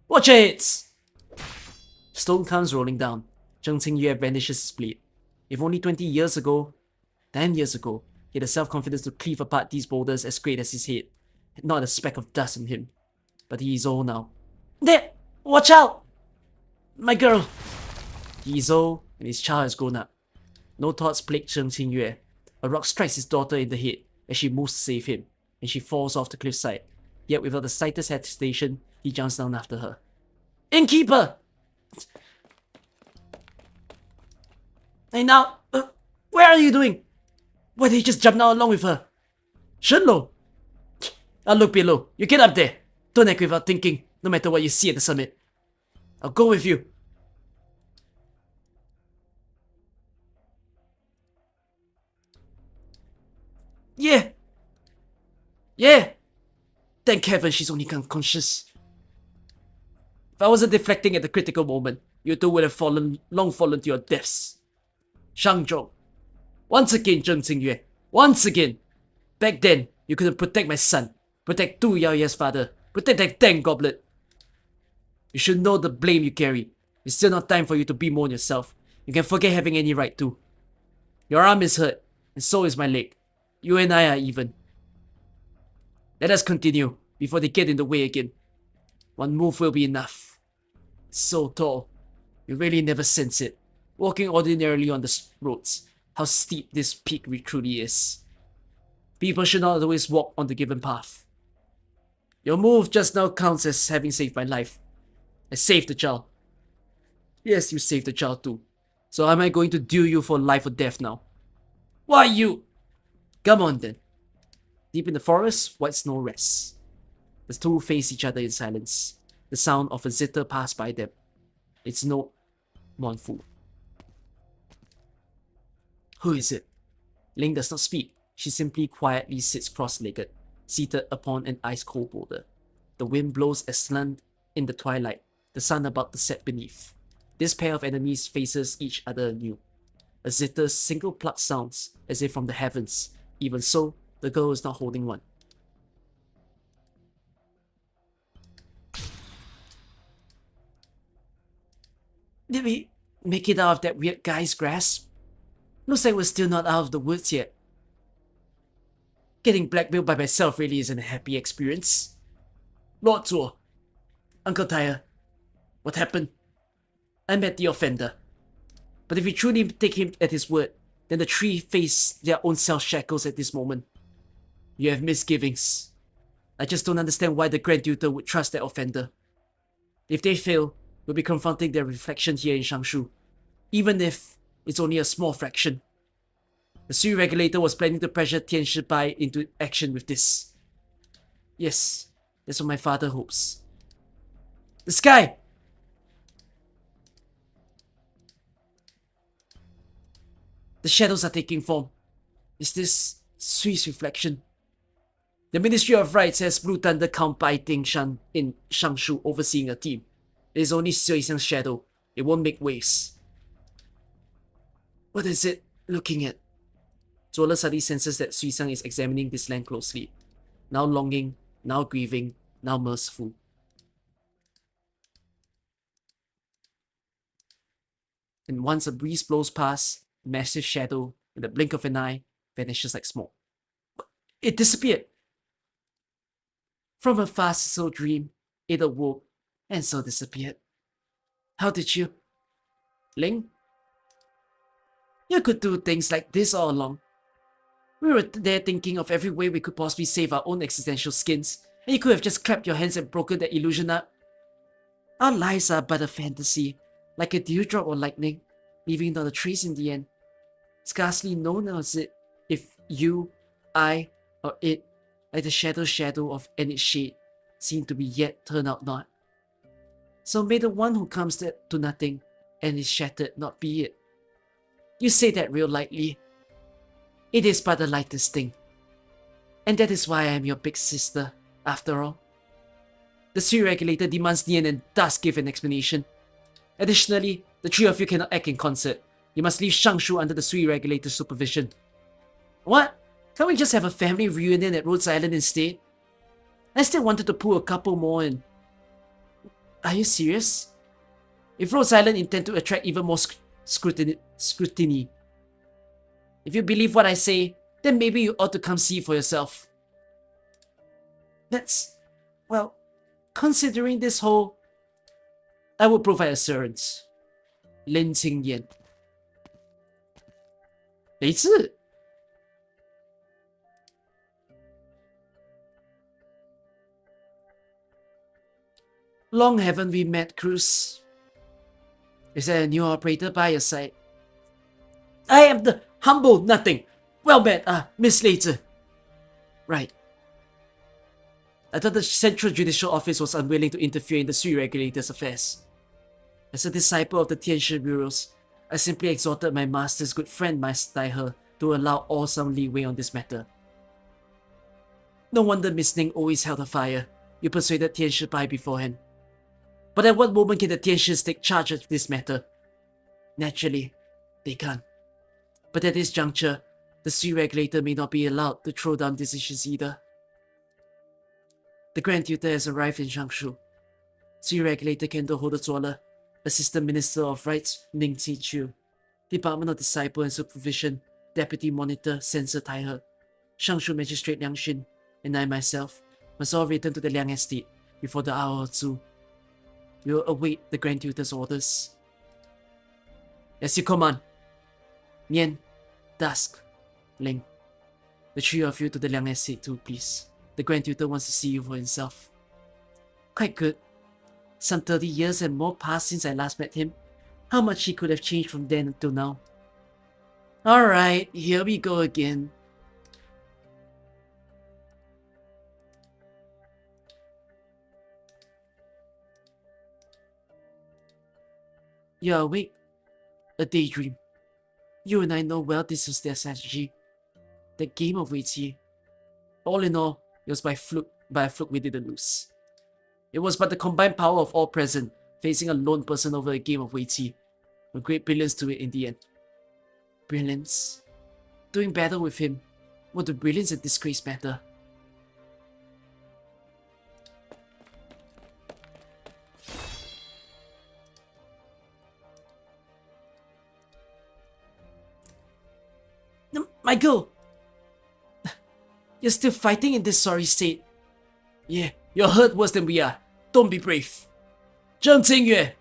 Watch your heads! Stone comes rolling down. Zheng Qingyue vanishes his blade. If only 20 years ago, 10 years ago, he had the self-confidence to cleave apart these boulders as great as his head, not a speck of dust on him. But he is old now. There! Watch out! My girl! He is old, and his child has grown up. No thoughts plague Zheng Qingyue. A rock strikes his daughter in the head as she moves to save him, and she falls off the cliffside. Yet without the slightest hesitation, he jumps down after her. Innkeeper! Hey now, where are you doing? Why did you just jump down along with her? Shenlo! I'll look below. You get up there. Don't act without thinking, no matter what you see at the summit. I'll go with you. Yeah! Yeah! Thank heaven she's only unconscious. If I wasn't deflecting at the critical moment, you two would have long fallen to your deaths. Shang Zhong. Once again, Zheng Qingyue. Once again. Back then, you couldn't protect my son, protect Tu Yaoye's father, protect that dang goblet. You should know the blame you carry. It's still not time for you to bemoan yourself. You can forget having any right to. Your arm is hurt, and so is my leg. You and I are even. Let us continue, before they get in the way again. One move will be enough. It's so tall. You really never sense it. Walking ordinarily on the roads, how steep this peak truly is. People should not always walk on the given path. Your move just now counts as having saved my life. I saved the child. Yes, you saved the child too. So am I going to duel you for life or death now? Why you? Come on then. Deep in the forest, white snow rests. The two face each other in silence. The sound of a zither passed by them. Its note mournful. Who is it? Ling does not speak. She simply quietly sits cross-legged, seated upon an ice-cold boulder. The wind blows aslant in the twilight, the sun about to set beneath. This pair of enemies faces each other anew. A zither's single pluck sounds as if from the heavens. Even so, the girl is not holding one. Did we make it out of that weird guy's grasp? Looks like we're still not out of the woods yet. Getting blackmailed by myself really isn't a happy experience. Lord Zuo, Uncle Tyre, what happened? I met the offender. But if we truly take him at his word, then the three face their own self-shackles at this moment. You have misgivings. I just don't understand why the Grand Tutor would trust that offender. If they fail, we'll be confronting their reflection here in Shangshu, even if it's only a small fraction. The Sui regulator was planning to pressure Tian Shibai into action with this. Yes, that's what my father hopes. The sky! The shadows are taking form. Is this Sui's reflection? The Ministry of Rights has Blue Thunder counterfighting in Shangshu overseeing a team. It is only Sui Xiang's shadow. It won't make waves. What is it looking at? Zuola suddenly senses that Sui Xiang is examining this land closely. Now longing, now grieving, now merciful. And once a breeze blows past, a massive shadow, in the blink of an eye, vanishes like smoke. It disappeared! From a farcical dream, it awoke, and so disappeared. How did you? Ling? You could do things like this all along. We were there thinking of every way we could possibly save our own existential skins, and you could have just clapped your hands and broken that illusion up. Our lives are but a fantasy, like a dewdrop or lightning, leaving not a trace in the end. Scarcely known as it if you, I, or it, like the shadow of any shade, seem to be yet turned out not. So may the one who comes to nothing and is shattered not be it. You say that real lightly. It is but the lightest thing. And that is why I am your big sister, after all. The Sui regulator demands Nian and Dusk give an explanation. Additionally, the three of you cannot act in concert. You must leave Shangshu under the Sui regulator's supervision. What? Can't we just have a family reunion at Rhodes Island instead? I still wanted to pull a couple more in. Are you serious? If Rhodes Island intend to attract even more scrutiny, if you believe what I say, then maybe you ought to come see for yourself. That's... well, considering this whole... I will provide assurance. Lin Qingyan. 雷志 Long haven't we met, Cruz? Is there a new operator by your side? I am the humble nothing. Well met, Miss Leiter. Right. I thought the Central Judicial Office was unwilling to interfere in the Sui regulator's affairs. As a disciple of the Tianshi bureaus, I simply exhorted my master's good friend Master Daihe to allow all some leeway on this matter. No wonder Miss Ning always held her fire. You persuaded Tianshi Bai beforehand. But at what moment can the Tianshis take charge of this matter? Naturally, they can't. But at this juncture, the Sui regulator may not be allowed to throw down decisions either. The Grand Tutor has arrived in Shangshu. Sui regulator Kendo Hodozuola, Assistant Minister of Rights Ning Qichu, Department of Disciple and Supervision, Deputy Monitor Censor Taihe, Shangshu Magistrate Liang Xin, and I myself must all return to the Liang Estate before the hour or two. We will await the Grand Tutor's orders. As you command. Nian, Dusk, Ling. The three of you to the Liang Estate too, please. The Grand Tutor wants to see you for himself. Quite good. Some 30 years and more passed since I last met him. How much he could have changed from then until now. Alright, here we go again. You're awake? A daydream. You and I know well this was their strategy. The game of Weiqi. All in all, it was by a fluke we didn't lose. It was but the combined power of all present, facing a lone person over a game of Weiqi, with great brilliance to it in the end. Brilliance? Doing battle with him, would the brilliance and disgrace matter? Michael! You're still fighting in this sorry state. Yeah, you're hurt worse than we are. Don't be brave. Zheng Qingyue!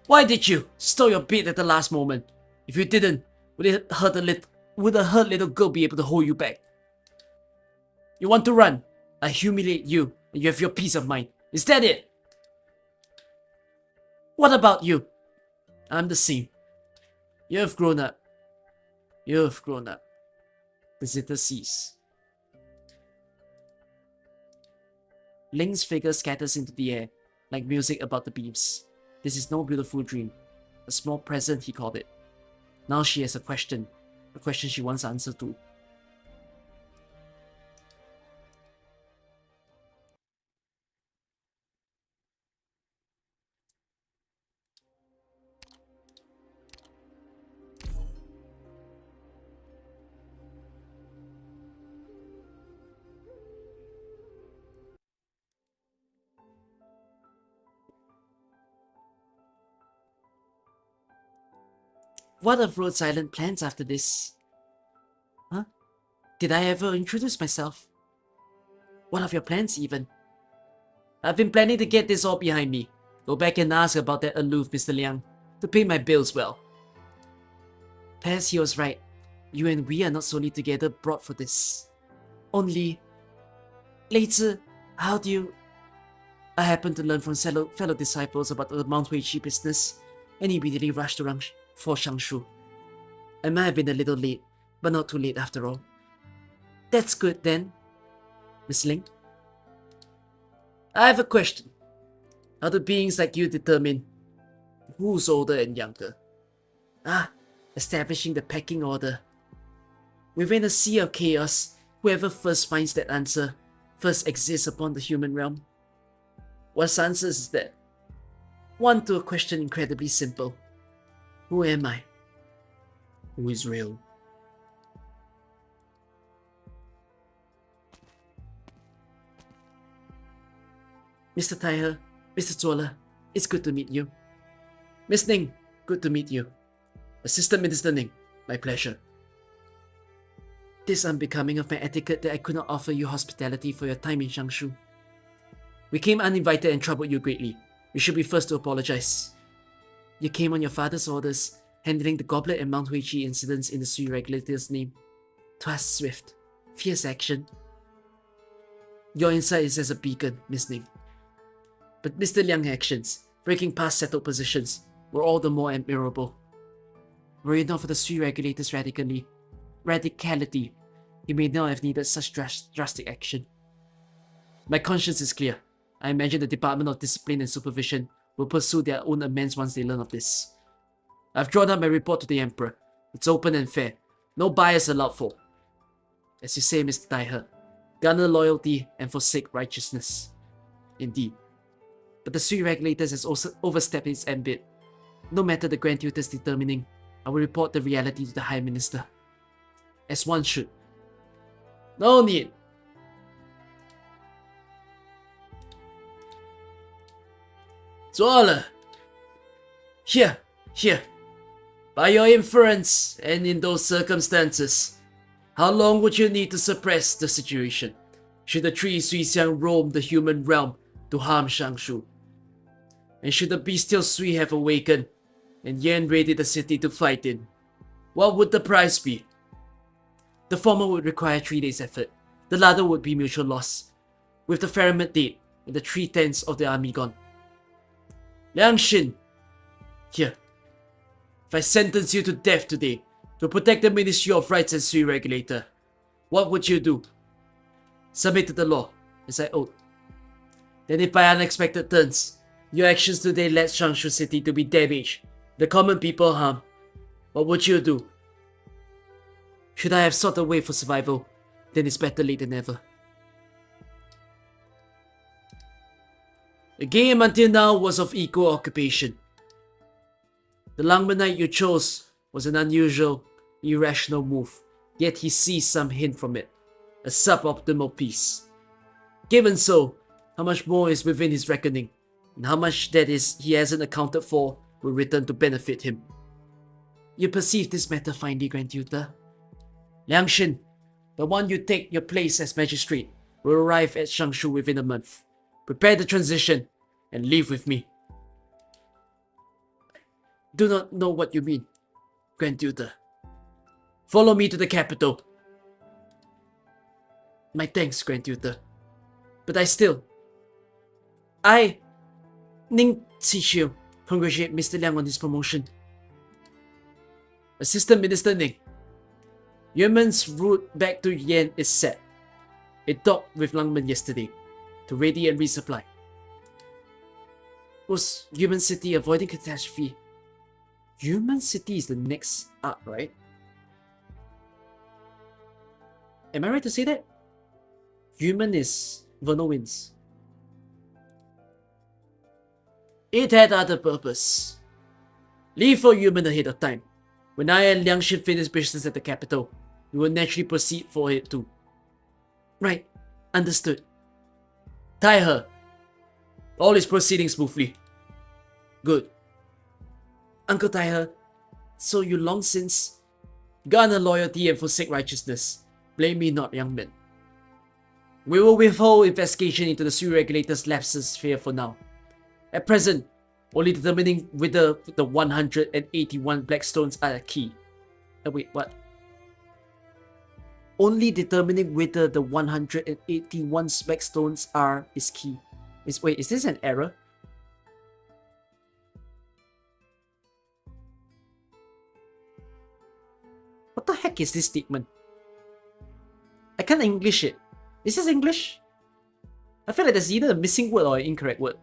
Why did you stole your bait at the last moment? If you didn't, would a hurt little girl be able to hold you back? You want to run? I humiliate you, and you have your peace of mind. Is that it? What about you? I'm the same. You have grown up. You have grown up. Visitor cease. Ling's figure scatters into the air, like music about the beams. This is no beautiful dream. A small present, he called it. Now she has a question she wants answer to. What of Rhodes Island plans after this? Huh? Did I ever introduce myself? What of your plans even? I've been planning to get this all behind me. Go back and ask about that aloof Mr. Liang, to pay my bills well. Perhaps he was right. You and we are not solely together brought for this. Only... Later, how do you... I happened to learn from fellow disciples about the Mount Weiqi business, and immediately rushed to for Shangshu. I might have been a little late, but not too late after all. That's good then, Miss Ling. I have a question. How do beings like you determine who's older and younger? Establishing the pecking order. Within a sea of chaos, Whoever first finds that answer first exists upon the human realm. What answers is that? One to a question incredibly simple. Who am I? Who is real? Mr. Taihe, Mr. Zuola, it's good to meet you. Miss Ning, good to meet you. Assistant Minister Ning, my pleasure. It is unbecoming of my etiquette that I could not offer you hospitality for your time in Changshu. We came uninvited and troubled you greatly. We should be first to apologize. You came on your father's orders, handling the Goblet and Mount Huichi incidents in the Sui Regulator's name. 'Twas swift, fierce action. Your insight is as a beacon, Miss Ning. But Mr. Liang's actions, breaking past settled positions, were all the more admirable. Were it not for the Sui Regulator's radicality, he may not have needed such drastic action. My conscience is clear. I imagine the Department of Discipline and Supervision will pursue their own amends once they learn of this. I've drawn up my report to the Emperor. It's open and fair. No bias allowed for. As you say, Mr. Taihe, garner loyalty and forsake righteousness. Indeed. But the Sui Regulators has also overstepped its ambit. No matter the Grand Tutor's determining, I will report the reality to the High Minister. As one should. No need. Zuola! Here. By your inference, and in those circumstances, how long would you need to suppress the situation, should the three Suixiang roam the human realm to harm Changshu? And should the bestial Sui have awakened, and Yan raided the city to fight in, what would the price be? The former would require 3 days' effort, the latter would be mutual loss, with the Faramid date and the 3/10 of the army gone. Liangshin, here. If I sentence you to death today to protect the Ministry of Rights and Sui Regulator, what would you do? Submit to the law, as I owed. Then if by unexpected turns, your actions today led Changshu City to be damaged, the common people harmed, what would you do? Should I have sought a way for survival, then it's better late than never. The game until now was of equal occupation. The Langmanite you chose was an unusual, irrational move, yet he sees some hint from it, a suboptimal piece. Given so, how much more is within his reckoning, and how much that is he hasn't accounted for will return to benefit him. You perceive this matter finely, Grand Tutor. Liangshin, the one you take your place as magistrate, will arrive at Changshu within a month. Prepare the transition, and leave with me. Do not know what you mean, Grand Tutor. Follow me to the capital. My thanks, Grand Tutor. But Ning Zixiu, congratulate Mr. Liang on his promotion. Assistant Minister Ning, Yumen's route back to Yan is set. It docked with Langman yesterday to ready and resupply. Was Yumen City avoiding catastrophe? Yumen City is the next arc, right? Am I right to say that? Yumen is Vernal Winds. It had other purpose. Leave for Yumen ahead of time. When I and Liangshin finish business at the capital, we will naturally proceed for it too. Right, understood. Taihe. All is proceeding smoothly. Good. Uncle Taihe, so you long since garner loyalty and forsake righteousness. Blame me not, young man. We will withhold investigation into the Sui Regulator's lapses sphere for now. At present, only determining whether the 181 black stones are a key. Wait, what? Only determining whether the 181 black stones is key. Wait, is this an error? What the heck is this statement? I can't English it. Is this English? I feel like there's either a missing word or an incorrect word.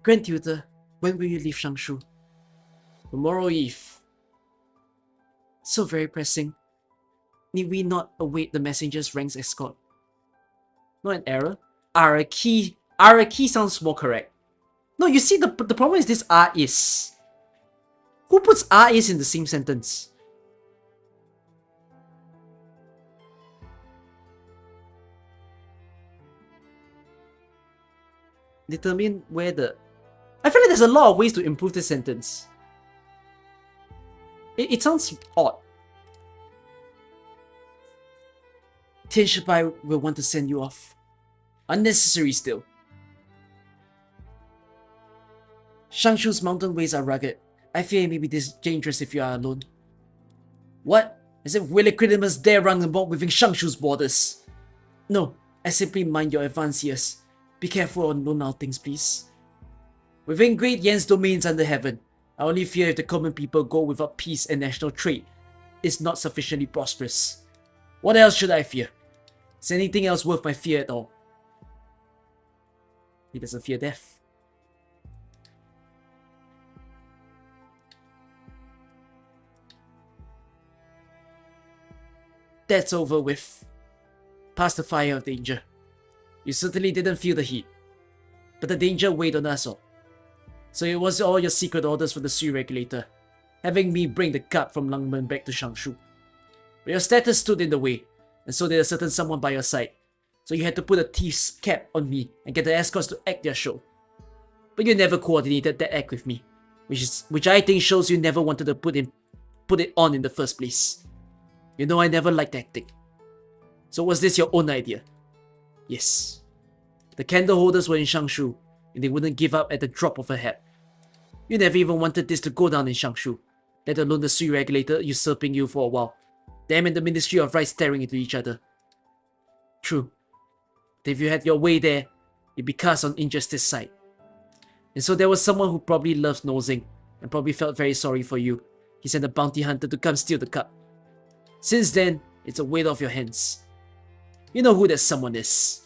Grand Tutor, when will you leave Changshu? Tomorrow eve. So very pressing. Need we not await the messenger's ranks escort? Not an error. Araki sounds more correct. No, you see, the problem is this R is. Who puts R is in the same sentence? Determine where the... I feel like there's a lot of ways to improve this sentence. It sounds odd. Tian Shibai will want to send you off. Unnecessary still. Shangshu's mountain ways are rugged. I fear it may be dangerous if you are alone. What? As if Willie Cridimus dare run about within Shangshu's borders. No, I simply mind your advanced years. Be careful on lone outings, please. Within Great Yan's domains under heaven, I only fear if the common people go without peace and national trade is not sufficiently prosperous. What else should I fear? Is anything else worth my fear at all? He doesn't fear death. That's over with. Past the fire of danger. You certainly didn't feel the heat. But the danger weighed on us all. So it was all your secret orders from the Sui regulator, having me bring the cup from Langmen back to Shangshu. But your status stood in the way, and so did a certain someone by your side. So you had to put a thief's cap on me and get the escorts to act their show. But you never coordinated that act with me, which I think shows you never wanted to put it on in the first place. You know I never liked acting. So was this your own idea? Yes. The candle holders were in Shangshu, and they wouldn't give up at the drop of a hat. You never even wanted this to go down in Shangshu, let alone the Sui regulator usurping you for a while. Them and the Ministry of Right staring into each other. True. But if you had your way there, you'd be cast on injustice side. And so there was someone who probably loves nosing, and probably felt very sorry for you. He sent a bounty hunter to come steal the cup. Since then, it's a weight off your hands. You know who that someone is.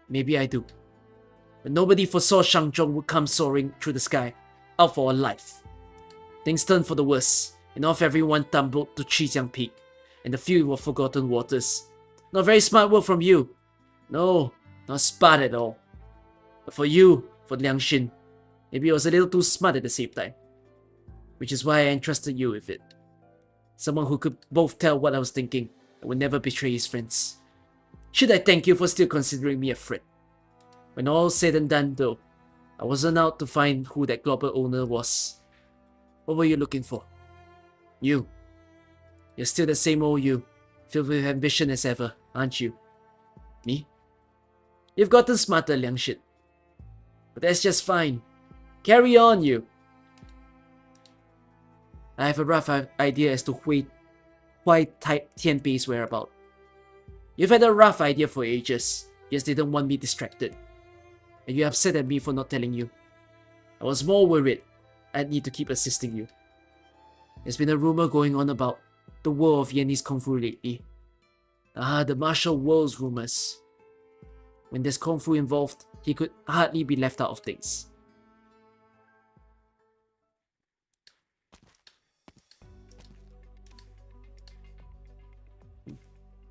Maybe I do. But nobody foresaw Shangzhong would come soaring through the sky, out for a life. Things turned for the worse, and off everyone tumbled to Chijiang Peak, and the few were forgotten waters. Not very smart work from you. No, not smart at all. But for you, for Liangxin, maybe it was a little too smart at the same time. Which is why I entrusted you with it. Someone who could both tell what I was thinking and would never betray his friends. Should I thank you for still considering me a friend? When all said and done though, I wasn't out to find who that global owner was. What were you looking for? You. You're still the same old you, filled with ambition as ever, aren't you? Me? You've gotten smarter, Liangxin. But that's just fine. Carry on, you. I have a rough idea as to why Tianbei's whereabouts. You've had a rough idea for ages, just didn't want me distracted. And you're upset at me for not telling you. I was more worried I'd need to keep assisting you. There's been a rumor going on about the world of Yanni's Kung Fu lately. The martial world's rumors. When there's Kung Fu involved, he could hardly be left out of things.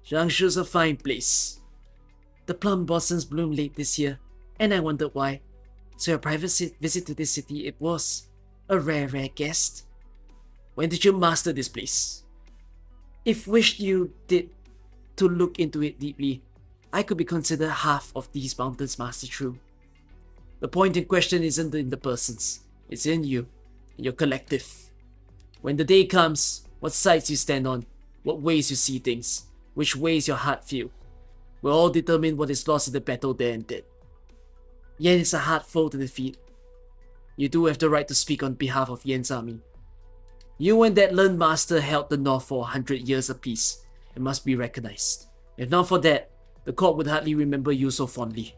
Shangshu's a fine place. The plum blossoms bloomed late this year, and I wondered why. So a private visit to this city it was. A rare guest. When did you master this place? If wished you did to look into it deeply, I could be considered half of these mountains master true. The point in question isn't in the persons, it's in you, in your collective. When the day comes, what sides you stand on, what ways you see things, which ways your heart feel, will all determine what is lost in the battle there and then. Yan is a hard foe to defeat. You do have the right to speak on behalf of Yan's army. You and that learned master held the north for 100 years apiece, and must be recognized. If not for that, the court would hardly remember you so fondly.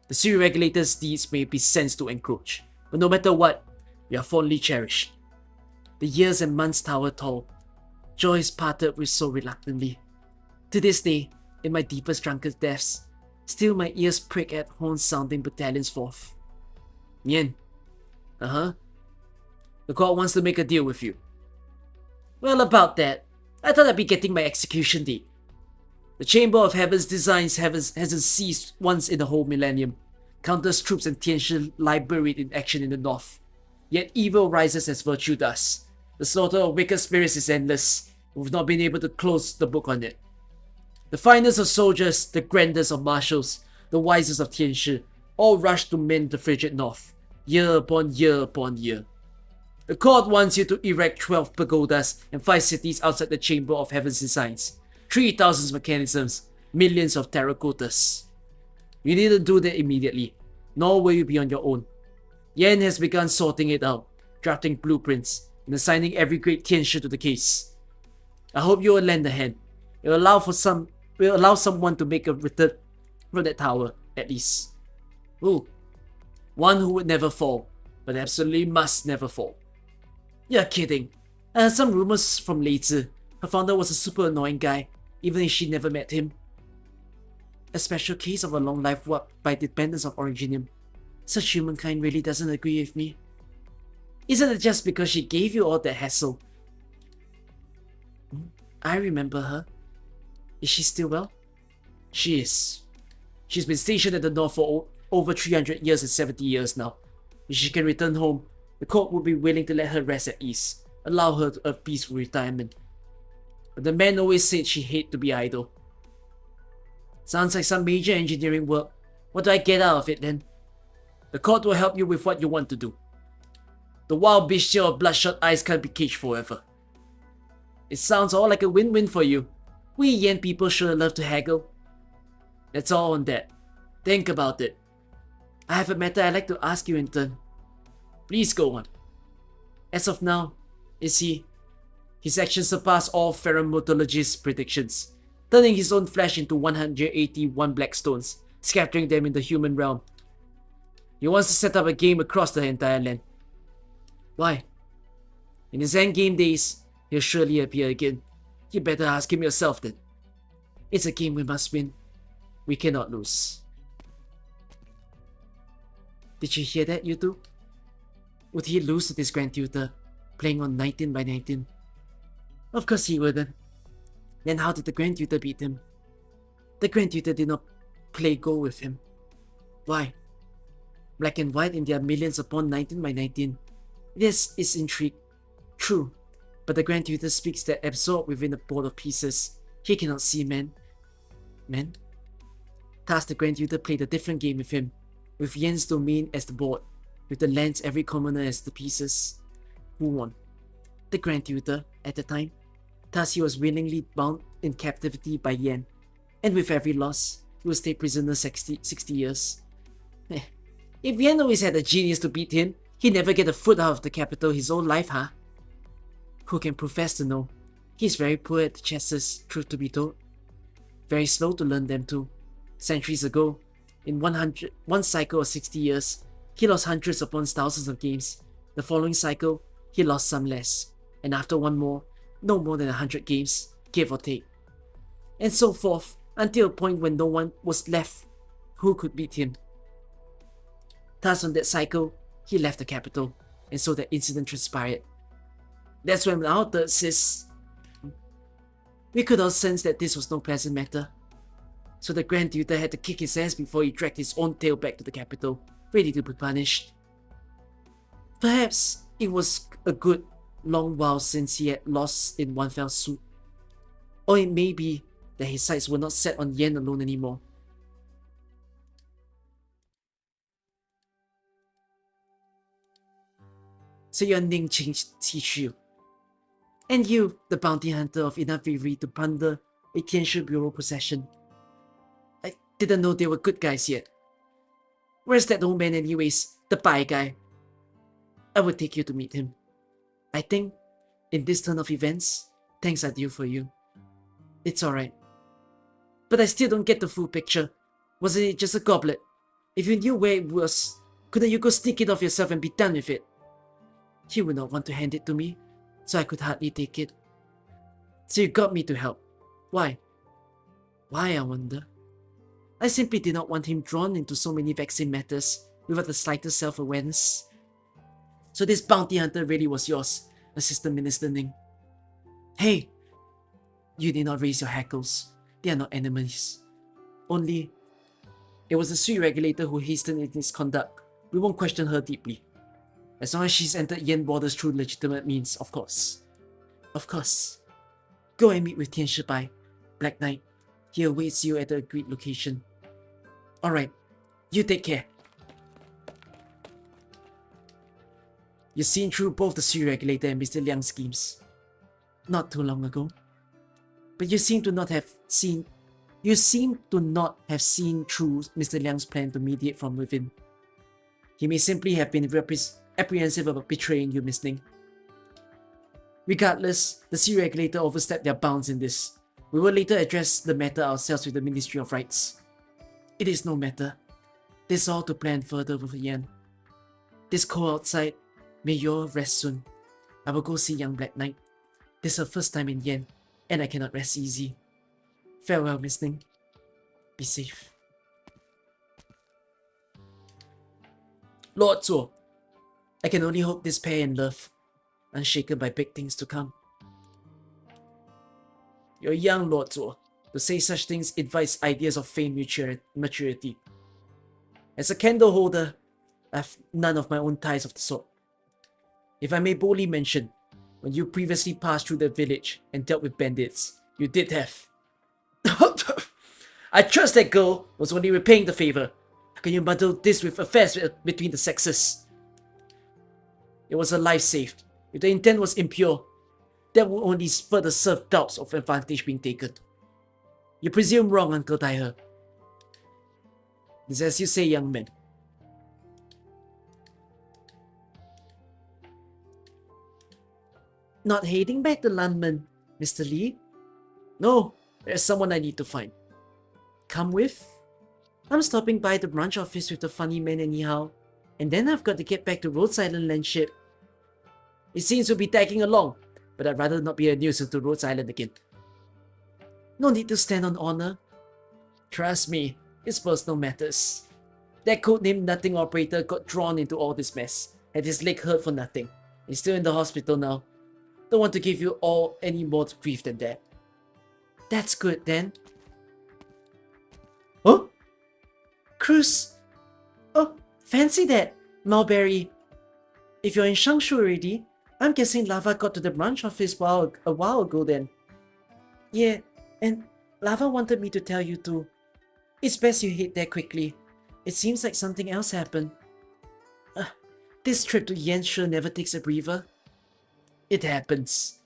The Sui regulator's deeds may be sensed to encroach, but no matter what, you are fondly cherished. The years and months tower tall. Joys parted with so reluctantly. To this day, in my deepest drunken depths, still my ears prick at horns sounding battalions forth. Yan. The court wants to make a deal with you. Well, about that, I thought I'd be getting my execution date. The Chamber of Heaven's designs hasn't ceased once in the whole millennium. Countless troops and Tianshi lie buried in action in the north. Yet evil rises as virtue does. The slaughter of wicked spirits is endless. We've not been able to close the book on it. The finest of soldiers, the grandest of marshals, the wisest of Tianshi, all rush to mend the frigid north, year upon year upon year. The court wants you to erect 12 pagodas and 5 cities outside the Chamber of Heaven's designs, 3,000 mechanisms, millions of terracottas. You needn't do that immediately, nor will you be on your own. Yan has begun sorting it out, drafting blueprints, and assigning every great Tianshi to the case. I hope you will lend a hand. It will allow someone to make a return from that tower, at least. Ooh, one who would never fall, but absolutely must never fall. You're kidding. I heard some rumors from Leizi. Her founder was a super annoying guy, even if she never met him. A special case of a long life warped by dependence of Originium. Such humankind really doesn't agree with me. Isn't it just because she gave you all that hassle? I remember her. Is she still well? She is. She's been stationed at the north for over 300 years and 70 years now. If she can return home, the court would be willing to let her rest at ease, allow her a peaceful retirement. But the man always said she hated to be idle. Sounds like some major engineering work. What do I get out of it then? The court will help you with what you want to do. The wild bestial of bloodshot eyes can't be caged forever. It sounds all like a win-win for you. We Yen people sure love to haggle. That's all on that. Think about it. I have a matter I'd like to ask you in turn. Please go on. As of now, his actions surpass all pheromonologists' predictions, turning his own flesh into 181 black stones, scattering them in the human realm. He wants to set up a game across the entire land. Why? In his endgame days, he'll surely appear again. You better ask him yourself then. It's a game we must win. We cannot lose. Did you hear that, you two? Would he lose to this Grand Tutor, playing on 19 by 19? Of course he wouldn't. Then how did the Grand Tutor beat him? The Grand Tutor did not play Go with him. Why? Black and white in their millions upon 19 by 19. This is intrigue. True, but the Grand Tutor speaks that absorbed within a board of pieces. He cannot see men. Men? Thus the Grand Tutor played a different game with him, with Yen's domain as the board, with the lands every commoner as the pieces. Who won? The Grand Tutor, at the time. Thus he was willingly bound in captivity by Yen, and with every loss, he would stay prisoner 60 years. If Yen always had a genius to beat him, he'd never get a foot out of the capital his whole life, huh? Who can profess to know? He's very poor at the chesses, truth to be told. Very slow to learn them too. Centuries ago, in one cycle of 60 years, he lost hundreds upon thousands of games. The following cycle, he lost some less. And after one more, no more than 100 games, give or take. And so forth, until a point when no one was left who could beat him. Thus on that cycle, he left the capital, and so that incident transpired. That's when our third says, we could all sense that this was no pleasant matter. So the Grand Tutor had to kick his ass before he dragged his own tail back to the capital, ready to be punished. Perhaps it was a good long while since he had lost in one fell swoop. Or it may be that his sights were not set on Yen alone anymore. So you're Ning Qingqiu. And you, the bounty hunter of enough bravery to plunder a Tianshi Bureau possession. I didn't know they were good guys yet. Where's that old man anyways, the Bai guy? I would take you to meet him. I think, in this turn of events, things are due for you. It's alright. But I still don't get the full picture. Wasn't it just a goblet? If you knew where it was, couldn't you go sneak it off yourself and be done with it? You would not want to hand it to me, so I could hardly take it. So you got me to help. Why? Why, I wonder? I simply did not want him drawn into so many vexing matters without the slightest self-awareness. So this bounty hunter really was yours, Assistant Minister Ning. Hey! You did not raise your hackles. They are not enemies. Only, it was the sweet regulator who hastened in his conduct. We won't question her deeply. As long as she's entered Yen borders through legitimate means, of course. Of course. Go and meet with Tian Shibai, Black Knight. He awaits you at the agreed location. Alright, you take care. You've seen through both the Sui Regulator and Mr. Liang's schemes. Not too long ago. But you seem to not have seen through Mr. Liang's plan to mediate from within. He may simply have been apprehensive about betraying you, Miss Ning. Regardless, the Sea Regulator overstepped their bounds in this. We will later address the matter ourselves with the Ministry of Rights. It is no matter. This is all to plan further with Yan. This call outside, may your rest soon. I will go see young Black Knight. This is her first time in Yen, and I cannot rest easy. Farewell, Miss Ning. Be safe. Lord Zuo, I can only hope this pair in love, unshaken by big things to come. You're young, Lord Zuo. To say such things invites ideas of fame maturity. As a candle holder, I have none of my own ties of the sort. If I may boldly mention, when you previously passed through the village and dealt with bandits, you did have. I trust that girl was only repaying the favor. How can you muddle this with affairs between the sexes? It was a life saved. If the intent was impure, that would only further serve doubts of advantage being taken. You presume wrong, Uncle Daihe. It's as you say, young man. Not heading back to London, Mr. Lee? No, there's someone I need to find. Come with? I'm stopping by the branch office with the funny man anyhow, and then I've got to get back to Rhodes Island Landship. It seems we'll be tagging along, but I'd rather not be a nuisance to Rhodes Island again. No need to stand on honor. Trust me, it's personal matters. That codename Nothing operator got drawn into all this mess, had his leg hurt for nothing. He's still in the hospital now. Don't want to give you all any more grief than that. That's good then. Oh? Cruise? Oh, fancy that, Mulberry. If you're in Shangshu already, I'm guessing Lava got to the branch office a while ago then. Yeah, and Lava wanted me to tell you too. It's best you head there quickly. It seems like something else happened. This trip to Yen sure never takes a breather. It happens.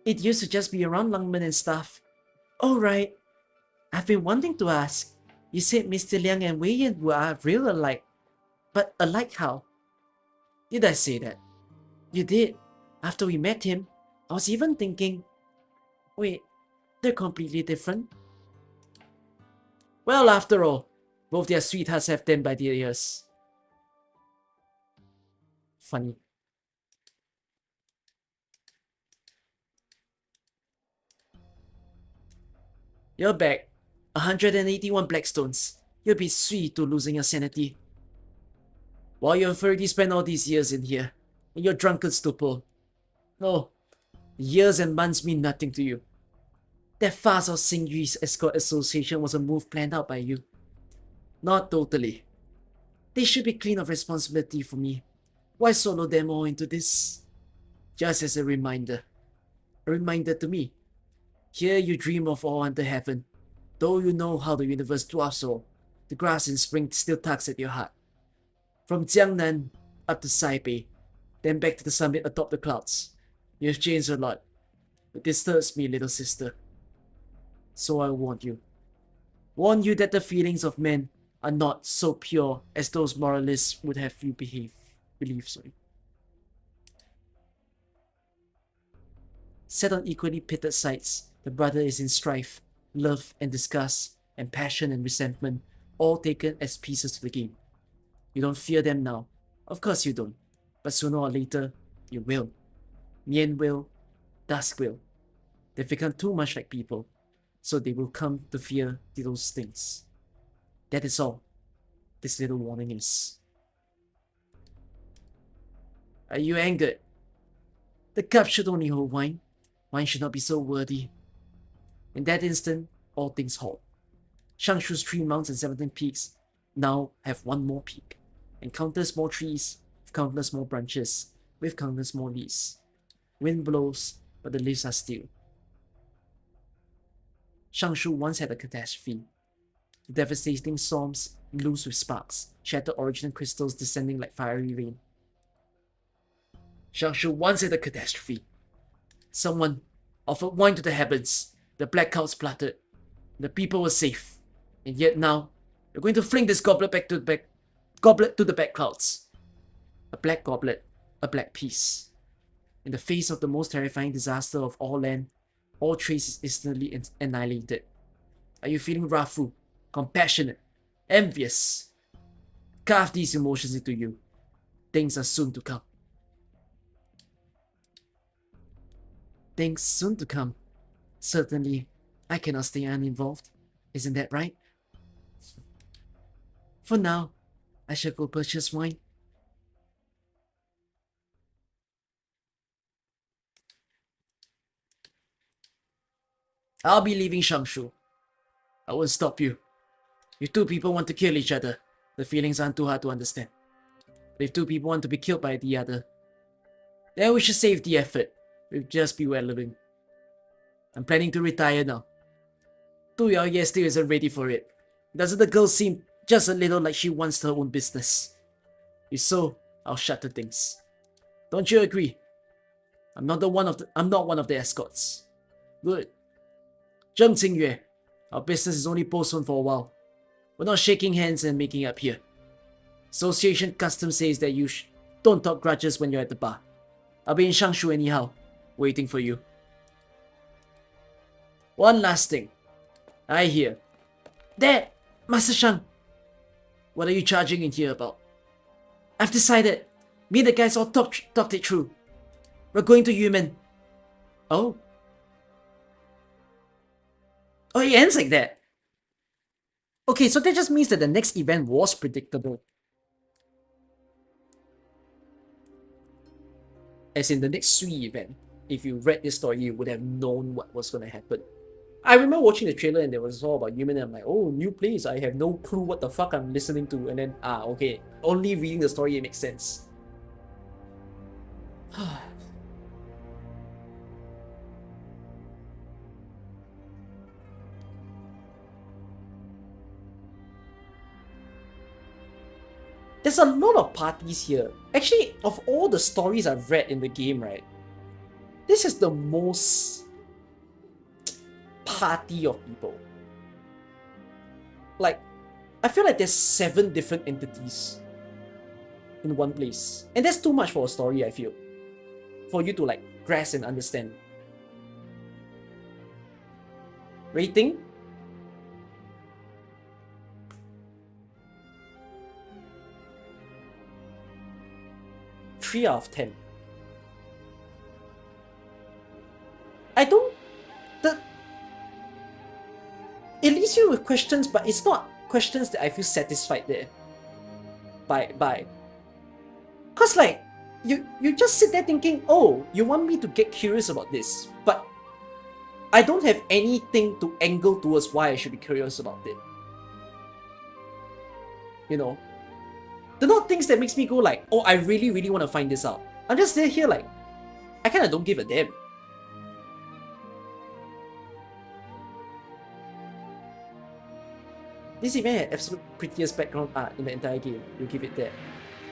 It used to just be around Lungmen and stuff. Oh right. I've been wanting to ask. You said Mr. Liang and Wei Yan were real alike. But alike how? Did I say that? You did. After we met him, I was even thinking, wait, they're completely different? Well, after all, both their sweethearts have them by their ears. Funny. You're back. 181 Blackstones. You'll be sweet to losing your sanity. While you've already spent all these years in here, in your drunken stupor. No, years and months mean nothing to you. That farce of Xingyu's escort association was a move planned out by you. Not totally. They should be clean of responsibility for me. Why solo them all into this? Just as a reminder. A reminder to me. Here you dream of all under heaven. Though you know how the universe dwarfs all, the grass in spring still tugs at your heart. From Jiangnan up to Saibei, then back to the summit atop the clouds. You have changed a lot. It disturbs me, little sister. So I warn you. Warn you that the feelings of men are not so pure as those moralists would have you believe. Set on equally pitted sides, the brother is in strife, love and disgust, and passion and resentment, all taken as pieces to the game. You don't fear them now. Of course you don't. But sooner or later, you will. Nian will. Dusk will. They've become too much like people, so they will come to fear those things. That is all this little warning is. Are you angered? The cup should only hold wine. Wine should not be so worthy. In that instant, all things halt. Shangshu's 3 mounts and 17 peaks now have 1 more peak, and countless more trees, with countless more branches, with countless more leaves. Wind blows, but the leaves are still. Shangshu once had a catastrophe. The devastating storms, loose with sparks, shattered original crystals descending like fiery rain. Shangshu once had a catastrophe. Someone offered wine to the heavens, the black clouds spluttered, the people were safe. And yet now, you're going to fling this goblet back to the back clouds. A black goblet, a black peace. In the face of the most terrifying disaster of all land, all trace is instantly annihilated. Are you feeling wrathful, compassionate, envious? Carve these emotions into you. Things are soon to come. Things soon to come. Certainly, I cannot stay uninvolved. Isn't that right? For now, I shall go purchase wine. I'll be leaving Shangshu. I won't stop you. If 2 people want to kill each other, the feelings aren't too hard to understand. But if 2 people want to be killed by the other, then we should save the effort with just beware living. I'm planning to retire now. Tu Yao Ye still isn't ready for it. Doesn't the girl seem just a little like she wants her own business? If so, I'll shutter things. Don't you agree? I'm not one of the escorts. Good. Zheng Qingyue, our business is only postponed for a while. We're not shaking hands and making up here. Association custom says that you don't talk grudges when you're at the bar. I'll be in Shangshu anyhow, waiting for you. One last thing. I hear. There, Master Shang. What are you charging in here about? I've decided. Me and the guys all talked it through. We're going to Yumen. Oh. Oh, it ends like that. Okay, so that just means that the next event was predictable. As in the next Sui event. If you read this story, you would have known what was going to happen. I remember watching the trailer and it was all about Yumen and I'm like, oh, new place. I have no clue what the fuck I'm listening to. And then, okay. Only reading the story, it makes sense. There's a lot of parties here. Actually, of all the stories I've read in the game, right, this is the most party of people. Like, I feel like there's 7 different entities in one place. And that's too much for a story, I feel. For you to like grasp and understand. Rating? Three out of 10. I don't... It leaves you with questions, but it's not questions that I feel satisfied there. By. Cause like, you just sit there thinking, oh, you want me to get curious about this, but I don't have anything to angle towards why I should be curious about it. You know? They're not things that makes me go like, oh, I really, really want to find this out. I'm just there here like, I kinda don't give a damn. This event had absolute prettiest background art in the entire game. You give it that.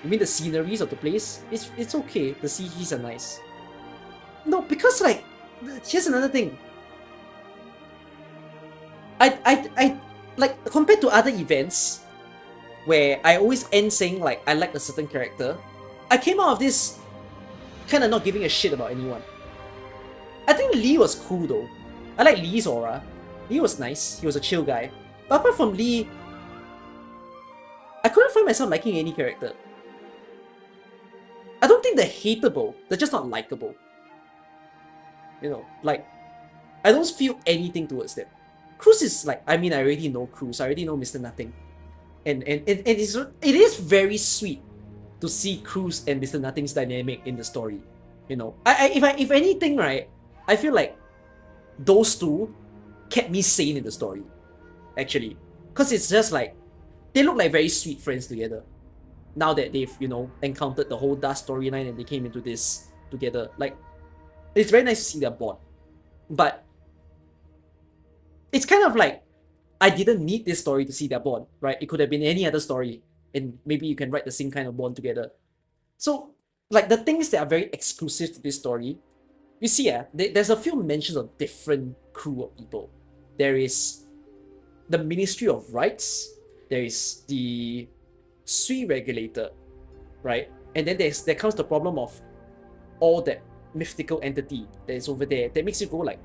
You mean the sceneries of the place? It's okay. The CGs are nice. No, because like, here's another thing. I like compared to other events where I always end saying like I like a certain character, I came out of this kinda not giving a shit about anyone. I think Lee was cool though. I like Lee's aura. Lee was nice. He was a chill guy. But apart from Lee, I couldn't find myself liking any character. I don't think they're hateable, they're just not likable. You know, like, I don't feel anything towards them. Cruz is like, I mean, I already know Cruz, I already know Mr. Nothing. And it is very sweet to see Cruz and Mr. Nothing's dynamic in the story. You know, if anything, right, I feel like those two kept me sane in the story, actually, because it's just like they look like very sweet friends together. Now that they've, you know, encountered the whole Dust storyline and they came into this together, like, it's very nice to see their bond. But it's kind of like I didn't need this story to see their bond, right? It could have been any other story, and maybe you can write the same kind of bond together. So, like, the things that are very exclusive to this story, you see, there's a few mentions of different crew of people. There is the Ministry of Rights, there is the Sui Regulator, right? And then there comes the problem of all that mythical entity that is over there that makes you go like,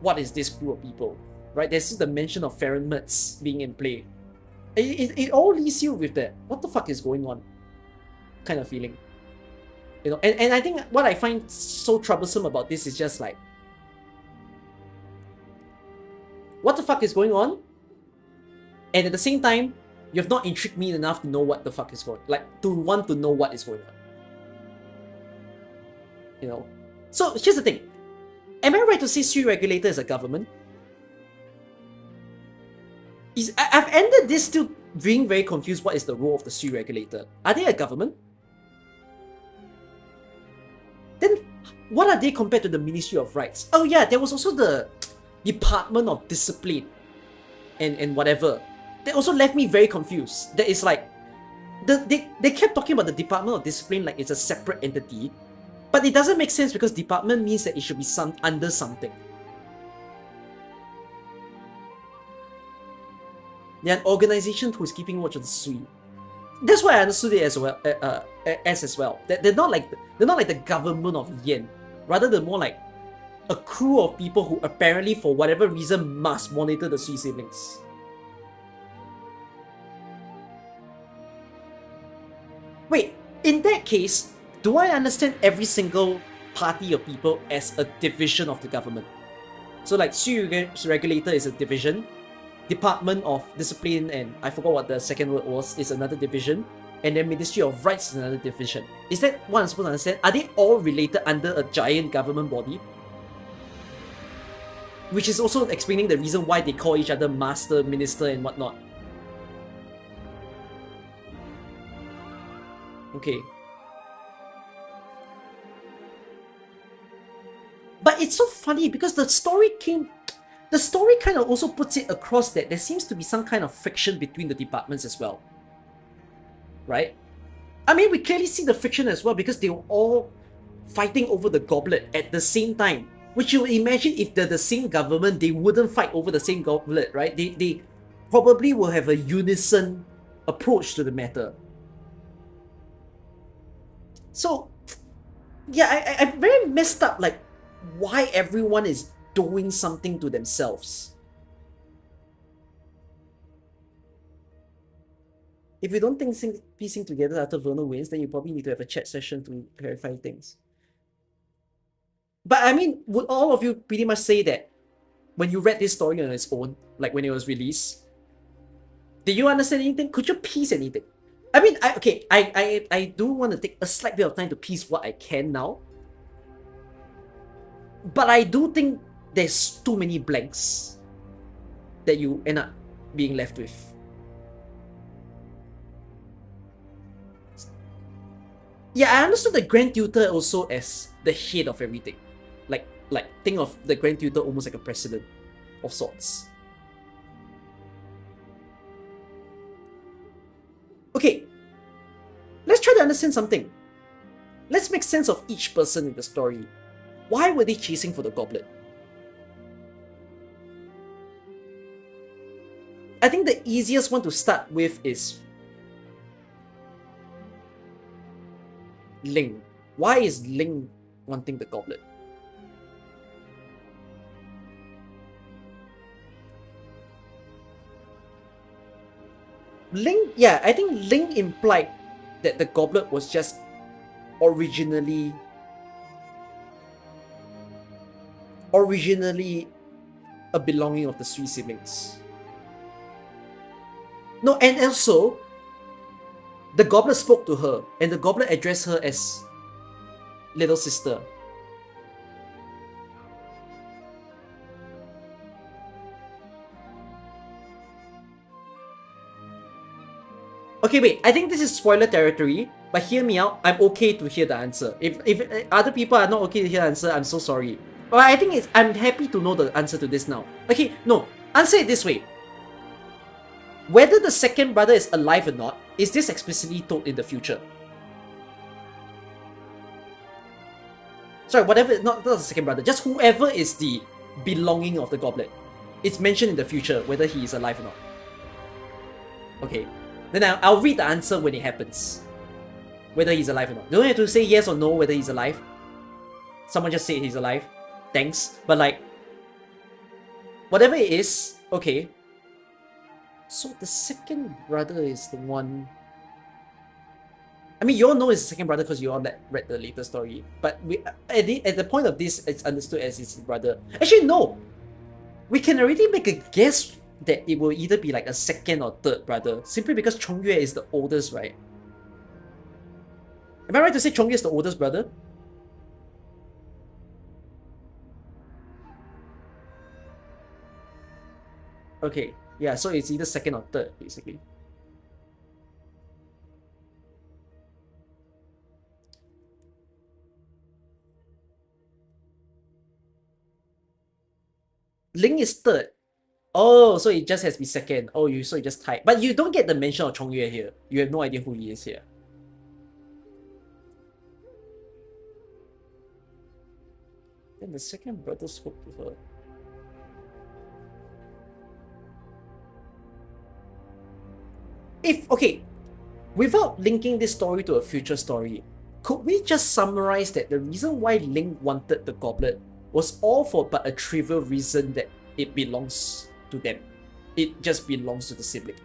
what is this crew of people, right? There's the mention of Mertz being in play. It all leaves you with that, what the fuck is going on kind of feeling. You know, and I think what I find so troublesome about this is just like, what the fuck is going on? And at the same time, you have not intrigued me enough to know what the fuck is going on. Like, to want to know what is going on. You know? So, here's the thing. Am I right to say Sui Regulator is a government? I've ended this still being very confused what is the role of the Sui Regulator. Are they a government? Then, what are they compared to the Ministry of Rights? Oh yeah, there was also the Department of Discipline and whatever. That also left me very confused. That is like, they kept talking about the Department of Discipline like it's a separate entity, but it doesn't make sense because department means that it should be under something. They're an organization who is keeping watch of the Sui. That's why I understood it as well. As well. They're not like the government of Yen. Rather, they're more like a crew of people who apparently, for whatever reason, must monitor the Sui siblings. Wait, in that case, do I understand every single party of people as a division of the government? So like Sui Regulator is a division, Department of Discipline and I forgot what the second word was is another division, and then Ministry of Rights is another division. Is that what I'm supposed to understand? Are they all related under a giant government body? Which is also explaining the reason why they call each other Master, Minister and whatnot. Okay. But it's so funny because the story kind of also puts it across that there seems to be some kind of friction between the departments as well. Right? I mean, we clearly see the friction as well because they were all fighting over the goblet at the same time. Which you imagine if they're the same government, they wouldn't fight over the same goblet, right? They probably will have a unison approach to the matter. So, yeah, I'm very messed up, like, why everyone is doing something to themselves. If you don't think piecing together after Verno wins, then you probably need to have a chat session to clarify things. But I mean, would all of you pretty much say that when you read this story on its own, like when it was released, did you understand anything? Could you piece anything? I mean, I do want to take a slight bit of time to piece what I can now. But I do think there's too many blanks that you end up being left with. Yeah, I understood the Grand Tutor also as the head of everything. Like think of the Grand Tutor almost like a president of sorts. Okay, let's try to understand something. Let's make sense of each person in the story. Why were they chasing for the goblet? I think the easiest one to start with is Ling. Why is Ling wanting the goblet? Ling, yeah, I think Ling implied that the goblet was just originally a belonging of the Sui siblings. No, and also, the goblet spoke to her, and the goblet addressed her as little sister. Okay, wait, I think this is spoiler territory, but hear me out. I'm okay to hear the answer. If other people are not okay to hear the answer, I'm so sorry. But I think I'm happy to know the answer to this now. Okay, no, answer it this way. Whether the second brother is alive or not, is this explicitly told in the future? Sorry, whatever, not the second brother, just whoever is the belonging of the goblet. It's mentioned in the future whether he is alive or not. Okay, then I'll read the answer when it happens. Whether he's alive or not. You don't have to say yes or no whether he's alive. Someone just said he's alive. Thanks. But like, whatever it is, okay. So the second brother is the one... I mean, you all know it's the second brother because you all read the later story. But at the point of this, it's understood as his brother. Actually, no! We can already make a guess that it will either be like a second or third brother. Simply because Chongyue is the oldest, right? Am I right to say Chongyue is the oldest brother? Okay, yeah, so it's either second or third, basically. Ling is third. Oh, so it just has to be second. Oh, so you just tied. But you don't get the mention of Chongyue here. You have no idea who he is here. Then the second brother spoke to her. Okay, without linking this story to a future story, could we just summarize that the reason why Ling wanted the goblet was all for but a trivial reason that it belongs to them? It just belongs to the sibling.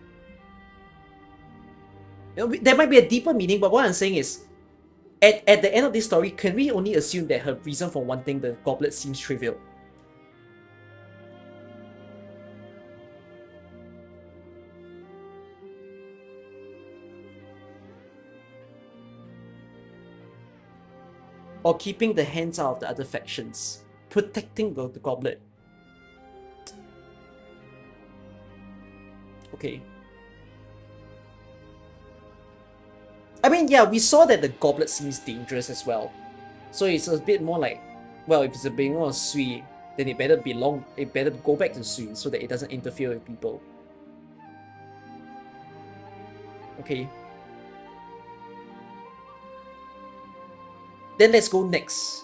You know, there might be a deeper meaning, but what I'm saying is, at the end of this story, can we only assume that her reason for wanting the goblet seems trivial? Or keeping the hands out of the other factions, protecting the goblet. Okay. I mean, yeah, we saw that the goblet seems dangerous as well. So it's a bit more like, well, if it's a belonging of Sui, then it better go back to Sui so that it doesn't interfere with people. Okay. Then let's go next.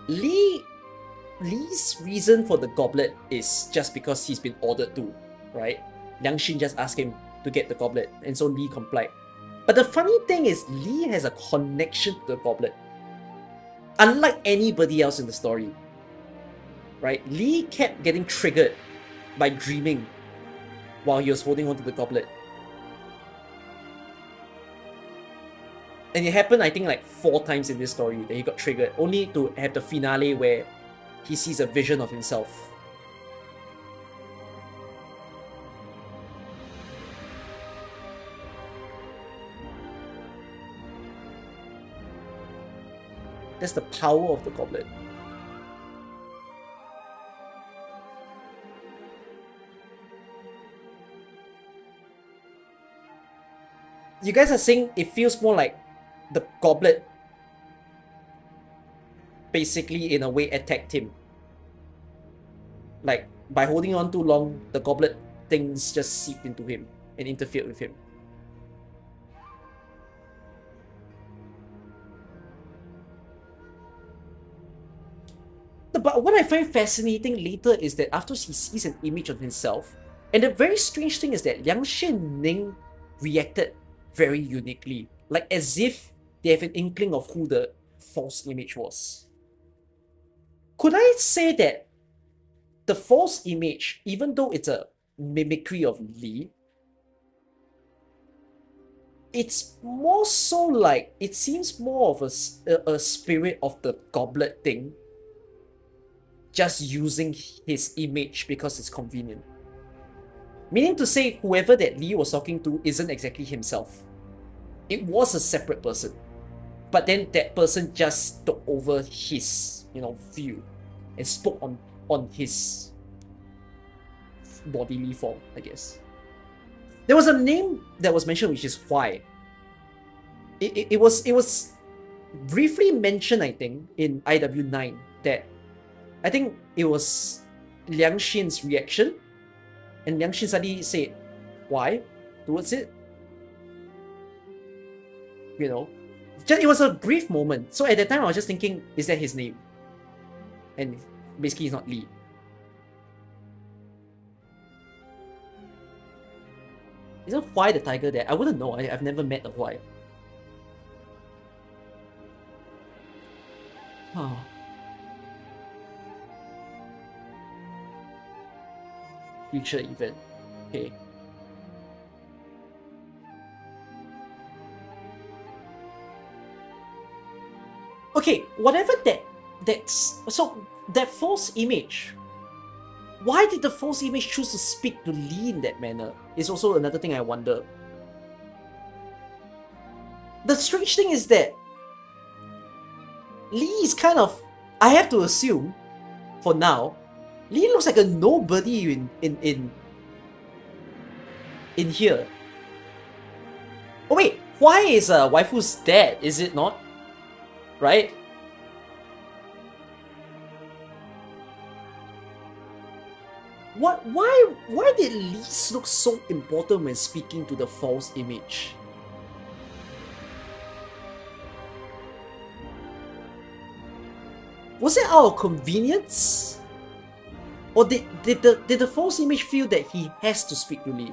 Lee's reason for the goblet is just because he's been ordered to, right? Liang Xin just asked him to get the goblet, and so Lee complied. But the funny thing is, Lee has a connection to the goblet. Unlike anybody else in the story, right? Lee kept getting triggered by dreaming while he was holding on to the goblet. And it happened, I think, like 4 times in this story that he got triggered, only to have the finale where he sees a vision of himself. That's the power of the goblet. You guys are saying it feels more like the goblet basically in a way attacked him. Like, by holding on too long, the goblet things just seeped into him and interfered with him. But what I find fascinating later is that after he sees an image of himself, and the very strange thing is that Liang Ning reacted very uniquely, like as if they have an inkling of who the false image was. Could I say that the false image, even though it's a mimicry of Li, it's more so like, it seems more of a spirit of the goblet thing, just using his image because it's convenient. Meaning to say, whoever that Lee was talking to isn't exactly himself. It was a separate person. But then that person just took over his, view and spoke on his bodily form, I guess. There was a name that was mentioned, which is Huai. It was briefly mentioned, I think, in IW9 that I think it was Liang Xin's reaction, and Liang Xin suddenly said why towards it. It was a brief moment. So at that time, I was just thinking, is that his name? And basically, he's not Lee. Isn't Huai the tiger there? I wouldn't know. I've never met a Huai. Oh. Future event. Okay. Okay, whatever that false image. Why did the false image choose to speak to Lee in that manner? Is also another thing I wonder. The strange thing is that Lee is kind of, I have to assume, for now, Lee looks like a nobody in here. Oh wait, why is waifu's dad? Is it not? Right? Why did Lee look so important when speaking to the false image? Was it out of convenience? Or did the false image feel that he has to speak to Lee?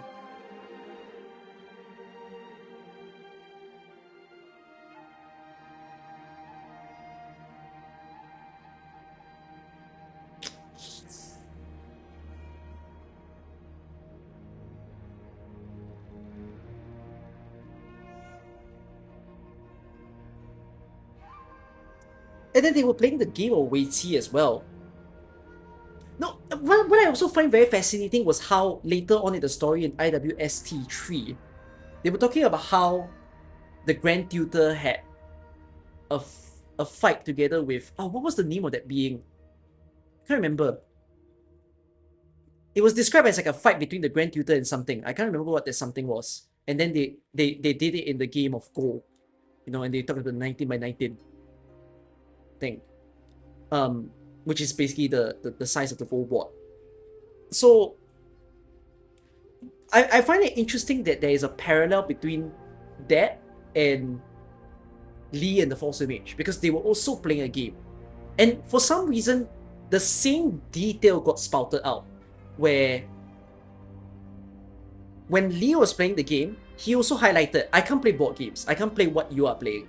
And then they were playing the game of Weiqi as well. No, what I also find very fascinating was how later on in the story in IWST3, they were talking about how the Grand Tutor had a fight together with, what was the name of that being? I can't remember. It was described as like a fight between the Grand Tutor and something. I can't remember what that something was. And then they did it in the game of Go. And they talked about the 19 by 19 thing. Which is basically the size of the full board. So I find it interesting that there is a parallel between that and Lee and the false image, because they were also playing a game. And for some reason, the same detail got spouted out, where when Lee was playing the game, he also highlighted, I can't play board games. I can't play what you are playing.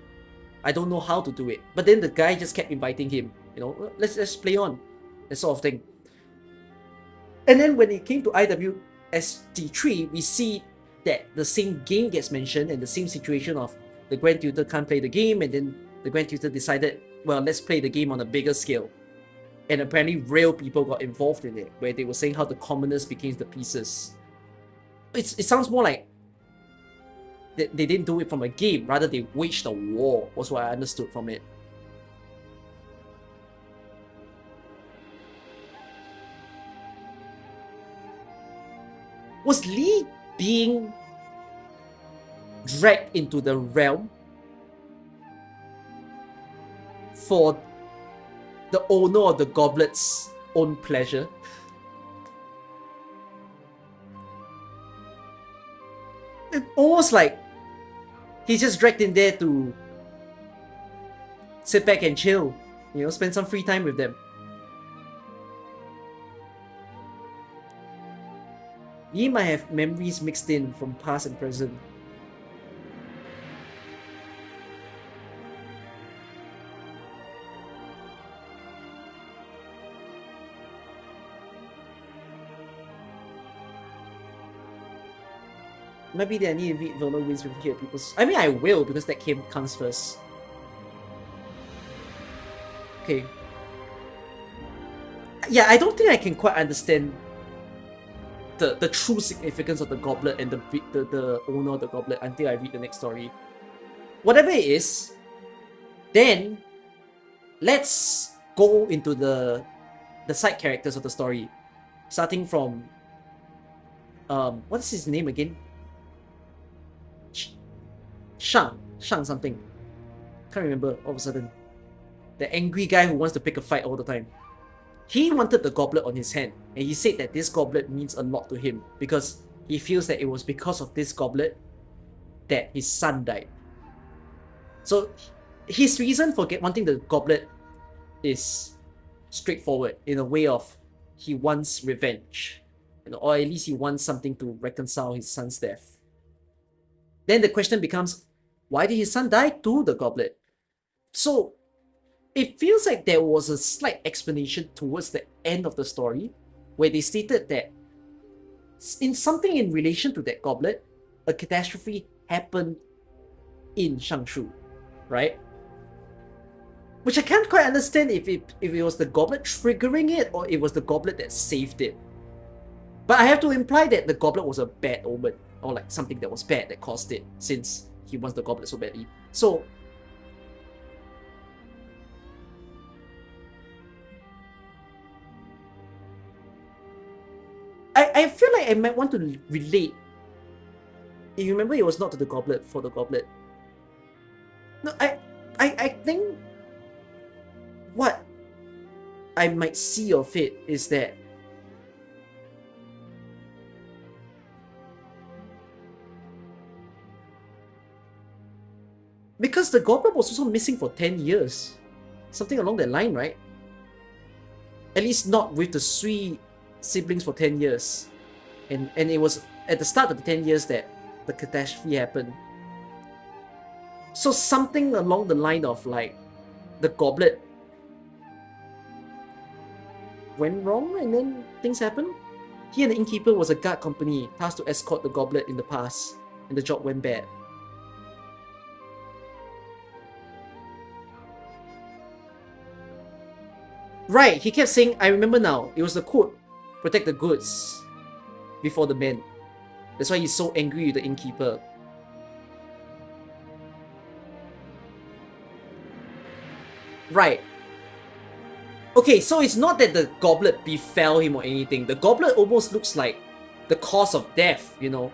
I don't know how to do it. But then the guy just kept inviting him, let's play on, that sort of thing. And then when it came to IWST3, we see that the same game gets mentioned and the same situation of the Grand Tutor can't play the game, and then the Grand Tutor decided, well, let's play the game on a bigger scale. And apparently real people got involved in it, where they were saying how the commoners became the pieces. It sounds more like they didn't do it from a game, rather they waged a war, was what I understood from it. Was Lee being dragged into the realm for the owner of the goblet's own pleasure? It almost like he's just dragged in there to sit back and chill, spend some free time with them. He might have memories mixed in from past and present. Maybe they need to read Verno wins with here because I will, because that game comes first. Okay. Yeah, I don't think I can quite understand the true significance of the goblet and the owner of the goblet until I read the next story. Whatever it is, then let's go into the side characters of the story, starting from what's his name again? Shang something. Can't remember all of a sudden. The angry guy who wants to pick a fight all the time. He wanted the goblet on his hand, and he said that this goblet means a lot to him because he feels that it was because of this goblet that his son died. So his reason for wanting the goblet is straightforward, in a way of he wants revenge, or at least he wants something to reconcile his son's death. Then the question becomes, why did his son die to the goblet? So it feels like there was a slight explanation towards the end of the story where they stated that in something in relation to that goblet, a catastrophe happened in Shangshu, right? Which I can't quite understand if it was the goblet triggering it or it was the goblet that saved it. But I have to imply that the goblet was a bad omen, or like something that was bad that caused it, since he wants the goblet so badly. So I feel like I might want to relate. If you remember, it was not to the goblet, for the goblet. No, I think what I might see of it is that because the goblet was also missing for 10 years. Something along that line, right? At least not with the Sui siblings for 10 years. And it was at the start of the 10 years that the catastrophe happened. So something along the line of like the goblet went wrong and then things happened. He and the innkeeper was a guard company tasked to escort the goblet in the past, and the job went bad. Right, he kept saying, I remember now, it was the quote, protect the goods before the men. That's why he's so angry with the innkeeper. Right. Okay, so it's not that the goblet befell him or anything. The goblet almost looks like the cause of death, you know.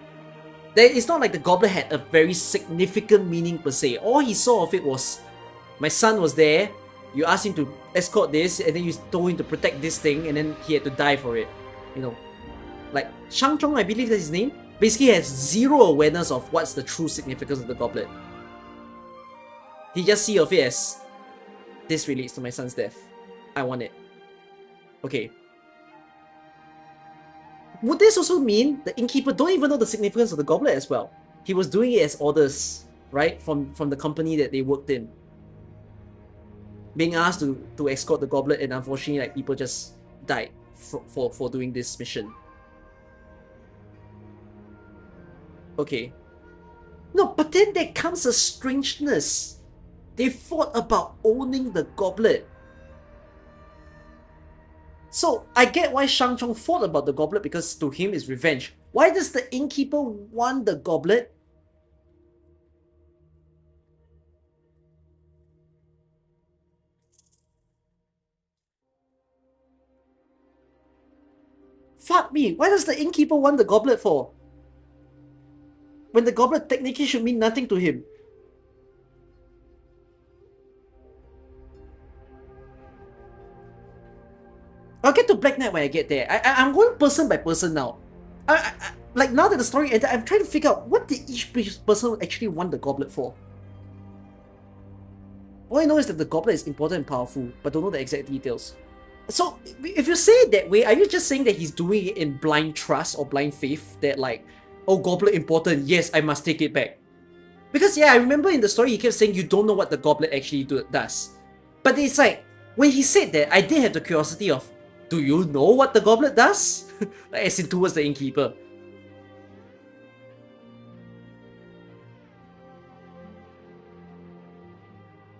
It's not like the goblet had a very significant meaning per se. All he saw of it was, my son was there, you asked him to escort this, and then you told him to protect this thing, and then he had to die for it, you know. Like, Shang Chong, I believe that's his name, basically has zero awareness of what's the true significance of the goblet. He just sees of it as, this relates to my son's death. I want it. Okay. Would this also mean the innkeeper don't even know the significance of the goblet as well? He was doing it as orders, right? From the company that they worked in. Being asked to escort the goblet, and unfortunately, like, people just died for doing this mission. Okay. No, but then there comes a strangeness. They fought about owning the goblet. So, I get why Shang Chong fought about the goblet, because to him it's revenge. Why does the innkeeper want the goblet? Fuck me, why does the innkeeper want the goblet for? When the goblet technically should mean nothing to him. I'll get to Black Knight when I get there. I'm going person by person now. Like, now that the story ended, I'm trying to figure out what did each person actually want the goblet for. All I know is that the goblet is important and powerful, but don't know the exact details. So, if you say it that way, are you just saying that he's doing it in blind trust or blind faith? That like, oh, goblet important, yes, I must take it back. Because yeah, I remember in the story he kept saying you don't know what the goblet actually does. But it's like, when he said that, I did have the curiosity of, do you know what the goblet does? Like, as in towards the innkeeper.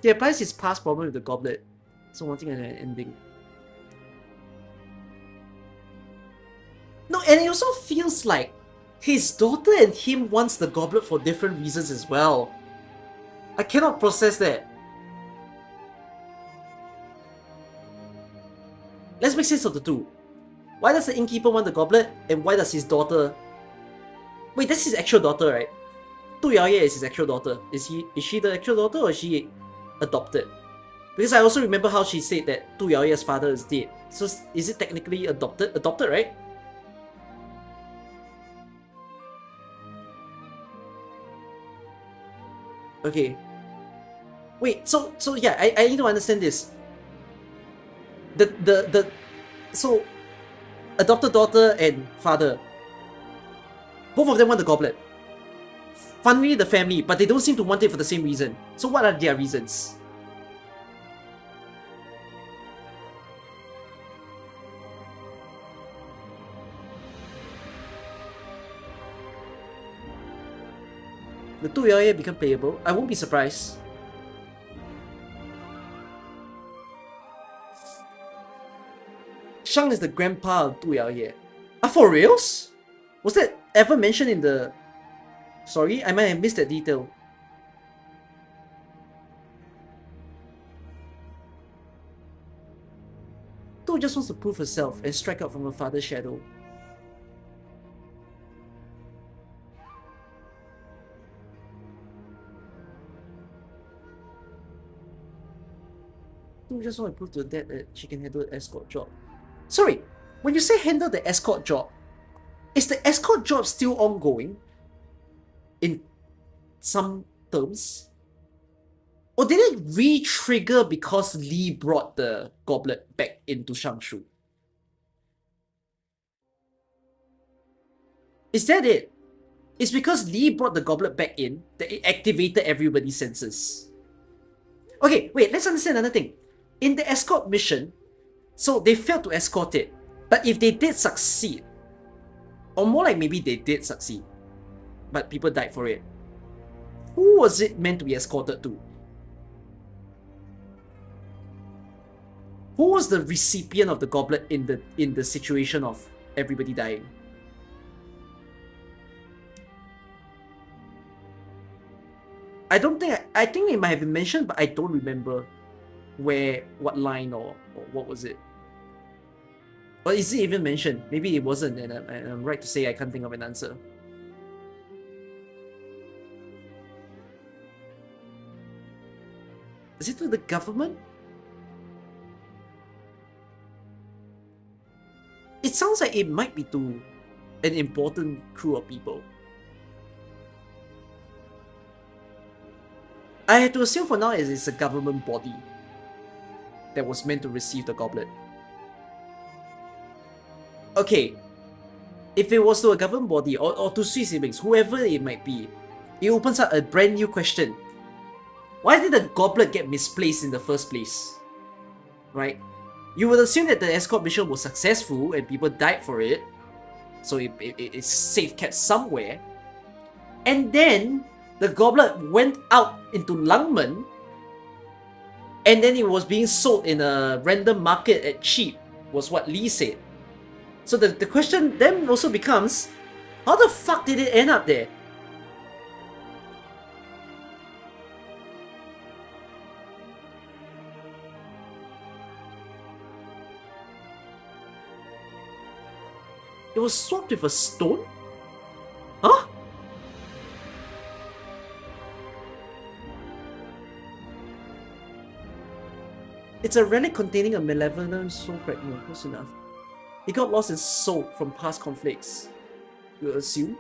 He applies his past problem with the goblet. So wanting an ending. No, and it also feels like his daughter and him wants the goblet for different reasons as well. I cannot process that. Let's make sense of the two. Why does the innkeeper want the goblet, and why does his daughter... Wait, that's his actual daughter, right? Tu Yaoye is his actual daughter. Is she the actual daughter, or is she adopted? Because I also remember how she said that Tu Yaoye's father is dead. So is it technically adopted? Adopted, right? Okay. Wait, so yeah, I need to understand this. So adopted daughter and father, both of them want the goblet. Funnily the family, but they don't seem to want it for the same reason. So what are their reasons? The Tu Yaoye become playable. I won't be surprised. Shang is the grandpa of Tu Yaoye. Ah, for reals? Was that ever mentioned in the... Sorry, I might have missed that detail. Tu just wants to prove herself and strike out from her father's shadow. Tu just wants to prove to her dad that she can handle the escort job. Sorry, when you say handle the escort job, is the escort job still ongoing? In some terms? Or did it re-trigger because Li brought the goblet back into Shangshu? Is that it? It's because Li brought the goblet back in that it activated everybody's senses. Okay, wait, let's understand another thing. In the escort mission, so they failed to escort it, but if they did succeed, or more like maybe they did succeed, but people died for it, who was it meant to be escorted to? Who was the recipient of the goblet in the situation of everybody dying? I think it might have been mentioned, but I don't remember what line or what was it. Or is it even mentioned? Maybe it wasn't, and I'm right to say I can't think of an answer. Is it to the government? It sounds like it might be to an important crew of people. I have to assume for now it's a government body that was meant to receive the goblet. Okay, if it was to a government body or to Sui siblings, whoever it might be, it opens up a brand new question. Why did the goblet get misplaced in the first place? Right? You would assume that the escort mission was successful and people died for it, so it's safe kept somewhere. And then the goblet went out into Langmen, and then it was being sold in a random market at cheap, was what Lee said. So the question then also becomes, how the fuck did it end up there? It was swapped with a stone? Huh? It's a relic containing a malevolent soul fragment, close enough. It got lost and sold from past conflicts, you assume?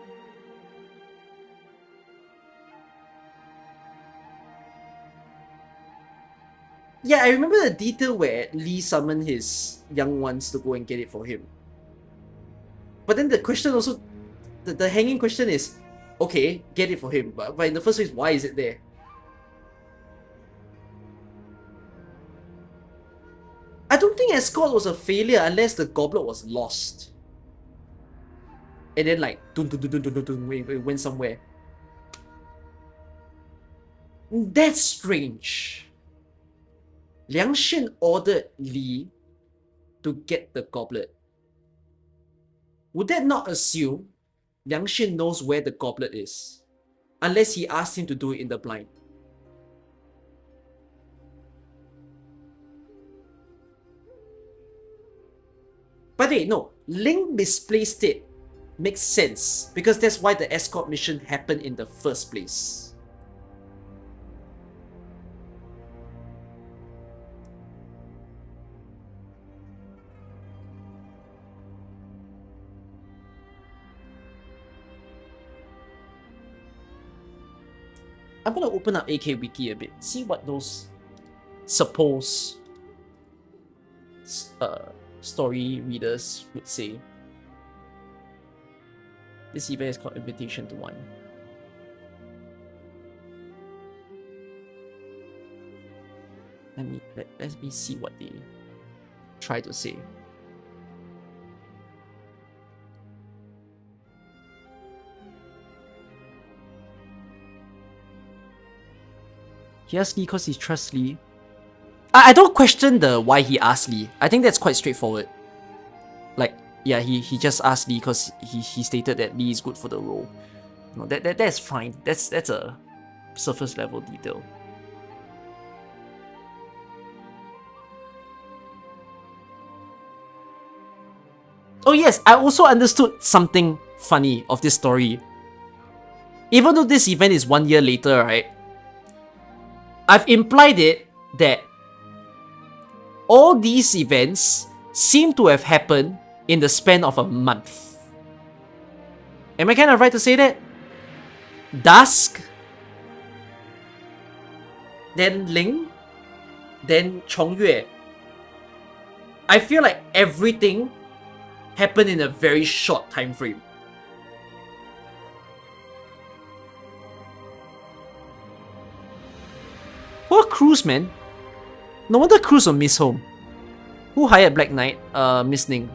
Yeah, I remember the detail where Lee summoned his young ones to go and get it for him. But then the question also, the hanging question is, okay, get it for him, but in the first place, why is it there? I don't think escort was a failure unless the goblet was lost. And then like, it went somewhere. That's strange. Liang Shen ordered Li to get the goblet. would that not assume Liang Xin knows where the goblet is? Unless he asked him to do it in the blind. By the way, no, Ling misplaced it. Makes sense, because that's why the escort mission happened in the first place. I'm gonna open up AK Wiki a bit, see what those supposed story readers would say. This event is called Invitation to One. Let me see what they try to say. He asked Lee because he trusts Lee. I don't question the why he asked Lee. I think that's quite straightforward. Like, yeah, he just asked Lee because he stated that Lee is good for the role. No, that's fine. That's a surface level detail. Oh yes, I also understood something funny of this story. Even though this event is 1 year later, right? I've implied it that all these events seem to have happened in the span of a month. Am I kind of right to say that? Dusk, then Ling, then Chongyue. I feel like everything happened in a very short time frame. Poor Cruz, man. No wonder Cruz will miss home. Who hired Black Knight? Miss Ning.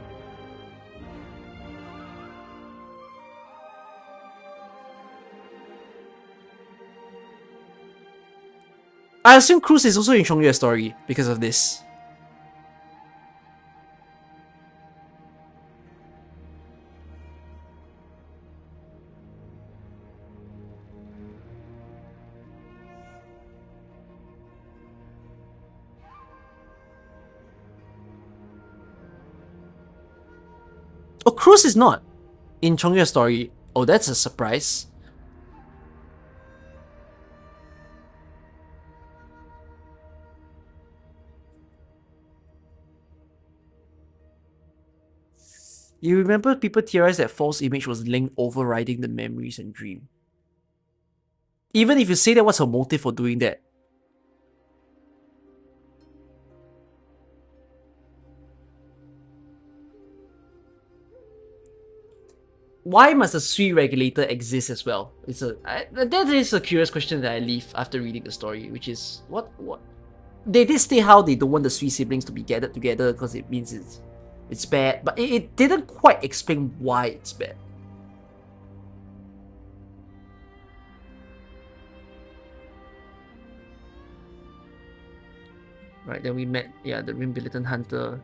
I assume Cruz is also in Chongyue's story because of this. Oh, Cruz is not in Chongyue's story. Oh, that's a surprise. You remember people theorized that false image was Ling overriding the memories and dream. Even if you say that, what's her motive for doing that? Why must a Sui regulator exist as well? That is a curious question that I leave after reading the story, which is what they did say how they don't want the Sui siblings to be gathered together because it means it's bad, but it didn't quite explain why it's bad. Right, then we met, yeah, the Rim Militant Hunter.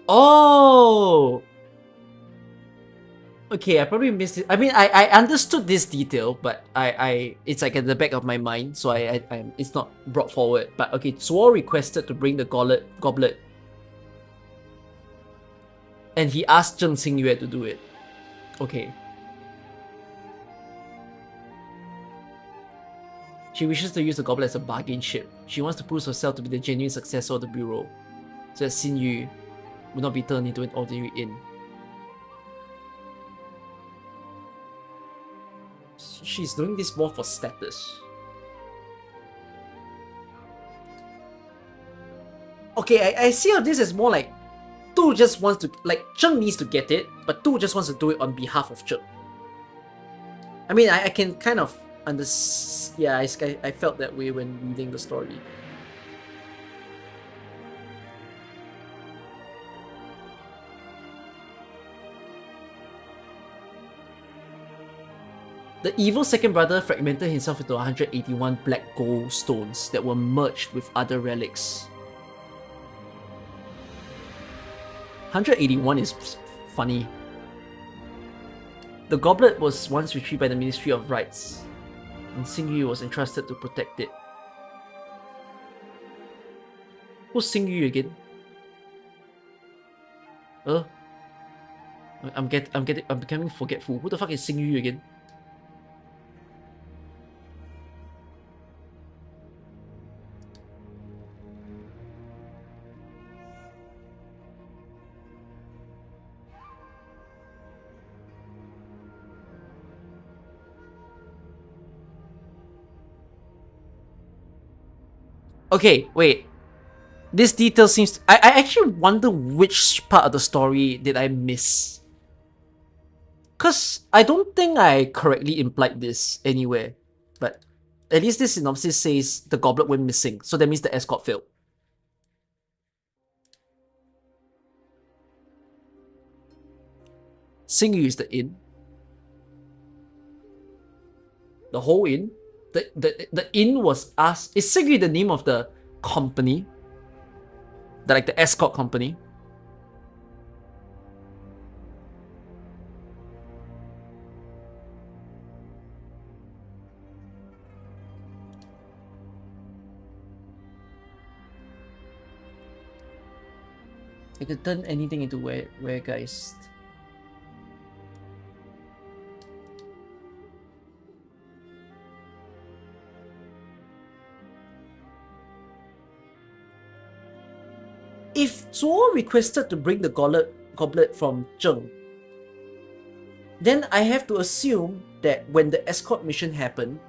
Oh! Okay, I probably missed it. I mean, I understood this detail, but it's like at the back of my mind, so it's not brought forward. But okay, Zuo requested to bring the goblet. And he asked Zheng Xingyue to do it. Okay. She wishes to use the goblet as a bargain chip. She wants to prove herself to be the genuine successor of the Bureau, so that Xin Yu will not be turned into an ordinary inn. She's doing this more for status. Okay, I see how this is more like Tu just wants to, like, Zheng needs to get it, but Tu just wants to do it on behalf of Zheng. I mean, I can kind of yeah, I felt that way when reading the story. The evil second brother fragmented himself into 181 black gold stones that were merged with other relics. 181 is funny. The goblet was once retrieved by the Ministry of Rights, and Xingyu was entrusted to protect it. Who's Xingyu again? I'm becoming forgetful. Who the fuck is Xingyu again? Okay, wait. This detail seems... I actually wonder which part of the story did I miss. Because I don't think I correctly implied this anywhere. But at least this synopsis says the goblet went missing. So that means the escort failed. Xingyu is the inn. The whole inn. The inn was asked... Is Xingyu the name of the company? Like the escort company? I could turn anything into Weregeist. If Zuo requested to bring the goblet from Zheng, then I have to assume that when the escort mission happened,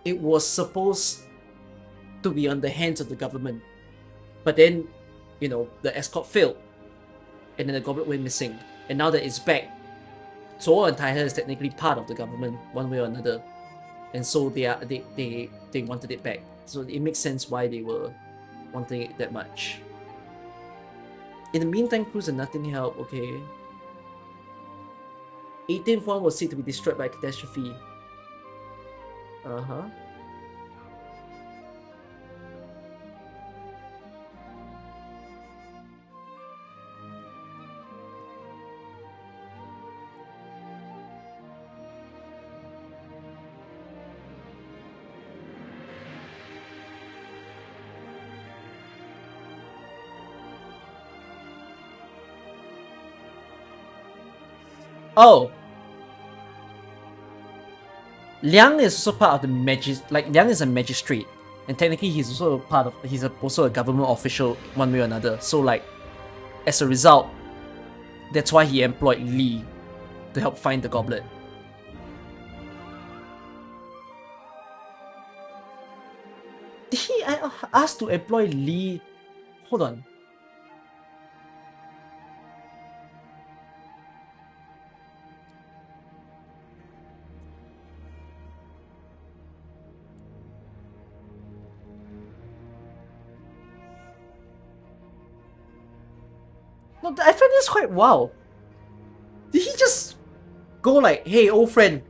it was supposed to be on the hands of the government. But then, you know, the escort failed, and then the goblet went missing. And now that it's back, Zuo and Taihe is technically part of the government, one way or another. And so they wanted it back. So it makes sense why they were wanting it that much. In the meantime, crews and nothing help, okay. 18th one was said to be destroyed by a catastrophe. Uh-huh. Oh, Liang is also part of the Liang is a magistrate, and technically he's also also a government official one way or another. So like, as a result, that's why he employed Li to help find the goblet. Did he ask to employ Li? Hold on. No, I find this quite wow. Did he just go like, hey, old friend,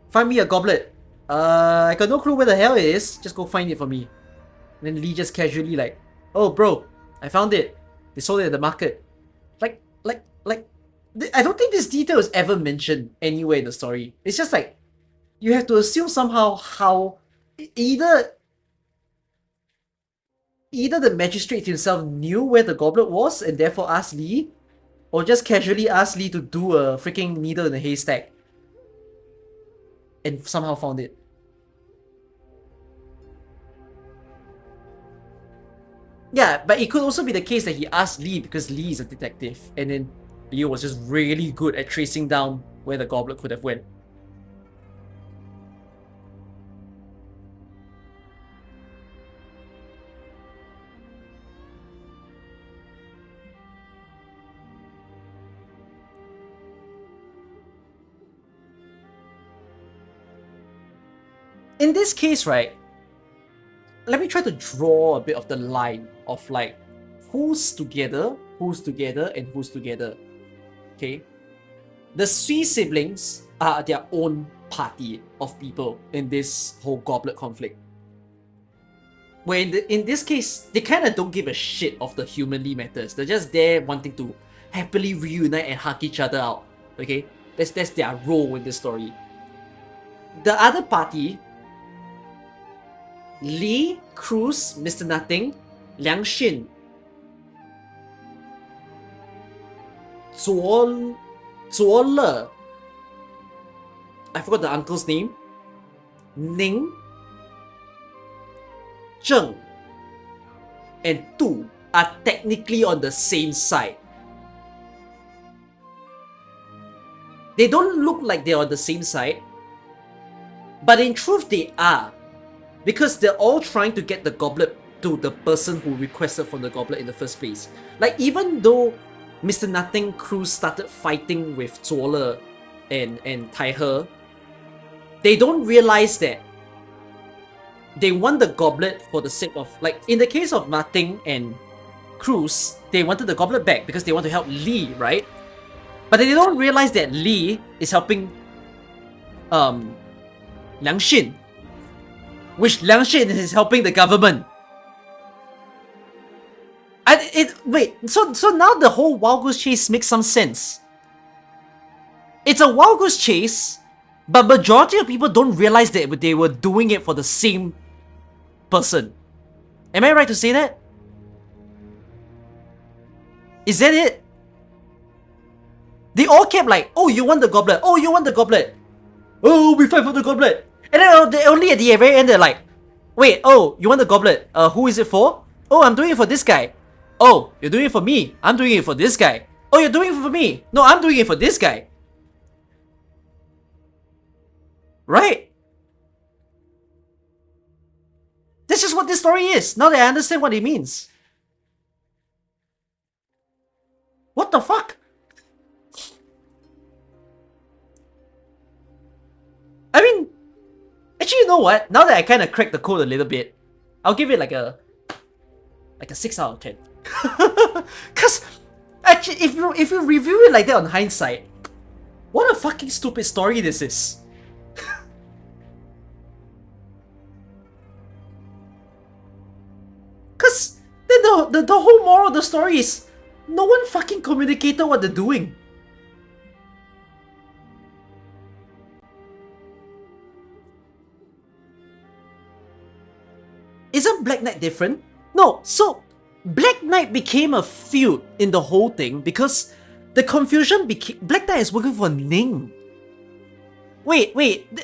find me a goblet. I got no clue where the hell it is. Just go find it for me. And then Lee just casually like, oh, bro, I found it. They sold it at the market. Like, I don't think this detail is ever mentioned anywhere in the story. It's just like, you have to assume somehow how either the magistrate himself knew where the goblet was and therefore asked Lee, or just casually asked Lee to do a freaking needle in a haystack and somehow found it. Yeah, but it could also be the case that he asked Lee because Lee is a detective, and then Lee was just really good at tracing down where the goblet could have went. In this case, right, let me try to draw a bit of the line of like who's together, and who's together. Okay? The three siblings are their own party of people in this whole goblet conflict. Where in this case, they kind of don't give a shit of the humanly matters. They're just there wanting to happily reunite and hug each other out. Okay? That's their role in this story. The other party, Lee, Cruz, Mr. Nothing, Liang Xin, Zuo Le, I forgot the uncle's name, Ning, Zheng, and Tu are technically on the same side. They don't look like they're on the same side, but in truth they are, because they're all trying to get the goblet to the person who requested for the goblet in the first place. Like, even though Mr. Nothing Cruz started fighting with Zuo Le and Tai He, they don't realize that they want the goblet for the sake of, like, in the case of Nothing and Cruz, they wanted the goblet back because they want to help Lee, right? But they don't realize that Lee is helping Liang Xin, which Liang Xin is helping the government. So now the whole Wild Goose Chase makes some sense. It's a Wild Goose Chase, but majority of people don't realize that they were doing it for the same person. Am I right to say that? Is that it? They all kept like, oh, you want the goblet, oh, you want the goblet, oh, we fight for the goblet. And then they only at the very end they're like, wait, oh, you want the goblet, who is it for? Oh, I'm doing it for this guy. Oh, you're doing it for me, I'm doing it for this guy. Oh, you're doing it for me, no, I'm doing it for this guy. Right? This is what this story is, now that I understand what it means. What the fuck? I mean, actually, you know what? Now that I kind of cracked the code a little bit, I'll give it like a 6 out of 10. Cause actually, if you review it like that on hindsight, what a fucking stupid story this is. Cause then the whole moral of the story is no one fucking communicated what they're doing. Isn't Black Knight different? No, so Black Knight became a feud in the whole thing because the confusion became Black Knight is working for Ning. Wait,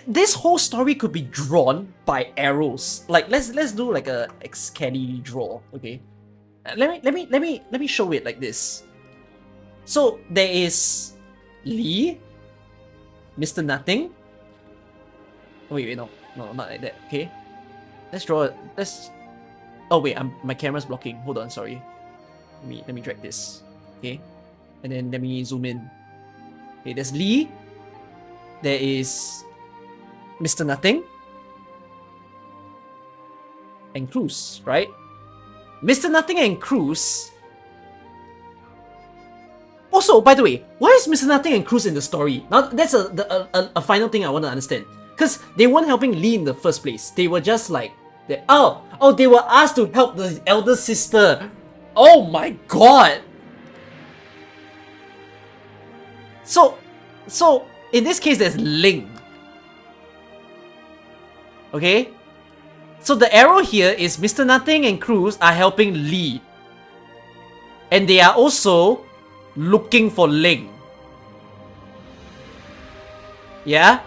this whole story could be drawn by arrows. Like let's do like a X-Canny draw, okay? Let me show it like this. So there is Lee, Mr. Nothing. Oh, wait, no, not like that, okay? Let's draw it. Oh wait, my camera's blocking. Hold on, sorry. Let me drag this. Okay. And then let me zoom in. Okay, there's Lee. There is Mr. Nothing. And Cruz, right? Mr. Nothing and Cruz. Also, by the way, why is Mr. Nothing and Cruz in the story? Now that's a final thing I want to understand. Because they weren't helping Lee in the first place. They were just like, they were asked to help the elder sister. Oh my god! So in this case, there's Ling. Okay? So the arrow here is Mr. Nothing and Cruz are helping Lee. And they are also looking for Ling. Yeah?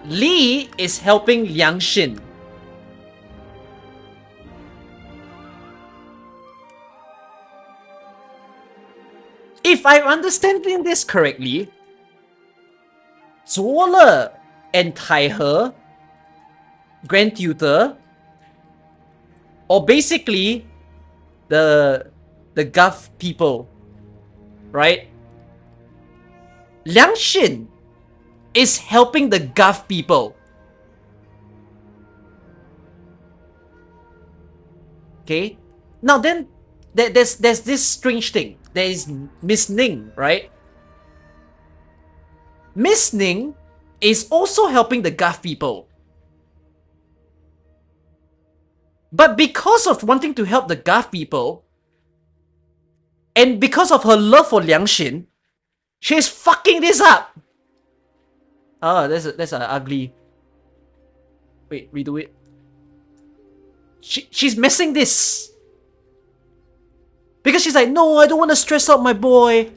Lee is helping Liang Xin. If I'm understanding this correctly, Zuo Le and Tai He, Grand Tutor, or basically the Gov people, right? Liang Xin is helping the Gov people. Okay? Now then, there's this strange thing. There is Miss Ning, right? Miss Ning is also helping the Guff people. But because of wanting to help the Guff people, and because of her love for Liang Xin, she's fucking this up. Oh, that's a ugly. Wait, redo it. She's missing this. Because she's like, no, I don't want to stress out my boy.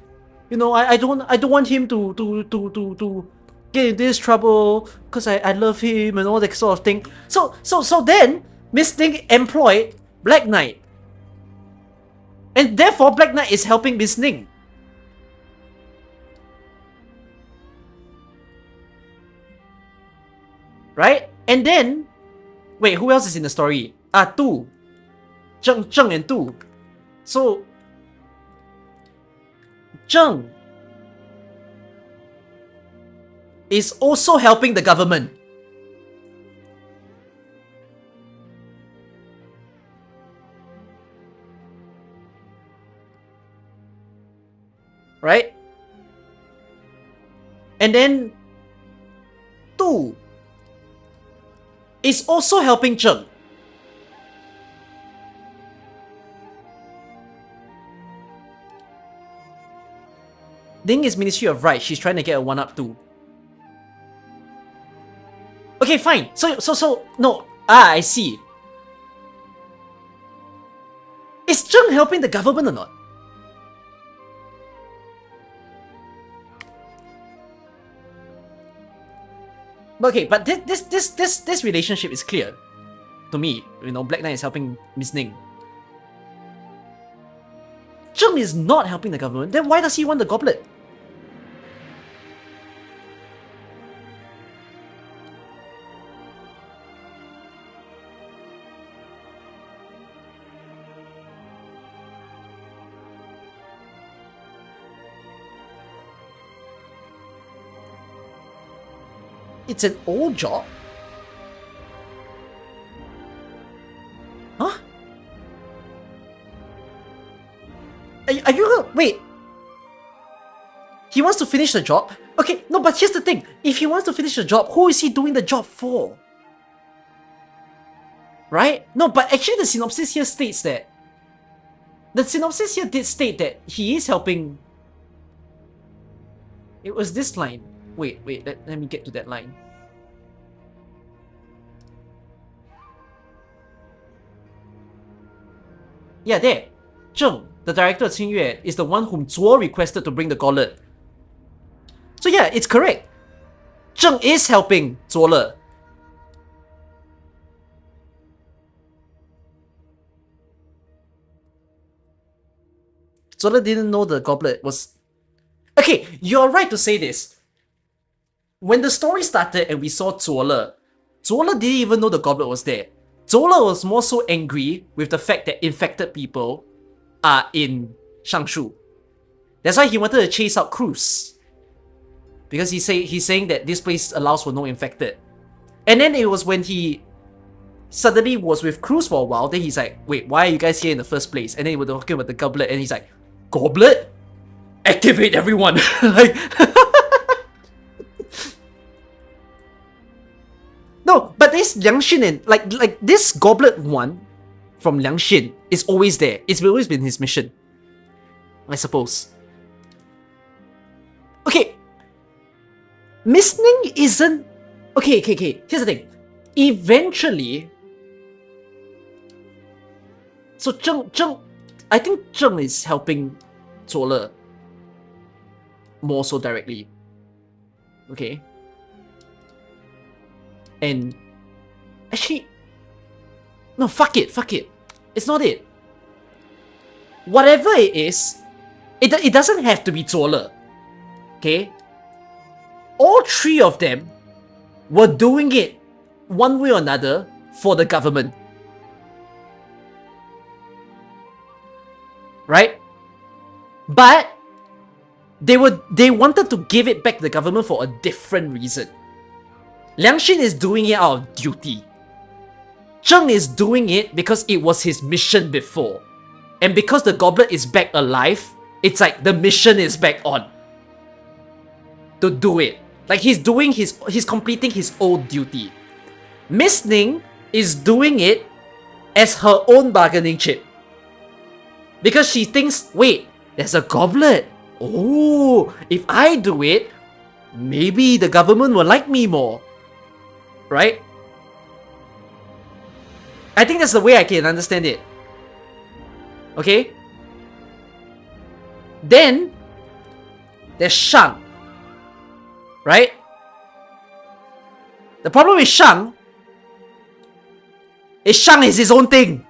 You know, I don't want him to get in this trouble because I love him and all that sort of thing. So then Miss Ning employed Black Knight. And therefore Black Knight is helping Miss Ning. Right? And then wait, who else is in the story? Tu. Zheng and Tu. So Zheng is also helping the government. Right? And then Tu is also helping Zheng. Ning is Ministry of Right. She's trying to get a 1-up too. Okay, fine. So no. I see. Is Zheng helping the government or not? Okay, but this relationship is clear to me. You know, Black Knight is helping Miss Ning. Zheng is not helping the government. Then why does he want the goblet? It's an old job? Huh? Are you gonna... Wait. He wants to finish the job? Okay, no, but here's the thing. If he wants to finish the job, who is he doing the job for? Right? No, but actually the synopsis here states that... The synopsis here did state that he is helping... It was this line. Wait, let me get to that line. Yeah, there. Zheng, the director of Qingyue, is the one whom Zuo requested to bring the gauntlet. So yeah, it's correct. Zheng is helping Zuo Le. Zuo Le didn't know the goblet was... Okay, you're right to say this. When the story started and we saw Zuo Le didn't even know the goblet was there. Zuo Le was more so angry with the fact that infected people are in Shangshu. That's why he wanted to chase out Cruz. Because he's saying that this place allows for no infected. And then it was when he suddenly was with Cruz for a while, then he's like, wait, why are you guys here in the first place? And then he was talking about the goblet and he's like, goblet? Activate everyone! Like... No, but this Liang Xin and like this goblet one from Liang Xin is always there. It's always been his mission, I suppose. Okay, Miss Ning isn't... Okay, here's the thing. Eventually... So Zheng... I think Zheng is helping Zuo Le more so directly. Okay. And... Actually... No, fuck it. It's not it. Whatever it is, it doesn't have to be Zuo Le. Okay? All three of them were doing it one way or another for the government. Right? But they wanted to give it back to the government for a different reason. Liang Xin is doing it out of duty. Zheng is doing it because it was his mission before. And because the goblet is back alive, it's like the mission is back on. To do it. Like he's completing his old duty. Miss Ning is doing it as her own bargaining chip. Because she thinks, wait, there's a goblet. Oh, if I do it, maybe the government will like me more. Right? I think that's the way I can understand it. Okay? Then, there's Shang. Right? The problem with Shang is his own thing.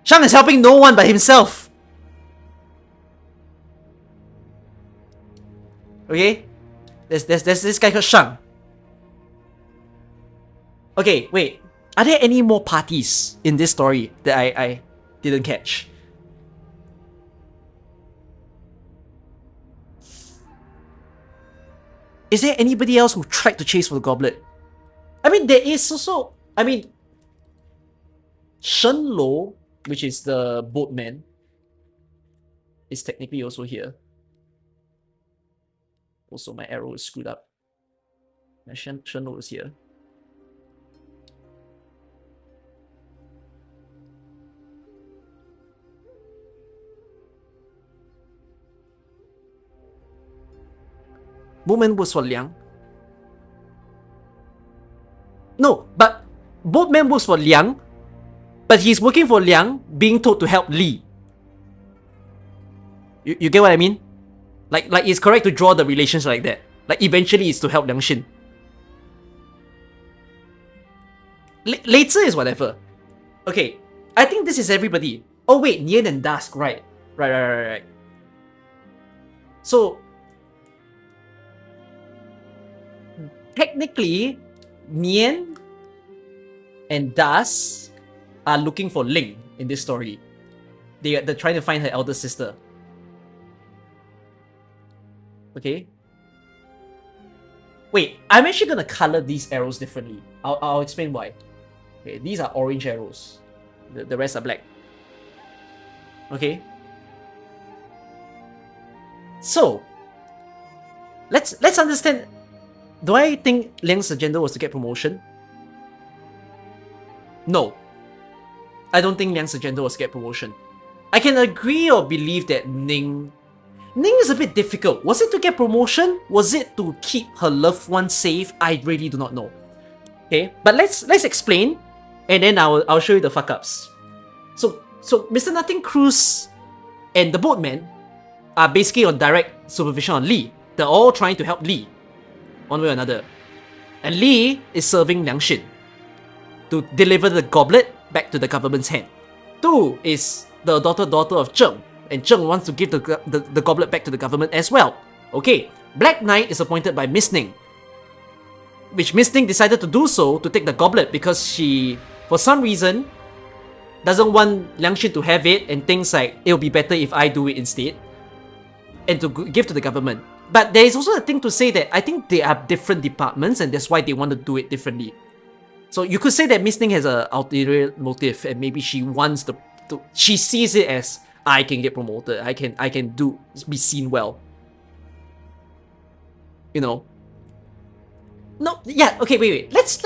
Shang is helping no one but himself. Okay? There's this guy called Shang. Okay, wait. Are there any more parties in this story that I didn't catch? Is there anybody else who tried to chase for the goblet? I mean, there is also... I mean... Shen Lo, which is the boatman, is technically also here. Also, my arrow is screwed up. Shen Lo is here. Boatman works for Liang. No, but Boatman works for Liang, but he's working for Liang, being told to help Li. You get what I mean? Like it's correct to draw the relations like that. Like eventually it's to help Liang Xin. Later is whatever. Okay, I think this is everybody. Oh wait, Nian and Dusk, right. Right. So technically, Nian and Das are looking for Ling in this story. They're trying to find her elder sister. Okay. Wait, I'm actually gonna color these arrows differently. I'll explain why. Okay, these are orange arrows. The rest are black. Okay. So let's understand. Do I think Liang's agenda was to get promotion? No. I don't think Liang's agenda was to get promotion. I can agree or believe that Ning is a bit difficult. Was it to get promotion? Was it to keep her loved one safe? I really do not know. Okay, but let's explain, and then I'll show you the fuck ups. So Mr. Nothing Cruz and the boatman are basically on direct supervision on Li. They're all trying to help Li, one way or another. And Li is serving Liang Xin to deliver the goblet back to the government's hand. 2 is the daughter of Zheng, and Zheng wants to give the goblet back to the government as well. Okay, Black Knight is appointed by Miss Ning, which Miss Ning decided to do so to take the goblet because she, for some reason, doesn't want Liang Xin to have it and thinks like it'll be better if I do it instead and to give to the government. But there is also a thing to say that I think they are different departments and that's why they want to do it differently. So you could say that Miss Ning has an ulterior motive and maybe she wants she sees it as I can get promoted, I can be seen well. You know. No, yeah, okay, wait. Let's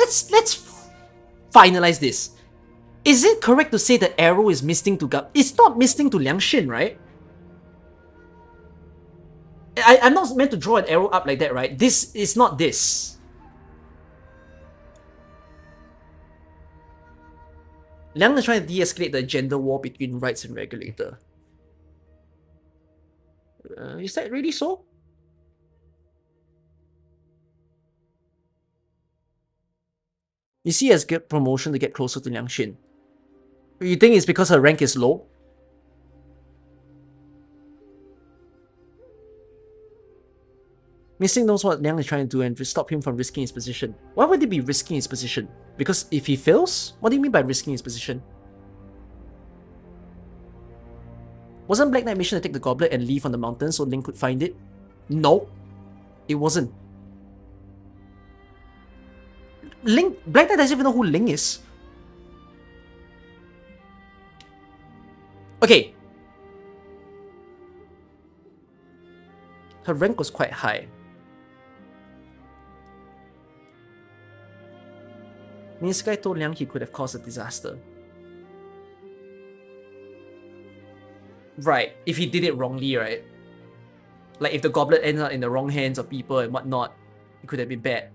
finalize this. Is it correct to say that arrow is missing to it's not missing to Liang Xin, right? I'm not meant to draw an arrow up like that, right? This is not this. Liang is trying to de-escalate the gender war between rights and regulator. Is that really so? You see, as get promotion to get closer to Liang Xin. You think it's because her rank is low? Missing knows what Liang is trying to do and to stop him from risking his position. Why would he be risking his position? Because if he fails? What do you mean by risking his position? Wasn't Black Knight mission to take the goblet and leave on the mountain so Ling could find it? No, it wasn't. Black Knight doesn't even know who Ling is. Okay. Her rank was quite high. This guy told Liang he could have caused a disaster. Right, if he did it wrongly, right? Like if the goblet ended up in the wrong hands of people and whatnot, it could have been bad.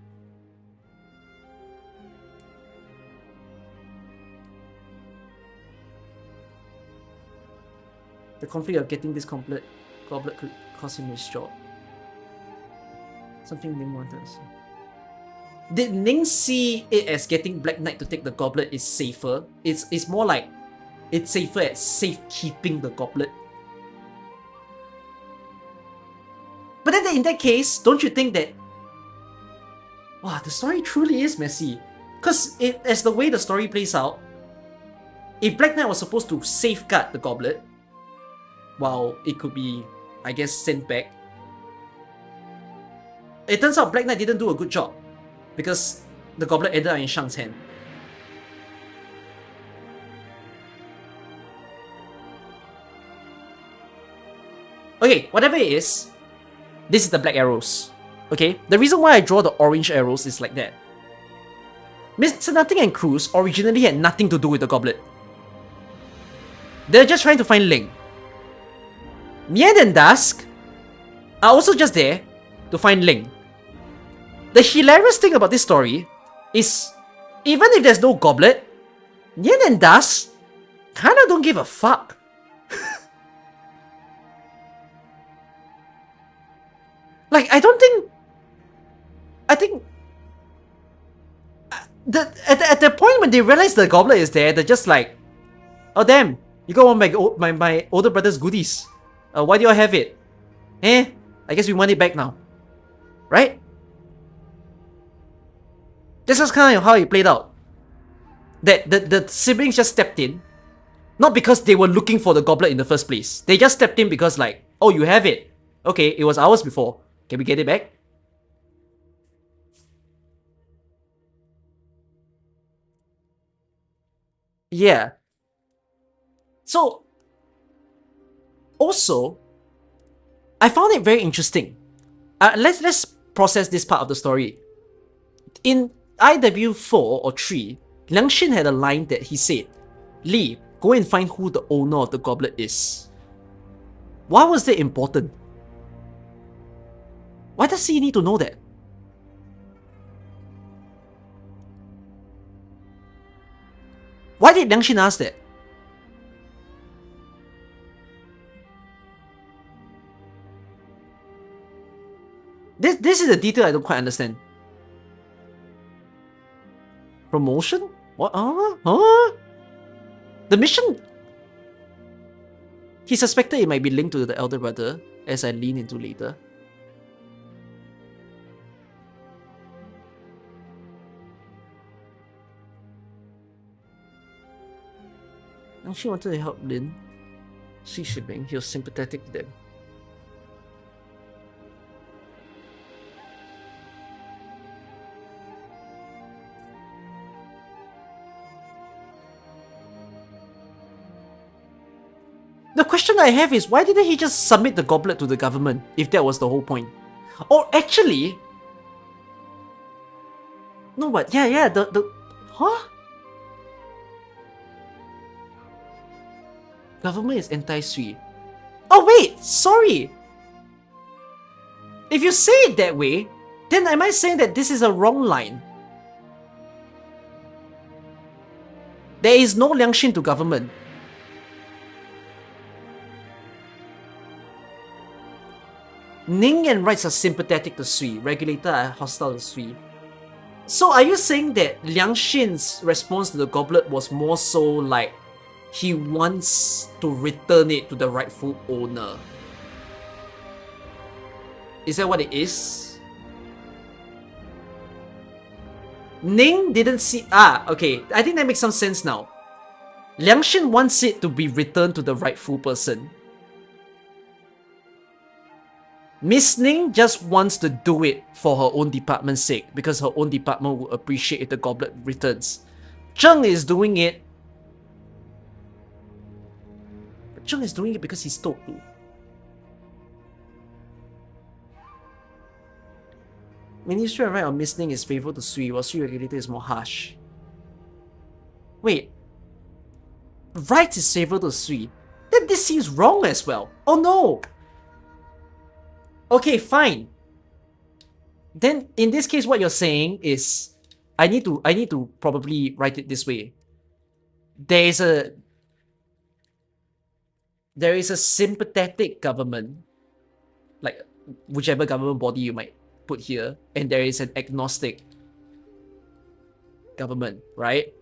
The conflict of getting this goblet could cost him his job. Something Ning wanted to say. Did Ning see it as getting Black Knight to take the goblet is safer? It's more like it's safer at safekeeping the goblet. But then in that case, don't you think that wow, the story truly is messy? Because as the way the story plays out, if Black Knight was supposed to safeguard the goblet, while it could be, I guess, sent back, it turns out Black Knight didn't do a good job because the goblet ended up in Shang's hand. Okay, whatever it is, this is the black arrows. Okay, the reason why I draw the orange arrows is like that. Mr. Nothing and Cruz originally had nothing to do with the goblet. They're just trying to find Ling. Mian and Dusk are also just there to find Ling. The hilarious thing about this story is, even if there's no goblet, Mian and Dusk kinda don't give a fuck. Like, I think at the point when they realize the goblet is there, they're just like, oh damn, you got one of my older brother's goodies. Why do you have it? I guess we want it back now. Right? This is kind of how it played out. That the siblings just stepped in, not because they were looking for the goblet in the first place. They just stepped in because like, oh, you have it. Okay, it was ours before. Can we get it back? Yeah. So, also, I found it very interesting. Let's process this part of the story. In IW4 or 3, Liang Xin had a line that he said, Li, go and find who the owner of the goblet is. Why was that important? Why does he need to know that? Why did Liang Xin ask that? This is a detail I don't quite understand. Promotion? What? Huh? The mission? He suspected it might be linked to the elder brother, as I lean into later. And she wanted to help Lin. She shipping, he was sympathetic to them. The question I have is, why didn't he just submit the goblet to the government, if that was the whole point? Or actually... No, but yeah, Huh? Government is anti-Sui. Oh wait, sorry! If you say it that way, then am I saying that this is a wrong line? There is no Liang Xin to government. Ning and Rights are sympathetic to Sui, Regulator are hostile to Sui. So are you saying that Liang Xin's response to the goblet was more so like he wants to return it to the rightful owner? Is that what it is? Ning didn't see... okay. I think that makes some sense now. Liang Xin wants it to be returned to the rightful person. Miss Ning just wants to do it for her own department's sake, because her own department would appreciate if the goblet returns. Zheng is doing it Zheng is doing it because he's told to. Ministry of Right or Missing is favorable to Sui, while Sui Regulator is more harsh. Wait. Right is favorable to Sui. Then this seems wrong as well. Oh no! Okay, fine. Then in this case, what you're saying is I need to probably write it this way. There is a sympathetic government, like whichever government body you might put here, and there is an agnostic government, right?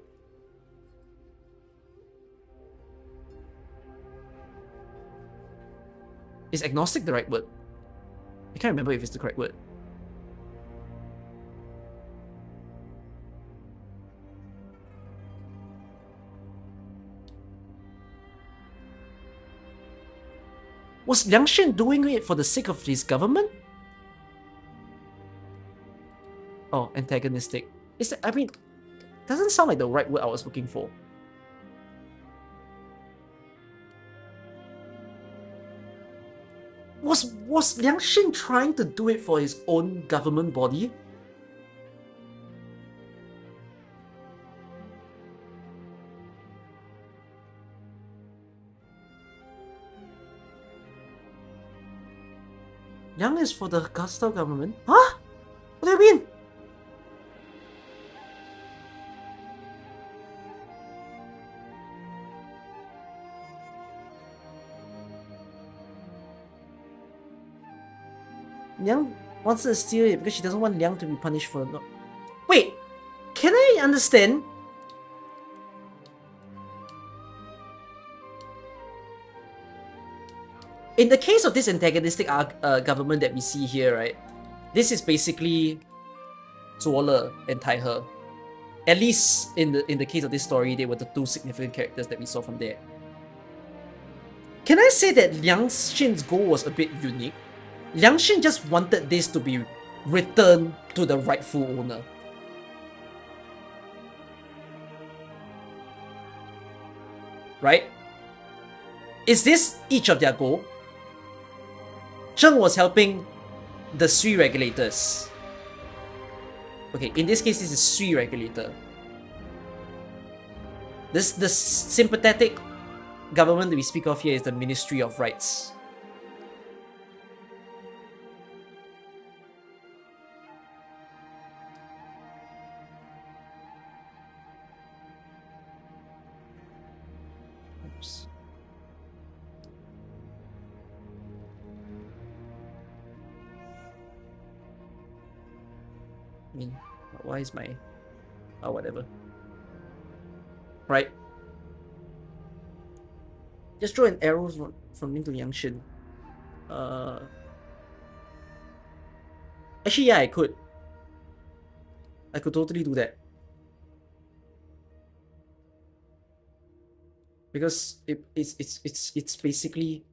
Is agnostic the right word? I can't remember if it's the correct word. Was Liang Shen doing it for the sake of his government? Oh, antagonistic. Is that, I mean, doesn't sound like the right word I was looking for. Was Liang Shen trying to do it for his own government body? Yang is for the Coastal government? Huh? What do you mean? Liang wants to steal it because she doesn't want Liang to be punished for not. Wait! Can I understand? In the case of this antagonistic government that we see here, right? This is basically Zuo and Tai He. At least in the case of this story, they were the two significant characters that we saw from there. Can I say that Liang Shen's goal was a bit unique? Liang Shen just wanted this to be returned to the rightful owner. Right? Is this each of their goal? Zheng was helping the Sui regulators. Okay, in this case, this is Sui regulator. The sympathetic government that we speak of here is the Ministry of Rights. Oops. I mean, why is my... Oh, whatever. Right. Just throw an arrow from me to Liang Shen. Actually, yeah, I could. I could totally do that. Because it's basically...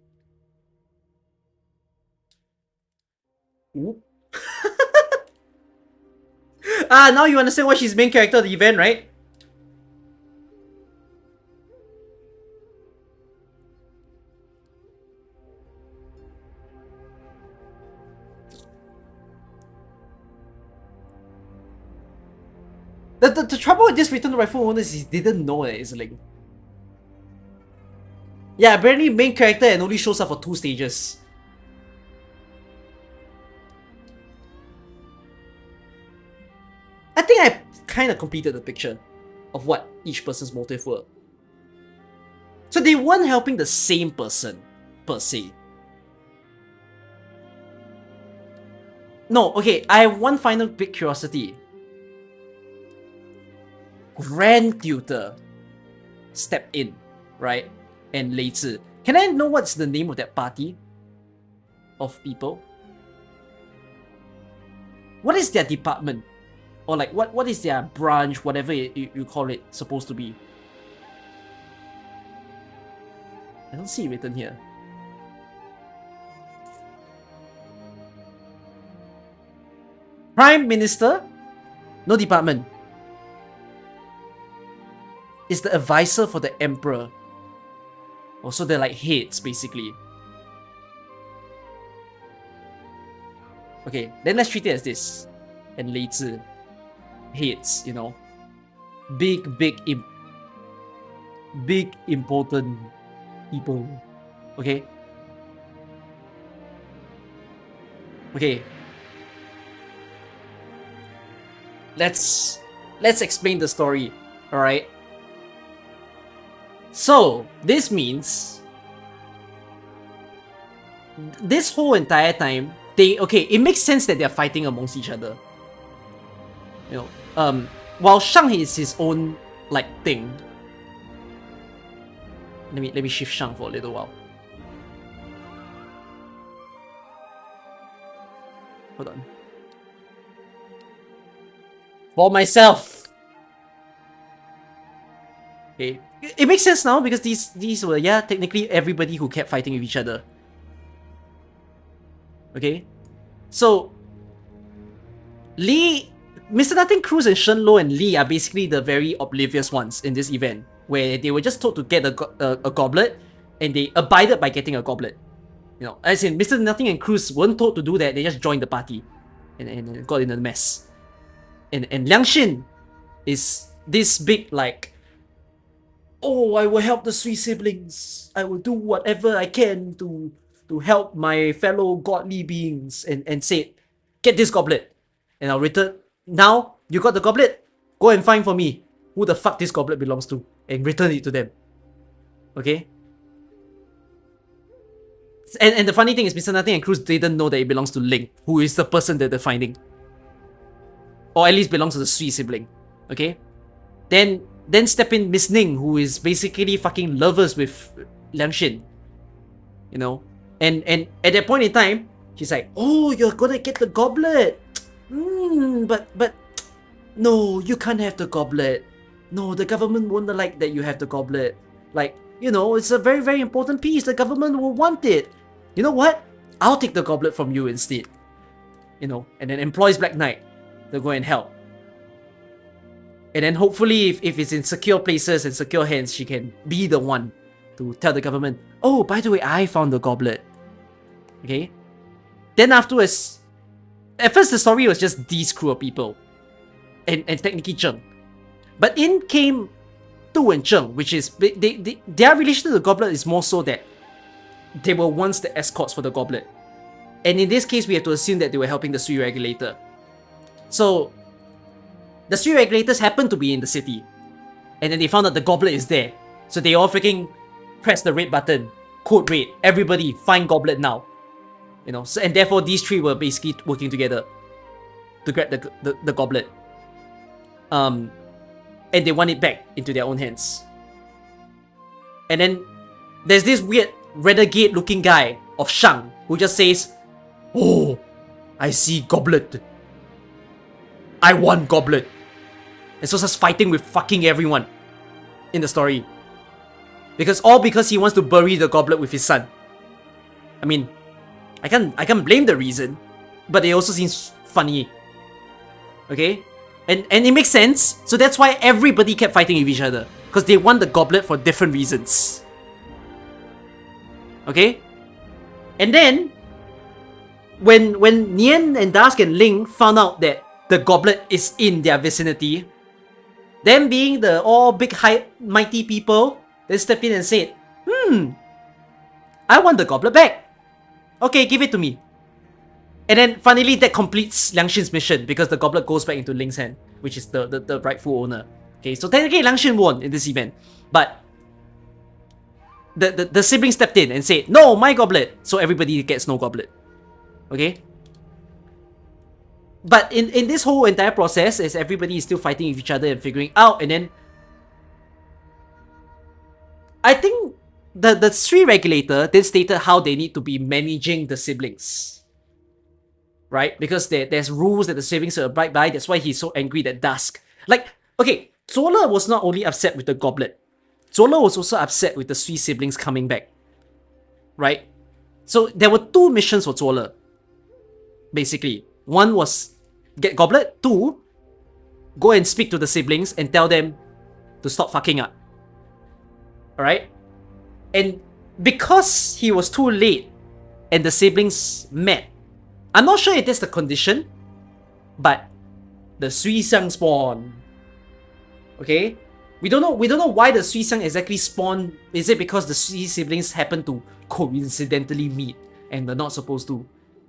Ooh. Ah, now you understand why she's main character of the event, right? The trouble with this Return to Rightful Owners is he didn't know that it's a link. Yeah, apparently main character and only shows up for 2 stages. I think I kind of completed the picture of what each person's motive were. So they weren't helping the same person, per se. No, okay, I have one final big curiosity. Grand Tutor stepped in, right? And Lei Zi. Can I know what's the name of that party of people? What is their department? Or like, what is their branch, whatever you call it, supposed to be? I don't see it written here. Prime Minister? No department. Is the advisor for the Emperor. So they're like heads, basically. Okay, then let's treat it as this. And 雷字 heads, you know. Big important people. Okay? Okay. Let's explain the story. Alright? So, this means this whole entire time, it makes sense that they're fighting amongst each other. You know, while Shang is his own like thing. Let me shift Shang for a little while. Hold on. For myself. Okay. It makes sense now because these were, yeah, technically everybody who kept fighting with each other. Okay? So, Mr. Nothing Cruz and Shen Lo and Lee are basically the very oblivious ones in this event, where they were just told to get a goblet, and they abided by getting a goblet. You know, as in, Mr. Nothing and Cruz weren't told to do that, they just joined the party, and got in a mess. And Liang Xin is this big, like, oh, I will help the three siblings. I will do whatever I can to help my fellow godly beings. And said, get this goblet. And I'll return. Now, you got the goblet? Go and find for me who the fuck this goblet belongs to. And return it to them. Okay? And the funny thing is, Mr. Nothing and Cruz didn't know that it belongs to Ling, who is the person that they're finding. Or at least belongs to the Sui sibling. Okay? Then step in Miss Ning, who is basically fucking lovers with Liang Xin. You know? And at that point in time, she's like, oh, you're gonna get the goblet. But no, you can't have the goblet. No, the government won't like that you have the goblet. Like, you know, it's a very, very important piece. The government will want it. You know what? I'll take the goblet from you instead. You know, and then employs Black Knight to go and help. And then hopefully, if it's in secure places and secure hands, she can be the one to tell the government, oh, by the way, I found the goblet. Okay? Then afterwards, at first the story was just these crew of people. And technically Zheng. But in came Tu and Zheng, which is, their relation to the goblet is more so that they were once the escorts for the goblet. And in this case, we have to assume that they were helping the Sui regulator. So, the Sui regulators happened to be in the city. And then they found out the goblet is there. So they all freaking press the red button. Code red. Everybody, find goblet now. You know, so, and therefore these three were basically working together to grab the goblet. And they want it back into their own hands. And then there's this weird renegade looking guy of Shang who just says, oh, I see goblet. I want goblet. And so starts fighting with fucking everyone in the story. Because he wants to bury the goblet with his son. I mean, I can't blame the reason, but it also seems funny. Okay? And it makes sense. So that's why everybody kept fighting with each other. Because they want the goblet for different reasons. Okay? And then, when Nian and Dusk and Ling found out that the goblet is in their vicinity, them being the all big mighty people, they stepped in and said, I want the goblet back. Okay, give it to me. And then finally that completes Liang Xin's mission because the goblet goes back into Ling's hand, which is the rightful owner. Okay, so technically Liang Xin won in this event. But the sibling stepped in and said, no, my goblet. So everybody gets no goblet. Okay? But in this whole entire process, as everybody is still fighting with each other and figuring out, and then I think the Sri regulator then stated how they need to be managing the siblings. Right? Because there's rules that the siblings are abide by. That's why he's so angry that Dusk. Like, okay, Zola was not only upset with the goblet. Zola was also upset with the Sui siblings coming back. Right? So there were two missions for Zola. Basically. One was get goblet. Two, go and speak to the siblings and tell them to stop fucking up. Alright? And because he was too late and the siblings met. I'm not sure if that's the condition, but the Sui Xiang spawn. Okay? We don't know why the Sui Xiang exactly spawned. Is it because the Sui siblings happen to coincidentally meet and they're not supposed to?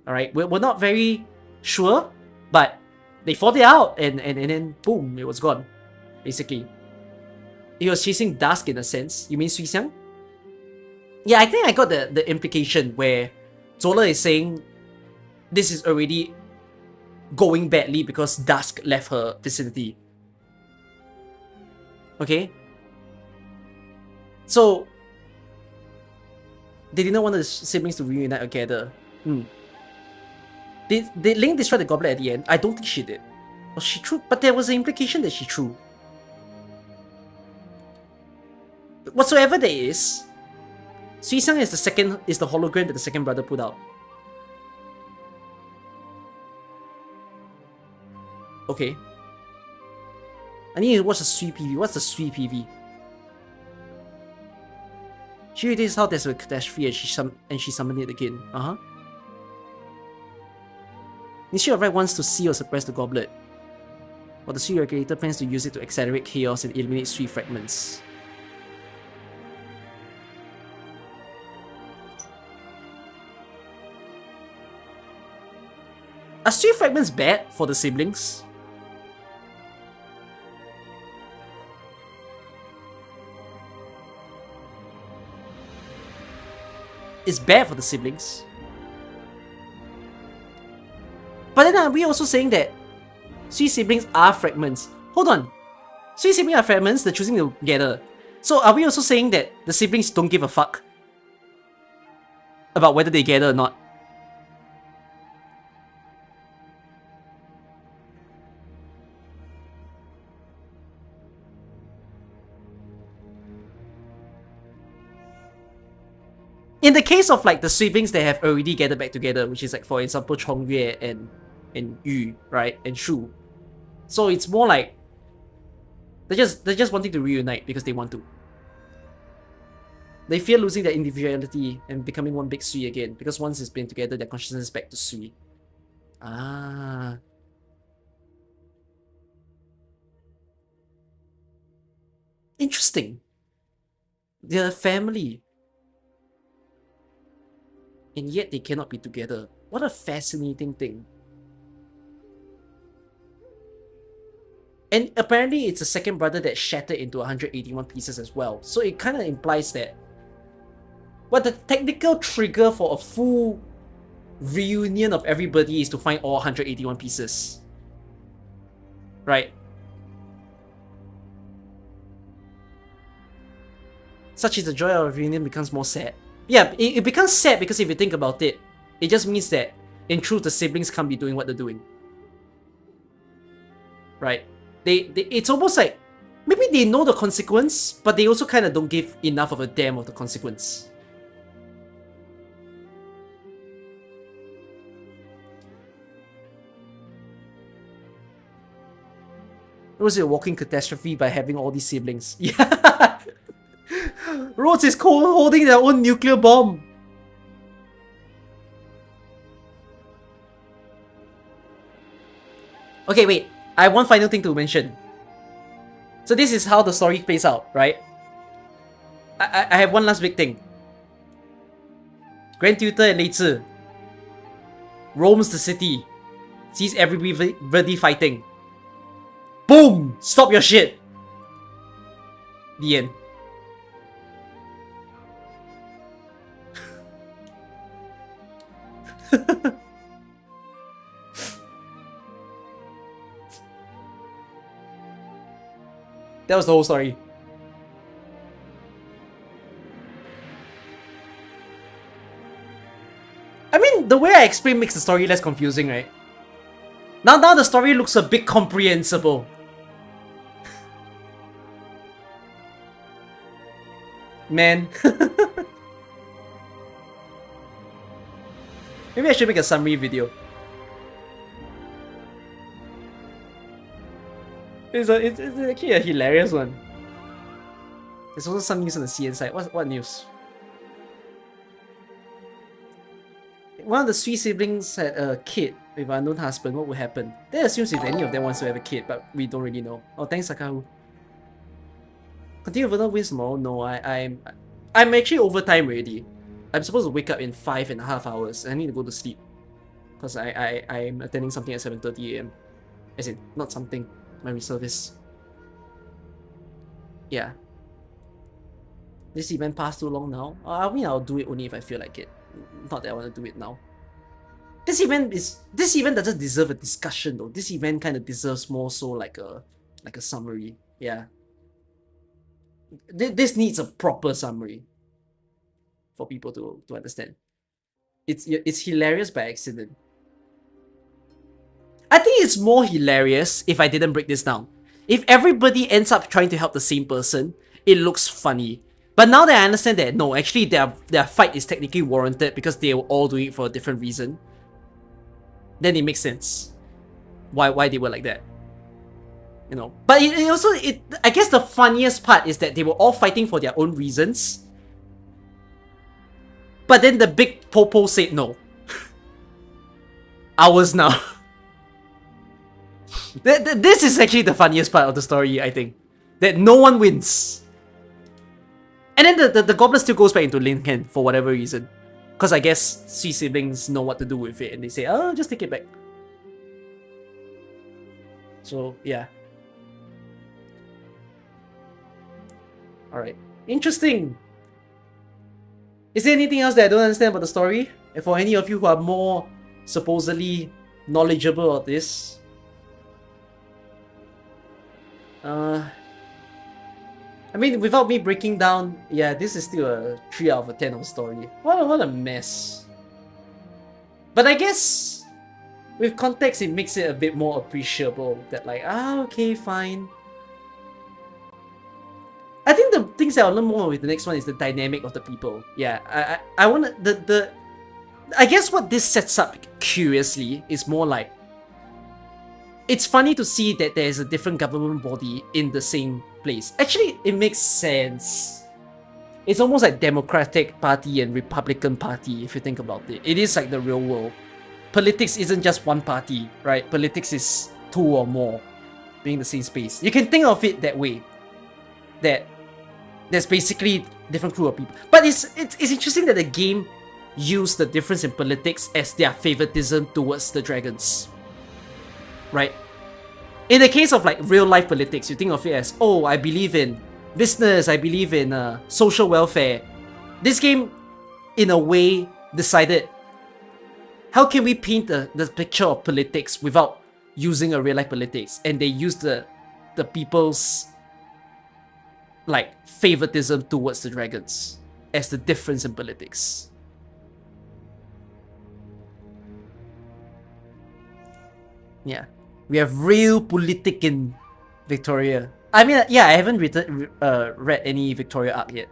Alright, we're not very sure, but they fought it out and then boom, it was gone. Basically. He was chasing Dusk in a sense. You mean Sui Xiang? Yeah, I think I got the implication where Zola is saying this is already going badly because Dusk left her vicinity. Okay? So, they didn't want the siblings to reunite together. Did Ling destroy the goblet at the end? I don't think she did. Was she true? But there was an implication that she true. Whatsoever there is, Sui Xiang is the hologram that the second brother put out. Okay. I need to watch the Sui PV. What's the Sui PV? She realized how there's a catastrophe and she summoned it again. Nishio Right wants to see or suppress the goblet, while the Sui regulator plans to use it to accelerate chaos and eliminate Sui fragments. Are Sui fragments bad for the siblings? It's bad for the siblings. But then are we also saying that Sui siblings are fragments? Hold on. Sui siblings are fragments, they're choosing together. So are we also saying that the siblings don't give a fuck about whether they gather or not? In the case of like the siblings that have already gathered back together, which is like for example Chongyue and Yu, right, and Shu, so it's more like they're just wanting to reunite because they want to. They fear losing their individuality and becoming one big Sui again because once it's been together, their consciousness is back to Sui. Ah. Interesting. They're a family. And yet they cannot be together. What a fascinating thing. And apparently it's a second brother that shattered into 181 pieces as well. So it kind of implies that what the technical trigger for a full reunion of everybody is to find all 181 pieces. Right? Such is the joy of reunion becomes more sad. Yeah, it becomes sad because if you think about it, it just means that in truth the siblings can't be doing what they're doing. Right? It's almost like maybe they know the consequence, but they also kind of don't give enough of a damn of the consequence. It was a walking catastrophe by having all these siblings. Yeah. Rhodes is holding their own nuclear bomb. Okay, wait. I have one final thing to mention. So this is how the story plays out, right? I have one last big thing. Grand Tutor and Lei Zi roams the city, sees everybody fighting. Boom! Stop your shit! The end. That was the whole story. I mean, the way I explain makes the story less confusing, right? Now the story looks a bit comprehensible. Man. Maybe I should make a summary video. It's actually a hilarious one. There's also some news on the CN side. What news? one of the three siblings had a kid with an unknown husband, what would happen? That assumes if any of them wants to have a kid, but we don't really know. Oh, thanks, Sakahu. Continue further wins tomorrow? No, I'm actually overtime already. I'm supposed to wake up in 5.5 hours. I need to go to sleep. Because I'm attending something at 7:30 AM. As in, not something, my reservice. Yeah. This event passed too long now. I mean, I'll do it only if I feel like it. Not that I want to do it now. This event doesn't deserve a discussion though. This event kind of deserves more so like a summary. Yeah. This needs a proper summary for people to understand. It's hilarious by accident. I think it's more hilarious if I didn't break this down. If everybody ends up trying to help the same person, it looks funny. But now that I understand that, no, actually their fight is technically warranted because they were all doing it for a different reason, then it makes sense why they were like that. You know. But it also, I guess the funniest part is that they were all fighting for their own reasons. But then the big popo said no. Ours now. This is actually the funniest part of the story, I think. That no one wins. And then the goblin still goes back into Lincoln for whatever reason. Because I guess three siblings know what to do with it and they say, oh, just take it back. So, yeah. Alright. Interesting. Is there anything else that I don't understand about the story? And for any of you who are more supposedly knowledgeable of this, I mean, without me breaking down, yeah, this is still a 3 out of 10 of story. What a mess. But I guess with context, it makes it a bit more appreciable that like, okay, fine. I think the things that I'll learn more with the next one is the dynamic of the people. Yeah, I want I guess what this sets up curiously is more like, it's funny to see that there is a different government body in the same place. Actually, it makes sense. It's almost like Democratic Party and Republican Party if you think about it. It is like the real world. Politics isn't just one party, right? Politics is two or more being the same space. You can think of it that way. That there's basically different crew of people. But it's interesting that the game used the difference in politics as their favoritism towards the dragons. Right? In the case of like real life politics, you think of it as, oh, I believe in business, I believe in social welfare. This game, in a way, decided, how can we paint the picture of politics without using a real life politics? And they used the people's like favoritism towards the dragons as the difference in politics. Yeah. We have real politic in Victoria. I mean, yeah, I haven't read any Victoria arc yet.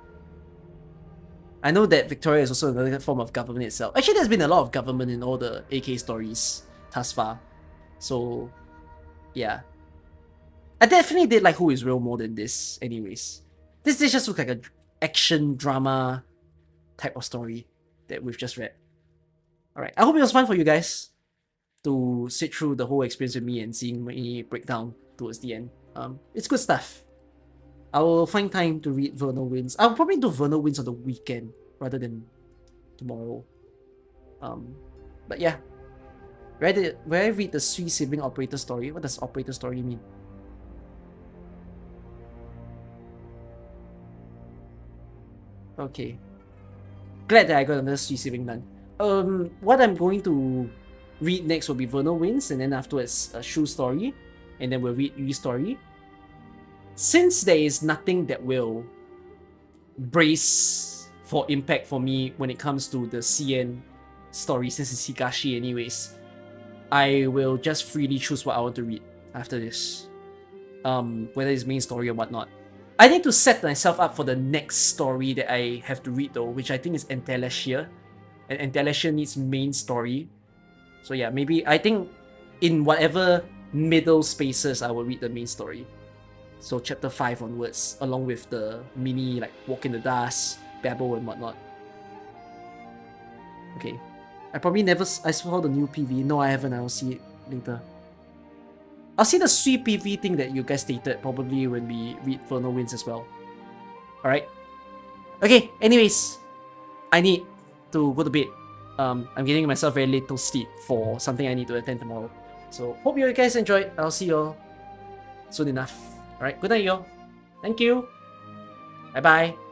I know that Victoria is also another form of government itself. Actually, there's been a lot of government in all the AK stories thus far. So, yeah. I definitely did like Who is Real more than this anyways. This just looks like an action drama type of story that we've just read. Alright, I hope it was fun for you guys to sit through the whole experience with me and seeing me break down towards the end. It's good stuff. I will find time to read Vernal Winds. I'll probably do Vernal Winds on the weekend rather than tomorrow. But yeah. Where I read the Sui sibling operator story. What does operator story mean? Okay. Glad that I got another Sui sibling done. What I'm going to read next will be Vernal Winds, and then afterwards a Shu story, and then we'll read Yui's story. Since there is nothing that will brace for impact for me when it comes to the CN story, since it's Higashi anyways, I will just freely choose what I want to read after this. Whether it's main story or whatnot. I need to set myself up for the next story that I have to read though, which I think is Entelashia. And Entelashia needs main story. So yeah, maybe I think in whatever middle spaces I will read the main story. So chapter 5 onwards, along with the mini like Walk in the Dust, Babel and whatnot. Okay. I probably never. I saw the new PV. No, I haven't. I'll see it later. I'll see the sweet PV thing that you guys stated probably when we read Furno Winds as well. Alright. Okay, anyways. I need to go to bed. I'm getting myself very late to sleep for something I need to attend tomorrow. So, hope you guys enjoyed. I'll see you all soon enough. Alright, good night, y'all. Thank you. Bye-bye.